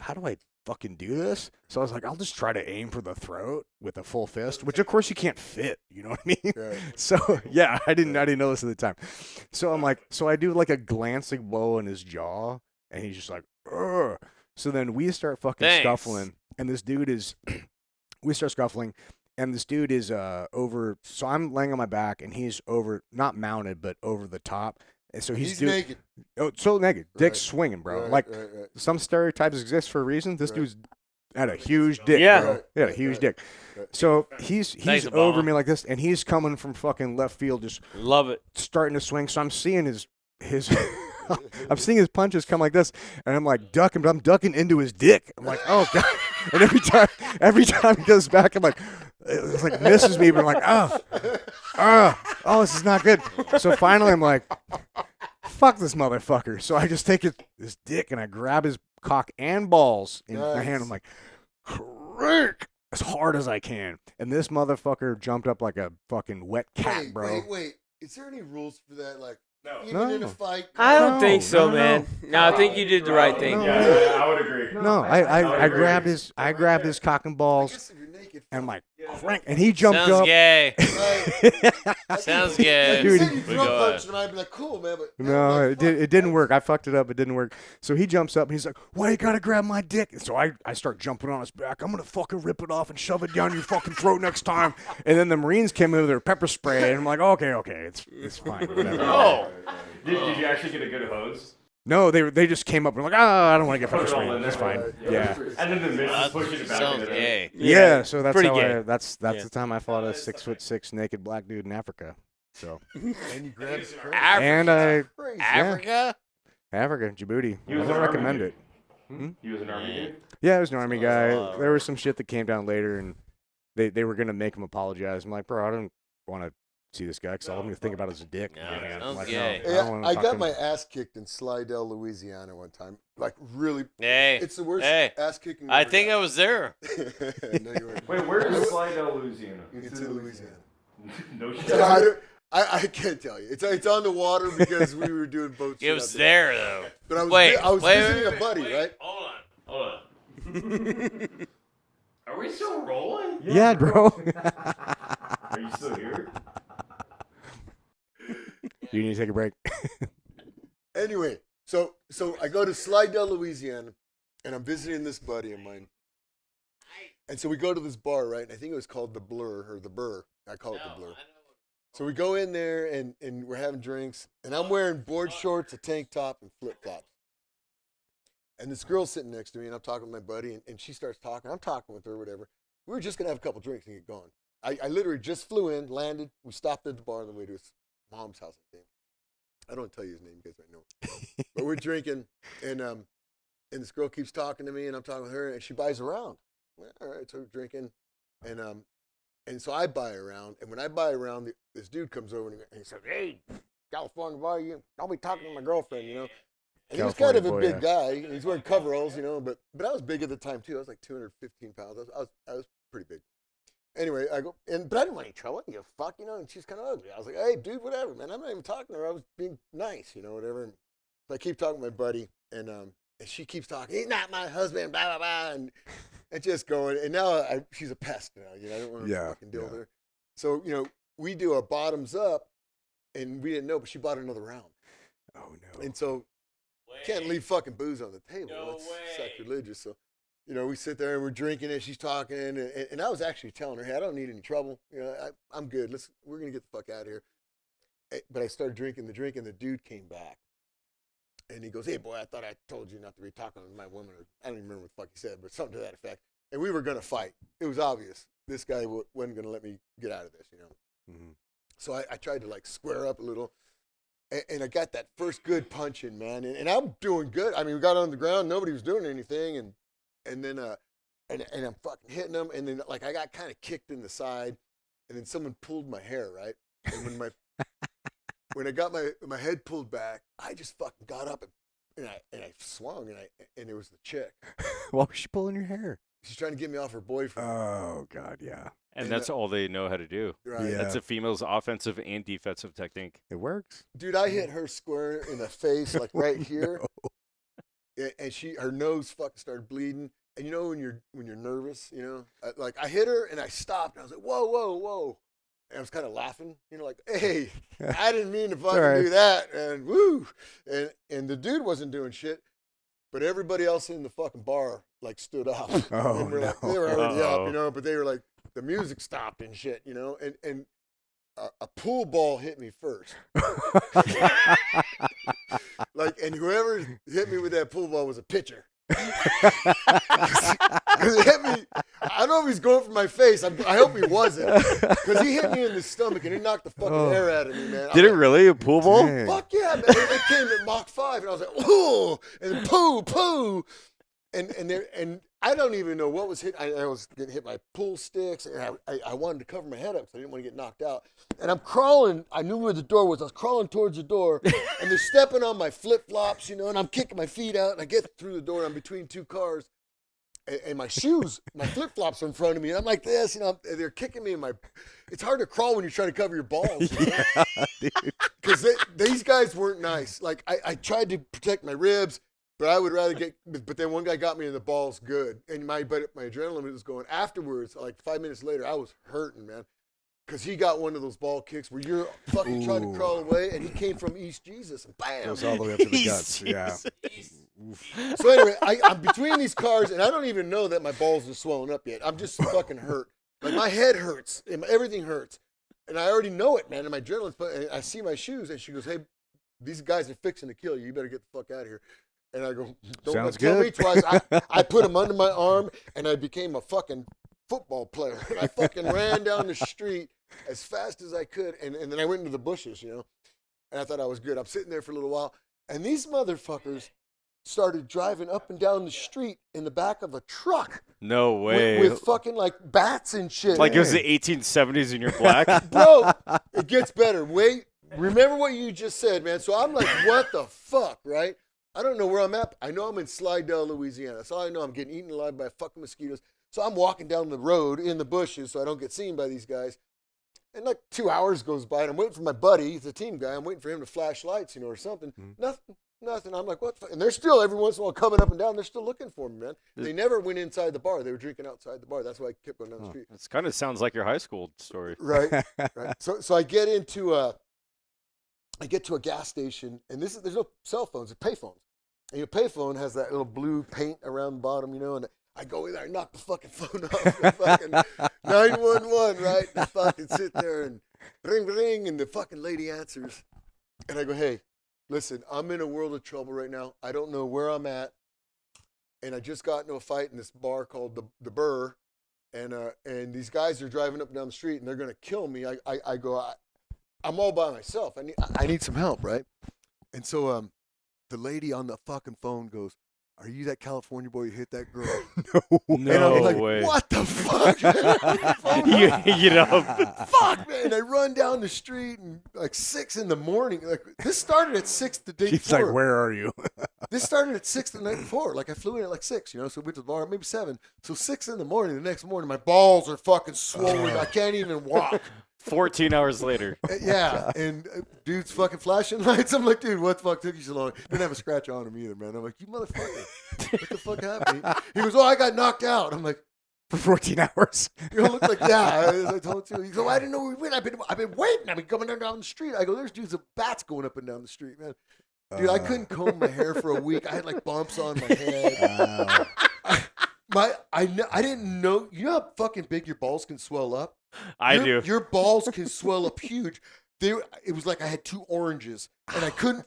how do I fucking do this? So I was like, I'll just try to aim for the throat with a full fist, which of course you can't fit. You know what I mean? Right. So yeah, I didn't know this at the time. So I'm like, so I do like a glancing blow in his jaw, and he's just like, ugh. So then we start fucking Thanks. scuffling, and this dude is, we start scuffling, and this dude is over. So I'm laying on my back, and he's over, not mounted, but over the top. And so he's naked. Oh, so naked, dick's Right. swinging, bro. Right, Like right. some stereotypes exist for a reason. This Right. dude's had a huge dick, Yeah. bro. Right, He had a right, huge right. dick. Right. So he's Thanks, over Obama. me like this, and he's coming from fucking left field, just Love it. starting to swing. So I'm seeing his I'm seeing his punches come like this, and I'm like ducking, but I'm ducking into his dick. I'm like, oh god! And every time he goes back, I'm like, it's like misses me, but I'm like, oh, this is not good. So finally, I'm like, fuck this motherfucker. So I just take his dick and I grab his cock and balls in my hand. I'm like, crank as hard as I can. And this motherfucker jumped up like a fucking wet cat, bro. Wait. Is there any rules for that? Like, No. even in No. a fight? I don't No, think so, no, man. No, I think you did the right thing. No. Yeah, I would agree. No, I grabbed his cock and I balls, guess if you're naked. and I'm like, crank, and he jumped Sounds up. gay. Right. Sounds gay. Dude, you said you We throw go punch, and I'd be like, cool, man, but No, like, it didn't work. I fucked it up. It didn't work. So he jumps up and he's like, "Why you gotta grab my dick?" And so I start jumping on his back. I'm gonna fucking rip it off and shove it down your fucking throat next time. And then the Marines came in with their pepper spray, and I'm like, okay, it's fine. Whatever. Oh. Did you actually get a good hose? No, they just came up and were like, I don't want to get pepper Put it all spray. in It's there. fine. Yeah. And then the miss is pushing it back Sounds into there. gay. Yeah, so that's pretty how gay. that's Yeah. the time I fought a 6'6" naked black dude in Africa. So and you grab his crank. and I Crazy. Africa? Africa, Djibouti. He I was don't an recommend army it. He was an army dude. Yeah, it was an army guy. Wow. There was some shit that came down later, and they were gonna make him apologize. I'm like, bro, I don't want to see this guy because all I'm gonna think about is a dick. No, in my hand. I'm sounds like, gay. no, I Yeah, don't wanna I talk to got him. my ass kicked in Slidell, Louisiana one time. Like, really. Hey. It's the worst Hey. ass kicking. I think I was there. No, you weren't. Wait, where is Slidell, Louisiana? It's in Louisiana. No shit. I can't tell you. It's on the water because we were doing boat shit It out was there, though. But I was Wait, I was wait, visiting wait, a buddy, wait. right? Hold on. Are we still rolling? Yeah, bro. Are you still here? You need to take a break. Anyway, so I go to Slidell, Louisiana, and I'm visiting this buddy of mine. And so we go to this bar, right? And I think it was called the Blur or the Burr. I call it the Blur. So we go in there and we're having drinks, and I'm wearing board shorts, a tank top, and flip flops. And this girl's sitting next to me, and I'm talking with my buddy, and she starts talking. I'm talking with her, whatever. We were just gonna have a couple drinks and get going. I literally just flew in, landed. We stopped at the bar on the way to his mom's house, I think. I don't tell you his name, you guys might know. But we're drinking, and this girl keeps talking to me, and I'm talking with her, and she buys a round. Well, all right, so we're drinking, and so I buy a round, and when I buy a round, this dude comes over and he says, "Hey, California boy, you don't be talking to my girlfriend, you know." And he was kind of a big guy. And he's wearing coveralls, you know, but I was big at the time too. I was like 215 pounds. I was pretty big. Anyway, I go, but I didn't want any trouble. You fuck, you know, and she's kind of ugly. I was like, "Hey, dude, whatever, man. I'm not even talking to her. I was being nice, you know, whatever." And so I keep talking to my buddy, and she keeps talking. "He's not my husband, blah blah blah," and just going. And now she's a pest now. You know, I don't want to fucking deal with her. So you know, we do a bottoms up, and we didn't know, but she bought another round. Oh no! And so can't leave fucking booze on the table. No That's way. sacrilegious. So. You know, we sit there and we're drinking and she's talking, and I was actually telling her, "Hey, I don't need any trouble. You know, I'm good. We're gonna get the fuck out of here." But I started drinking the drink, and the dude came back, and he goes, "Hey, boy, I thought I told you not to be talking to my woman." Or, I don't even remember what the fuck he said, but something to that effect. And we were gonna fight. It was obvious this guy wasn't gonna let me get out of this, you know. Mm-hmm. So I tried to like square up a little, and I got that first good punch in, man, and I'm doing good. I mean, we got on the ground, nobody was doing anything, and then and I'm fucking hitting them, and then like I got kind of kicked in the side, and then someone pulled my hair, right? And when I got my head pulled back, I just fucking got up and I swung, and it was the chick. Why was she pulling your hair? She's trying to get me off her boyfriend. Oh God, yeah. And that's all they know how to do. Right. Yeah. That's a female's offensive and defensive technique. It works. Dude, I hit her square in the face, like right here, No. and her nose fucking started bleeding. And you know when you're nervous, you know, like I hit her and I stopped. And I was like, "Whoa, whoa, whoa!" And I was kind of laughing, you know, like, "Hey, I didn't mean to fucking do that." And woo, and the dude wasn't doing shit, but everybody else in the fucking bar like stood up. Oh, and like, no. they were already Uh-oh. up, you know, but they were like, the music stopped and shit, you know, and a pool ball hit me first. Like, and whoever hit me with that pool ball was a pitcher. Because it hit me. I don't know if he's going for my face. I hope he wasn't. Because he hit me in the stomach and it knocked the fucking air out of me, man. Did it really? A pool ball? Dang. Fuck yeah, man. It came at Mach 5, and I was like, "Ooh," and poo. And I don't even know what was hit. I was getting hit by pool sticks, and I wanted to cover my head up because I didn't want to get knocked out. And I'm crawling. I knew where the door was. I was crawling towards the door, and they're stepping on my flip-flops, you know, and I'm kicking my feet out, and I get through the door, and I'm between two cars, and my shoes, my flip-flops are in front of me, and I'm like this, you know, they're kicking me in my. It's hard to crawl when you're trying to cover your balls. Yeah, dude. Because these guys weren't nice. Like, I tried to protect my ribs, but I would rather but then one guy got me in the balls good. And my adrenaline was going. Afterwards, like 5 minutes later, I was hurting, man. Because he got one of those ball kicks where you're fucking trying to crawl away, and he came from East Jesus, and bam. Goes all the way up to the guts. Yeah. So anyway, I'm between these cars, and I don't even know that my balls are swelling up yet. I'm just fucking hurt. Like, my head hurts, and everything hurts. And I already know it, man, and my adrenaline's and I see my shoes, and she goes, "Hey, these guys are fixing to kill you. You better get the fuck out of here." And I go, "Don't Sounds tell me good. twice." I put them under my arm, and I became a fucking football player. And I fucking ran down the street as fast as I could, and then I went into the bushes, you know, and I thought I was good. I'm sitting there for a little while, and these motherfuckers started driving up and down the street in the back of a truck No way. with fucking like bats and shit. Like it was the 1870s and you're black? Bro, it gets better. Wait, remember what you just said, man. So I'm like, what the fuck, right? I don't know where I'm at. I know I'm in Slidell, Louisiana. That's all I know. I'm getting eaten alive by fucking mosquitoes. So I'm walking down the road in the bushes so I don't get seen by these guys. And like 2 hours goes by, and I'm waiting for my buddy. He's a team guy. I'm waiting for him to flash lights, you know, or something. Nothing. I'm like, what? And they're still, every once in a while, coming up and down. They're still looking for me, man. They never went inside the bar. They were drinking outside the bar. That's why I kept going down the street. This kind of sounds like your high school story. Right. So I get into a gas station, and there's no cell phones, it's payphones. And your payphone has that little blue paint around the bottom, you know, and I go in there, I knock the fucking phone off, the fucking 911, right? And I fucking sit there and ring, and the fucking lady answers. And I go, "Hey, listen, I'm in a world of trouble right now. I don't know where I'm at. And I just got into a fight in this bar called the Burr. and these guys are driving up and down the street, and they're gonna kill me. I go, I'm all by myself. I need some help, right? And so the lady on the fucking phone goes, "Are you that California boy who hit that girl?" No and I'm like, way. "What the fuck?" you know. Fuck, man. I run down the street and like 6 in the morning. Like this started at 6 the day She's before. like, where are you? This started at 6 the night before. Like I flew in at like 6, you know, so we went to the bar, maybe 7. So 6 in the morning, the next morning, my balls are fucking swollen. I can't even walk. 14 hours later. Yeah, and dude's fucking flashing lights. I'm like, dude, what the fuck took you so long? Didn't have a scratch on him either, man. I'm like, you motherfucker. What the fuck happened? He goes, oh, I got knocked out. I'm like, For 14 hours. you know, look like, yeah, as I told you. He goes, I didn't know we went. I've been waiting. I've been coming down the street. I go, there's dudes with bats going up and down the street, man. Dude, I couldn't comb my hair for a week. I had like bumps on my head. I didn't know. You know how fucking big your balls can swell up? I do. Your balls can swell up huge. It was like I had 2 oranges, and I couldn't.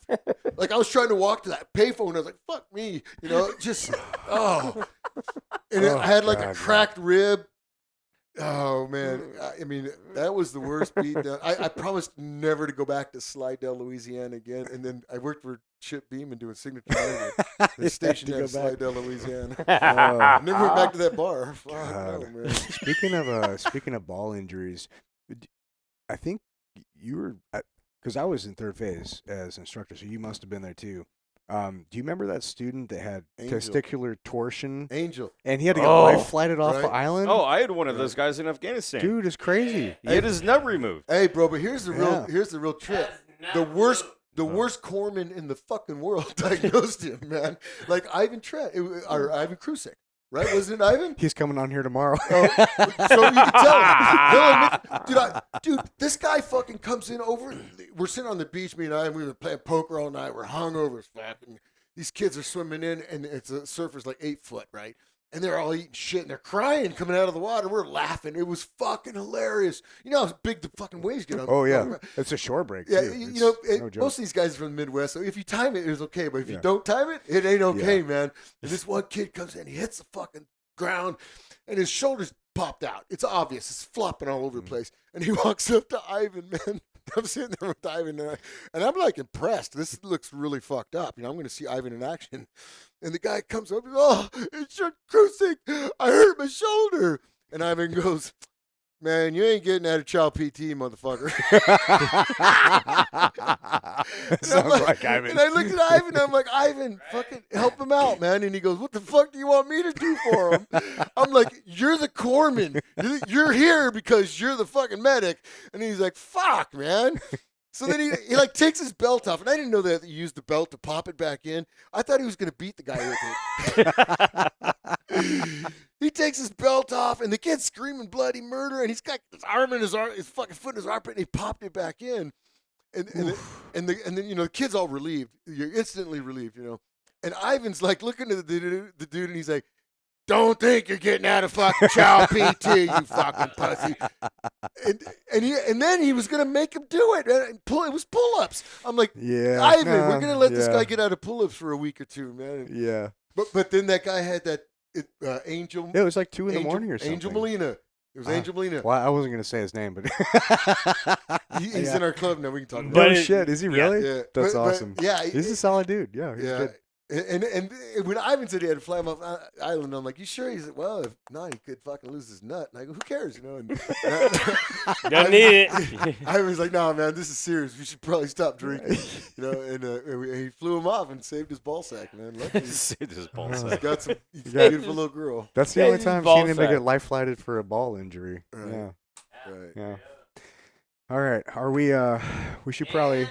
Like I was trying to walk to that payphone, and I was like, "Fuck me," you know. Just and I had like a cracked rib. Oh man, I mean that was the worst beat down. I promised never to go back to Slidell, Louisiana again, and then I worked for Chip Beeman doing signature management. The station at Slidell, Louisiana. Never went back to that bar. Fuck no, man. Speaking of ball injuries, I think you were because I was in third phase as instructor, so you must have been there too. Do you remember that student that had testicular torsion? Angel. And he had to get life flighted off the island? Oh, I had one of those guys in Afghanistan. Dude, it's crazy. He had his nut removed. Hey, bro, but here's the real trick. The worst corpsman in the fucking world diagnosed him, man. Like Ivan Trent, or Ivan Krusek, right? Wasn't it Ivan? He's coming on here tomorrow. So you can tell. Dude, this guy fucking comes in over. We're sitting on the beach, me and I, and we were playing poker all night. We're hungover as fuck. And these kids are swimming in, and the surfer's like 8 foot, right? And they're all eating shit, and they're crying coming out of the water. We're laughing. It was fucking hilarious. You know how big the fucking waves get on. Oh, yeah. It's a shore break, yeah, too. you know, no joke. most of these guys are from the Midwest, so if you time it, it's okay. But if you don't time it, it ain't okay, man. And this one kid comes in, he hits the fucking ground, and his shoulders popped out. It's obvious. It's flopping all over the place. And he walks up to Ivan, man. I'm sitting there with Ivan, and I'm like impressed. This looks really fucked up. You know, I'm going to see Ivan in action. And the guy comes up, oh, it's your Krusek. I hurt my shoulder. And Ivan goes, man, you ain't getting out of child PT, motherfucker. Sounds like Ivan. And I looked at Ivan, and I'm like, Ivan, fucking help him out, man. And he goes, what the fuck do you want me to do for him? I'm like, you're the corpsman. You're here because you're the fucking medic. And he's like, fuck, man. So then he like takes his belt off, and I didn't know that he used the belt to pop it back in. I thought he was going to beat the guy with it. He takes his belt off, and the kid's screaming bloody murder, and he's got his arm in his fucking foot in his armpit, and he popped it back in. And then you know the kid's all relieved. You're instantly relieved, you know. And Ivan's like looking at the dude, and he's like, "Don't think you're getting out of fucking child PT, you fucking pussy." And then he was gonna make him do it. And it was pull-ups. I'm like, Ivan, we're gonna let this guy get out of pull-ups for a week or two, man. Yeah. But then that guy had that Angel. Yeah, it was like 2 in the morning or something. Angel Molina. It was Angel Molina. Well, I wasn't going to say his name, but he's in our club now. We can talk about no it. shit. Is he really? Yeah. That's awesome. Yeah. He's a solid dude. Yeah. He's good. And when Ivan said he had to fly him off island, I'm like, you sure? He said, well, if not, he could fucking lose his nut. And I go, who cares, you know? And Don't need it. I was like, no, man, this is serious. We should probably stop drinking, you know? And he flew him off and saved his ball sack, man. Luckily, Saved his ball he's sack. got some beautiful little girl. That's the only time I've seen him get life flighted for a ball injury. Right. Yeah. Right. Yeah. All right. Are we? We should probably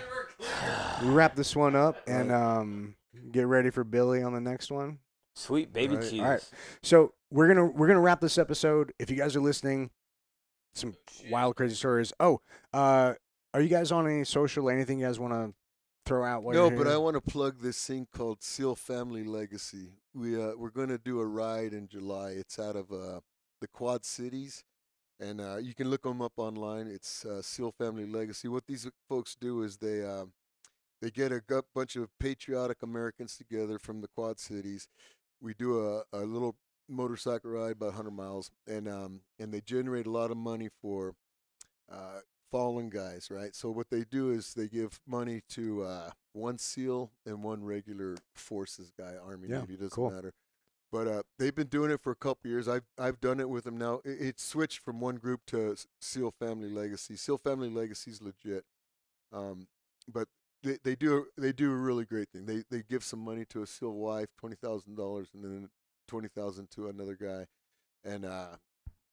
wrap this one up and get ready for Billy on the next one. Sweet baby cheese. All right. So we're gonna wrap this episode. If you guys are listening, some wild, crazy stories. Oh, are you guys on any social? Anything you guys want to throw out? No, but I want to plug this thing called Seal Family Legacy. We're going to do a ride in July. It's out of the Quad Cities, and you can look them up online. It's Seal Family Legacy. What these folks do is they get a bunch of patriotic Americans together from the Quad Cities. We do a little motorcycle ride about 100 miles, and they generate a lot of money for fallen guys, right? So what they do is they give money to one SEAL and one regular forces guy, Army, Navy, doesn't matter. But they've been doing it for a couple years. I've done it with them now. It switched from one group to SEAL Family Legacy. SEAL Family Legacy is legit, but they do a really great thing. They give some money to a SEAL wife, $20,000, and then $20,000 to another guy, and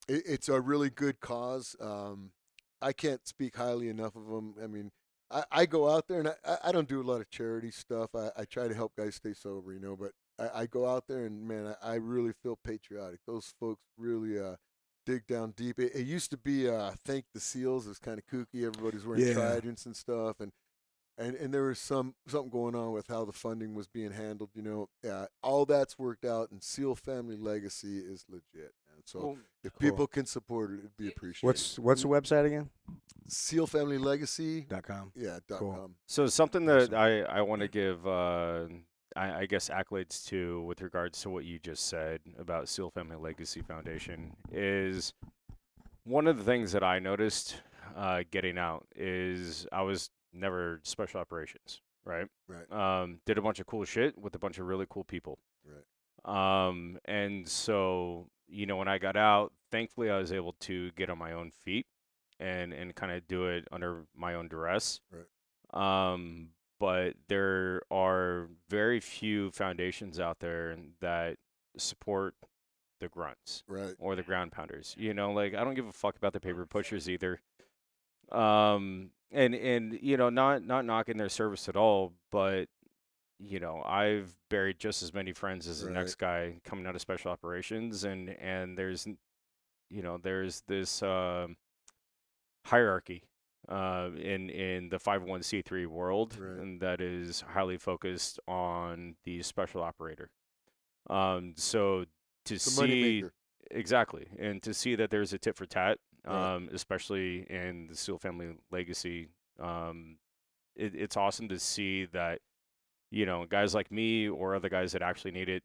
it's a really good cause. I can't speak highly enough of them. I mean, I go out there and I don't do a lot of charity stuff. I try to help guys stay sober, you know, but I go out there and, man, I really feel patriotic. Those folks really dig down deep. It used to be Thank the SEALs. It was kind of kooky. Everybody's wearing tridents and stuff. And there was something going on with how the funding was being handled, you know. All that's worked out, and SEAL Family Legacy is legit. And so if people can support it, it'd be appreciated. What's the website again? SEALFamilyLegacy.com. Yeah, Cool. .com. So something that I want to give, I guess, accolades to with regards to what you just said about SEAL Family Legacy Foundation is one of the things that I noticed getting out is I was never special operations, right? Right. Did a bunch of cool shit with a bunch of really cool people. Right. And so, you know, when I got out, thankfully I was able to get on my own feet and kind of do it under my own duress. Right. But there are very few foundations out there that support the grunts or the ground pounders. You know, like, I don't give a fuck about the paper pushers either. And you know, not knocking their service at all, but you know, I've buried just as many friends as the next guy coming out of special operations, and there's, you know, there's this hierarchy in the 501c3 world, and that is highly focused on the special operator. So to see exactly, and to see that there's a tit for tat, especially in the SEAL Family Legacy, it's awesome to see that, you know, guys like me or other guys that actually need it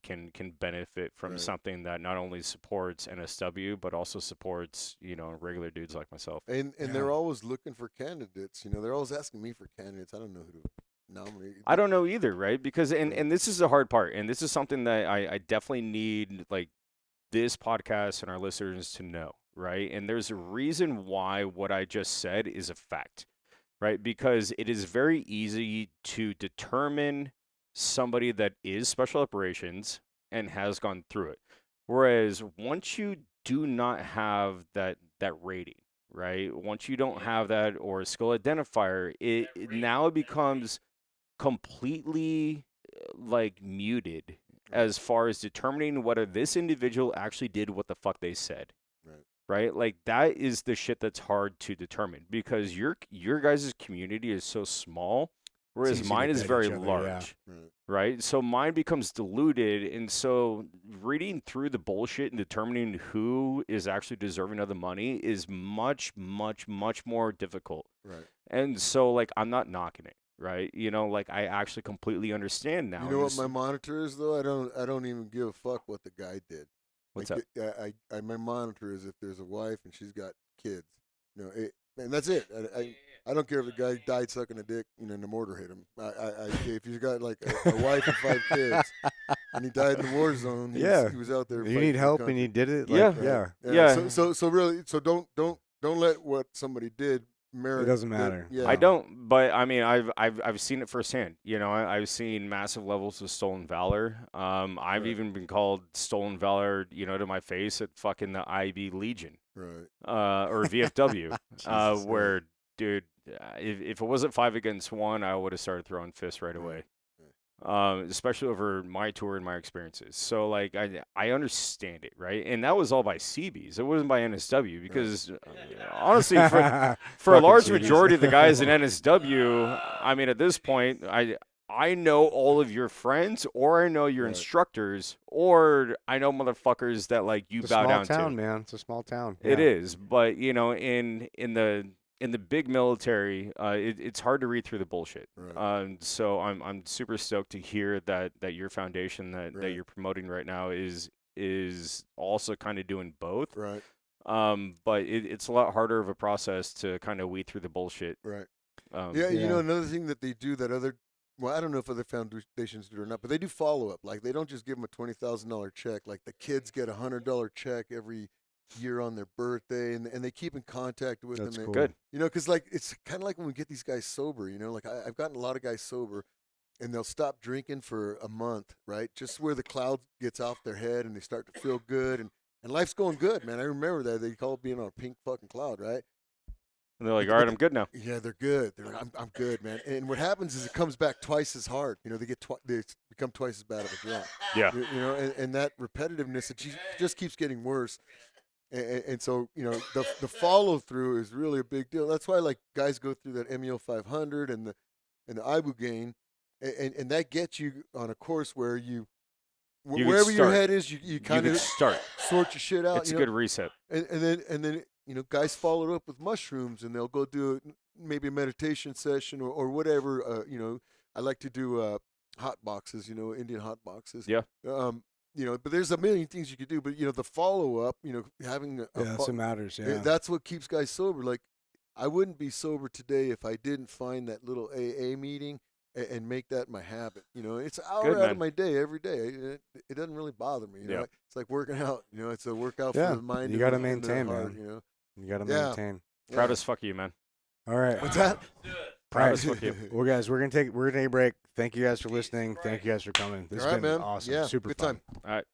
can benefit from something that not only supports NSW but also supports, you know, regular dudes like myself. And they're always looking for candidates. You know, they're always asking me for candidates. I don't know who to nominate. I don't know either, right? Because and this is the hard part, and this is something that I definitely need, like, this podcast and our listeners to know, right? And there's a reason why what I just said is a fact. Right, because it is very easy to determine somebody that is special operations and has gone through it. Whereas once you do not have that rating, right? Once you don't have that or a skill identifier, it now becomes completely like muted as far as determining whether this individual actually did what the fuck they said. Right? Like, that is the shit that's hard to determine because your guys' community is so small, whereas mine is very large. Right? So mine becomes diluted, and so reading through the bullshit and determining who is actually deserving of the money is much, much, much more difficult. Right. And so, like, I'm not knocking it. Right, you know, like, I actually completely understand now. You know what my monitor is, though? I don't even give a fuck what the guy did. What's up? My monitor is if there's a wife and she's got kids, you know, and that's it. I don't care if the guy died sucking a dick, you know, and the mortar hit him. If he's got like a wife and 5 kids, and he died in the war zone, he was out there. You need help, and he did it. So really, don't let what somebody did merit. It doesn't matter. I don't, but I mean, I've seen it firsthand. You know, I've seen massive levels of stolen valor. I've even been called stolen valor, you know, to my face at fucking the IB Legion, or VFW, where, dude, if it wasn't 5 against 1, I would have started throwing fists right away. Especially over my tour and my experiences. So, like, I understand it, right? And that was all by CBs. It wasn't by NSW because, honestly, for a large majority of the guys in NSW, I mean, at this point, I know all of your friends, or I know your instructors, or I know motherfuckers that, like, you bow down to. It's a small town, man. It's a small town. It is, but, you know, in the big military, it's hard to read through the bullshit. So I'm super stoked to hear that your foundation that you're promoting right now is is also kind of doing both. Right. But it's a lot harder of a process to kind of weed through the bullshit. Right. Yeah, You know, another thing that they do that other, well, I don't know if other foundations do or not, but they do follow up. Like, they don't just give them a $20,000 check. Like, the kids get a $100 check every year on their birthday, and they keep in contact with That's them. cool. Good. You know, because, like, it's kind of like when we get these guys sober, you know, like, I've gotten a lot of guys sober, and they'll stop drinking for a month, right? Just where the cloud gets off their head and they start to feel good, and life's going good, man. I remember that. They call it being on a pink fucking cloud, right? And they're like, all right, I'm good now. Yeah, they're good. I'm good, man. And what happens is it comes back twice as hard. You know, they become twice as bad of a drunk. Yeah. You know, and that repetitiveness, it just keeps getting worse. And so, you know, the follow through is really a big deal. That's why, like, guys go through that MEO 500 and the ibogaine, and that gets you on a course where You wherever could your start. head is, you kind could of start. sort your shit out. It's you a know? good reset. And then you know, guys follow it up with mushrooms, and they'll go do maybe a meditation session or whatever. You know, I like to do hot boxes. You know, Indian hot boxes. Yeah. You know, but there's a million things you could do. But you know, the follow up. You know, having that's what matters. Yeah. that's what keeps guys sober. Like, I wouldn't be sober today if I didn't find that little AA meeting and make that my habit. You know, it's an hour Good, out man. of my day every day. It doesn't really bother me. You know, Yeah. it's like working out. You know, it's a workout Yeah, for the mind. you and gotta the maintain, heart, man. You know, You got to Yeah. maintain. Proud Yeah. as fuck of you, man. All right. What's that? Proud All as fuck of you. Well, guys, we're gonna take a break. Thank you guys for listening. Thank you guys for coming. This All has right, been man. awesome. Yeah, Super good fun. time. All right.